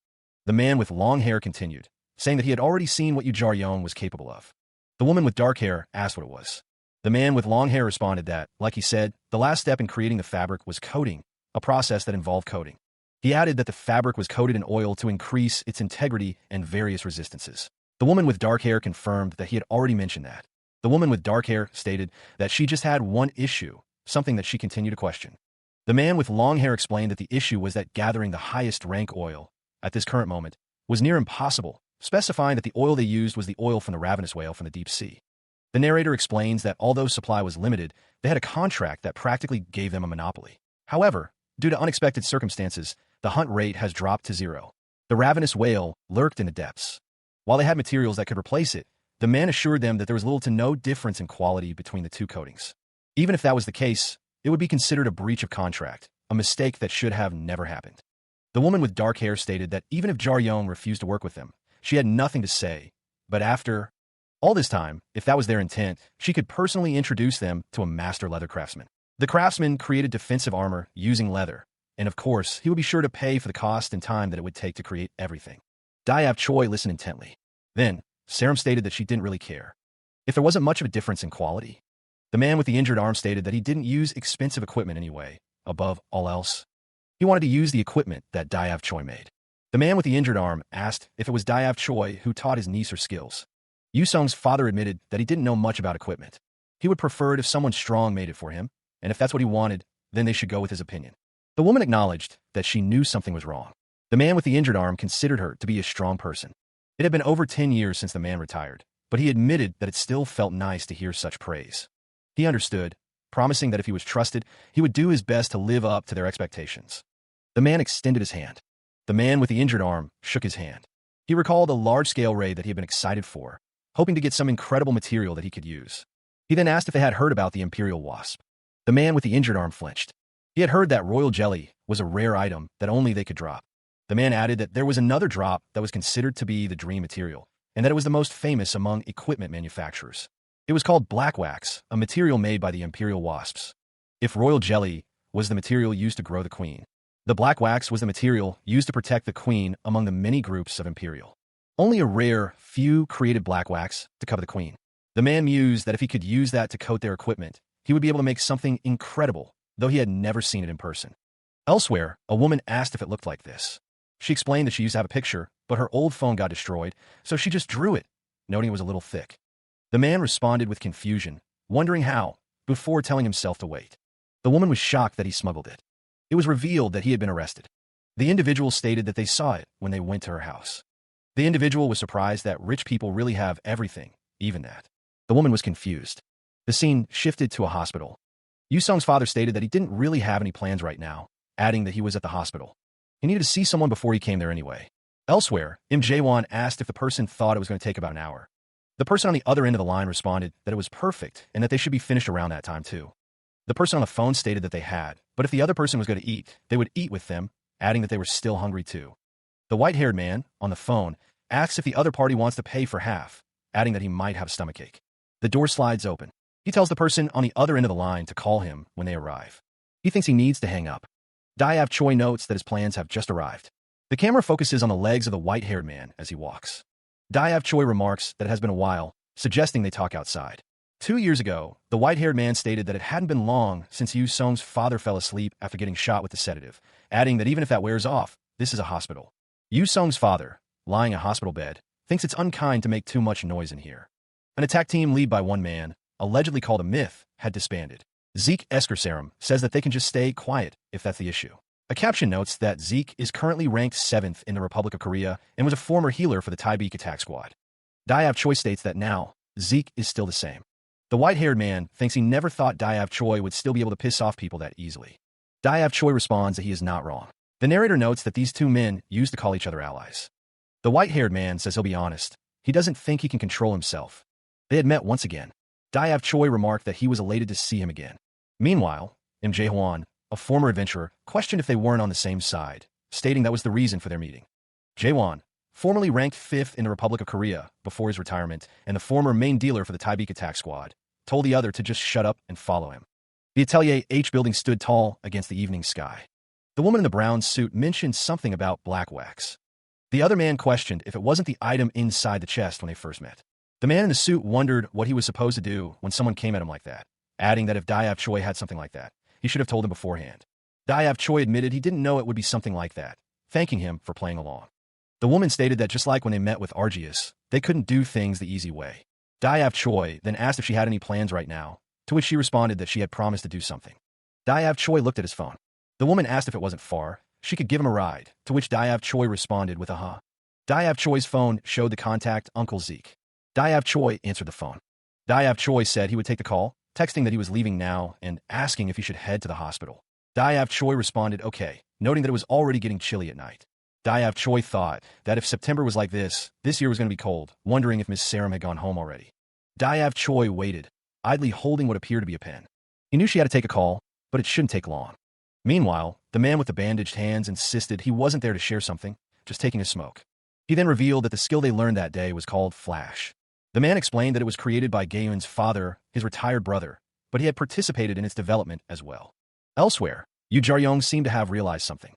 [SPEAKER 1] The man with long hair continued, saying that he had already seen what Yu Jar-yeong was capable of. The woman with dark hair asked what it was. The man with long hair responded that, like he said, the last step in creating the fabric was coating, a process that involved coating. He added that the fabric was coated in oil to increase its integrity and various resistances. The woman with dark hair confirmed that he had already mentioned that. The woman with dark hair stated that she just had one issue, something that she continued to question. The man with long hair explained that the issue was that gathering the highest rank oil, at this current moment, was near impossible, specifying that the oil they used was the oil from the ravenous whale from the deep sea. The narrator explains that although supply was limited, they had a contract that practically gave them a monopoly. However, due to unexpected circumstances, the hunt rate has dropped to 0. The ravenous whale lurked in the depths. While they had materials that could replace it, the man assured them that there was little to no difference in quality between the two coatings. Even if that was the case, it would be considered a breach of contract, a mistake that should have never happened. The woman with dark hair stated that even if Jar-yeong refused to work with them, she had nothing to say, but after all this time, if that was their intent, she could personally introduce them to a master leather craftsman. The craftsman created defensive armor using leather, And of course, he would be sure to pay for the cost and time that it would take to create everything. Diab Choi listened intently. Then, Sarum stated that she didn't really care. If there wasn't much of a difference in quality. The man with the injured arm stated that he didn't use expensive equipment anyway, above all else. He wanted to use the equipment that Diab Choi made. The man with the injured arm asked if it was Diab Choi who taught his niece her skills. Yu Sung's father admitted that he didn't know much about equipment. He would prefer it if someone strong made it for him, and if that's what he wanted, then they should go with his opinion. The woman acknowledged that she knew something was wrong. The man with the injured arm considered her to be a strong person. It had been over 10 years since the man retired, but he admitted that it still felt nice to hear such praise. He understood, promising that if he was trusted, he would do his best to live up to their expectations. The man extended his hand. The man with the injured arm shook his hand. He recalled a large-scale raid that he had been excited for, hoping to get some incredible material that he could use. He then asked if they had heard about the Imperial Wasp. The man with the injured arm flinched. He had heard that royal jelly was a rare item that only they could drop. The man added that there was another drop that was considered to be the dream material, and that it was the most famous among equipment manufacturers. It was called black wax, a material made by the Imperial Wasps. If royal jelly was the material used to grow the queen, the black wax was the material used to protect the queen among the many groups of Imperial. Only a rare few created black wax to cover the queen. The man mused that if he could use that to coat their equipment, he would be able to make something incredible, though he had never seen it in person. Elsewhere, a woman asked if it looked like this. She explained that she used to have a picture, but her old phone got destroyed, so she just drew it, noting it was a little thick. The man responded with confusion, wondering how, before telling himself to wait. The woman was shocked that he smuggled it. It was revealed that he had been arrested. The individual stated that they saw it when they went to her house. The individual was surprised that rich people really have everything, even that. The woman was confused. The scene shifted to a hospital. Yu Sung's father stated that he didn't really have any plans right now, adding that he was at the hospital. He needed to see someone before he came there anyway. Elsewhere, Im Jae-won asked if the person thought it was going to take about an hour. The person on the other end of the line responded that it was perfect and that they should be finished around that time too. The person on the phone stated that they had, but if the other person was going to eat, they would eat with them, adding that they were still hungry too. The white-haired man, on the phone, asks if the other party wants to pay for half, adding that he might have a stomachache. The door slides open. He tells the person on the other end of the line to call him when they arrive. He thinks he needs to hang up. Diab Choi notes that his plans have just arrived. The camera focuses on the legs of the white-haired man as he walks. Diab Choi remarks that it has been a while, suggesting they talk outside. 2 years ago, the white-haired man stated that it hadn't been long since Yu Sung's father fell asleep after getting shot with the sedative, adding that even if that wears off, this is a hospital. Yu Sung's father, lying in a hospital bed, thinks it's unkind to make too much noise in here. An attack team led by one man, allegedly called a myth, had disbanded. Zeke Eskersarum says that they can just stay quiet if that's the issue. A caption notes that Zeke is currently ranked 7th in the Republic of Korea and was a former healer for the Taebeek attack squad. Diab Choi states that now, Zeke is still the same. The white-haired man thinks he never thought Diab Choi would still be able to piss off people that easily. Diab Choi responds that he is not wrong. The narrator notes that these two men used to call each other allies. The white-haired man says he'll be honest. He doesn't think he can control himself. They had met once again. Diab Choi remarked that he was elated to see him again. Meanwhile, Im Jae-hwan, a former adventurer, questioned if they weren't on the same side, stating that was the reason for their meeting. Jae-won, formerly ranked 5th in the Republic of Korea before his retirement and the former main dealer for the Taebeek attack squad, told the other to just shut up and follow him. The Atelier H building stood tall against the evening sky. The woman in the brown suit mentioned something about black wax. The other man questioned if it wasn't the item inside the chest when they first met. The man in the suit wondered what he was supposed to do when someone came at him like that, adding that if Diab Choi had something like that, he should have told him beforehand. Diab Choi admitted he didn't know it would be something like that, thanking him for playing along. The woman stated that just like when they met with Argius, they couldn't do things the easy way. Diab Choi then asked if she had any plans right now, to which she responded that she had promised to do something. Diab Choi looked at his phone. The woman asked if it wasn't far, she could give him a ride, to which Diab Choi responded with a huh. Diab Choi's phone showed the contact Uncle Zeke. Diab Choi answered the phone. Diab Choi said he would take the call, texting that he was leaving now and asking if he should head to the hospital. Diab Choi responded okay, noting that it was already getting chilly at night. Diab Choi thought that if September was like this year was going to be cold, wondering if Miss Sarum had gone home already. Diab Choi waited, idly holding what appeared to be a pen. He knew she had to take a call, but it shouldn't take long. Meanwhile, the man with the bandaged hands insisted he wasn't there to share something, just taking a smoke. He then revealed that the skill they learned that day was called Flash. The man explained that it was created by Gaeun's father, his retired brother, but he had participated in its development as well. Elsewhere, Yu Jaryong seemed to have realized something.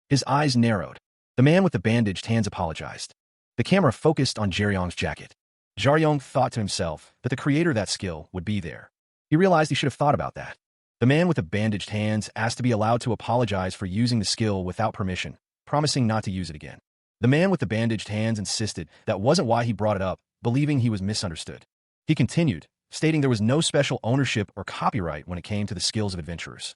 [SPEAKER 1] His eyes narrowed. The man with the bandaged hands apologized. The camera focused on Jaryong's jacket. Jaryong thought to himself that the creator of that skill would be there. He realized he should have thought about that. The man with the bandaged hands asked to be allowed to apologize for using the skill without permission, promising not to use it again. The man with the bandaged hands insisted that wasn't why he brought it up, believing he was misunderstood. He continued, stating there was no special ownership or copyright when it came to the skills of adventurers.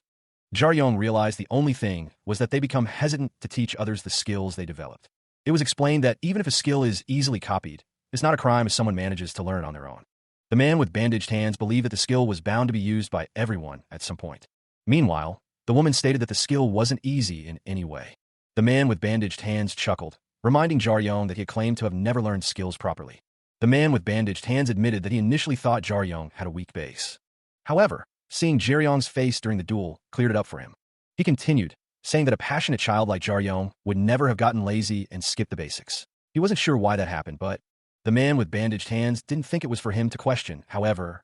[SPEAKER 1] Jaryong realized the only thing was that they become hesitant to teach others the skills they developed. It was explained that even if a skill is easily copied, it's not a crime if someone manages to learn it on their own. The man with bandaged hands believed that the skill was bound to be used by everyone at some point. Meanwhile, the woman stated that the skill wasn't easy in any way. The man with bandaged hands chuckled, reminding Jaryong that he had claimed to have never learned skills properly. The man with bandaged hands admitted that he initially thought Jaryong had a weak base. However, seeing Jaryong's face during the duel cleared it up for him. He continued, saying that a passionate child like Jaryong would never have gotten lazy and skipped the basics. He wasn't sure why that happened, but the man with bandaged hands didn't think it was for him to question. However,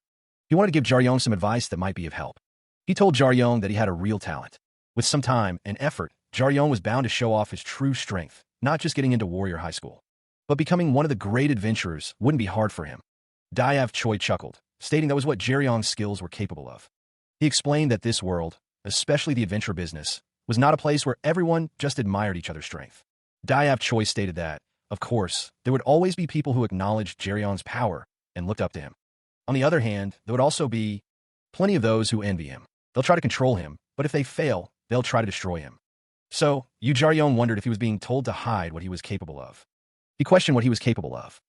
[SPEAKER 1] he wanted to give Jaryong some advice that might be of help. He told Jaryong that he had a real talent. With some time and effort, Jaryong was bound to show off his true strength, not just getting into warrior high school. But becoming one of the great adventurers wouldn't be hard for him. Dayav Choi chuckled, stating that was what Jaryong's skills were capable of. He explained that this world, especially the adventure business, was not a place where everyone just admired each other's strength. Dayav Choi stated that, of course, there would always be people who acknowledged Jaryong's power and looked up to him. On the other hand, there would also be plenty of those who envy him. They'll try to control him, but if they fail, they'll try to destroy him. So, Yu Jaryong wondered if he was being told to hide what he was capable of. He questioned what he was capable of.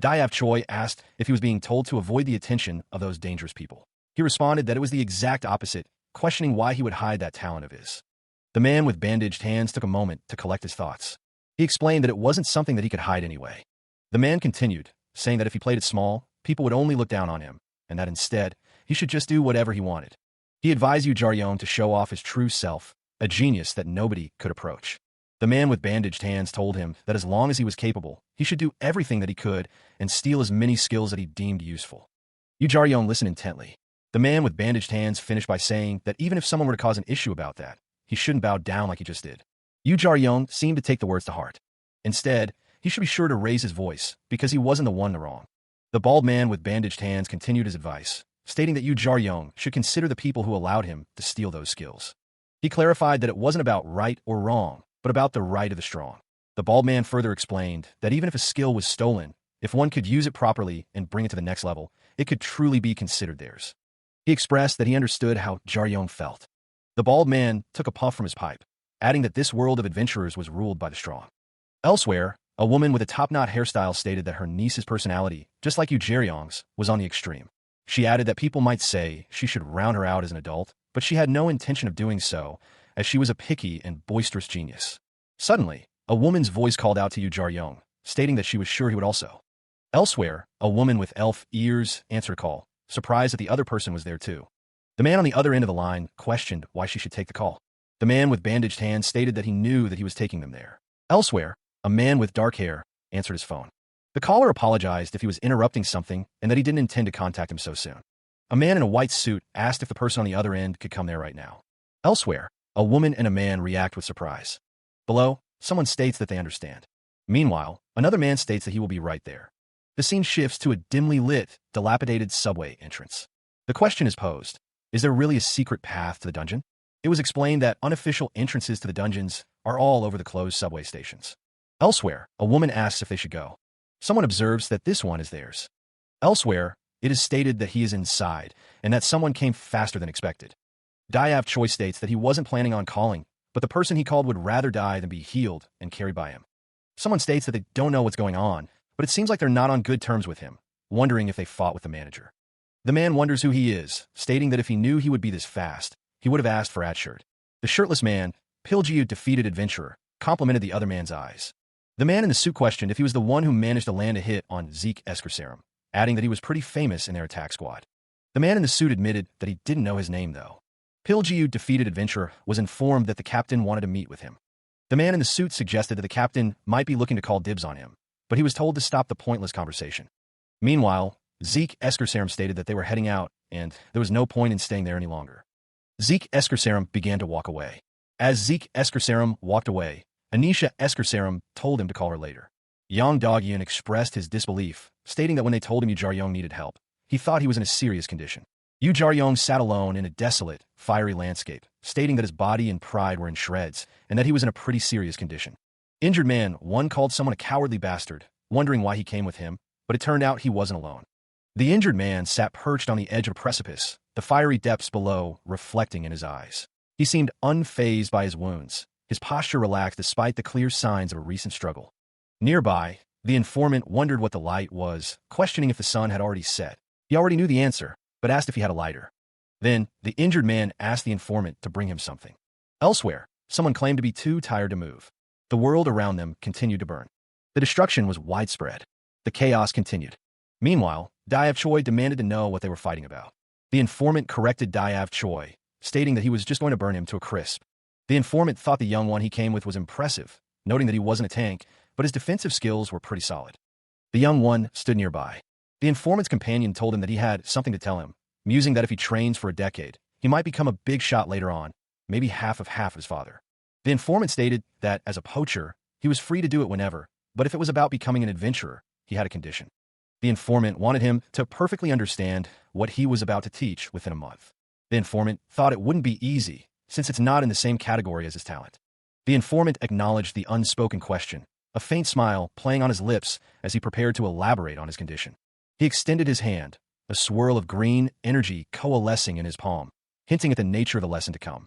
[SPEAKER 1] Dayav Choi asked if he was being told to avoid the attention of those dangerous people. He responded that it was the exact opposite, questioning why he would hide that talent of his. The man with bandaged hands took a moment to collect his thoughts. He explained that it wasn't something that he could hide anyway. The man continued, saying that if he played it small, people would only look down on him, and that instead, he should just do whatever he wanted. He advised Yu Jaryong to show off his true self, a genius that nobody could approach. The man with bandaged hands told him that as long as he was capable, he should do everything that he could and steal as many skills that he deemed useful. Yu Jaryong listened intently. The man with bandaged hands finished by saying that even if someone were to cause an issue about that, he shouldn't bow down like he just did. Yu Jaryong seemed to take the words to heart. Instead, he should be sure to raise his voice, because he wasn't the one wrong. The bald man with bandaged hands continued his advice, stating that Yu Jaryong should consider the people who allowed him to steal those skills. He clarified that it wasn't about right or wrong, but about the right of the strong. The bald man further explained that even if a skill was stolen, if one could use it properly and bring it to the next level, it could truly be considered theirs. He expressed that he understood how Jaryong felt. The bald man took a puff from his pipe, adding that this world of adventurers was ruled by the strong. Elsewhere, a woman with a top-knot hairstyle stated that her niece's personality, just like Yu Jaryong's, was on the extreme. She added that people might say she should round her out as an adult, but she had no intention of doing so, as she was a picky and boisterous genius. Suddenly, a woman's voice called out to Yu Jaryong, stating that she was sure he would also. Elsewhere, a woman with elf ears answered a call, surprised that the other person was there too. The man on the other end of the line questioned why she should take the call. The man with bandaged hands stated that he knew that he was taking them there. Elsewhere, a man with dark hair answered his phone. The caller apologized if he was interrupting something and that he didn't intend to contact him so soon. A man in a white suit asked if the person on the other end could come there right now. Elsewhere, a woman and a man react with surprise. Below, someone states that they understand. Meanwhile, another man states that he will be right there. The scene shifts to a dimly lit, dilapidated subway entrance. The question is posed, is there really a secret path to the dungeon? It was explained that unofficial entrances to the dungeons are all over the closed subway stations. Elsewhere, a woman asks if they should go. Someone observes that this one is theirs. Elsewhere, it is stated that he is inside and that someone came faster than expected. Dayav Choi states that he wasn't planning on calling, but the person he called would rather die than be healed and carried by him. Someone states that they don't know what's going on, but it seems like they're not on good terms with him, wondering if they fought with the manager. The man wonders who he is, stating that if he knew he would be this fast, he would have asked for Adshirt. The shirtless man, Piljiu defeated adventurer, complimented the other man's eyes. The man in the suit questioned if he was the one who managed to land a hit on Zeke Eskerserum, adding that he was pretty famous in their attack squad. The man in the suit admitted that he didn't know his name, though. Piljiu defeated adventurer was informed that the captain wanted to meet with him. The man in the suit suggested that the captain might be looking to call dibs on him, but he was told to stop the pointless conversation. Meanwhile, Zeke Eskerserum stated that they were heading out, and there was no point in staying there any longer. Zeke Eskerserum began to walk away. As Zeke Eskersarum walked away, Anisha Eskersarum told him to call her later. Yang Dogyan expressed his disbelief, stating that when they told him Yu Jaryong needed help, he thought he was in a serious condition. Yu Jaryong sat alone in a desolate, fiery landscape, stating that his body and pride were in shreds and that he was in a pretty serious condition. Injured Man 1 called someone a cowardly bastard, wondering why he came with him, but it turned out he wasn't alone. The injured man sat perched on the edge of a precipice, the fiery depths below reflecting in his eyes. He seemed unfazed by his wounds, his posture relaxed despite the clear signs of a recent struggle. Nearby, the informant wondered what the light was, questioning if the sun had already set. He already knew the answer, but asked if he had a lighter. Then, the injured man asked the informant to bring him something. Elsewhere, someone claimed to be too tired to move. The world around them continued to burn. The destruction was widespread. The chaos continued. Meanwhile, Diav Choi demanded to know what they were fighting about. The informant corrected Diav Choi, stating that he was just going to burn him to a crisp. The informant thought the young one he came with was impressive, noting that he wasn't a tank, but his defensive skills were pretty solid. The young one stood nearby. The informant's companion told him that he had something to tell him, musing that if he trains for a decade, he might become a big shot later on, maybe half of his father. The informant stated that, as a poacher, he was free to do it whenever, but if it was about becoming an adventurer, he had a condition. The informant wanted him to perfectly understand what he was about to teach within a month. The informant thought it wouldn't be easy, since it's not in the same category as his talent. The informant acknowledged the unspoken question, a faint smile playing on his lips as he prepared to elaborate on his condition. He extended his hand, a swirl of green energy coalescing in his palm, hinting at the nature of the lesson to come.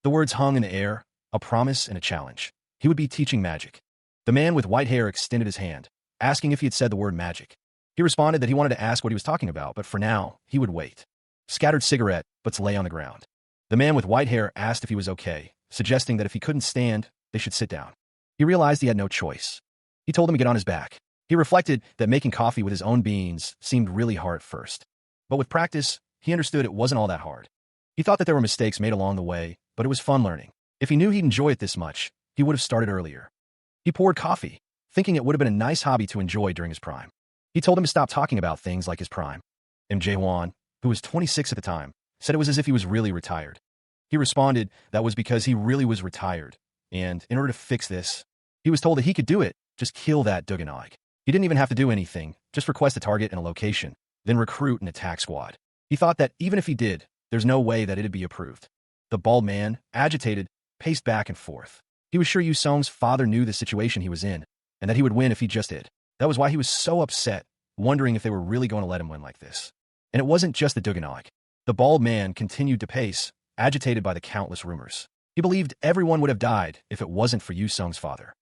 [SPEAKER 1] The words hung in the air, a promise and a challenge. He would be teaching magic. The man with white hair extended his hand, asking if he had said the word magic. He responded that he wanted to ask what he was talking about, but for now, he would wait. Scattered cigarette butts lay on the ground. The man with white hair asked if he was okay, suggesting that if he couldn't stand, they should sit down. He realized he had no choice. He told him to get on his back. He reflected that making coffee with his own beans seemed really hard at first. But with practice, he understood it wasn't all that hard. He thought that there were mistakes made along the way, but it was fun learning. If he knew he'd enjoy it this much, he would have started earlier. He poured coffee, thinking it would have been a nice hobby to enjoy during his prime. He told him to stop talking about things like his prime. Jae-hwan, who was 26 at the time, said it was as if he was really retired. He responded that was because he really was retired, and in order to fix this, he was told that he could do it, just kill that Duganog. He didn't even have to do anything, just request a target and a location, then recruit an attack squad. He thought that even if he did, there's no way that it'd be approved. The bald man, agitated, paced back and forth. He was sure Yu Song's father knew the situation he was in, and that he would win if he just did. That was why he was so upset, wondering if they were really going to let him win like this. And it wasn't just the Duganog. The bald man continued to pace, agitated by the countless rumors. He believed everyone would have died if it wasn't for Yu Song's father.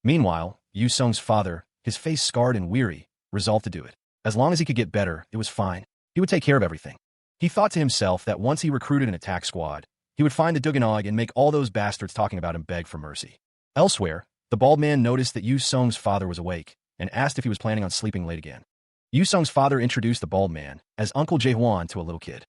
[SPEAKER 1] Meanwhile, Yu Song's father, his face scarred and weary, resolved to do it. As long as he could get better, it was fine. He would take care of everything. He thought to himself that once he recruited an attack squad, he would find the Duganog and make all those bastards talking about him beg for mercy. Elsewhere, the bald man noticed that Yu Song's father was awake and asked if he was planning on sleeping late again. Yu Song's father introduced the bald man as Uncle Jae-hwan to a little kid.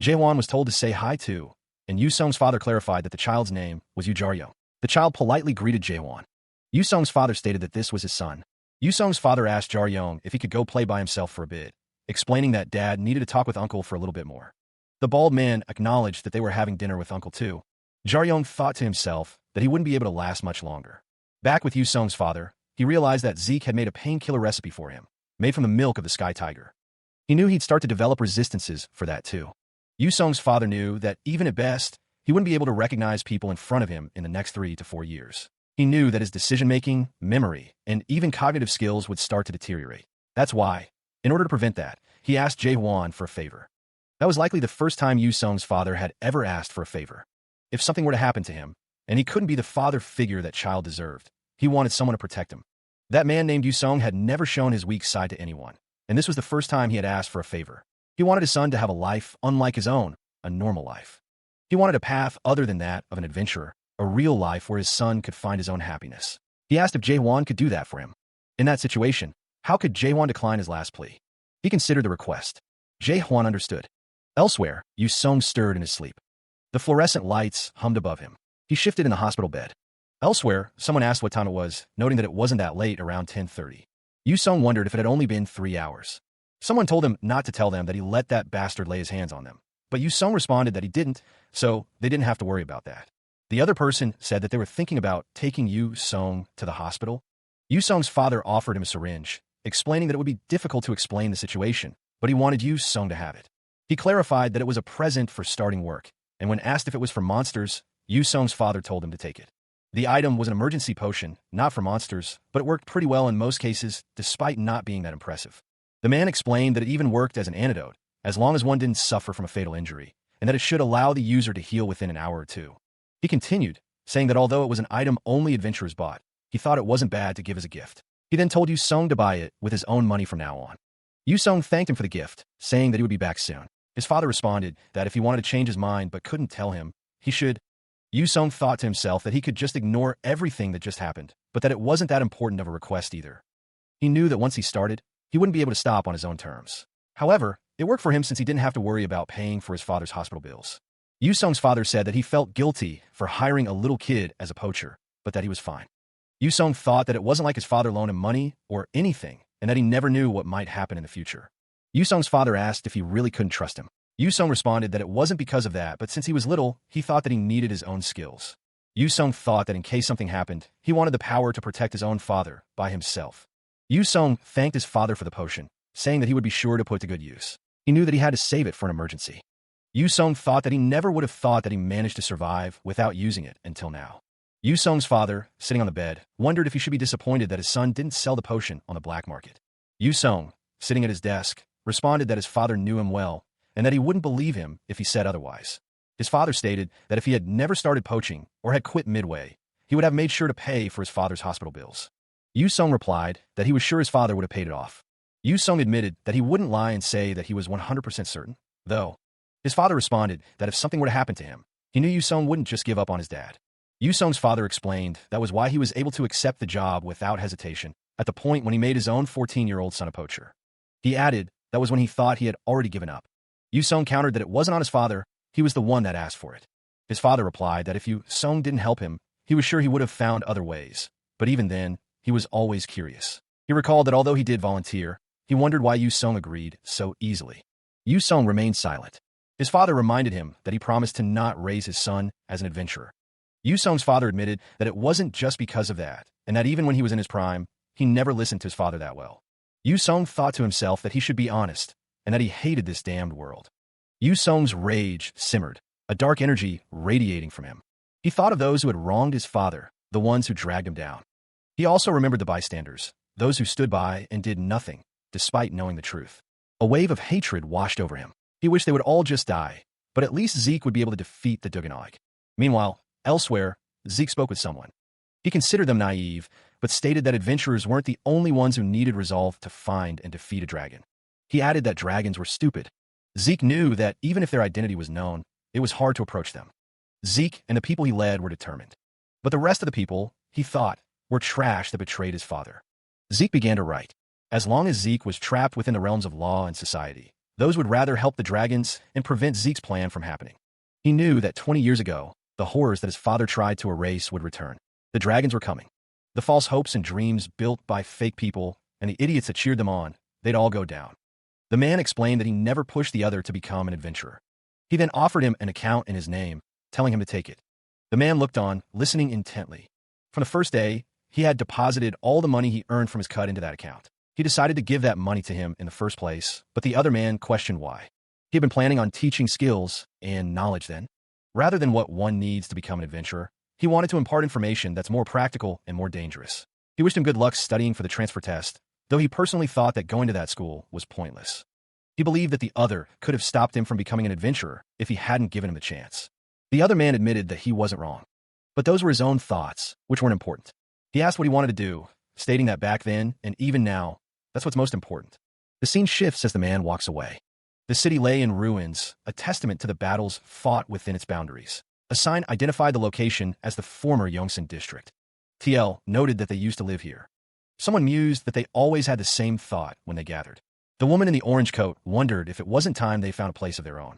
[SPEAKER 1] Jae-hwan was told to say hi too, and Yu Song's father clarified that the child's name was Yu Jaryong. The child politely greeted Jae-hwan. Yu Song's father stated that this was his son. Yu Song's father asked Jaryong if he could go play by himself for a bit, explaining that dad needed to talk with Uncle for a little bit more. The bald man acknowledged that they were having dinner with Uncle too. Jaryong thought to himself that he wouldn't be able to last much longer. Back with Yu Song's father, he realized that Zeke had made a painkiller recipe for him, made from the milk of the sky tiger. He knew he'd start to develop resistances for that too. Yu Song's father knew that even at best, he wouldn't be able to recognize people in front of him in the next 3 to 4 years. He knew that his decision-making, memory, and even cognitive skills would start to deteriorate. That's why, in order to prevent that, he asked Jae-hwan for a favor. That was likely the first time Yu Song's father had ever asked for a favor. If something were to happen to him, and he couldn't be the father figure that child deserved, he wanted someone to protect him. That man named Yu Song had never shown his weak side to anyone, and this was the first time he had asked for a favor. He wanted his son to have a life unlike his own, a normal life. He wanted a path other than that of an adventurer, a real life where his son could find his own happiness. He asked if Jae-hwan could do that for him. In that situation, how could Jae-hwan decline his last plea? He considered the request. Jae-hwan understood. Elsewhere, Yu Song stirred in his sleep. The fluorescent lights hummed above him. He shifted in the hospital bed. Elsewhere, someone asked what time it was, noting that it wasn't that late, around 10:30. Yu Song wondered if it had only been 3 hours. Someone told him not to tell them that he let that bastard lay his hands on them. But Yu Song responded that he didn't, so they didn't have to worry about that. The other person said that they were thinking about taking Yu Song to the hospital. Yu Song's father offered him a syringe, explaining that it would be difficult to explain the situation, but he wanted Yu Song to have it. He clarified that it was a present for starting work, and when asked if it was for monsters, Yu Song's father told him to take it. The item was an emergency potion, not for monsters, but it worked pretty well in most cases, despite not being that impressive. The man explained that it even worked as an antidote, as long as one didn't suffer from a fatal injury, and that it should allow the user to heal within an hour or two. He continued, saying that although it was an item only adventurers bought, he thought it wasn't bad to give as a gift. He then told Yu Song to buy it with his own money from now on. Yu Song thanked him for the gift, saying that he would be back soon. His father responded that if he wanted to change his mind but couldn't tell him, he should. Yu Song thought to himself that he could just ignore everything that just happened, but that it wasn't that important of a request either. He knew that once he started, he wouldn't be able to stop on his own terms. However, it worked for him since he didn't have to worry about paying for his father's hospital bills. Yu Song's father said that he felt guilty for hiring a little kid as a poacher, but that he was fine. Yu Song thought that it wasn't like his father loaned him money or anything, and that he never knew what might happen in the future. Yu Song's father asked if he really couldn't trust him. Yu Song responded that it wasn't because of that, but since he was little, he thought that he needed his own skills. Yu Song thought that in case something happened, he wanted the power to protect his own father by himself. Yu Song thanked his father for the potion, saying that he would be sure to put it to good use. He knew that he had to save it for an emergency. Yu Song thought that he never would have thought that he managed to survive without using it until now. Yu Song's father, sitting on the bed, wondered if he should be disappointed that his son didn't sell the potion on the black market. Yu Song, sitting at his desk, responded that his father knew him well and that he wouldn't believe him if he said otherwise. His father stated that if he had never started poaching or had quit midway, he would have made sure to pay for his father's hospital bills. Yu Song replied that he was sure his father would have paid it off. Yu Song admitted that he wouldn't lie and say that he was 100% certain, though. His father responded that if something were to happen to him, he knew Yu Song wouldn't just give up on his dad. Yu Song's father explained that was why he was able to accept the job without hesitation at the point when he made his own 14-year-old son a poacher. He added that was when he thought he had already given up. Yu Song countered that it wasn't on his father, he was the one that asked for it. His father replied that if Yu Song didn't help him, he was sure he would have found other ways, but even then, he was always curious. He recalled that although he did volunteer, he wondered why Yu Song agreed so easily. Yu Song remained silent. His father reminded him that he promised to not raise his son as an adventurer. Yu Song's father admitted that it wasn't just because of that, and that even when he was in his prime, he never listened to his father that well. Yu Song thought to himself that he should be honest, and that he hated this damned world. Yu Song's rage simmered, a dark energy radiating from him. He thought of those who had wronged his father, the ones who dragged him down. He also remembered the bystanders, those who stood by and did nothing, despite knowing the truth. A wave of hatred washed over him. He wished they would all just die, but at least Zeke would be able to defeat the Duganog. Meanwhile, elsewhere, Zeke spoke with someone. He considered them naive, but stated that adventurers weren't the only ones who needed resolve to find and defeat a dragon. He added that dragons were stupid. Zeke knew that even if their identity was known, it was hard to approach them. Zeke and the people he led were determined. But the rest of the people, he thought, were trash that betrayed his father. Zeke began to write. As long as Zeke was trapped within the realms of law and society, those would rather help the dragons and prevent Zeke's plan from happening. He knew that 20 years ago, the horrors that his father tried to erase would return. The dragons were coming. The false hopes and dreams built by fake people and the idiots that cheered them on, they'd all go down. The man explained that he never pushed the other to become an adventurer. He then offered him an account in his name, telling him to take it. The man looked on, listening intently. From the first day, he had deposited all the money he earned from his cut into that account. He decided to give that money to him in the first place, but the other man questioned why. He had been planning on teaching skills and knowledge then. Rather than what one needs to become an adventurer, he wanted to impart information that's more practical and more dangerous. He wished him good luck studying for the transfer test, though he personally thought that going to that school was pointless. He believed that the other could have stopped him from becoming an adventurer if he hadn't given him the chance. The other man admitted that he wasn't wrong. But those were his own thoughts, which weren't important. He asked what he wanted to do, stating that back then, and even now, that's what's most important. The scene shifts as the man walks away. The city lay in ruins, a testament to the battles fought within its boundaries. A sign identified the location as the former Yongsan district. TL noted that they used to live here. Someone mused that they always had the same thought when they gathered. The woman in the orange coat wondered if it wasn't time they found a place of their own.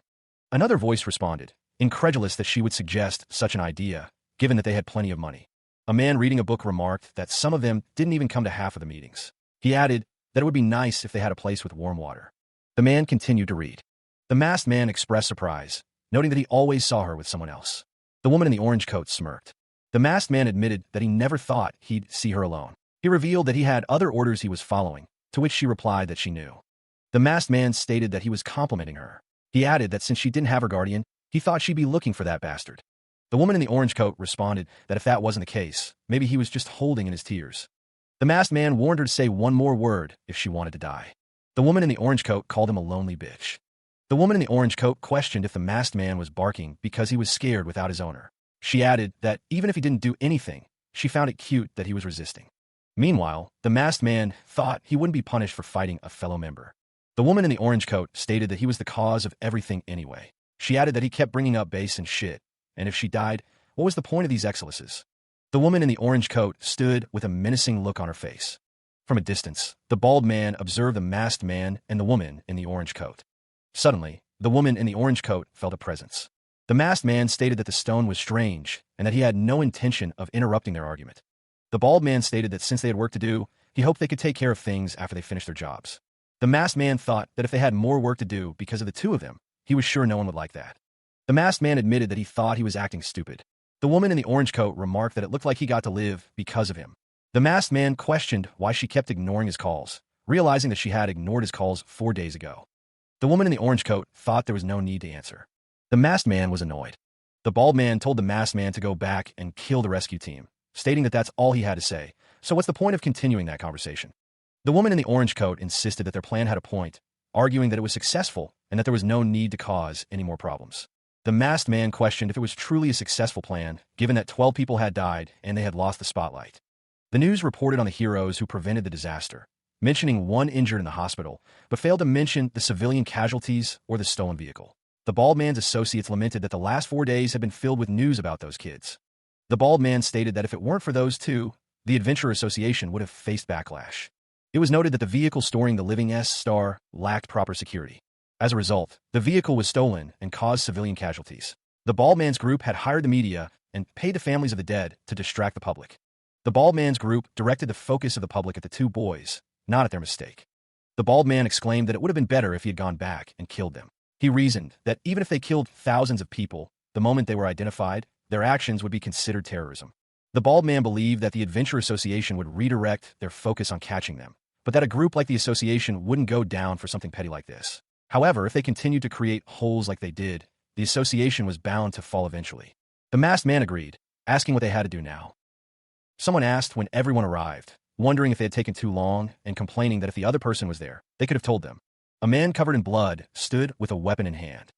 [SPEAKER 1] Another voice responded, incredulous that she would suggest such an idea, given that they had plenty of money. A man reading a book remarked that some of them didn't even come to half of the meetings. He added that it would be nice if they had a place with warm water. The man continued to read. The masked man expressed surprise, noting that he always saw her with someone else. The woman in the orange coat smirked. The masked man admitted that he never thought he'd see her alone. He revealed that he had other orders he was following, to which she replied that she knew. The masked man stated that he was complimenting her. He added that since she didn't have her guardian, he thought she'd be looking for that bastard. The woman in the orange coat responded that if that wasn't the case, maybe he was just holding in his tears. The masked man warned her to say one more word if she wanted to die. The woman in the orange coat called him a lonely bitch. The woman in the orange coat questioned if the masked man was barking because he was scared without his owner. She added that even if he didn't do anything, she found it cute that he was resisting. Meanwhile, the masked man thought he wouldn't be punished for fighting a fellow member. The woman in the orange coat stated that he was the cause of everything anyway. She added that he kept bringing up base and shit, and if she died, what was the point of these excellences? The woman in the orange coat stood with a menacing look on her face. From a distance, the bald man observed the masked man and the woman in the orange coat. Suddenly, the woman in the orange coat felt a presence. The masked man stated that the stone was strange and that he had no intention of interrupting their argument. The bald man stated that since they had work to do, he hoped they could take care of things after they finished their jobs. The masked man thought that if they had more work to do because of the two of them, he was sure no one would like that. The masked man admitted that he thought he was acting stupid. The woman in the orange coat remarked that it looked like he got to live because of him. The masked man questioned why she kept ignoring his calls, realizing that she had ignored his calls 4 days ago. The woman in the orange coat thought there was no need to answer. The masked man was annoyed. The bald man told the masked man to go back and kill the rescue team, stating that that's all he had to say, so what's the point of continuing that conversation? The woman in the orange coat insisted that their plan had a point, arguing that it was successful and that there was no need to cause any more problems. The masked man questioned if it was truly a successful plan, given that 12 people had died and they had lost the spotlight. The news reported on the heroes who prevented the disaster, mentioning one injured in the hospital, but failed to mention the civilian casualties or the stolen vehicle. The bald man's associates lamented that the last 4 days had been filled with news about those kids. The bald man stated that if it weren't for those two, the Adventure Association would have faced backlash. It was noted that the vehicle storing the Living S-Star lacked proper security. As a result, the vehicle was stolen and caused civilian casualties. The bald man's group had hired the media and paid the families of the dead to distract the public. The bald man's group directed the focus of the public at the two boys, not at their mistake. The bald man exclaimed that it would have been better if he had gone back and killed them. He reasoned that even if they killed thousands of people, the moment they were identified, their actions would be considered terrorism. The bald man believed that the Adventure Association would redirect their focus on catching them, but that a group like the Association wouldn't go down for something petty like this. However, if they continued to create holes like they did, the Association was bound to fall eventually. The masked man agreed, asking what they had to do now. Someone asked when everyone arrived, wondering if they had taken too long and complaining that if the other person was there, they could have told them. A man covered in blood stood with a weapon in hand.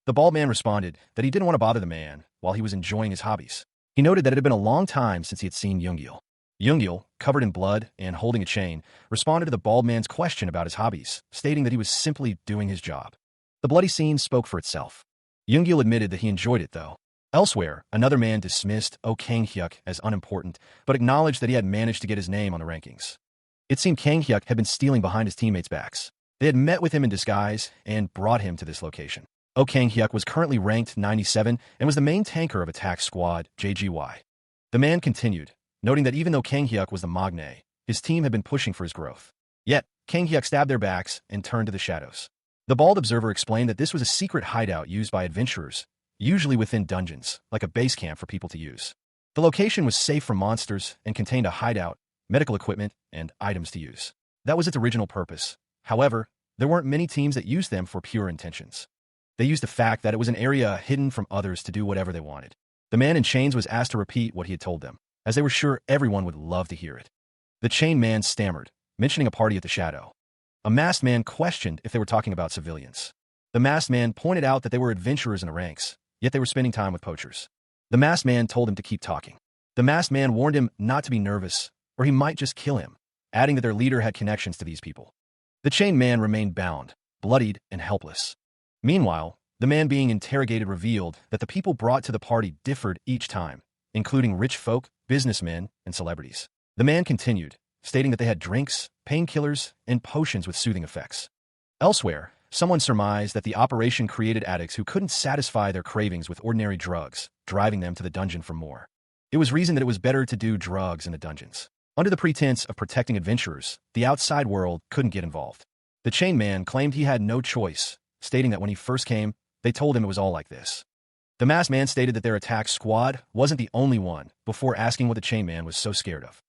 [SPEAKER 1] The bald man responded that he didn't want to bother the man while he was enjoying his hobbies. He noted that it had been a long time since he had seen Yoonggil. Yoonggil, covered in blood and holding a chain, responded to the bald man's question about his hobbies, stating that he was simply doing his job. The bloody scene spoke for itself. Yoonggil admitted that he enjoyed it, though. Elsewhere, another man dismissed Kang-hyuk as unimportant, but acknowledged that he had managed to get his name on the rankings. It seemed Kang-hyuk had been stealing behind his teammates' backs. They had met with him in disguise and brought him to this location. Kang-hyuk was currently ranked 97 and was the main tanker of Attack Squad JGY. The man continued, noting that even though Kang-hyuk was the magne, his team had been pushing for his growth. Yet, Kang-hyuk stabbed their backs and turned to the shadows. The bald observer explained that this was a secret hideout used by adventurers, usually within dungeons, like a base camp for people to use. The location was safe from monsters and contained a hideout, medical equipment, and items to use. That was its original purpose. However, there weren't many teams that used them for pure intentions. They used the fact that it was an area hidden from others to do whatever they wanted. The man in chains was asked to repeat what he had told them, as they were sure everyone would love to hear it. The chained man stammered, mentioning a party at the shadow. A masked man questioned if they were talking about civilians. The masked man pointed out that they were adventurers in the ranks, yet they were spending time with poachers. The masked man told him to keep talking. The masked man warned him not to be nervous, or he might just kill him, adding that their leader had connections to these people. The chained man remained bound, bloodied, and helpless. Meanwhile, the man being interrogated revealed that the people brought to the party differed each time, including rich folk, businessmen, and celebrities. The man continued, stating that they had drinks, painkillers, and potions with soothing effects. Elsewhere, someone surmised that the operation created addicts who couldn't satisfy their cravings with ordinary drugs, driving them to the dungeon for more. It was reasoned that it was better to do drugs in the dungeons. Under the pretense of protecting adventurers, the outside world couldn't get involved. The chained man claimed he had no choice, stating that when he first came, they told him it was all like this. The masked man stated that their attack squad wasn't the only one before asking what the chain man was so scared of.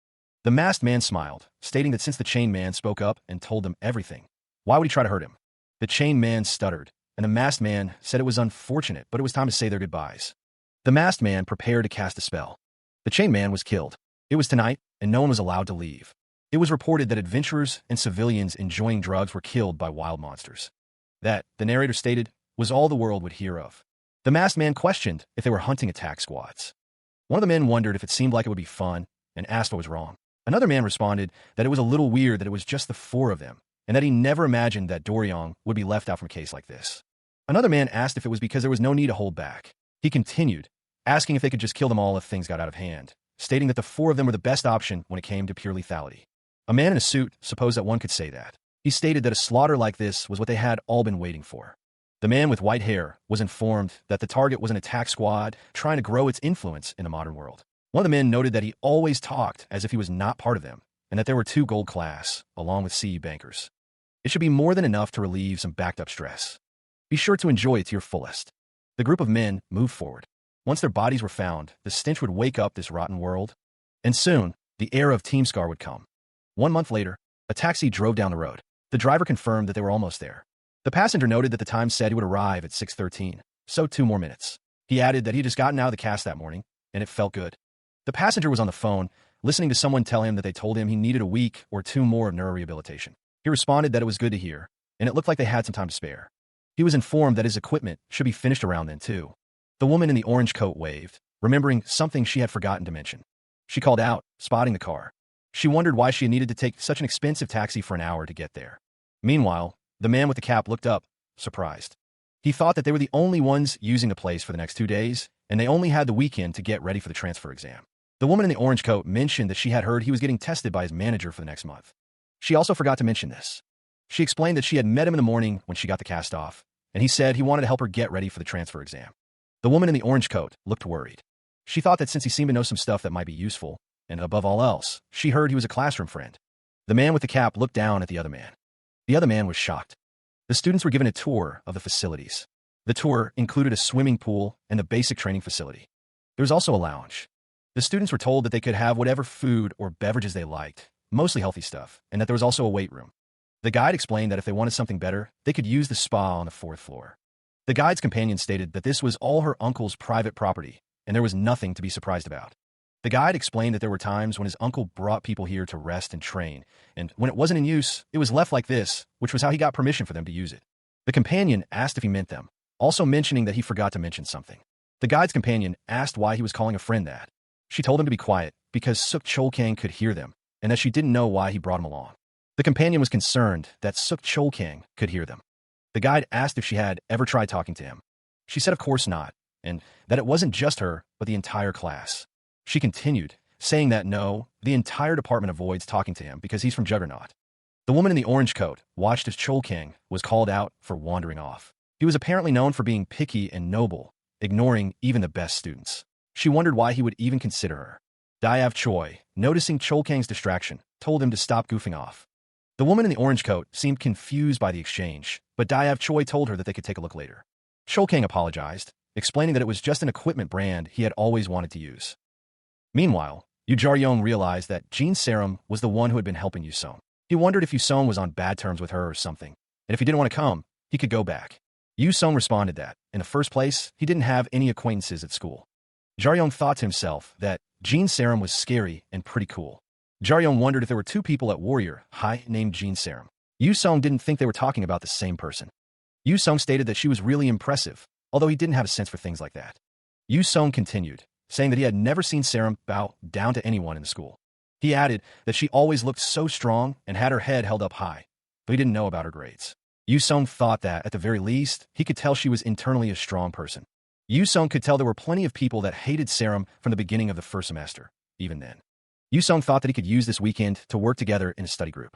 [SPEAKER 1] The masked man smiled, stating that since the chain man spoke up and told them everything, why would he try to hurt him? The chain man stuttered, and the masked man said it was unfortunate, but it was time to say their goodbyes. The masked man prepared to cast a spell. The chain man was killed. It was tonight, and no one was allowed to leave. It was reported that adventurers and civilians enjoying drugs were killed by wild monsters. That, the narrator stated, was all the world would hear of. The masked man questioned if they were hunting attack squads. One of the men wondered if it seemed like it would be fun and asked what was wrong. Another man responded that it was a little weird that it was just the four of them and that he never imagined that Doryong would be left out from a case like this. Another man asked if it was because there was no need to hold back. He continued, asking if they could just kill them all if things got out of hand, stating that the four of them were the best option when it came to pure lethality. A man in a suit supposed that one could say that. He stated that a slaughter like this was what they had all been waiting for. The man with white hair was informed that the target was an attack squad trying to grow its influence in the modern world. One of the men noted that he always talked as if he was not part of them, and that there were 2 gold class, along with CE bankers. It should be more than enough to relieve some backed-up stress. Be sure to enjoy it to your fullest. The group of men moved forward. Once their bodies were found, the stench would wake up this rotten world, and soon, the era of Team Scar would come. 1 month later, a taxi drove down the road. The driver confirmed that they were almost there. The passenger noted that the time said he would arrive at 6:13, so 2 more minutes. He added that he had just gotten out of the cast that morning, and it felt good. The passenger was on the phone, listening to someone tell him that they told him he needed a week or 2 more of neurorehabilitation. He responded that it was good to hear, and it looked like they had some time to spare. He was informed that his equipment should be finished around then, too. The woman in the orange coat waved, remembering something she had forgotten to mention. She called out, spotting the car. She wondered why she had needed to take such an expensive taxi for an hour to get there. Meanwhile, the man with the cap looked up, surprised. He thought that they were the only ones using the place for the next 2 days, and they only had the weekend to get ready for the transfer exam. The woman in the orange coat mentioned that she had heard he was getting tested by his manager for the next month. She also forgot to mention this. She explained that she had met him in the morning when she got the cast off, and he said he wanted to help her get ready for the transfer exam. The woman in the orange coat looked worried. She thought that since he seemed to know some stuff that might be useful, and above all else, she heard he was a classroom friend. The man with the cap looked down at the other man. The other man was shocked. The students were given a tour of the facilities. The tour included a swimming pool and a basic training facility. There was also a lounge. The students were told that they could have whatever food or beverages they liked, mostly healthy stuff, and that there was also a weight room. The guide explained that if they wanted something better, they could use the spa on the 4th floor. The guide's companion stated that this was all her uncle's private property, and there was nothing to be surprised about. The guide explained that there were times when his uncle brought people here to rest and train, and when it wasn't in use, it was left like this, which was how he got permission for them to use it. The companion asked if he meant them, also mentioning that he forgot to mention something. The guide's companion asked why he was calling a friend that. She told him to be quiet, because Suk Cholkang could hear them, and that she didn't know why he brought him along. The companion was concerned that Suk Cholkang could hear them. The guide asked if she had ever tried talking to him. She said of course not, and that it wasn't just her, but the entire class. She continued, saying that no, the entire department avoids talking to him because he's from Juggernaut. The woman in the orange coat watched as Cholkang was called out for wandering off. He was apparently known for being picky and noble, ignoring even the best students. She wondered why he would even consider her. Diav Choi, noticing Cholkang's distraction, told him to stop goofing off. The woman in the orange coat seemed confused by the exchange, but Diav Choi told her that they could take a look later. Cholkang apologized, explaining that it was just an equipment brand he had always wanted to use. Meanwhile, Yu Jaryong realized that Jean Serum was the one who had been helping Yu Song. He wondered if Yu Song was on bad terms with her or something, and if he didn't want to come, he could go back. Yu Song responded that, in the first place, he didn't have any acquaintances at school. Jaryong thought to himself that Jean Serum was scary and pretty cool. Jaryong wondered if there were 2 people at Warrior High named Jean Serum. Yu Song didn't think they were talking about the same person. Yu Song stated that she was really impressive, although he didn't have a sense for things like that. Yu Song continued, saying that he had never seen Serum bow down to anyone in the school. He added that she always looked so strong and had her head held up high, but he didn't know about her grades. Yu Song thought that, at the very least, he could tell she was internally a strong person. Yu Song could tell there were plenty of people that hated Serum from the beginning of the first semester, even then. Yu Song thought that he could use this weekend to work together in a study group.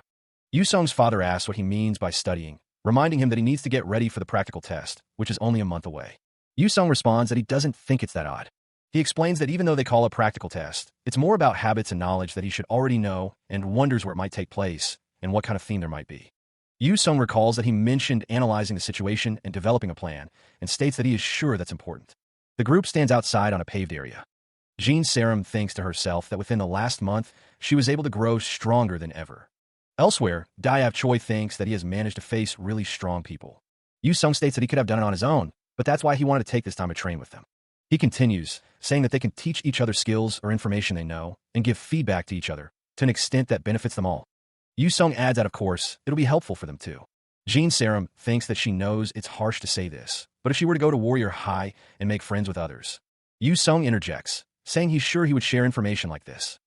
[SPEAKER 1] Yu Song's father asked what he means by studying, reminding him that he needs to get ready for the practical test, which is only a month away. Yu Song responds that he doesn't think it's that odd. He explains that even though they call it a practical test, it's more about habits and knowledge that he should already know and wonders where it might take place and what kind of theme there might be. Yu Song recalls that he mentioned analyzing the situation and developing a plan and states that he is sure that's important. The group stands outside on a paved area. Jean Sarum thinks to herself that within the last month, she was able to grow stronger than ever. Elsewhere, Diab Choi thinks that he has managed to face really strong people. Yu Sung states that he could have done it on his own, but that's why he wanted to take this time to train with them. He continues, saying that they can teach each other skills or information they know and give feedback to each other to an extent that benefits them all. Yu Sung adds that, of course, it'll be helpful for them too. Jean Sarum thinks that she knows it's harsh to say this, but if she were to go to Warrior High and make friends with others. Yu Sung interjects, saying he's sure he would share information like this.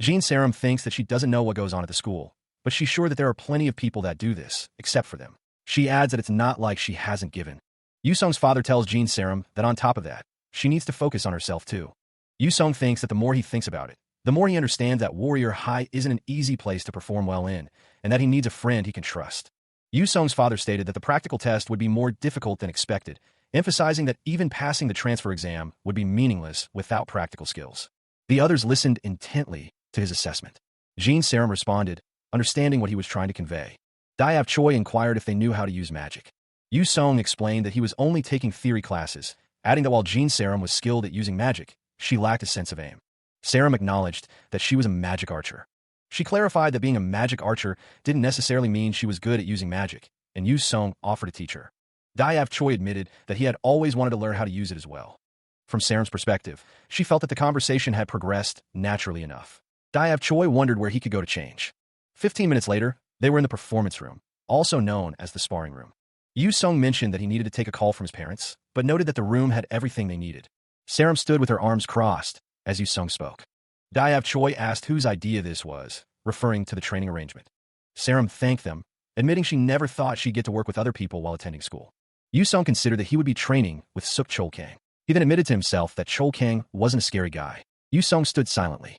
[SPEAKER 1] Jean Sarum thinks that she doesn't know what goes on at the school, but she's sure that there are plenty of people that do this, except for them. She adds that it's not like she hasn't given. Yu Sung's father tells Jean Sarum that on top of that, she needs to focus on herself too. Yu Sung thinks that the more he thinks about it, the more he understands that Warrior High isn't an easy place to perform well in, and that he needs a friend he can trust. Yu Sung's father stated that the practical test would be more difficult than expected, emphasizing that even passing the transfer exam would be meaningless without practical skills. The others listened intently to his assessment. Jean Sarum responded, understanding what he was trying to convey. Diab Choi inquired if they knew how to use magic. Yu Sung explained that he was only taking theory classes, adding that while Jean Sarum was skilled at using magic, she lacked a sense of aim. Sarum acknowledged that she was a magic archer. She clarified that being a magic archer didn't necessarily mean she was good at using magic, and Yu Sung offered to teach her. Diab Choi admitted that he had always wanted to learn how to use it as well. From Sarum's perspective, she felt that the conversation had progressed naturally enough. Diab Choi wondered where he could go to change. 15 minutes later, they were in the performance room, also known as the sparring room. Yu Sung mentioned that he needed to take a call from his parents, but noted that the room had everything they needed. Sarum stood with her arms crossed as Yu Sung spoke. Diab Choi asked whose idea this was, referring to the training arrangement. Sarum thanked them, admitting she never thought she'd get to work with other people while attending school. Yu Sung considered that he would be training with Suk Chol Kang. He then admitted to himself that Chol Kang wasn't a scary guy. Yu Sung stood silently.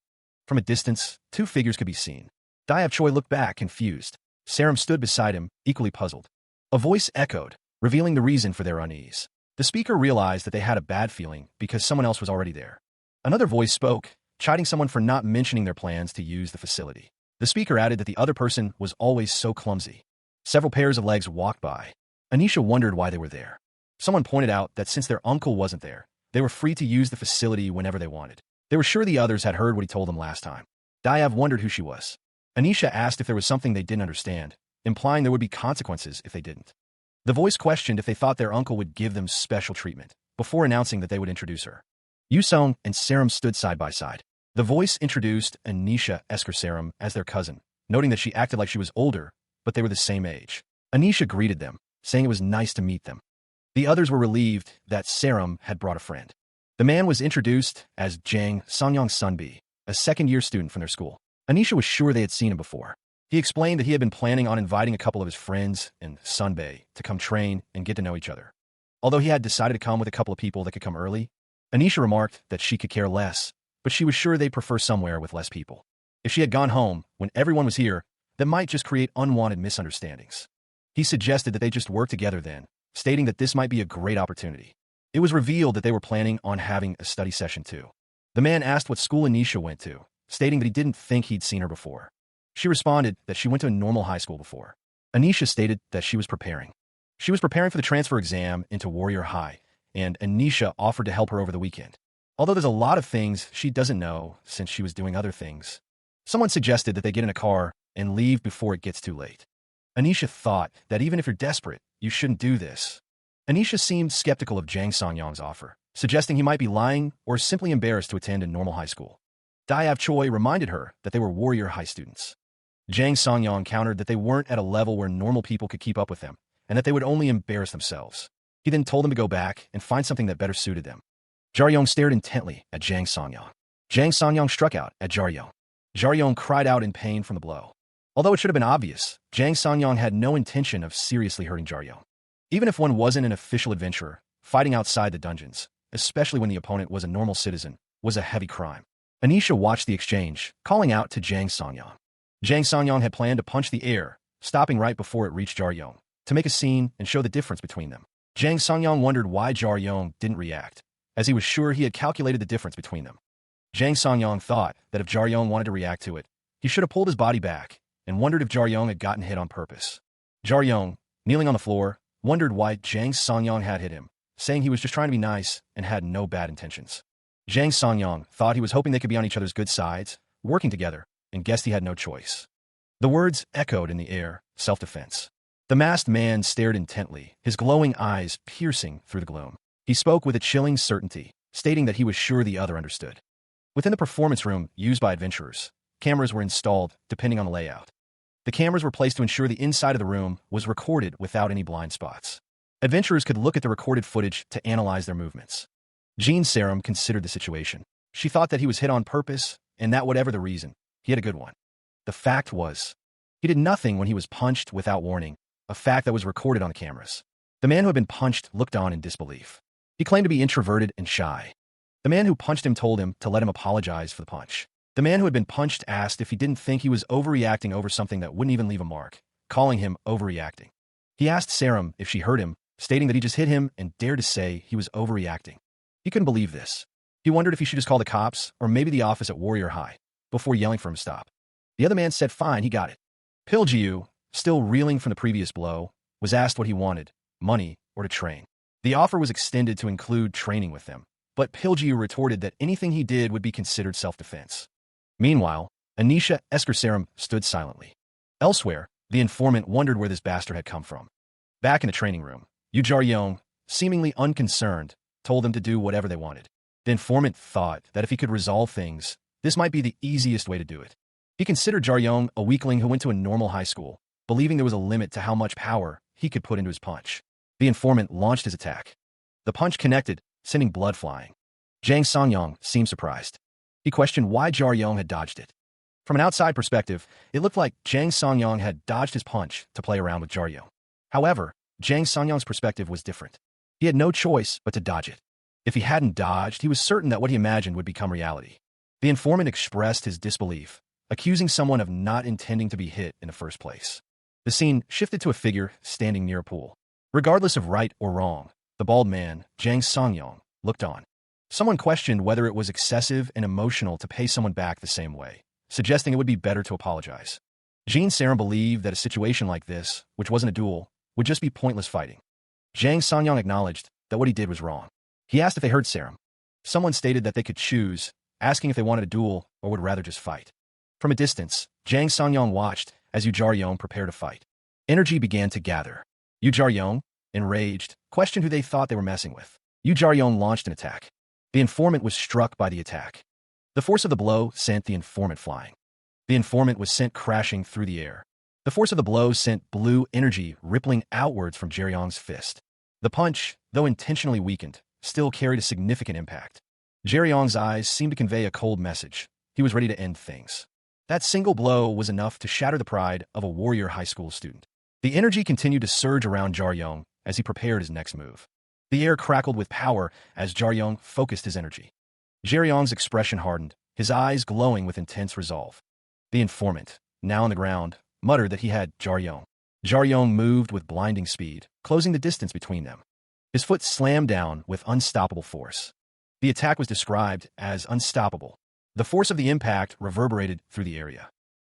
[SPEAKER 1] From a distance, two figures could be seen. Diab Choi looked back, confused. Sarum stood beside him, equally puzzled. A voice echoed, revealing the reason for their unease. The speaker realized that they had a bad feeling because someone else was already there. Another voice spoke, chiding someone for not mentioning their plans to use the facility. The speaker added that the other person was always so clumsy. Several pairs of legs walked by. Anisha wondered why they were there. Someone pointed out that since their uncle wasn't there, they were free to use the facility whenever they wanted. They were sure the others had heard what he told them last time. Diab wondered who she was. Anisha asked if there was something they didn't understand, implying there would be consequences if they didn't. The voice questioned if they thought their uncle would give them special treatment, before announcing that they would introduce her. Yu Sung and Sarum stood side by side. The voice introduced Anisha Esker Sarum as their cousin, noting that she acted like she was older, but they were the same age. Anisha greeted them, saying it was nice to meet them. The others were relieved that Sarum had brought a friend. The man was introduced as Jang Songyong Sunbi, a second-year student from their school. Anisha was sure they had seen him before. He explained that he had been planning on inviting a couple of his friends and Sunbae to come train and get to know each other. Although he had decided to come with a couple of people that could come early, Anisha remarked that she could care less, but she was sure they'd prefer somewhere with less people. If she had gone home when everyone was here, that might just create unwanted misunderstandings. He suggested that they just work together then, stating that this might be a great opportunity. It was revealed that they were planning on having a study session too. The man asked what school Anisha went to, stating that he didn't think he'd seen her before. She responded that she went to a normal high school before. Anisha stated that she was preparing. She was preparing for the transfer exam into Warrior High, and Anisha offered to help her over the weekend. Although there's a lot of things she doesn't know since she was doing other things. Someone suggested that they get in a car and leave before it gets too late. Anisha thought that even if you're desperate, you shouldn't do this. Anisha seemed skeptical of Jang Songyong's offer, suggesting he might be lying or simply embarrassed to attend a normal high school. Diab Choi reminded her that they were Warrior High students. Jang Songyong countered that they weren't at a level where normal people could keep up with them, and that they would only embarrass themselves. He then told them to go back and find something that better suited them. Jaryong stared intently at Jang Songyong. Jang Songyong struck out at Jaryong. Jaryong cried out in pain from the blow. Although it should have been obvious, Jang Songyong had no intention of seriously hurting Jaryong. Even if one wasn't an official adventurer, fighting outside the dungeons, especially when the opponent was a normal citizen, was a heavy crime. Anisha watched the exchange, calling out to Jang Songyong. Jang Songyong had planned to punch the air, stopping right before it reached Jaryong, to make a scene and show the difference between them. Jang Songyong wondered why Jaryong didn't react, as he was sure he had calculated the difference between them. Jang Songyong thought that if Jaryong wanted to react to it, he should have pulled his body back, and wondered if Jaryong had gotten hit on purpose. Jaryong, kneeling on the floor, wondered why Jang Songyong had hit him, saying he was just trying to be nice and had no bad intentions. Jang Songyong thought he was hoping they could be on each other's good sides, working together, and guessed he had no choice. The words echoed in the air, self-defense. The masked man stared intently, his glowing eyes piercing through the gloom. He spoke with a chilling certainty, stating that he was sure the other understood. Within the performance room used by adventurers, cameras were installed depending on the layout. The cameras were placed to ensure the inside of the room was recorded without any blind spots. Adventurers could look at the recorded footage to analyze their movements. Jean Sarum considered the situation. She thought that he was hit on purpose, and that whatever the reason, he had a good one. The fact was, he did nothing when he was punched without warning, a fact that was recorded on the cameras. The man who had been punched looked on in disbelief. He claimed to be introverted and shy. The man who punched him told him to let him apologize for the punch. The man who had been punched asked if he didn't think he was overreacting over something that wouldn't even leave a mark, calling him overreacting. He asked Sarum if she heard him, stating that he just hit him and dared to say he was overreacting. He couldn't believe this. He wondered if he should just call the cops or maybe the office at Warrior High, before yelling for him to stop. The other man said fine, he got it. Piljiu, still reeling from the previous blow, was asked what he wanted, money or to train. The offer was extended to include training with them, but Piljiu retorted that anything he did would be considered self-defense. Meanwhile, Anisha Eskersarum stood silently. Elsewhere, the informant wondered where this bastard had come from. Back in the training room, Yu Jaryong, seemingly unconcerned, told them to do whatever they wanted. The informant thought that if he could resolve things, this might be the easiest way to do it. He considered Jaryong a weakling who went to a normal high school, believing there was a limit to how much power he could put into his punch. The informant launched his attack. The punch connected, sending blood flying. Jang Songyong seemed surprised. He questioned why Jaryong had dodged it. From an outside perspective, it looked like Jang Songyong had dodged his punch to play around with Jaryong. However, Jang Songyong's perspective was different. He had no choice but to dodge it. If he hadn't dodged, he was certain that what he imagined would become reality. The informant expressed his disbelief, accusing someone of not intending to be hit in the first place. The scene shifted to a figure standing near a pool. Regardless of right or wrong, the bald man, Jang Songyong, looked on. Someone questioned whether it was excessive and emotional to pay someone back the same way, suggesting it would be better to apologize. Jean Sarum believed that a situation like this, which wasn't a duel, would just be pointless fighting. Jang Songyong acknowledged that what he did was wrong. He asked if they heard Sarum. Someone stated that they could choose, asking if they wanted a duel or would rather just fight. From a distance, Jang Songyong watched as Yu Jaryong prepared to fight. Energy began to gather. Yu Jaryong, enraged, questioned who they thought they were messing with. Yu Jaryong launched an attack. The informant was struck by the attack. The force of the blow sent the informant flying. The informant was sent crashing through the air. The force of the blow sent blue energy rippling outwards from Jaryong's fist. The punch, though intentionally weakened, still carried a significant impact. Jaryong's eyes seemed to convey a cold message. He was ready to end things. That single blow was enough to shatter the pride of a Warrior High School student. The energy continued to surge around Jaryong as he prepared his next move. The air crackled with power as Jaryong focused his energy. Jaryong's expression hardened, his eyes glowing with intense resolve. The informant, now on the ground, muttered that he had Jaryong. Jaryong moved with blinding speed, closing the distance between them. His foot slammed down with unstoppable force. The attack was described as unstoppable. The force of the impact reverberated through the area.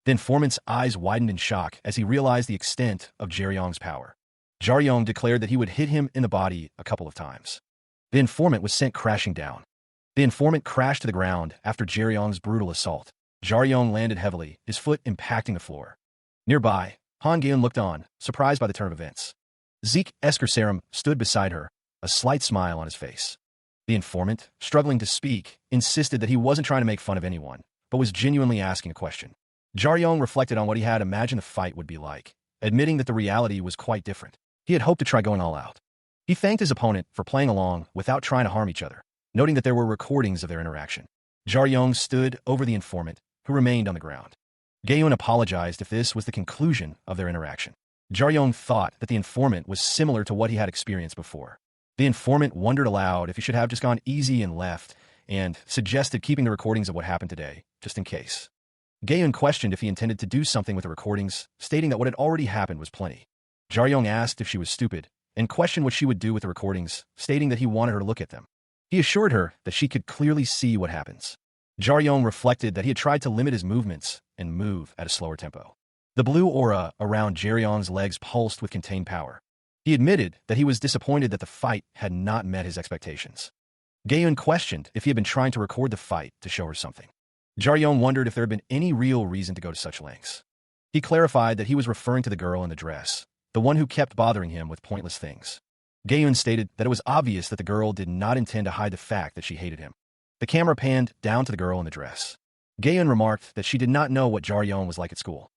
[SPEAKER 1] The informant's eyes widened in shock as he realized the extent of Jaryong's power. Jaryong declared that he would hit him in the body a couple of times. The informant was sent crashing down. The informant crashed to the ground after Jaryong's brutal assault. Jaryong landed heavily, his foot impacting the floor. Nearby, Han Geun looked on, surprised by the turn of events. Zeke Eskersarum stood beside her, a slight smile on his face. The informant, struggling to speak, insisted that he wasn't trying to make fun of anyone, but was genuinely asking a question. Jaryong reflected on what he had imagined the fight would be like, admitting that the reality was quite different. He had hoped to try going all out. He thanked his opponent for playing along without trying to harm each other, noting that there were recordings of their interaction. Jaryong stood over the informant, who remained on the ground. Gaeun apologized if this was the conclusion of their interaction. Jaryong thought that the informant was similar to what he had experienced before. The informant wondered aloud if he should have just gone easy and left, and suggested keeping the recordings of what happened today, just in case. Gaeun questioned if he intended to do something with the recordings, stating that what had already happened was plenty. Jaryong asked if she was stupid, and questioned what she would do with the recordings, stating that he wanted her to look at them. He assured her that she could clearly see what happens. Jaryong reflected that he had tried to limit his movements and move at a slower tempo. The blue aura around Jaryong's legs pulsed with contained power. He admitted that he was disappointed that the fight had not met his expectations. Gaeun questioned if he had been trying to record the fight to show her something. Jaryong wondered if there had been any real reason to go to such lengths. He clarified that he was referring to the girl in the dress, the one who kept bothering him with pointless things. Gaeun stated that it was obvious that the girl did not intend to hide the fact that she hated him. The camera panned down to the girl in the dress. Gaeun remarked that she did not know what Jaryong was like at school.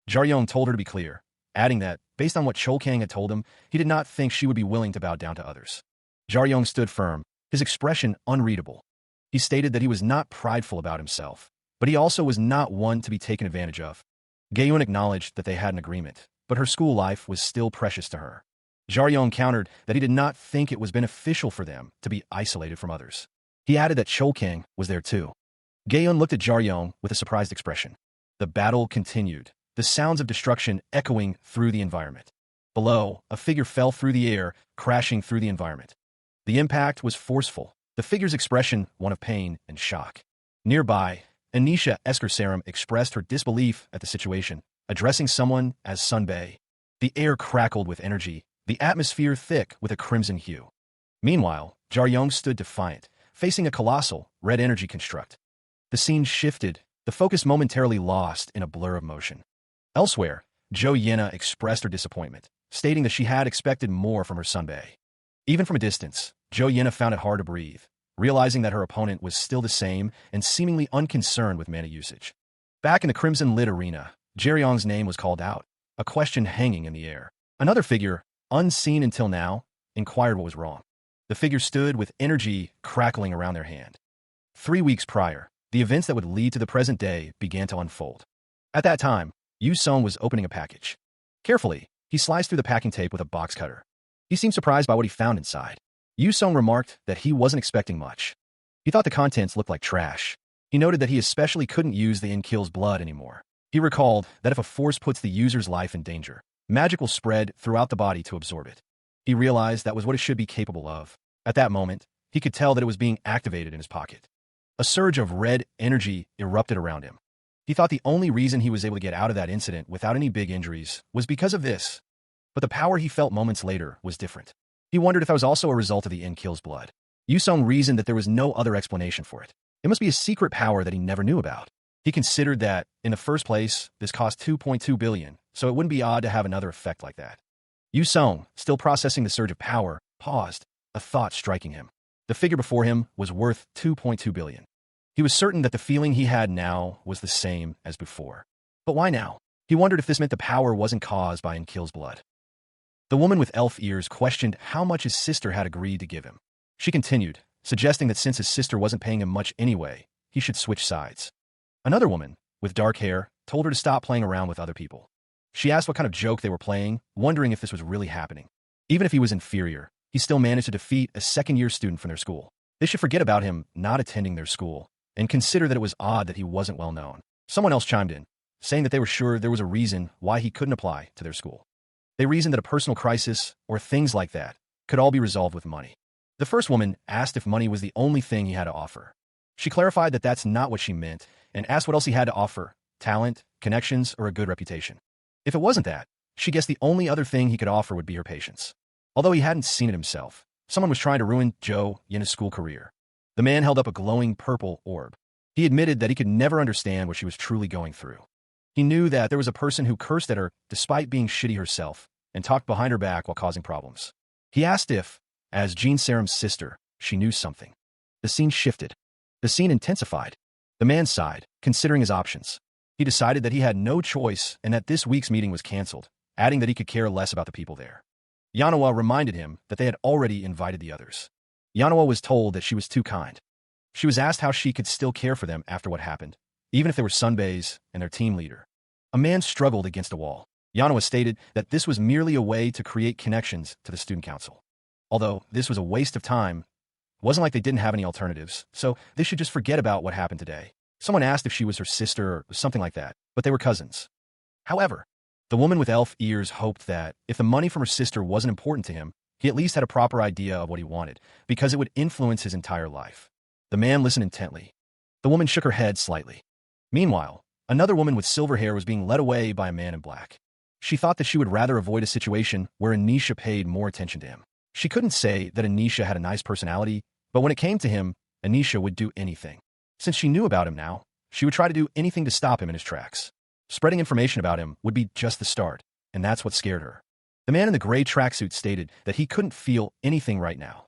[SPEAKER 1] Jaryong told her to be clear, adding that, based on what Cholkang had told him, he did not think she would be willing to bow down to others. Jaryong stood firm, his expression unreadable. He stated that he was not prideful about himself, but he also was not one to be taken advantage of. Gaeun acknowledged that they had an agreement, but her school life was still precious to her. Jaryong countered that he did not think it was beneficial for them to be isolated from others. He added that Cholkang was there too. Gaeun looked at Jaryong with a surprised expression. The battle continued, the sounds of destruction echoing through the environment. Below, a figure fell through the air, crashing through the environment. The impact was forceful, the figure's expression one of pain and shock. Nearby, Anisha Eskersaram expressed her disbelief at the situation, addressing someone as Sunbae. The air crackled with energy, the atmosphere thick with a crimson hue. Meanwhile, Jaryong stood defiant, facing a colossal, red energy construct. The scene shifted, the focus momentarily lost in a blur of motion. Elsewhere, Jo Yena expressed her disappointment, stating that she had expected more from her Sunbae. Even from a distance, Jo Yena found it hard to breathe, realizing that her opponent was still the same and seemingly unconcerned with mana usage. Back in the crimson-lit arena, Jaryong's name was called out, a question hanging in the air. Another figure, unseen until now, inquired what was wrong. The figure stood with energy crackling around their hand. 3 weeks prior, the events that would lead to the present day began to unfold. At that time, Yu Song was opening a package. Carefully, he sliced through the packing tape with a box cutter. He seemed surprised by what he found inside. Yu Song remarked that he wasn't expecting much. He thought the contents looked like trash. He noted that he especially couldn't use the In-Kill's blood anymore. He recalled that if a force puts the user's life in danger, magic will spread throughout the body to absorb it. He realized that was what it should be capable of. At that moment, he could tell that it was being activated in his pocket. A surge of red energy erupted around him. He thought the only reason he was able to get out of that incident without any big injuries was because of this. But the power he felt moments later was different. He wondered if that was also a result of the In-Kill's blood. Yu Song reasoned that there was no other explanation for it. It must be a secret power that he never knew about. He considered that, in the first place, this cost 2.2 billion, so it wouldn't be odd to have another effect like that. Yu Song, still processing the surge of power, paused, a thought striking him. The figure before him was worth 2.2 billion. He was certain that the feeling he had now was the same as before. But why now? He wondered if this meant the power wasn't caused by In-Kill's blood. The woman with elf ears questioned how much his sister had agreed to give him. She continued, suggesting that since his sister wasn't paying him much anyway, he should switch sides. Another woman, with dark hair, told her to stop playing around with other people. She asked what kind of joke they were playing, wondering if this was really happening. Even if he was inferior, he still managed to defeat a second-year student from their school. They should forget about him not attending their school, and consider that it was odd that he wasn't well known. Someone else chimed in, saying that they were sure there was a reason why he couldn't apply to their school. They reasoned that a personal crisis, or things like that, could all be resolved with money. The first woman asked if money was the only thing he had to offer. She clarified that that's not what she meant, and asked what else he had to offer, talent, connections, or a good reputation. If it wasn't that, she guessed the only other thing he could offer would be her patience. Although he hadn't seen it himself, someone was trying to ruin Jo Yena's school career. The man held up a glowing purple orb. He admitted that he could never understand what she was truly going through. He knew that there was a person who cursed at her despite being shitty herself, and talked behind her back while causing problems. He asked if, as Jean Saram's sister, she knew something. The scene shifted. The scene intensified. The man sighed, considering his options. He decided that he had no choice and that this week's meeting was cancelled, adding that he could care less about the people there. Yanawa reminded him that they had already invited the others. Yanawa was told that she was too kind. She was asked how she could still care for them after what happened, even if they were Sunbaes and their team leader. A man struggled against a wall. Yanawa stated that this was merely a way to create connections to the student council. Although this was a waste of time, it wasn't like they didn't have any alternatives, so they should just forget about what happened today. Someone asked if she was her sister or something like that, but they were cousins. However, the woman with elf ears hoped that, if the money from her sister wasn't important to him, he at least had a proper idea of what he wanted, because it would influence his entire life. The man listened intently. The woman shook her head slightly. Meanwhile, another woman with silver hair was being led away by a man in black. She thought that she would rather avoid a situation where Anisha paid more attention to him. She couldn't say that Anisha had a nice personality, but when it came to him, Anisha would do anything. Since she knew about him now, she would try to do anything to stop him in his tracks. Spreading information about him would be just the start, and that's what scared her. The man in the gray tracksuit stated that he couldn't feel anything right now.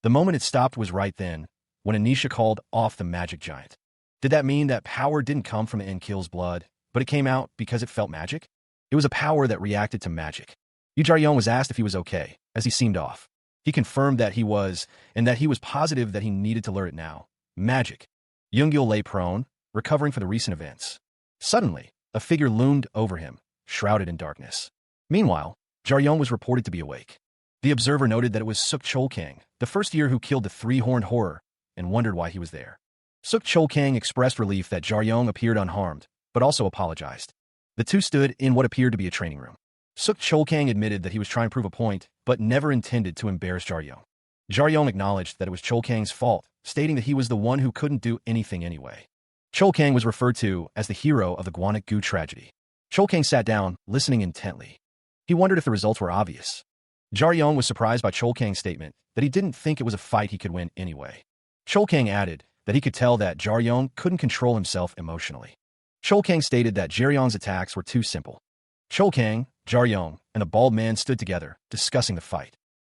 [SPEAKER 1] The moment it stopped was right then, when Anisha called off the magic giant. Did that mean that power didn't come from Enkil's blood, but it came out because it felt magic? It was a power that reacted to magic. Yu Jaryong was asked if he was okay, as he seemed off. He confirmed that he was, and that he was positive that he needed to learn it now. Magic. Yoonggil lay prone, recovering from the recent events. Suddenly, a figure loomed over him, shrouded in darkness. Meanwhile, Jaryong was reported to be awake. The observer noted that it was Suk Chol-kang, the first year who killed the three-horned horror, and wondered why he was there. Suk Chol-kang expressed relief that Jaryong appeared unharmed, but also apologized. The two stood in what appeared to be a training room. Suk Chol-kang admitted that he was trying to prove a point, but never intended to embarrass Jaryong. Jaryong acknowledged that it was Chol-kang's fault, stating that he was the one who couldn't do anything anyway. Chol-kang was referred to as the hero of the Gwanak-gu tragedy. Chol-kang sat down, listening intently. He wondered if the results were obvious. Jaryong was surprised by Chol-kang's statement that he didn't think it was a fight he could win anyway. Chol-kang added that he could tell that Jaryong couldn't control himself emotionally. Chol-kang stated that Jaryong's attacks were too simple. Chol-kang, Jaryong, and the bald man stood together, discussing the fight.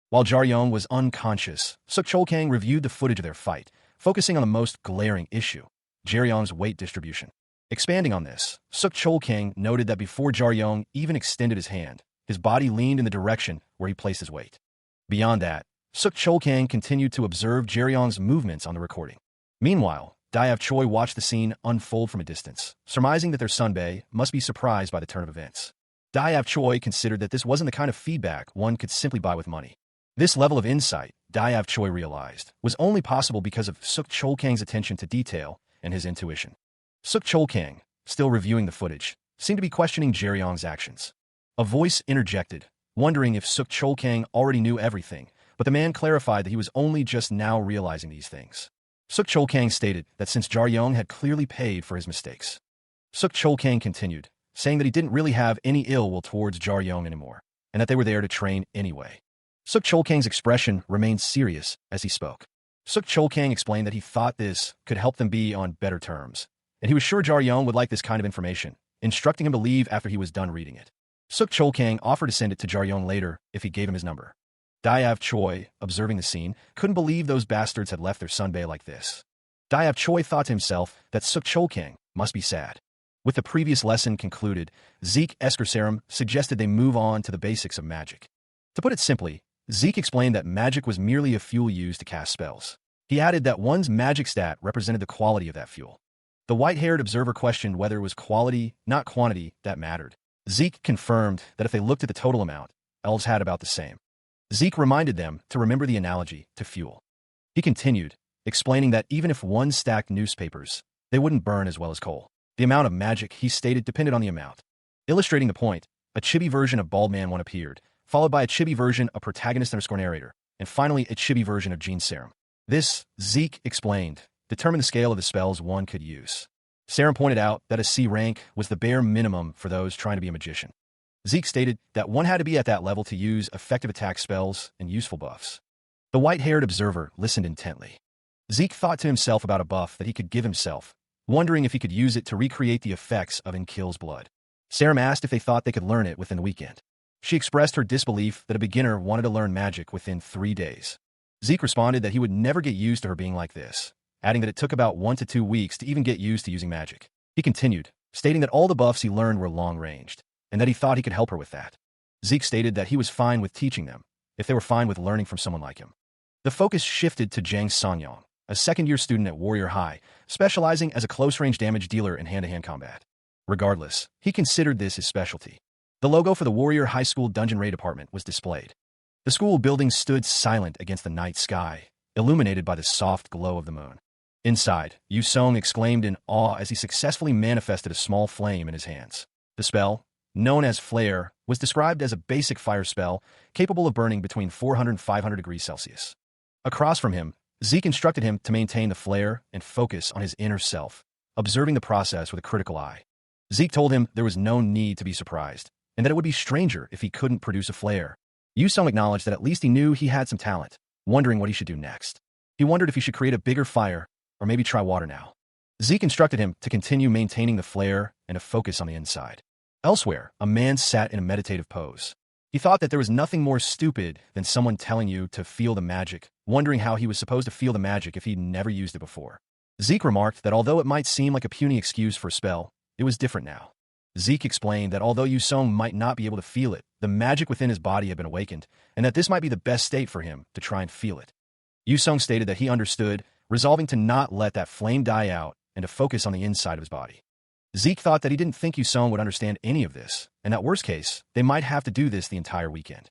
[SPEAKER 1] While Jaryong was unconscious, Suk Chol-kang reviewed the footage of their fight, focusing on the most glaring issue, Jaryong's weight distribution. Expanding on this, Suk Chol-kang noted that before Jaryong even extended his hand, his body leaned in the direction where he placed his weight. Beyond that, Suk Chol-kang continued to observe Jaryong's movements on the recording. Meanwhile, Diav Choi watched the scene unfold from a distance, surmising that their sunbae must be surprised by the turn of events. Diav Choi considered that this wasn't the kind of feedback one could simply buy with money. This level of insight, Diav Choi realized, was only possible because of Suk Chol-kang's attention to detail and his intuition. Suk Chol-kang, still reviewing the footage, seemed to be questioning Jaryong's actions. A voice interjected, wondering if Suk Chol-kang already knew everything, but the man clarified that he was only just now realizing these things. Suk Chol-kang stated that since Jaryong had clearly paid for his mistakes. Suk Chol-kang continued, saying that he didn't really have any ill will towards Jaryong anymore, and that they were there to train anyway. Suk Chol-kang's expression remained serious as he spoke. Suk Chol-kang explained that he thought this could help them be on better terms, and he was sure Jaryong would like this kind of information, instructing him to leave after he was done reading it. Suk Chol-kang offered to send it to Jaryong later if he gave him his number. Diav Choi, observing the scene, couldn't believe those bastards had left their sunbae like this. Diav Choi thought to himself that Suk Chol-kang must be sad. With the previous lesson concluded, Zeke Eskersarum suggested they move on to the basics of magic. To put it simply, Zeke explained that magic was merely a fuel used to cast spells. He added that one's magic stat represented the quality of that fuel. The white-haired observer questioned whether it was quality, not quantity, that mattered. Zeke confirmed that if they looked at the total amount, elves had about the same. Zeke reminded them to remember the analogy to fuel. He continued, explaining that even if one stacked newspapers, they wouldn't burn as well as coal. The amount of magic, he stated, depended on the amount. Illustrating the point, a chibi version of Bald Man 1 appeared, followed by a chibi version of protagonist _ narrator, and finally a chibi version of Jean Serum. This, Zeke explained, determined the scale of the spells one could use. Serum pointed out that a C rank was the bare minimum for those trying to be a magician. Zeke stated that one had to be at that level to use effective attack spells and useful buffs. The white-haired observer listened intently. Zeke thought to himself about a buff that he could give himself, wondering if he could use it to recreate the effects of Enkil's blood. Serum asked if they thought they could learn it within the weekend. She expressed her disbelief that a beginner wanted to learn magic within 3 days. Zeke responded that he would never get used to her being like this, adding that it took about 1 to 2 weeks to even get used to using magic. He continued, stating that all the buffs he learned were long-ranged, and that he thought he could help her with that. Zeke stated that he was fine with teaching them, if they were fine with learning from someone like him. The focus shifted to Jang Sanyong, a second-year student at Warrior High, specializing as a close-range damage dealer in hand-to-hand combat. Regardless, he considered this his specialty. The logo for the Warrior High School Dungeon Raid Department was displayed. The school building stood silent against the night sky, illuminated by the soft glow of the moon. Inside, Yu Song exclaimed in awe as he successfully manifested a small flame in his hands. The spell, known as Flare, was described as a basic fire spell capable of burning between 400 and 500 degrees Celsius. Across from him, Zeke instructed him to maintain the flare and focus on his inner self, observing the process with a critical eye. Zeke told him there was no need to be surprised, and that it would be stranger if he couldn't produce a flare. Yu-sung acknowledged that at least he knew he had some talent, wondering what he should do next. He wondered if he should create a bigger fire, or maybe try water now. Zeke instructed him to continue maintaining the flare and to focus on the inside. Elsewhere, a man sat in a meditative pose. He thought that there was nothing more stupid than someone telling you to feel the magic, wondering how he was supposed to feel the magic if he'd never used it before. Zeke remarked that although it might seem like a puny excuse for a spell, it was different now. Zeke explained that although Yu-sung might not be able to feel it, the magic within his body had been awakened, and that this might be the best state for him to try and feel it. Yu-sung stated that he understood, resolving to not let that flame die out and to focus on the inside of his body. Zeke thought that he didn't think Yu-sung would understand any of this, and that worst case, they might have to do this the entire weekend.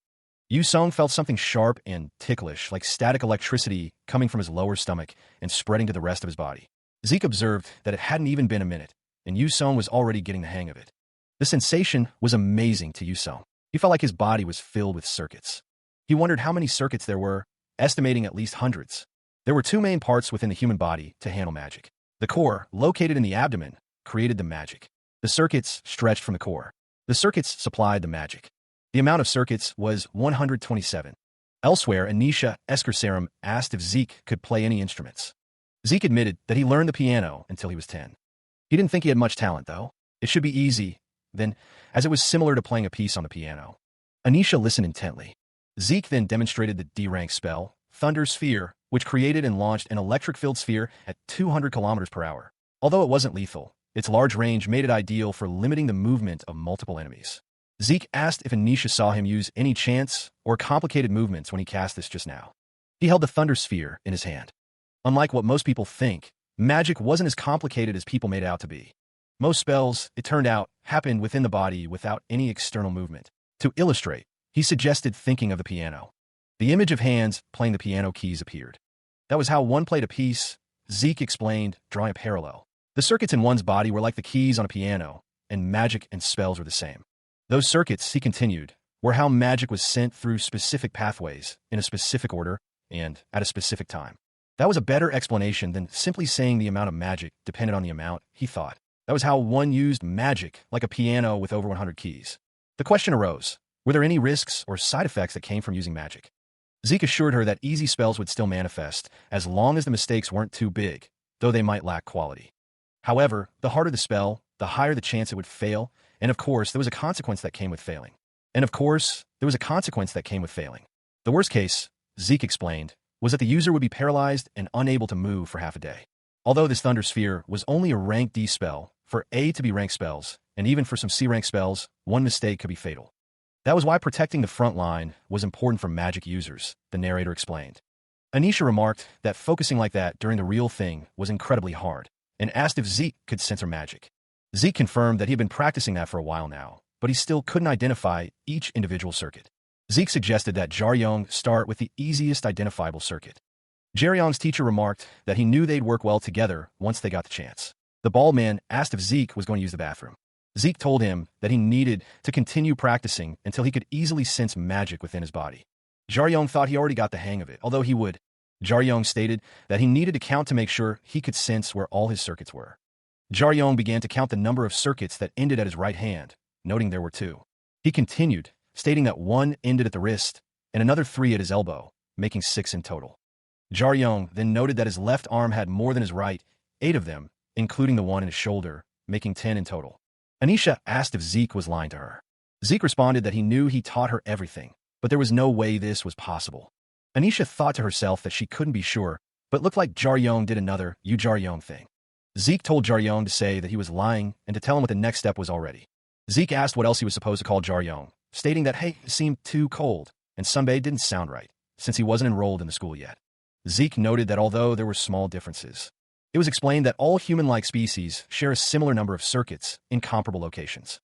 [SPEAKER 1] Yu-sung felt something sharp and ticklish, like static electricity, coming from his lower stomach and spreading to the rest of his body. Zeke observed that it hadn't even been a minute, and Yu-sung was already getting the hang of it. The sensation was amazing to Yu-sung. He felt like his body was filled with circuits. He wondered how many circuits there were, estimating at least hundreds. There were two main parts within the human body to handle magic. The core, located in the abdomen, created the magic. The circuits stretched from the core. The circuits supplied the magic. The amount of circuits was 127. Elsewhere, Anisha Eskersaram asked if Zeke could play any instruments. Zeke admitted that he learned the piano until he was 10. He didn't think he had much talent, though. It should be easy, then, as it was similar to playing a piece on the piano. Anisha listened intently. Zeke then demonstrated the D-rank spell, Thunder Sphere, which created and launched an electric-filled sphere at 200 kilometers per hour. Although it wasn't lethal, its large range made it ideal for limiting the movement of multiple enemies. Zeke asked if Anisha saw him use any chance or complicated movements when he cast this just now. He held the Thunder Sphere in his hand. Unlike what most people think, magic wasn't as complicated as people made it out to be. Most spells, it turned out, happened within the body without any external movement. To illustrate, he suggested thinking of the piano. The image of hands playing the piano keys appeared. That was how one played a piece, Zeke explained, drawing a parallel. The circuits in one's body were like the keys on a piano, and magic and spells were the same. Those circuits, he continued, were how magic was sent through specific pathways, in a specific order, and at a specific time. That was a better explanation than simply saying the amount of magic depended on the amount, he thought. That was how one used magic, like a piano with over 100 keys. The question arose, were there any risks or side effects that came from using magic? Zeke assured her that easy spells would still manifest, as long as the mistakes weren't too big, though they might lack quality. However, the harder the spell, the higher the chance it would fail, and of course, there was a consequence that came with failing. The worst case, Zeke explained, was that the user would be paralyzed and unable to move for half a day. Although this Thunder Sphere was only a rank D spell, for A to be rank spells, and even for some C rank spells, one mistake could be fatal. That was why protecting the front line was important for magic users, the narrator explained. Anisha remarked that focusing like that during the real thing was incredibly hard, and asked if Zeke could censor magic. Zeke confirmed that he had been practicing that for a while now, but he still couldn't identify each individual circuit. Zeke suggested that Jaryong start with the easiest identifiable circuit. Jaryong's teacher remarked that he knew they'd work well together once they got the chance. The bald man asked if Zeke was going to use the bathroom. Zeke told him that he needed to continue practicing until he could easily sense magic within his body. Jaryong thought he already got the hang of it, although he would. Jaryong stated that he needed to count to make sure he could sense where all his circuits were. Jaryong began to count the number of circuits that ended at his right hand, noting there were 2. He continued, stating that 1 ended at the wrist and another 3 at his elbow, making 6 in total. Jaryong then noted that his left arm had more than his right, 8 of them, including the one in his shoulder, making 10 in total. Anisha asked if Zeke was lying to her. Zeke responded that he knew he taught her everything, but there was no way this was possible. Anisha thought to herself that she couldn't be sure, but looked like Jaryong did another Jaryong thing. Zeke told Jaryong to say that he was lying and to tell him what the next step was already. Zeke asked what else he was supposed to call Jaryong, stating that, hey, it seemed too cold, and Sunbae didn't sound right, since he wasn't enrolled in the school yet. Zeke noted that although there were small differences, it was explained that all human-like species share a similar number of circuits in comparable locations.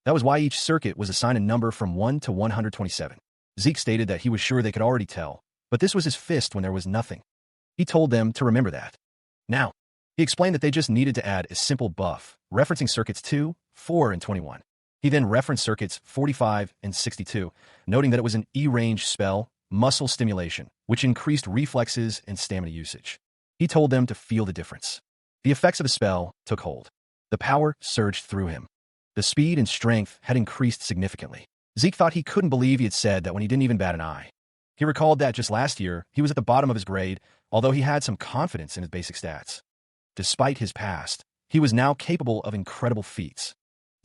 [SPEAKER 1] That was why each circuit was assigned a number from 1 to 127. Zeke stated that he was sure they could already tell, but this was his fist when there was nothing. He told them to remember that. Now, he explained that they just needed to add a simple buff, referencing circuits 2, 4, and 21. He then referenced circuits 45 and 62, noting that it was an E-range spell, muscle stimulation, which increased reflexes and stamina usage. He told them to feel the difference. The effects of the spell took hold. The power surged through him. The speed and strength had increased significantly. Zeke thought he couldn't believe he had said that when he didn't even bat an eye. He recalled that just last year, he was at the bottom of his grade, although he had some confidence in his basic stats. Despite his past, he was now capable of incredible feats.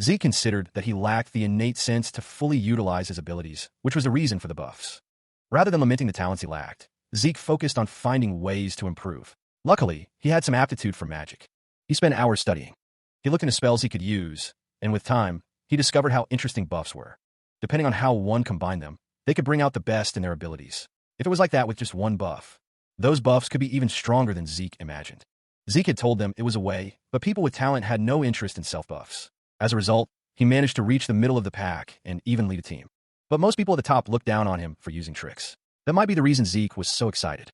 [SPEAKER 1] Zeke considered that he lacked the innate sense to fully utilize his abilities, which was the reason for the buffs. Rather than lamenting the talents he lacked, Zeke focused on finding ways to improve. Luckily, he had some aptitude for magic. He spent hours studying. He looked into spells he could use, and with time, he discovered how interesting buffs were. Depending on how one combined them, they could bring out the best in their abilities. If it was like that with just one buff, those buffs could be even stronger than Zeke imagined. Zeke had told them it was a way, but people with talent had no interest in self-buffs. As a result, he managed to reach the middle of the pack and even lead a team. But most people at the top looked down on him for using tricks. That might be the reason Zeke was so excited.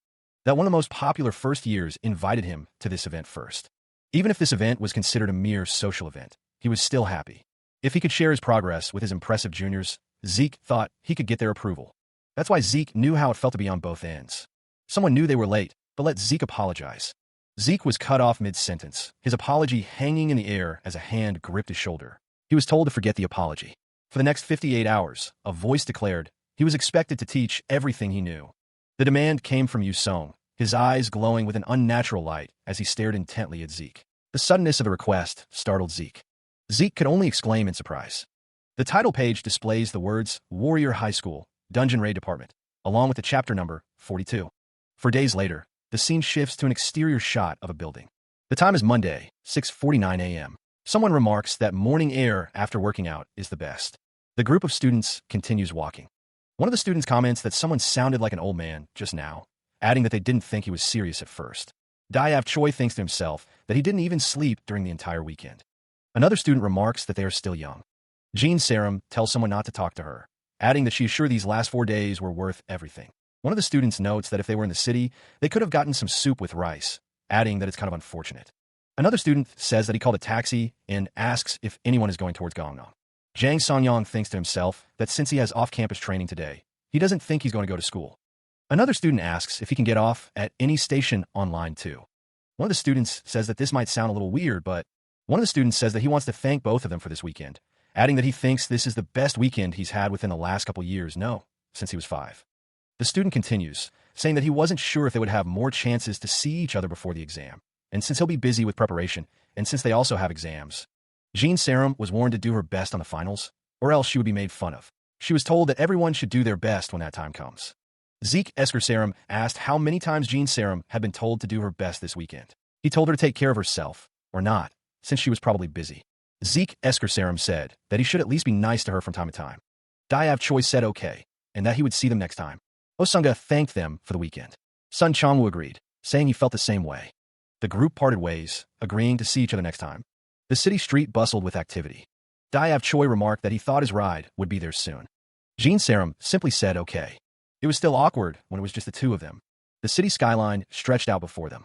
[SPEAKER 1] That one of the most popular first years invited him to this event first. Even if this event was considered a mere social event, he was still happy. If he could share his progress with his impressive juniors, Zeke thought he could get their approval. That's why Zeke knew how it felt to be on both ends. Someone knew they were late, but let Zeke apologize. Zeke was cut off mid-sentence, his apology hanging in the air as a hand gripped his shoulder. He was told to forget the apology. For the next 58 hours, a voice declared he was expected to teach everything he knew. The demand came from Yu Song, his eyes glowing with an unnatural light as he stared intently at Zeke. The suddenness of the request startled Zeke. Zeke could only exclaim in surprise. The title page displays the words Warrior High School, Dungeon Raid Department, along with the chapter number 42. 4 days later, the scene shifts to an exterior shot of a building. The time is Monday, 6:49 a.m. Someone remarks that morning air after working out is the best. The group of students continues walking. One of the students comments that someone sounded like an old man just now, adding that they didn't think he was serious at first. Diav Choi thinks to himself that he didn't even sleep during the entire weekend. Another student remarks that they are still young. Jean Sarum tells someone not to talk to her, adding that she is sure these last 4 days were worth everything. One of the students notes that if they were in the city, they could have gotten some soup with rice, adding that it's kind of unfortunate. Another student says that he called a taxi and asks if anyone is going towards Gangnam. Jang Songyong thinks to himself that since he has off-campus training today, he doesn't think he's going to go to school. Another student asks if he can get off at any station on line 2. One of the students says that this might sound a little weird, but one of the students says that he wants to thank both of them for this weekend, adding that he thinks this is the best weekend he's had within the last couple years, since he was 5. The student continues, saying that he wasn't sure if they would have more chances to see each other before the exam, and since he'll be busy with preparation, and since they also have exams. Jean Sarum was warned to do her best on the finals, or else she would be made fun of. She was told that everyone should do their best when that time comes. Zeke Esker Sarum asked how many times Jean Sarum had been told to do her best this weekend. He told her to take care of herself, or not, since she was probably busy. Zeke Esker Sarum said that he should at least be nice to her from time to time. Diav Choi said okay, and that he would see them next time. Osunga thanked them for the weekend. Sun Chongwoo agreed, saying he felt the same way. The group parted ways, agreeing to see each other next time. The city street bustled with activity. Diav Choi remarked that he thought his ride would be there soon. Jean Sarum simply said okay. It was still awkward when it was just the two of them. The city skyline stretched out before them.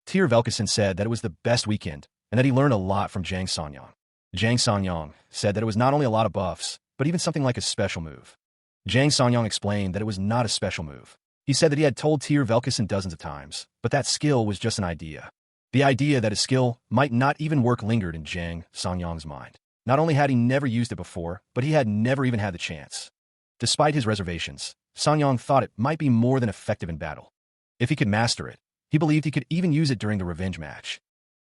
[SPEAKER 1] Tyr Velkason said that it was the best weekend and that he learned a lot from Jang Songyong. Jang Songyong said that it was not only a lot of buffs, but even something like a special move. Jang Songyong explained that it was not a special move. He said that he had told Tyr Velkason dozens of times, but that skill was just an idea. The idea that his skill might not even work lingered in Jang Songyong's mind. Not only had he never used it before, but he had never even had the chance. Despite his reservations, Songyong thought it might be more than effective in battle. If he could master it, he believed he could even use it during the revenge match.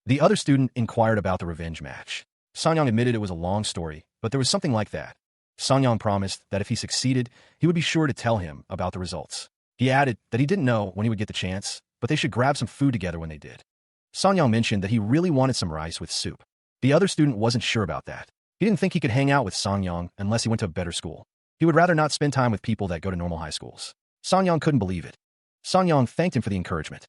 [SPEAKER 1] The other student inquired about the revenge match. Songyong admitted it was a long story, but there was something like that. Songyong promised that if he succeeded, he would be sure to tell him about the results. He added that he didn't know when he would get the chance, but they should grab some food together when they did. Songyong mentioned that he really wanted some rice with soup. The other student wasn't sure about that. He didn't think he could hang out with Songyong unless he went to a better school. He would rather not spend time with people that go to normal high schools. Songyong couldn't believe it. Songyong thanked him for the encouragement.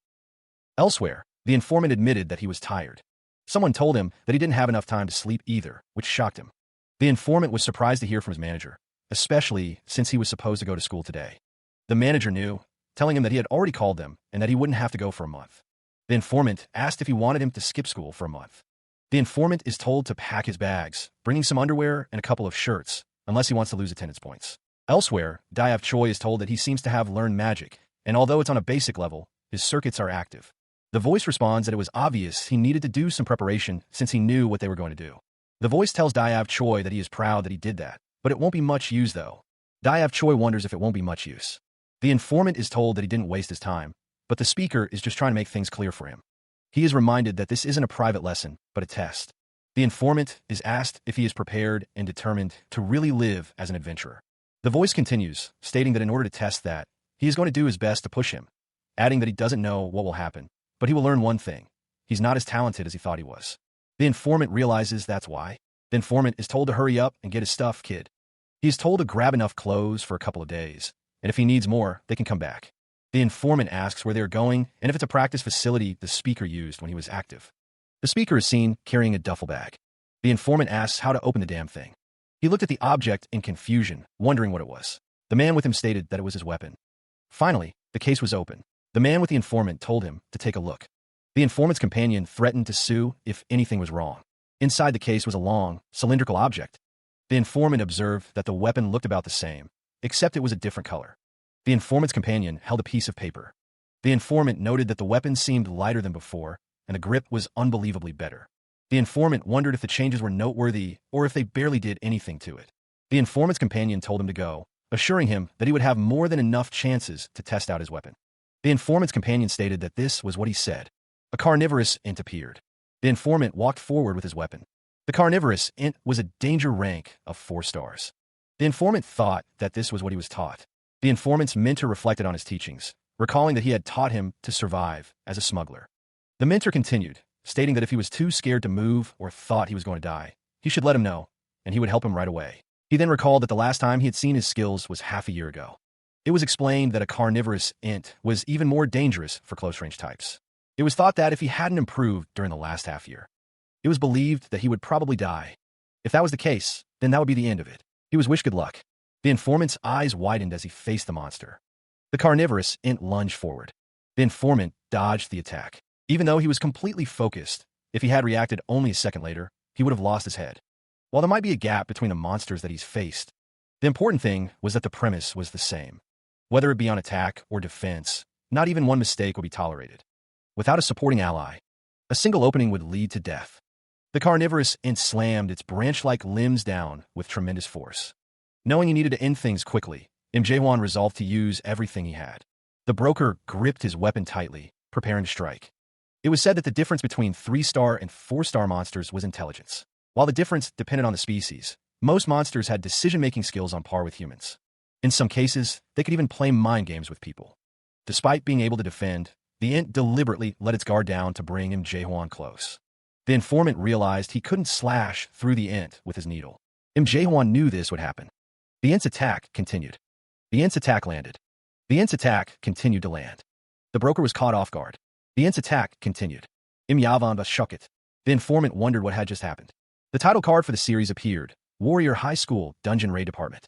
[SPEAKER 1] Elsewhere, the informant admitted that he was tired. Someone told him that he didn't have enough time to sleep either, which shocked him. The informant was surprised to hear from his manager, especially since he was supposed to go to school today. The manager knew, telling him that he had already called them and that he wouldn't have to go for a month. The informant asked if he wanted him to skip school for a month. The informant is told to pack his bags, bringing some underwear and a couple of shirts, unless he wants to lose attendance points. Elsewhere, Diav Choi is told that he seems to have learned magic, and although it's on a basic level, his circuits are active. The voice responds that it was obvious he needed to do some preparation since he knew what they were going to do. The voice tells Diav Choi that he is proud that he did that, but it won't be much use though. Diav Choi wonders if it won't be much use. The informant is told that he didn't waste his time, but the speaker is just trying to make things clear for him. He is reminded that this isn't a private lesson, but a test. The informant is asked if he is prepared and determined to really live as an adventurer. The voice continues, stating that in order to test that, he is going to do his best to push him, adding that he doesn't know what will happen, but he will learn one thing. He's not as talented as he thought he was. The informant realizes that's why. The informant is told to hurry up and get his stuff, kid. He is told to grab enough clothes for a couple of days, and if he needs more, they can come back. The informant asks where they're going and if it's a practice facility the speaker used when he was active. The speaker is seen carrying a duffel bag. The informant asks how to open the damn thing. He looked at the object in confusion, wondering what it was. The man with him stated that it was his weapon. Finally, the case was open. The man with the informant told him to take a look. The informant's companion threatened to sue if anything was wrong. Inside the case was a long, cylindrical object. The informant observed that the weapon looked about the same, except it was a different color. The informant's companion held a piece of paper. The informant noted that the weapon seemed lighter than before, and the grip was unbelievably better. The informant wondered if the changes were noteworthy or if they barely did anything to it. The informant's companion told him to go, assuring him that he would have more than enough chances to test out his weapon. The informant's companion stated that this was what he said. A carnivorous int appeared. The informant walked forward with his weapon. The carnivorous int was a danger rank of 4 stars. The informant thought that this was what he was taught. The informant's mentor reflected on his teachings, recalling that he had taught him to survive as a smuggler. The mentor continued, stating that if he was too scared to move or thought he was going to die, he should let him know, and he would help him right away. He then recalled that the last time he had seen his skills was half a year ago. It was explained that a carnivorous int was even more dangerous for close-range types. It was thought that if he hadn't improved during the last half year, it was believed that he would probably die. If that was the case, then that would be the end of it. He was wished good luck. The informant's eyes widened as he faced the monster. The carnivorous int lunged forward. The informant dodged the attack. Even though he was completely focused, if he had reacted only a second later, he would have lost his head. While there might be a gap between the monsters that he's faced, the important thing was that the premise was the same. Whether it be on attack or defense, not even one mistake would be tolerated. Without a supporting ally, a single opening would lead to death. The carnivorous int slammed its branch-like limbs down with tremendous force. Knowing he needed to end things quickly, Jae-hwan resolved to use everything he had. The broker gripped his weapon tightly, preparing to strike. It was said that the difference between 3-star and 4-star monsters was intelligence. While the difference depended on the species, most monsters had decision-making skills on par with humans. In some cases, they could even play mind games with people. Despite being able to defend, the int deliberately let its guard down to bring Jae-hwan close. The informant realized he couldn't slash through the int with his needle. Jae-hwan knew this would happen. The int's attack continued. The int's attack landed. The int's attack continued to land. The broker was caught off guard. The int's attack continued. Yavan shook it. The informant wondered what had just happened. The title card for the series appeared, Warrior High School Dungeon Raid Department.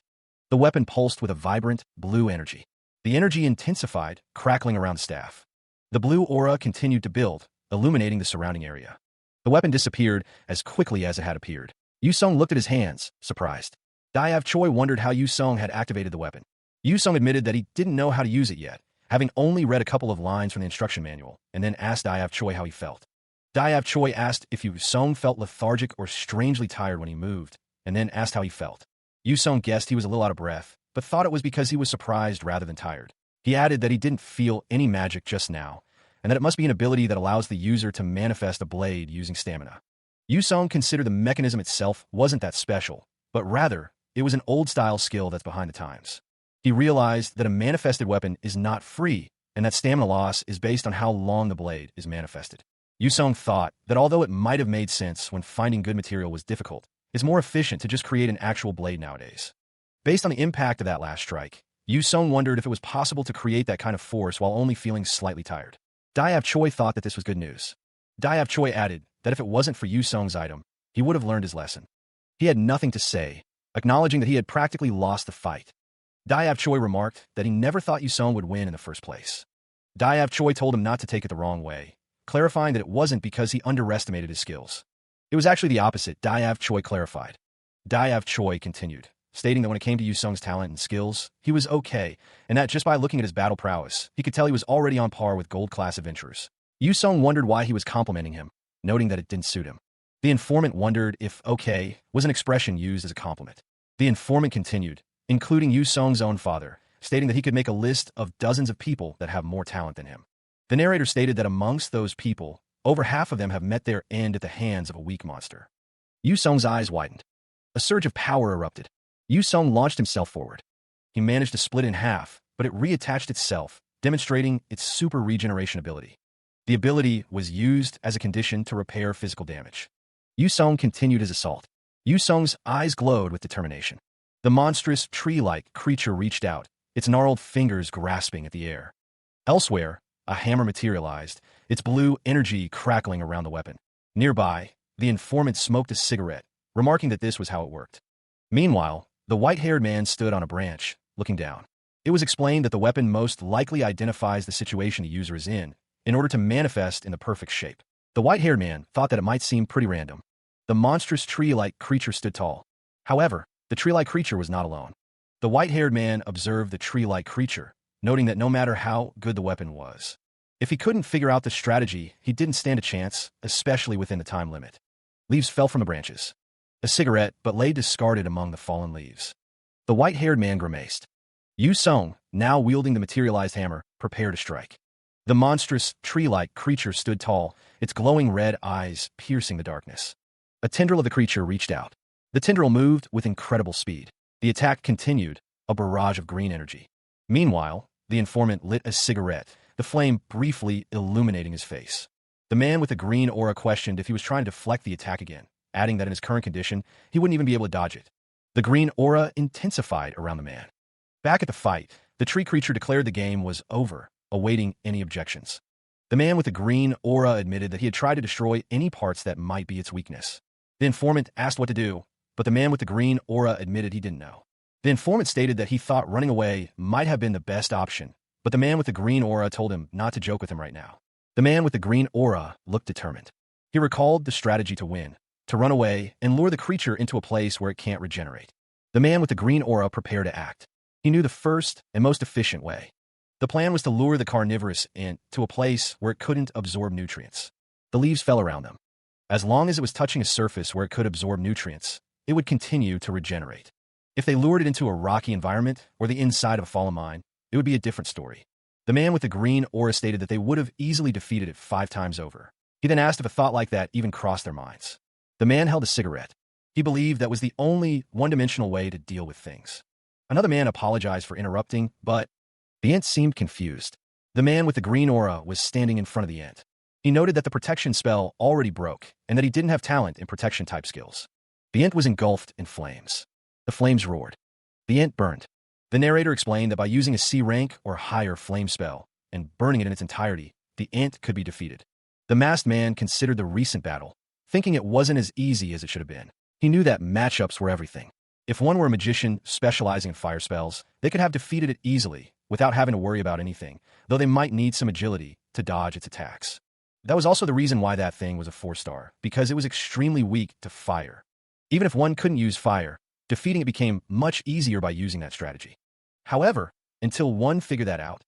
[SPEAKER 1] The weapon pulsed with a vibrant, blue energy. The energy intensified, crackling around the staff. The blue aura continued to build, illuminating the surrounding area. The weapon disappeared as quickly as it had appeared. Yu-sung looked at his hands, surprised. Diav Choi wondered how Yu-sung had activated the weapon. Yu-sung admitted that he didn't know how to use it yet, having only read a couple of lines from the instruction manual, and then asked Diav Choi how he felt. Diav Choi asked if Yu-sung felt lethargic or strangely tired when he moved, and then asked how he felt. Yu-sung guessed he was a little out of breath, but thought it was because he was surprised rather than tired. He added that he didn't feel any magic just now, and that it must be an ability that allows the user to manifest a blade using stamina. Yu-sung considered the mechanism itself wasn't that special, but rather, it was an old-style skill that's behind the times. He realized that a manifested weapon is not free, and that stamina loss is based on how long the blade is manifested. Yu-sung thought that although it might have made sense when finding good material was difficult, it's more efficient to just create an actual blade nowadays. Based on the impact of that last strike, Yu-sung wondered if it was possible to create that kind of force while only feeling slightly tired. Diav Choi thought that this was good news. Diav Choi added that if it wasn't for Yu-sung's item, he would have learned his lesson. He had nothing to say, acknowledging that he had practically lost the fight. Diav Choi remarked that he never thought Yu-sung would win in the first place. Diav Choi told him not to take it the wrong way, clarifying that it wasn't because he underestimated his skills. It was actually the opposite, Diav Choi clarified. Diav Choi continued, stating that when it came to Yu-sung's talent and skills, he was okay, and that just by looking at his battle prowess, he could tell he was already on par with gold-class adventurers. Yu-sung wondered why he was complimenting him, noting that it didn't suit him. The informant wondered if okay was an expression used as a compliment. The informant continued, including Yu Song's own father, stating that he could make a list of dozens of people that have more talent than him. The narrator stated that amongst those people, over half of them have met their end at the hands of a weak monster. Yu Song's eyes widened. A surge of power erupted. Yu Song launched himself forward. He managed to split in half, but it reattached itself, demonstrating its super regeneration ability. The ability was used as a condition to repair physical damage. Yu Song continued his assault. Yu Song's eyes glowed with determination. The monstrous, tree-like creature reached out, its gnarled fingers grasping at the air. Elsewhere, a hammer materialized, its blue energy crackling around the weapon. Nearby, the informant smoked a cigarette, remarking that this was how it worked. Meanwhile, the white-haired man stood on a branch, looking down. It was explained that the weapon most likely identifies the situation the user is in order to manifest in the perfect shape. The white-haired man thought that it might seem pretty random. The monstrous tree-like creature stood tall. However, the tree-like creature was not alone. The white-haired man observed the tree-like creature, noting that no matter how good the weapon was, if he couldn't figure out the strategy, he didn't stand a chance, especially within the time limit. Leaves fell from the branches. A cigarette, but lay discarded among the fallen leaves. The white-haired man grimaced. Yu Song, now wielding the materialized hammer, prepared to strike. The monstrous, tree-like creature stood tall, its glowing red eyes piercing the darkness. A tendril of the creature reached out. The tendril moved with incredible speed. The attack continued, a barrage of green energy. Meanwhile, the informant lit a cigarette, the flame briefly illuminating his face. The man with the green aura questioned if he was trying to deflect the attack again, adding that in his current condition, he wouldn't even be able to dodge it. The green aura intensified around the man. Back at the fight, the tree creature declared the game was over, awaiting any objections. The man with the green aura admitted that he had tried to destroy any parts that might be its weakness. The informant asked what to do, but the man with the green aura admitted he didn't know. The informant stated that he thought running away might have been the best option, but the man with the green aura told him not to joke with him right now. The man with the green aura looked determined. He recalled the strategy to win, to run away and lure the creature into a place where it can't regenerate. The man with the green aura prepared to act. He knew the first and most efficient way. The plan was to lure the carnivorous ant to a place where it couldn't absorb nutrients. The leaves fell around them. As long as it was touching a surface where it could absorb nutrients, it would continue to regenerate. If they lured it into a rocky environment or the inside of a fallen mine, it would be a different story. The man with the green aura stated that they would have easily defeated it 5 times over. He then asked if a thought like that even crossed their minds. The man held a cigarette. He believed that was the only one-dimensional way to deal with things. Another man apologized for interrupting, but the ant seemed confused. The man with the green aura was standing in front of the ant. He noted that the protection spell already broke and that he didn't have talent in protection-type skills. The ant was engulfed in flames. The flames roared. The ant burned. The narrator explained that by using a C rank or higher flame spell and burning it in its entirety, the ant could be defeated. The masked man considered the recent battle, thinking it wasn't as easy as it should have been. He knew that matchups were everything. If one were a magician specializing in fire spells, they could have defeated it easily without having to worry about anything, though they might need some agility to dodge its attacks. That was also the reason why that thing was a 4-star, because it was extremely weak to fire. Even if one couldn't use fire, defeating it became much easier by using that strategy. However, until one figured that out,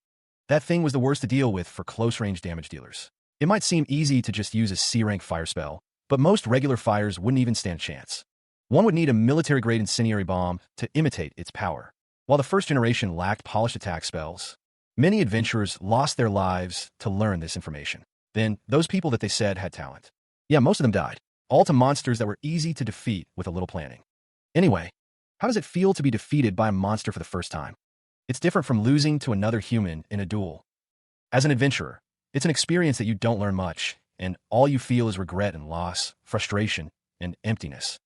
[SPEAKER 1] that thing was the worst to deal with for close-range damage dealers. It might seem easy to just use a C-rank fire spell, but most regular fires wouldn't even stand a chance. One would need a military-grade incendiary bomb to imitate its power. While the first generation lacked polished attack spells, many adventurers lost their lives to learn this information. Then, those people that they said had talent. Yeah, most of them died, all to monsters that were easy to defeat with a little planning. Anyway, how does it feel to be defeated by a monster for the first time? It's different from losing to another human in a duel. As an adventurer, it's an experience that you don't learn much, and all you feel is regret and loss, frustration, and emptiness.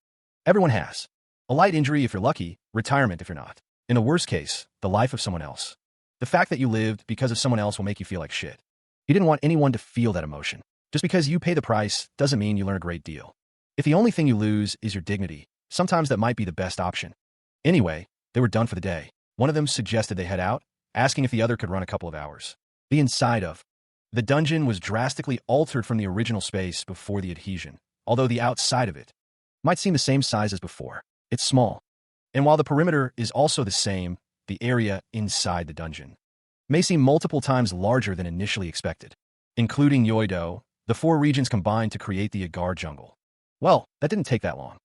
[SPEAKER 1] Everyone has. A light injury if you're lucky, retirement if you're not. In the worst case, the life of someone else. The fact that you lived because of someone else will make you feel like shit. He didn't want anyone to feel that emotion. Just because you pay the price doesn't mean you learn a great deal. If the only thing you lose is your dignity, sometimes that might be the best option. Anyway, they were done for the day. One of them suggested they head out, asking if the other could run a couple of hours. The inside of the dungeon was drastically altered from the original space before the adhesion, although the outside of it might seem the same size as before. It's small. And while the perimeter is also the same, the area inside the dungeon may seem multiple times larger than initially expected. Including Yoido, the 4 regions combined to create the Agar jungle. Well, that didn't take that long.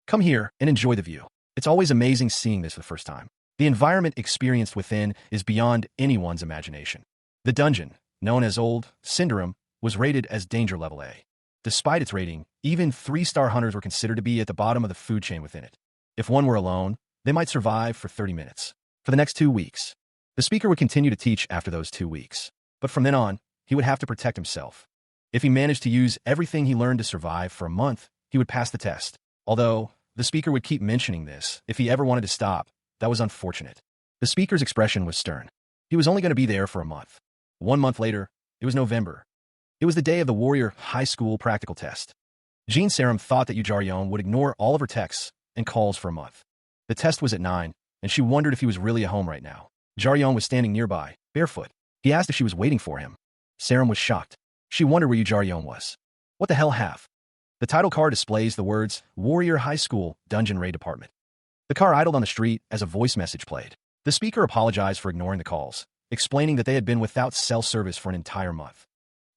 [SPEAKER 1] Come here and enjoy the view. It's always amazing seeing this for the first time. The environment experienced within is beyond anyone's imagination. The dungeon, known as Old Cinderum, was rated as danger level A. Despite its rating, even 3-star hunters were considered to be at the bottom of the food chain within it. If one were alone, they might survive for 30 minutes. For the next 2 weeks, the speaker would continue to teach after those 2 weeks. But from then on, he would have to protect himself. If he managed to use everything he learned to survive for a month, he would pass the test. Although, the speaker would keep mentioning this if he ever wanted to stop. That was unfortunate. The speaker's expression was stern. He was only going to be there for a month. 1 month later, it was November. It was the day of the Warrior High School practical test. Jean Sarum thought that Yu Jaryeon would ignore all of her texts and calls for a month. The test was at 9, and she wondered if he was really at home right now. Jaryeon was standing nearby, barefoot. He asked if she was waiting for him. Sarum was shocked. She wondered where Yu Jaryeon was. What the hell have? The title card displays the words, Warrior High School Dungeon Raid Department. The car idled on the street as a voice message played. The speaker apologized for ignoring the calls, explaining that they had been without cell service for an entire month.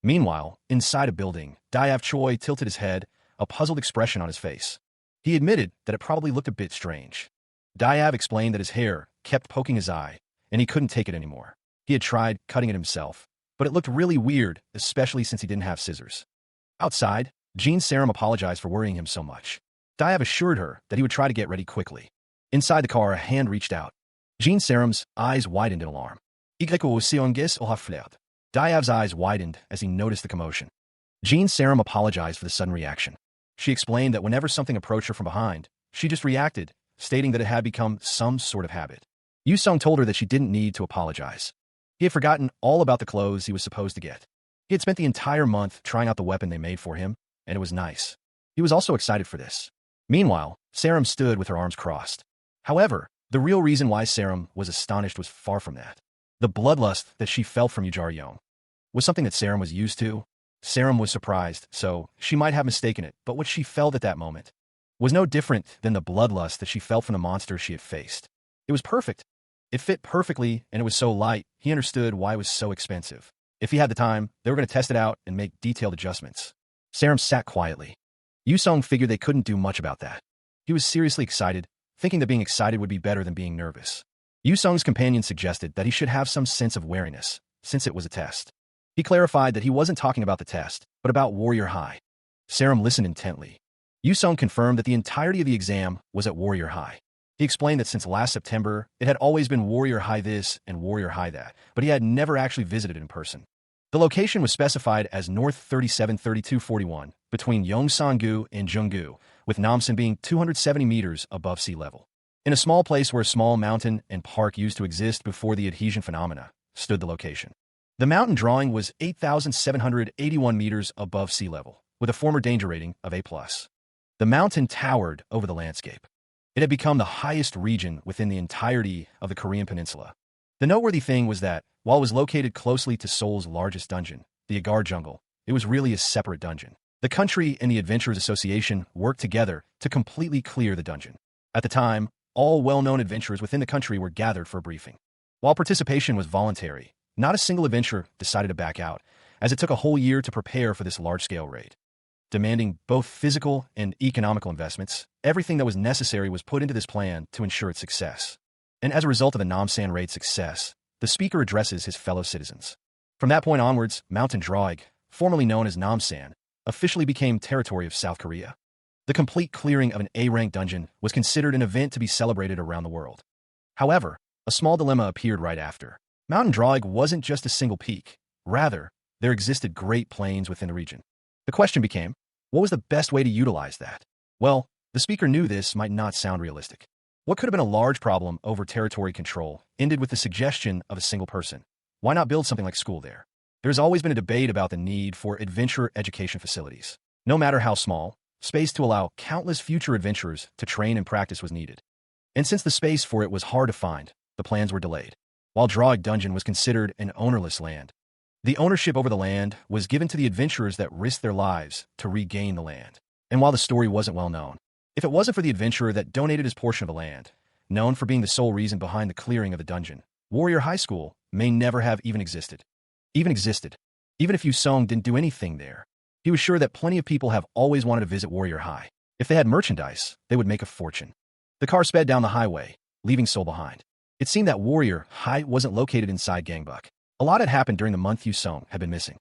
[SPEAKER 1] Meanwhile, inside a building, Diav Choi tilted his head, a puzzled expression on his face. He admitted that it probably looked a bit strange. Diav explained that his hair kept poking his eye, and he couldn't take it anymore. He had tried cutting it himself, but it looked really weird, especially since he didn't have scissors. Outside, Jean Sarum apologized for worrying him so much. Diav assured her that he would try to get ready quickly. Inside the car, a hand reached out. Jean Sarum's eyes widened in alarm. Diav's eyes widened as he noticed the commotion. Jean Sarum apologized for the sudden reaction. She explained that whenever something approached her from behind, she just reacted, stating that it had become some sort of habit. Yu Sung told her that she didn't need to apologize. He had forgotten all about the clothes he was supposed to get. He had spent the entire month trying out the weapon they made for him, and it was nice. He was also excited for this. Meanwhile, Sarum stood with her arms crossed. However, the real reason why Sarum was astonished was far from that. The bloodlust that she felt from Yu Jaryeon was something that Sarum was used to. Sarum was surprised, so she might have mistaken it, but what she felt at that moment was no different than the bloodlust that she felt from the monster she had faced. It was perfect. It fit perfectly, and it was so light, he understood why it was so expensive. If he had the time, they were going to test it out and make detailed adjustments. Sarum sat quietly. Yu Sung figured they couldn't do much about that. He was seriously excited, thinking that being excited would be better than being nervous. Yu Sung's companion suggested that he should have some sense of wariness, since it was a test. He clarified that he wasn't talking about the test, but about Warrior High. Sarum listened intently. Yu Sung confirmed that the entirety of the exam was at Warrior High. He explained that since last September, it had always been Warrior High this and Warrior High that, but he had never actually visited it in person. The location was specified as North 373241, between Yongsan-gu and Junggu, with Namsan being 270 meters above sea level. In a small place where a small mountain and park used to exist before the adhesion phenomena, stood the location. The mountain drawing was 8,781 meters above sea level, with a former danger rating of A+. The mountain towered over the landscape. It had become the highest region within the entirety of the Korean peninsula. The noteworthy thing was that, while it was located closely to Seoul's largest dungeon, the Agar Jungle, it was really a separate dungeon. The country and the Adventurers Association worked together to completely clear the dungeon. At the time, all well-known adventurers within the country were gathered for a briefing. While participation was voluntary, not a single adventurer decided to back out, as it took a whole year to prepare for this large-scale raid. Demanding both physical and economical investments, everything that was necessary was put into this plan to ensure its success. And as a result of the Namsan raid's success, the speaker addresses his fellow citizens. From that point onwards, Mountain Draig, formerly known as Namsan, officially became territory of South Korea. The complete clearing of an A-rank dungeon was considered an event to be celebrated around the world. However, a small dilemma appeared right after. Mountain Draig wasn't just a single peak. Rather, there existed great plains within the region. The question became, what was the best way to utilize that? Well, the speaker knew this might not sound realistic. What could have been a large problem over territory control ended with the suggestion of a single person. Why not build something like school there? There's always been a debate about the need for adventure education facilities. No matter how small, space to allow countless future adventurers to train and practice was needed. And since the space for it was hard to find, the plans were delayed. While Draig Dungeon was considered an ownerless land, the ownership over the land was given to the adventurers that risked their lives to regain the land. And while the story wasn't well known, if it wasn't for the adventurer that donated his portion of the land, known for being the sole reason behind the clearing of the dungeon, Warrior High School may never have even existed. Even if Yu Sung didn't do anything there. He was sure that plenty of people have always wanted to visit Warrior High. If they had merchandise, they would make a fortune. The car sped down the highway, leaving Seoul behind. It seemed that Warrior High wasn't located inside Gangbuk. A lot had happened during the month Yu Song had been missing.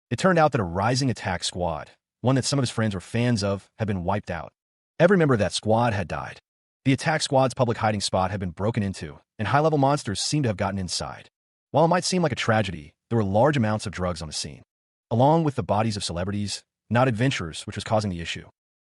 [SPEAKER 1] It turned out that a rising attack squad, one that some of his friends were fans of, had been wiped out. Every member of that squad had died. The attack squad's public hiding spot had been broken into, and high-level monsters seemed to have gotten inside. While it might seem like a tragedy, there were large amounts of drugs on the scene, along with the bodies of celebrities, not adventurers, which was causing the issue.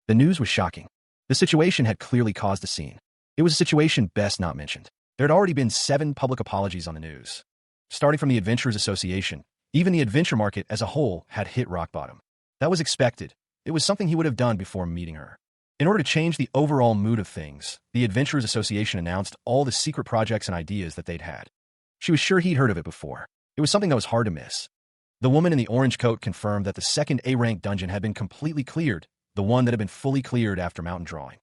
[SPEAKER 1] The news was shocking. The situation had clearly caused a scene. It was a situation best not mentioned. There had already been 7 public apologies on the news. Starting from the Adventurers Association, even the adventure market as a whole had hit rock bottom. That was expected. It was something he would have done before meeting her. In order to change the overall mood of things, the Adventurers Association announced all the secret projects and ideas that they'd had. She was sure he'd heard of it before. It was something that was hard to miss. The woman in the orange coat confirmed that the second A-rank dungeon had been completely cleared, the one that had been fully cleared after mountain drawing.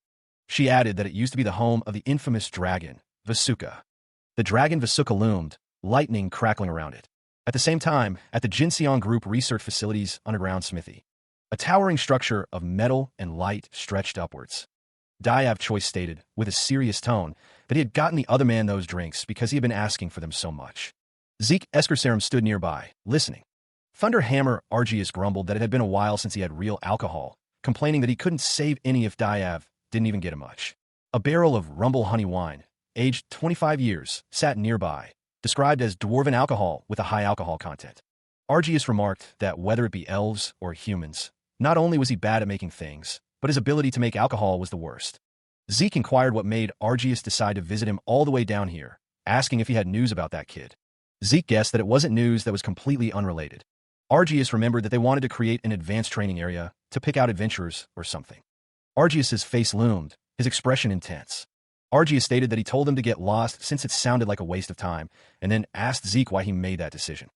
[SPEAKER 1] She added that it used to be the home of the infamous dragon, Vasuka. The dragon Vasuka loomed, lightning crackling around it. At the same time, at the Jinseong Group research facility's underground smithy, a towering structure of metal and light stretched upwards. Diav Choice stated, with a serious tone, that he had gotten the other man those drinks because he had been asking for them so much. Zeke Eskerserum stood nearby, listening. Thunder Hammer Argius grumbled that it had been a while since he had real alcohol, complaining that he couldn't save any if Diav didn't even get him much. A barrel of Rumble honey wine, aged 25 years, sat nearby, described as dwarven alcohol with a high alcohol content. Argius remarked that whether it be elves or humans, not only was he bad at making things, but his ability to make alcohol was the worst. Zeke inquired what made Argius decide to visit him all the way down here, asking if he had news about that kid. Zeke guessed that it wasn't news that was completely unrelated. Argius remembered that they wanted to create an advanced training area to pick out adventurers or something. Argius's face loomed, his expression intense. Argius stated that he told them to get lost since it sounded like a waste of time, and then asked Zeke why he made that decision.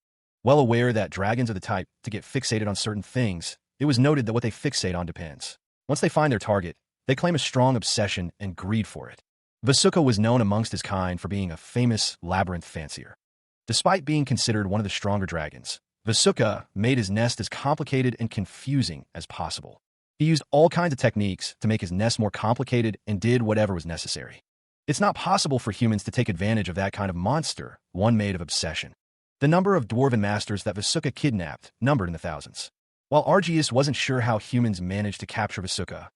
[SPEAKER 1] Well aware that dragons are the type to get fixated on certain things, it was noted that what they fixate on depends. Once they find their target, they claim a strong obsession and greed for it. Vasuka was known amongst his kind for being a famous labyrinth fancier. Despite being considered one of the stronger dragons, Vasuka made his nest as complicated and confusing as possible. He used all kinds of techniques to make his nest more complicated and did whatever was necessary. It's not possible for humans to take advantage of that kind of monster, one made of obsession. The number of dwarven masters that Vasuka kidnapped numbered in the thousands. While Argius wasn't sure how humans managed to capture Vasuka,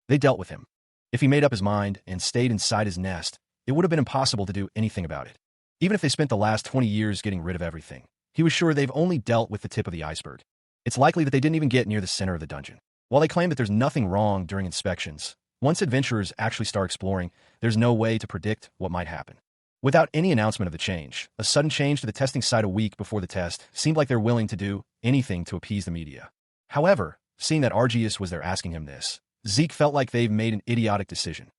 [SPEAKER 1] they dealt with him. If he made up his mind and stayed inside his nest, it would have been impossible to do anything about it. Even if they spent the last 20 years getting rid of everything, he was sure they've only dealt with the tip of the iceberg. It's likely that they didn't even get near the center of the dungeon. While they claim that there's nothing wrong during inspections, once adventurers actually start exploring, there's no way to predict what might happen. Without any announcement of the change, a sudden change to the testing site a week before the test seemed like they're willing to do anything to appease the media. However, seeing that Argius was there asking him this, Zeke felt like they've made an idiotic decision.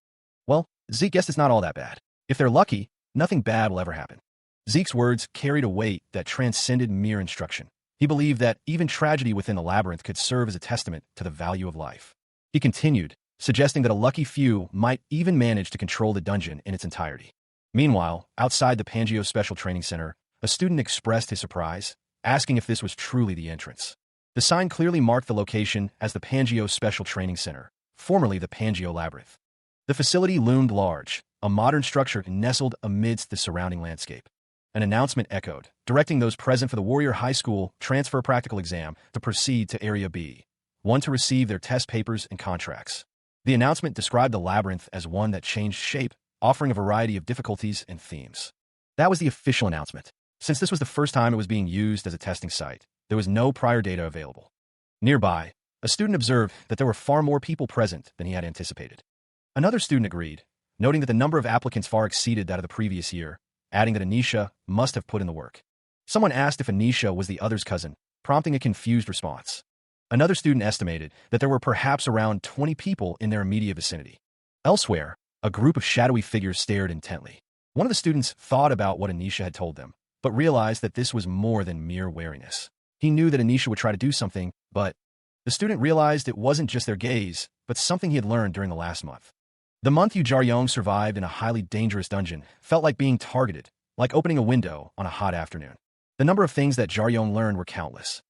[SPEAKER 1] Well, Zeke guessed it's not all that bad. If they're lucky, nothing bad will ever happen. Zeke's words carried a weight that transcended mere instruction. He believed that even tragedy within the labyrinth could serve as a testament to the value of life. He continued, suggesting that a lucky few might even manage to control the dungeon in its entirety. Meanwhile, outside the Pangeo Special Training Center, a student expressed his surprise, asking if this was truly the entrance. The sign clearly marked the location as the Pangeo Special Training Center, formerly the Pangeo Labyrinth. The facility loomed large, a modern structure nestled amidst the surrounding landscape. An announcement echoed, directing those present for the Warrior High School transfer practical exam to proceed to Area B, one to receive their test papers and contracts. The announcement described the labyrinth as one that changed shape, offering a variety of difficulties and themes. That was the official announcement. Since this was the first time it was being used as a testing site, there was no prior data available. Nearby, a student observed that there were far more people present than he had anticipated. Another student agreed, noting that the number of applicants far exceeded that of the previous year, adding that Anisha must have put in the work. Someone asked if Anisha was the other's cousin, prompting a confused response. Another student estimated that there were perhaps around 20 people in their immediate vicinity. Elsewhere, a group of shadowy figures stared intently. One of the students thought about what Anisha had told them, but realized that this was more than mere wariness. He knew that Anisha would try to do something, but the student realized it wasn't just their gaze, but something he had learned during the last month. The month Yu Jaryong survived in a highly dangerous dungeon felt like being targeted, like opening a window on a hot afternoon. The number of things that Jaryong learned were countless.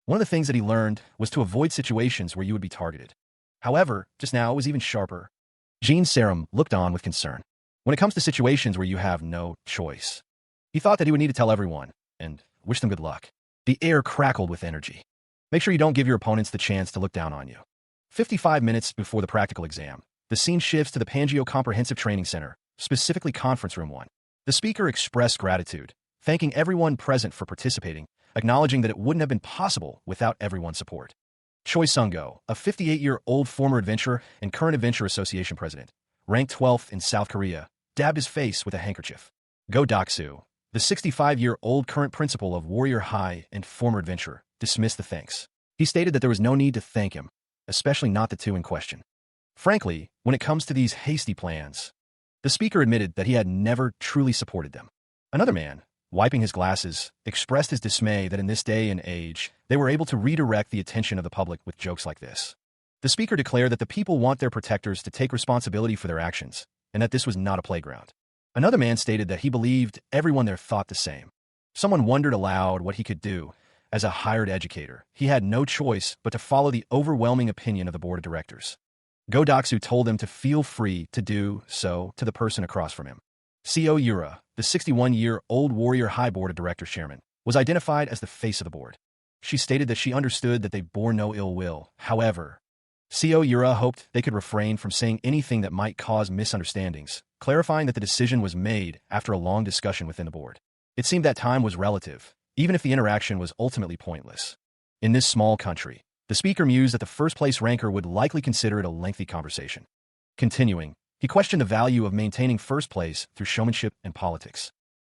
[SPEAKER 1] One of the things that he learned was to avoid situations where you would be targeted. However, just now it was even sharper. Jean Sarum looked on with concern. When it comes to situations where you have no choice, he thought that he would need to tell everyone and wish them good luck. The air crackled with energy. Make sure you don't give your opponents the chance to look down on you. 55 minutes before the practical exam, the scene shifts to the Pangeo Comprehensive Training Center, specifically Conference Room 1. The speaker expressed gratitude, thanking everyone present for participating, acknowledging that it wouldn't have been possible without everyone's support. Choi Sung-go, a 58-year-old former adventurer and current Adventure Association president, ranked 12th in South Korea, dabbed his face with a handkerchief. Go Dak-soo, the 65-year-old current principal of Warrior High and former adventurer, dismissed the thanks. He stated that there was no need to thank him, especially not the two in question. Frankly, when it comes to these hasty plans, the speaker admitted that he had never truly supported them. Another man, wiping his glasses, expressed his dismay that in this day and age, they were able to redirect the attention of the public with jokes like this. The speaker declared that the people want their protectors to take responsibility for their actions, and that this was not a playground. Another man stated that he believed everyone there thought the same. Someone wondered aloud what he could do. As a hired educator, he had no choice but to follow the overwhelming opinion of the board of directors. Go Dak-soo told him to feel free to do so to the person across from him. Seo Yura, the 61-year-old Warrior High Board of Directors chairman, was identified as the face of the board. She stated that she understood that they bore no ill will. However, Seo Yura hoped they could refrain from saying anything that might cause misunderstandings, clarifying that the decision was made after a long discussion within the board. It seemed that time was relative, even if the interaction was ultimately pointless. In this small country, the speaker mused that the first-place ranker would likely consider it a lengthy conversation. Continuing, he questioned the value of maintaining first place through showmanship and politics.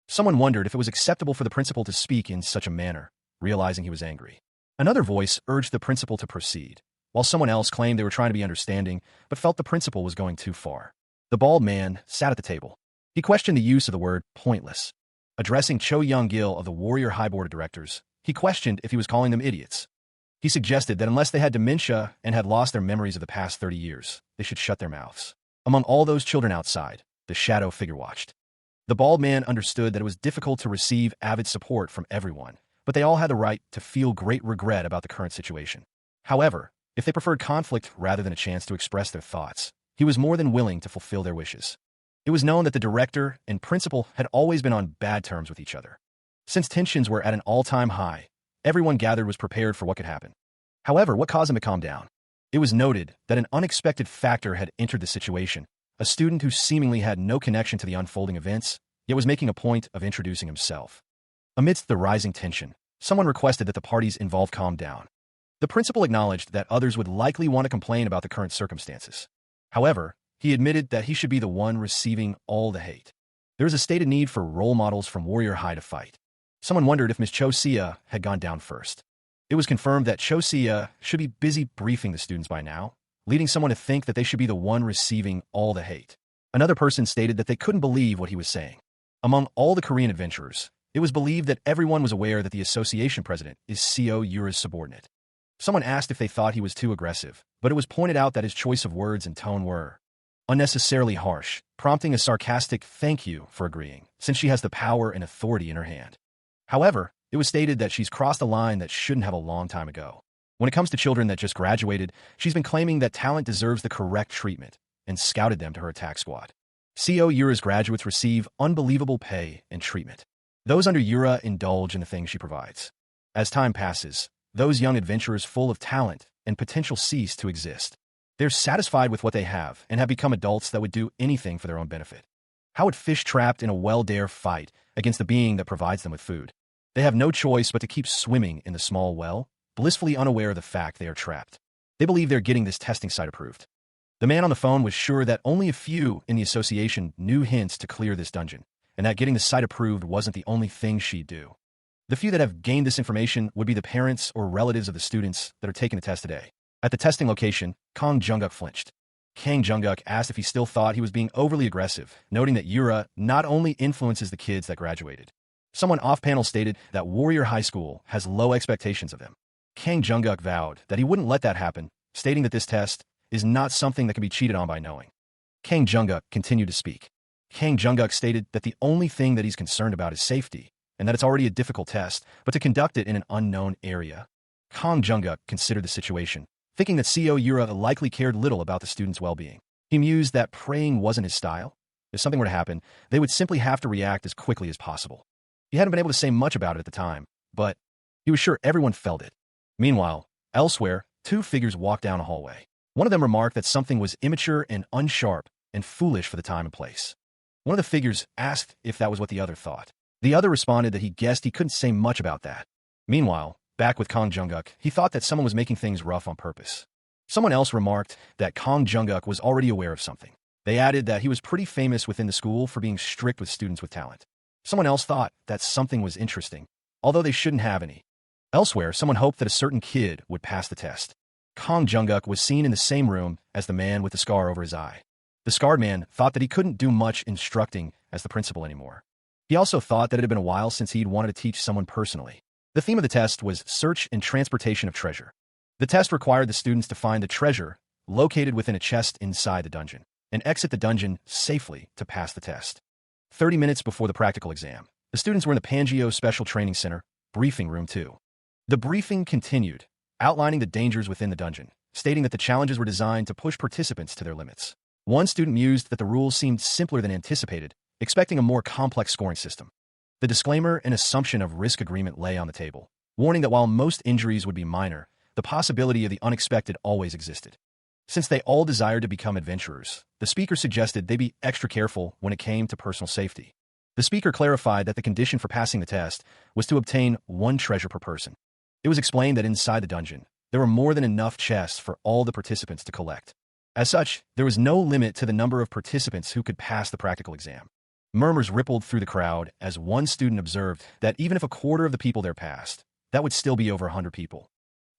[SPEAKER 1] Someone wondered if it was acceptable for the principal to speak in such a manner, realizing he was angry. Another voice urged the principal to proceed, while someone else claimed they were trying to be understanding but felt the principal was going too far. The bald man sat at the table. He questioned the use of the word pointless. Addressing Cho Young-gil of the Warrior High Board of Directors, he questioned if he was calling them idiots. He suggested that unless they had dementia and had lost their memories of the past 30 years, they should shut their mouths. Among all those children outside, the shadow figure watched. The bald man understood that it was difficult to receive avid support from everyone, but they all had the right to feel great regret about the current situation. However, if they preferred conflict rather than a chance to express their thoughts, he was more than willing to fulfill their wishes. It was known that the director and principal had always been on bad terms with each other. Since tensions were at an all-time high, everyone gathered was prepared for what could happen. However, what caused him to calm down? It was noted that an unexpected factor had entered the situation, a student who seemingly had no connection to the unfolding events, yet was making a point of introducing himself. Amidst the rising tension, someone requested that the parties involved calm down. The principal acknowledged that others would likely want to complain about the current circumstances. However, he admitted that he should be the one receiving all the hate. There is a stated need for role models from Warrior High to fight. Someone wondered if Ms. Cho Sia had gone down first. It was confirmed that Cho Sia should be busy briefing the students by now, leading someone to think that they should be the one receiving all the hate. Another person stated that they couldn't believe what he was saying. Among all the Korean adventurers, it was believed that everyone was aware that the association president is Seo Yura's subordinate. Someone asked if they thought he was too aggressive, but it was pointed out that his choice of words and tone were unnecessarily harsh, prompting a sarcastic thank you for agreeing, since she has the power and authority in her hand. However, it was stated that she's crossed a line that shouldn't have a long time ago. When it comes to children that just graduated, she's been claiming that talent deserves the correct treatment and scouted them to her attack squad. Seo Yura's graduates receive unbelievable pay and treatment. Those under Yura indulge in the things she provides. As time passes, those young adventurers full of talent and potential cease to exist. They're satisfied with what they have and have become adults that would do anything for their own benefit. How would fish trapped in a well dare fight against the being that provides them with food? They have no choice but to keep swimming in the small well, blissfully unaware of the fact they are trapped. They believe they're getting this testing site approved. The man on the phone was sure that only a few in the association knew hints to clear this dungeon, and that getting the site approved wasn't the only thing she'd do. The few that have gained this information would be the parents or relatives of the students that are taking the test today. At the testing location, Kang Junguk flinched. Kang Junguk asked if he still thought he was being overly aggressive, noting that Yura not only influences the kids that graduated. Someone off-panel stated that Warrior High School has low expectations of them. Kang Junguk vowed that he wouldn't let that happen, stating that this test is not something that can be cheated on by knowing. Kang Junguk continued to speak. Kang Junguk stated that the only thing that he's concerned about is safety, and that it's already a difficult test, but to conduct it in an unknown area. Kang Jungkook considered the situation, thinking that Seo Yura likely cared little about the students' well-being. He mused that praying wasn't his style. If something were to happen, they would simply have to react as quickly as possible. He hadn't been able to say much about it at the time, but he was sure everyone felt it. Meanwhile, elsewhere, two figures walked down a hallway. One of them remarked that something was immature and unsharp and foolish for the time and place. One of the figures asked if that was what the other thought. The other responded that he guessed he couldn't say much about that. Meanwhile, back with Kang Jungkook, he thought that someone was making things rough on purpose. Someone else remarked that Kang Jungkook was already aware of something. They added that he was pretty famous within the school for being strict with students with talent. Someone else thought that something was interesting, although they shouldn't have any. Elsewhere, someone hoped that a certain kid would pass the test. Kang Jungkook was seen in the same room as the man with the scar over his eye. The scarred man thought that he couldn't do much instructing as the principal anymore. He also thought that it had been a while since he'd wanted to teach someone personally. The theme of the test was search and transportation of treasure. The test required the students to find the treasure located within a chest inside the dungeon and exit the dungeon safely to pass the test. 30 minutes before the practical exam, the students were in the Pangeo Special Training Center, Briefing Room 2. The briefing continued, outlining the dangers within the dungeon, stating that the challenges were designed to push participants to their limits. One student mused that the rules seemed simpler than anticipated, expecting a more complex scoring system. The disclaimer and assumption of risk agreement lay on the table, warning that while most injuries would be minor, the possibility of the unexpected always existed. Since they all desired to become adventurers, the speaker suggested they be extra careful when it came to personal safety. The speaker clarified that the condition for passing the test was to obtain one treasure per person. It was explained that inside the dungeon, there were more than enough chests for all the participants to collect. As such, there was no limit to the number of participants who could pass the practical exam. Murmurs rippled through the crowd as one student observed that even if a quarter of the people there passed, that would still be over 100 people.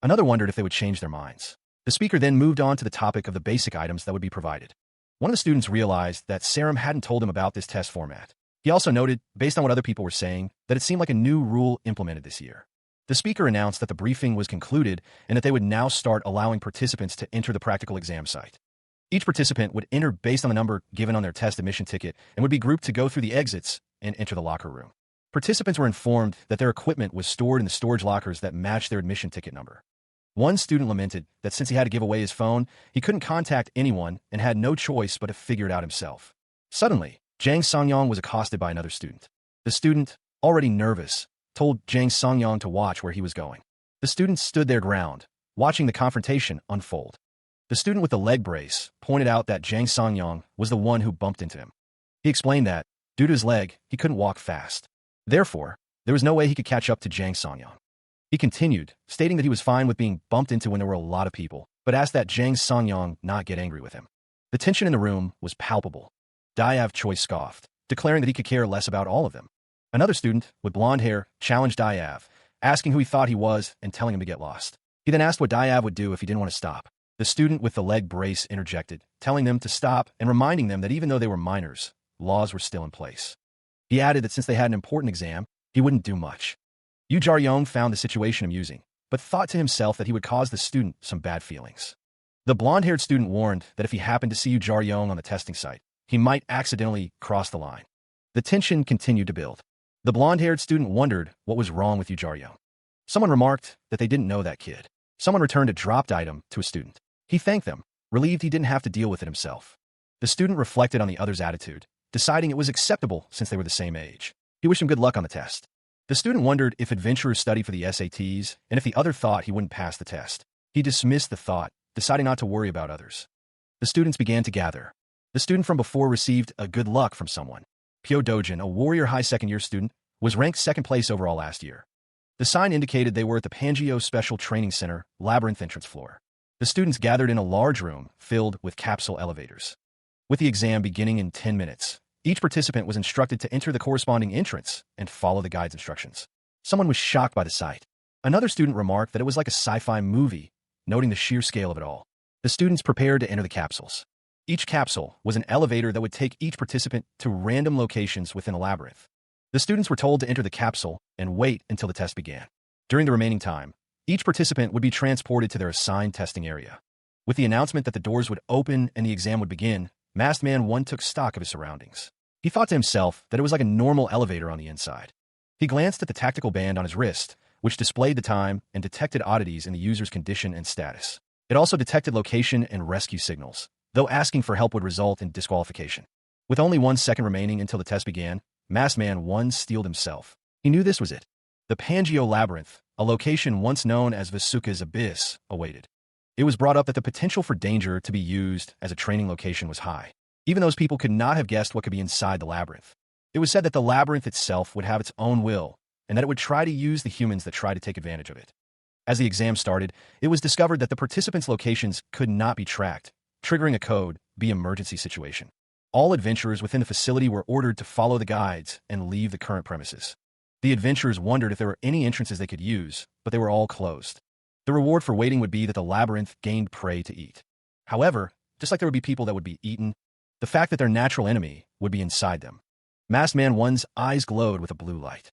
[SPEAKER 1] Another wondered if they would change their minds. The speaker then moved on to the topic of the basic items that would be provided. One of the students realized that Sarum hadn't told him about this test format. He also noted, based on what other people were saying, that it seemed like a new rule implemented this year. The speaker announced that the briefing was concluded and that they would now start allowing participants to enter the practical exam site. Each participant would enter based on the number given on their test admission ticket and would be grouped to go through the exits and enter the locker room. Participants were informed that their equipment was stored in the storage lockers that matched their admission ticket number. One student lamented that since he had to give away his phone, he couldn't contact anyone and had no choice but to figure it out himself. Suddenly, Jang Songyong was accosted by another student. The student, already nervous, told Jang Songyong to watch where he was going. The student stood their ground, watching the confrontation unfold. The student with the leg brace pointed out that Jang Songyong was the one who bumped into him. He explained that, due to his leg, he couldn't walk fast. Therefore, there was no way he could catch up to Jang Songyong. He continued, stating that he was fine with being bumped into when there were a lot of people, but asked that Jang Songyong not get angry with him. The tension in the room was palpable. Diav Choi scoffed, declaring that he could care less about all of them. Another student, with blonde hair, challenged Diav, asking who he thought he was and telling him to get lost. He then asked what Diav would do if he didn't want to stop. The student with the leg brace interjected, telling them to stop and reminding them that even though they were minors, laws were still in place. He added that since they had an important exam, he wouldn't do much. Yu Jar-yong found the situation amusing, but thought to himself that he would cause the student some bad feelings. The blonde-haired student warned that if he happened to see Yu Jar-yong on the testing site, he might accidentally cross the line. The tension continued to build. The blonde-haired student wondered what was wrong with Yu Jar-yong. Someone remarked that they didn't know that kid. Someone returned a dropped item to a student. He thanked them, relieved he didn't have to deal with it himself. The student reflected on the other's attitude, deciding it was acceptable since they were the same age. He wished him good luck on the test. The student wondered if adventurers study for the SATs and if the other thought he wouldn't pass the test. He dismissed the thought, deciding not to worry about others. The students began to gather. The student from before received a good luck from someone. Pyo Dojin, a Warrior High second-year student, was ranked second place overall last year. The sign indicated they were at the Pangeo Special Training Center, Labyrinth entrance floor. The students gathered in a large room filled with capsule elevators. With the exam beginning in 10 minutes, each participant was instructed to enter the corresponding entrance and follow the guide's instructions. Someone was shocked by the sight. Another student remarked that it was like a sci-fi movie, noting the sheer scale of it all. The students prepared to enter the capsules. Each capsule was an elevator that would take each participant to random locations within the labyrinth. The students were told to enter the capsule and wait until the test began. During the remaining time, each participant would be transported to their assigned testing area. With the announcement that the doors would open and the exam would begin, Masked Man 1 took stock of his surroundings. He thought to himself that it was like a normal elevator on the inside. He glanced at the tactical band on his wrist, which displayed the time and detected oddities in the user's condition and status. It also detected location and rescue signals, though asking for help would result in disqualification. With only 1 second remaining until the test began, Masked Man 1 steeled himself. He knew this was it. The Pangeo Labyrinth, a location once known as Vasuka's Abyss, awaited. It was brought up that the potential for danger to be used as a training location was high. Even those people could not have guessed what could be inside the labyrinth. It was said that the labyrinth itself would have its own will, and that it would try to use the humans that try to take advantage of it. As the exam started, it was discovered that the participants' locations could not be tracked, triggering a code, the emergency situation. All adventurers within the facility were ordered to follow the guides and leave the current premises. The adventurers wondered if there were any entrances they could use, but they were all closed. The reward for waiting would be that the labyrinth gained prey to eat. However, just like there would be people that would be eaten, the fact that their natural enemy would be inside them. Masked Man 1's eyes glowed with a blue light.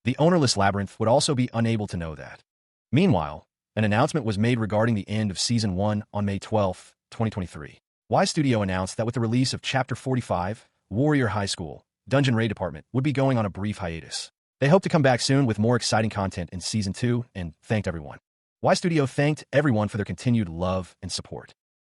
[SPEAKER 1] The ownerless labyrinth would also be unable to know that. Meanwhile, an announcement was made regarding the end of Season 1 on May 12, 2023. Y Studio announced that with the release of Chapter 45, Warrior High School, Dungeon Raid Department would be going on a brief hiatus. They hope to come back soon with more exciting content in Season 2 and thanked everyone. Y Studio thanked everyone for their continued love and support.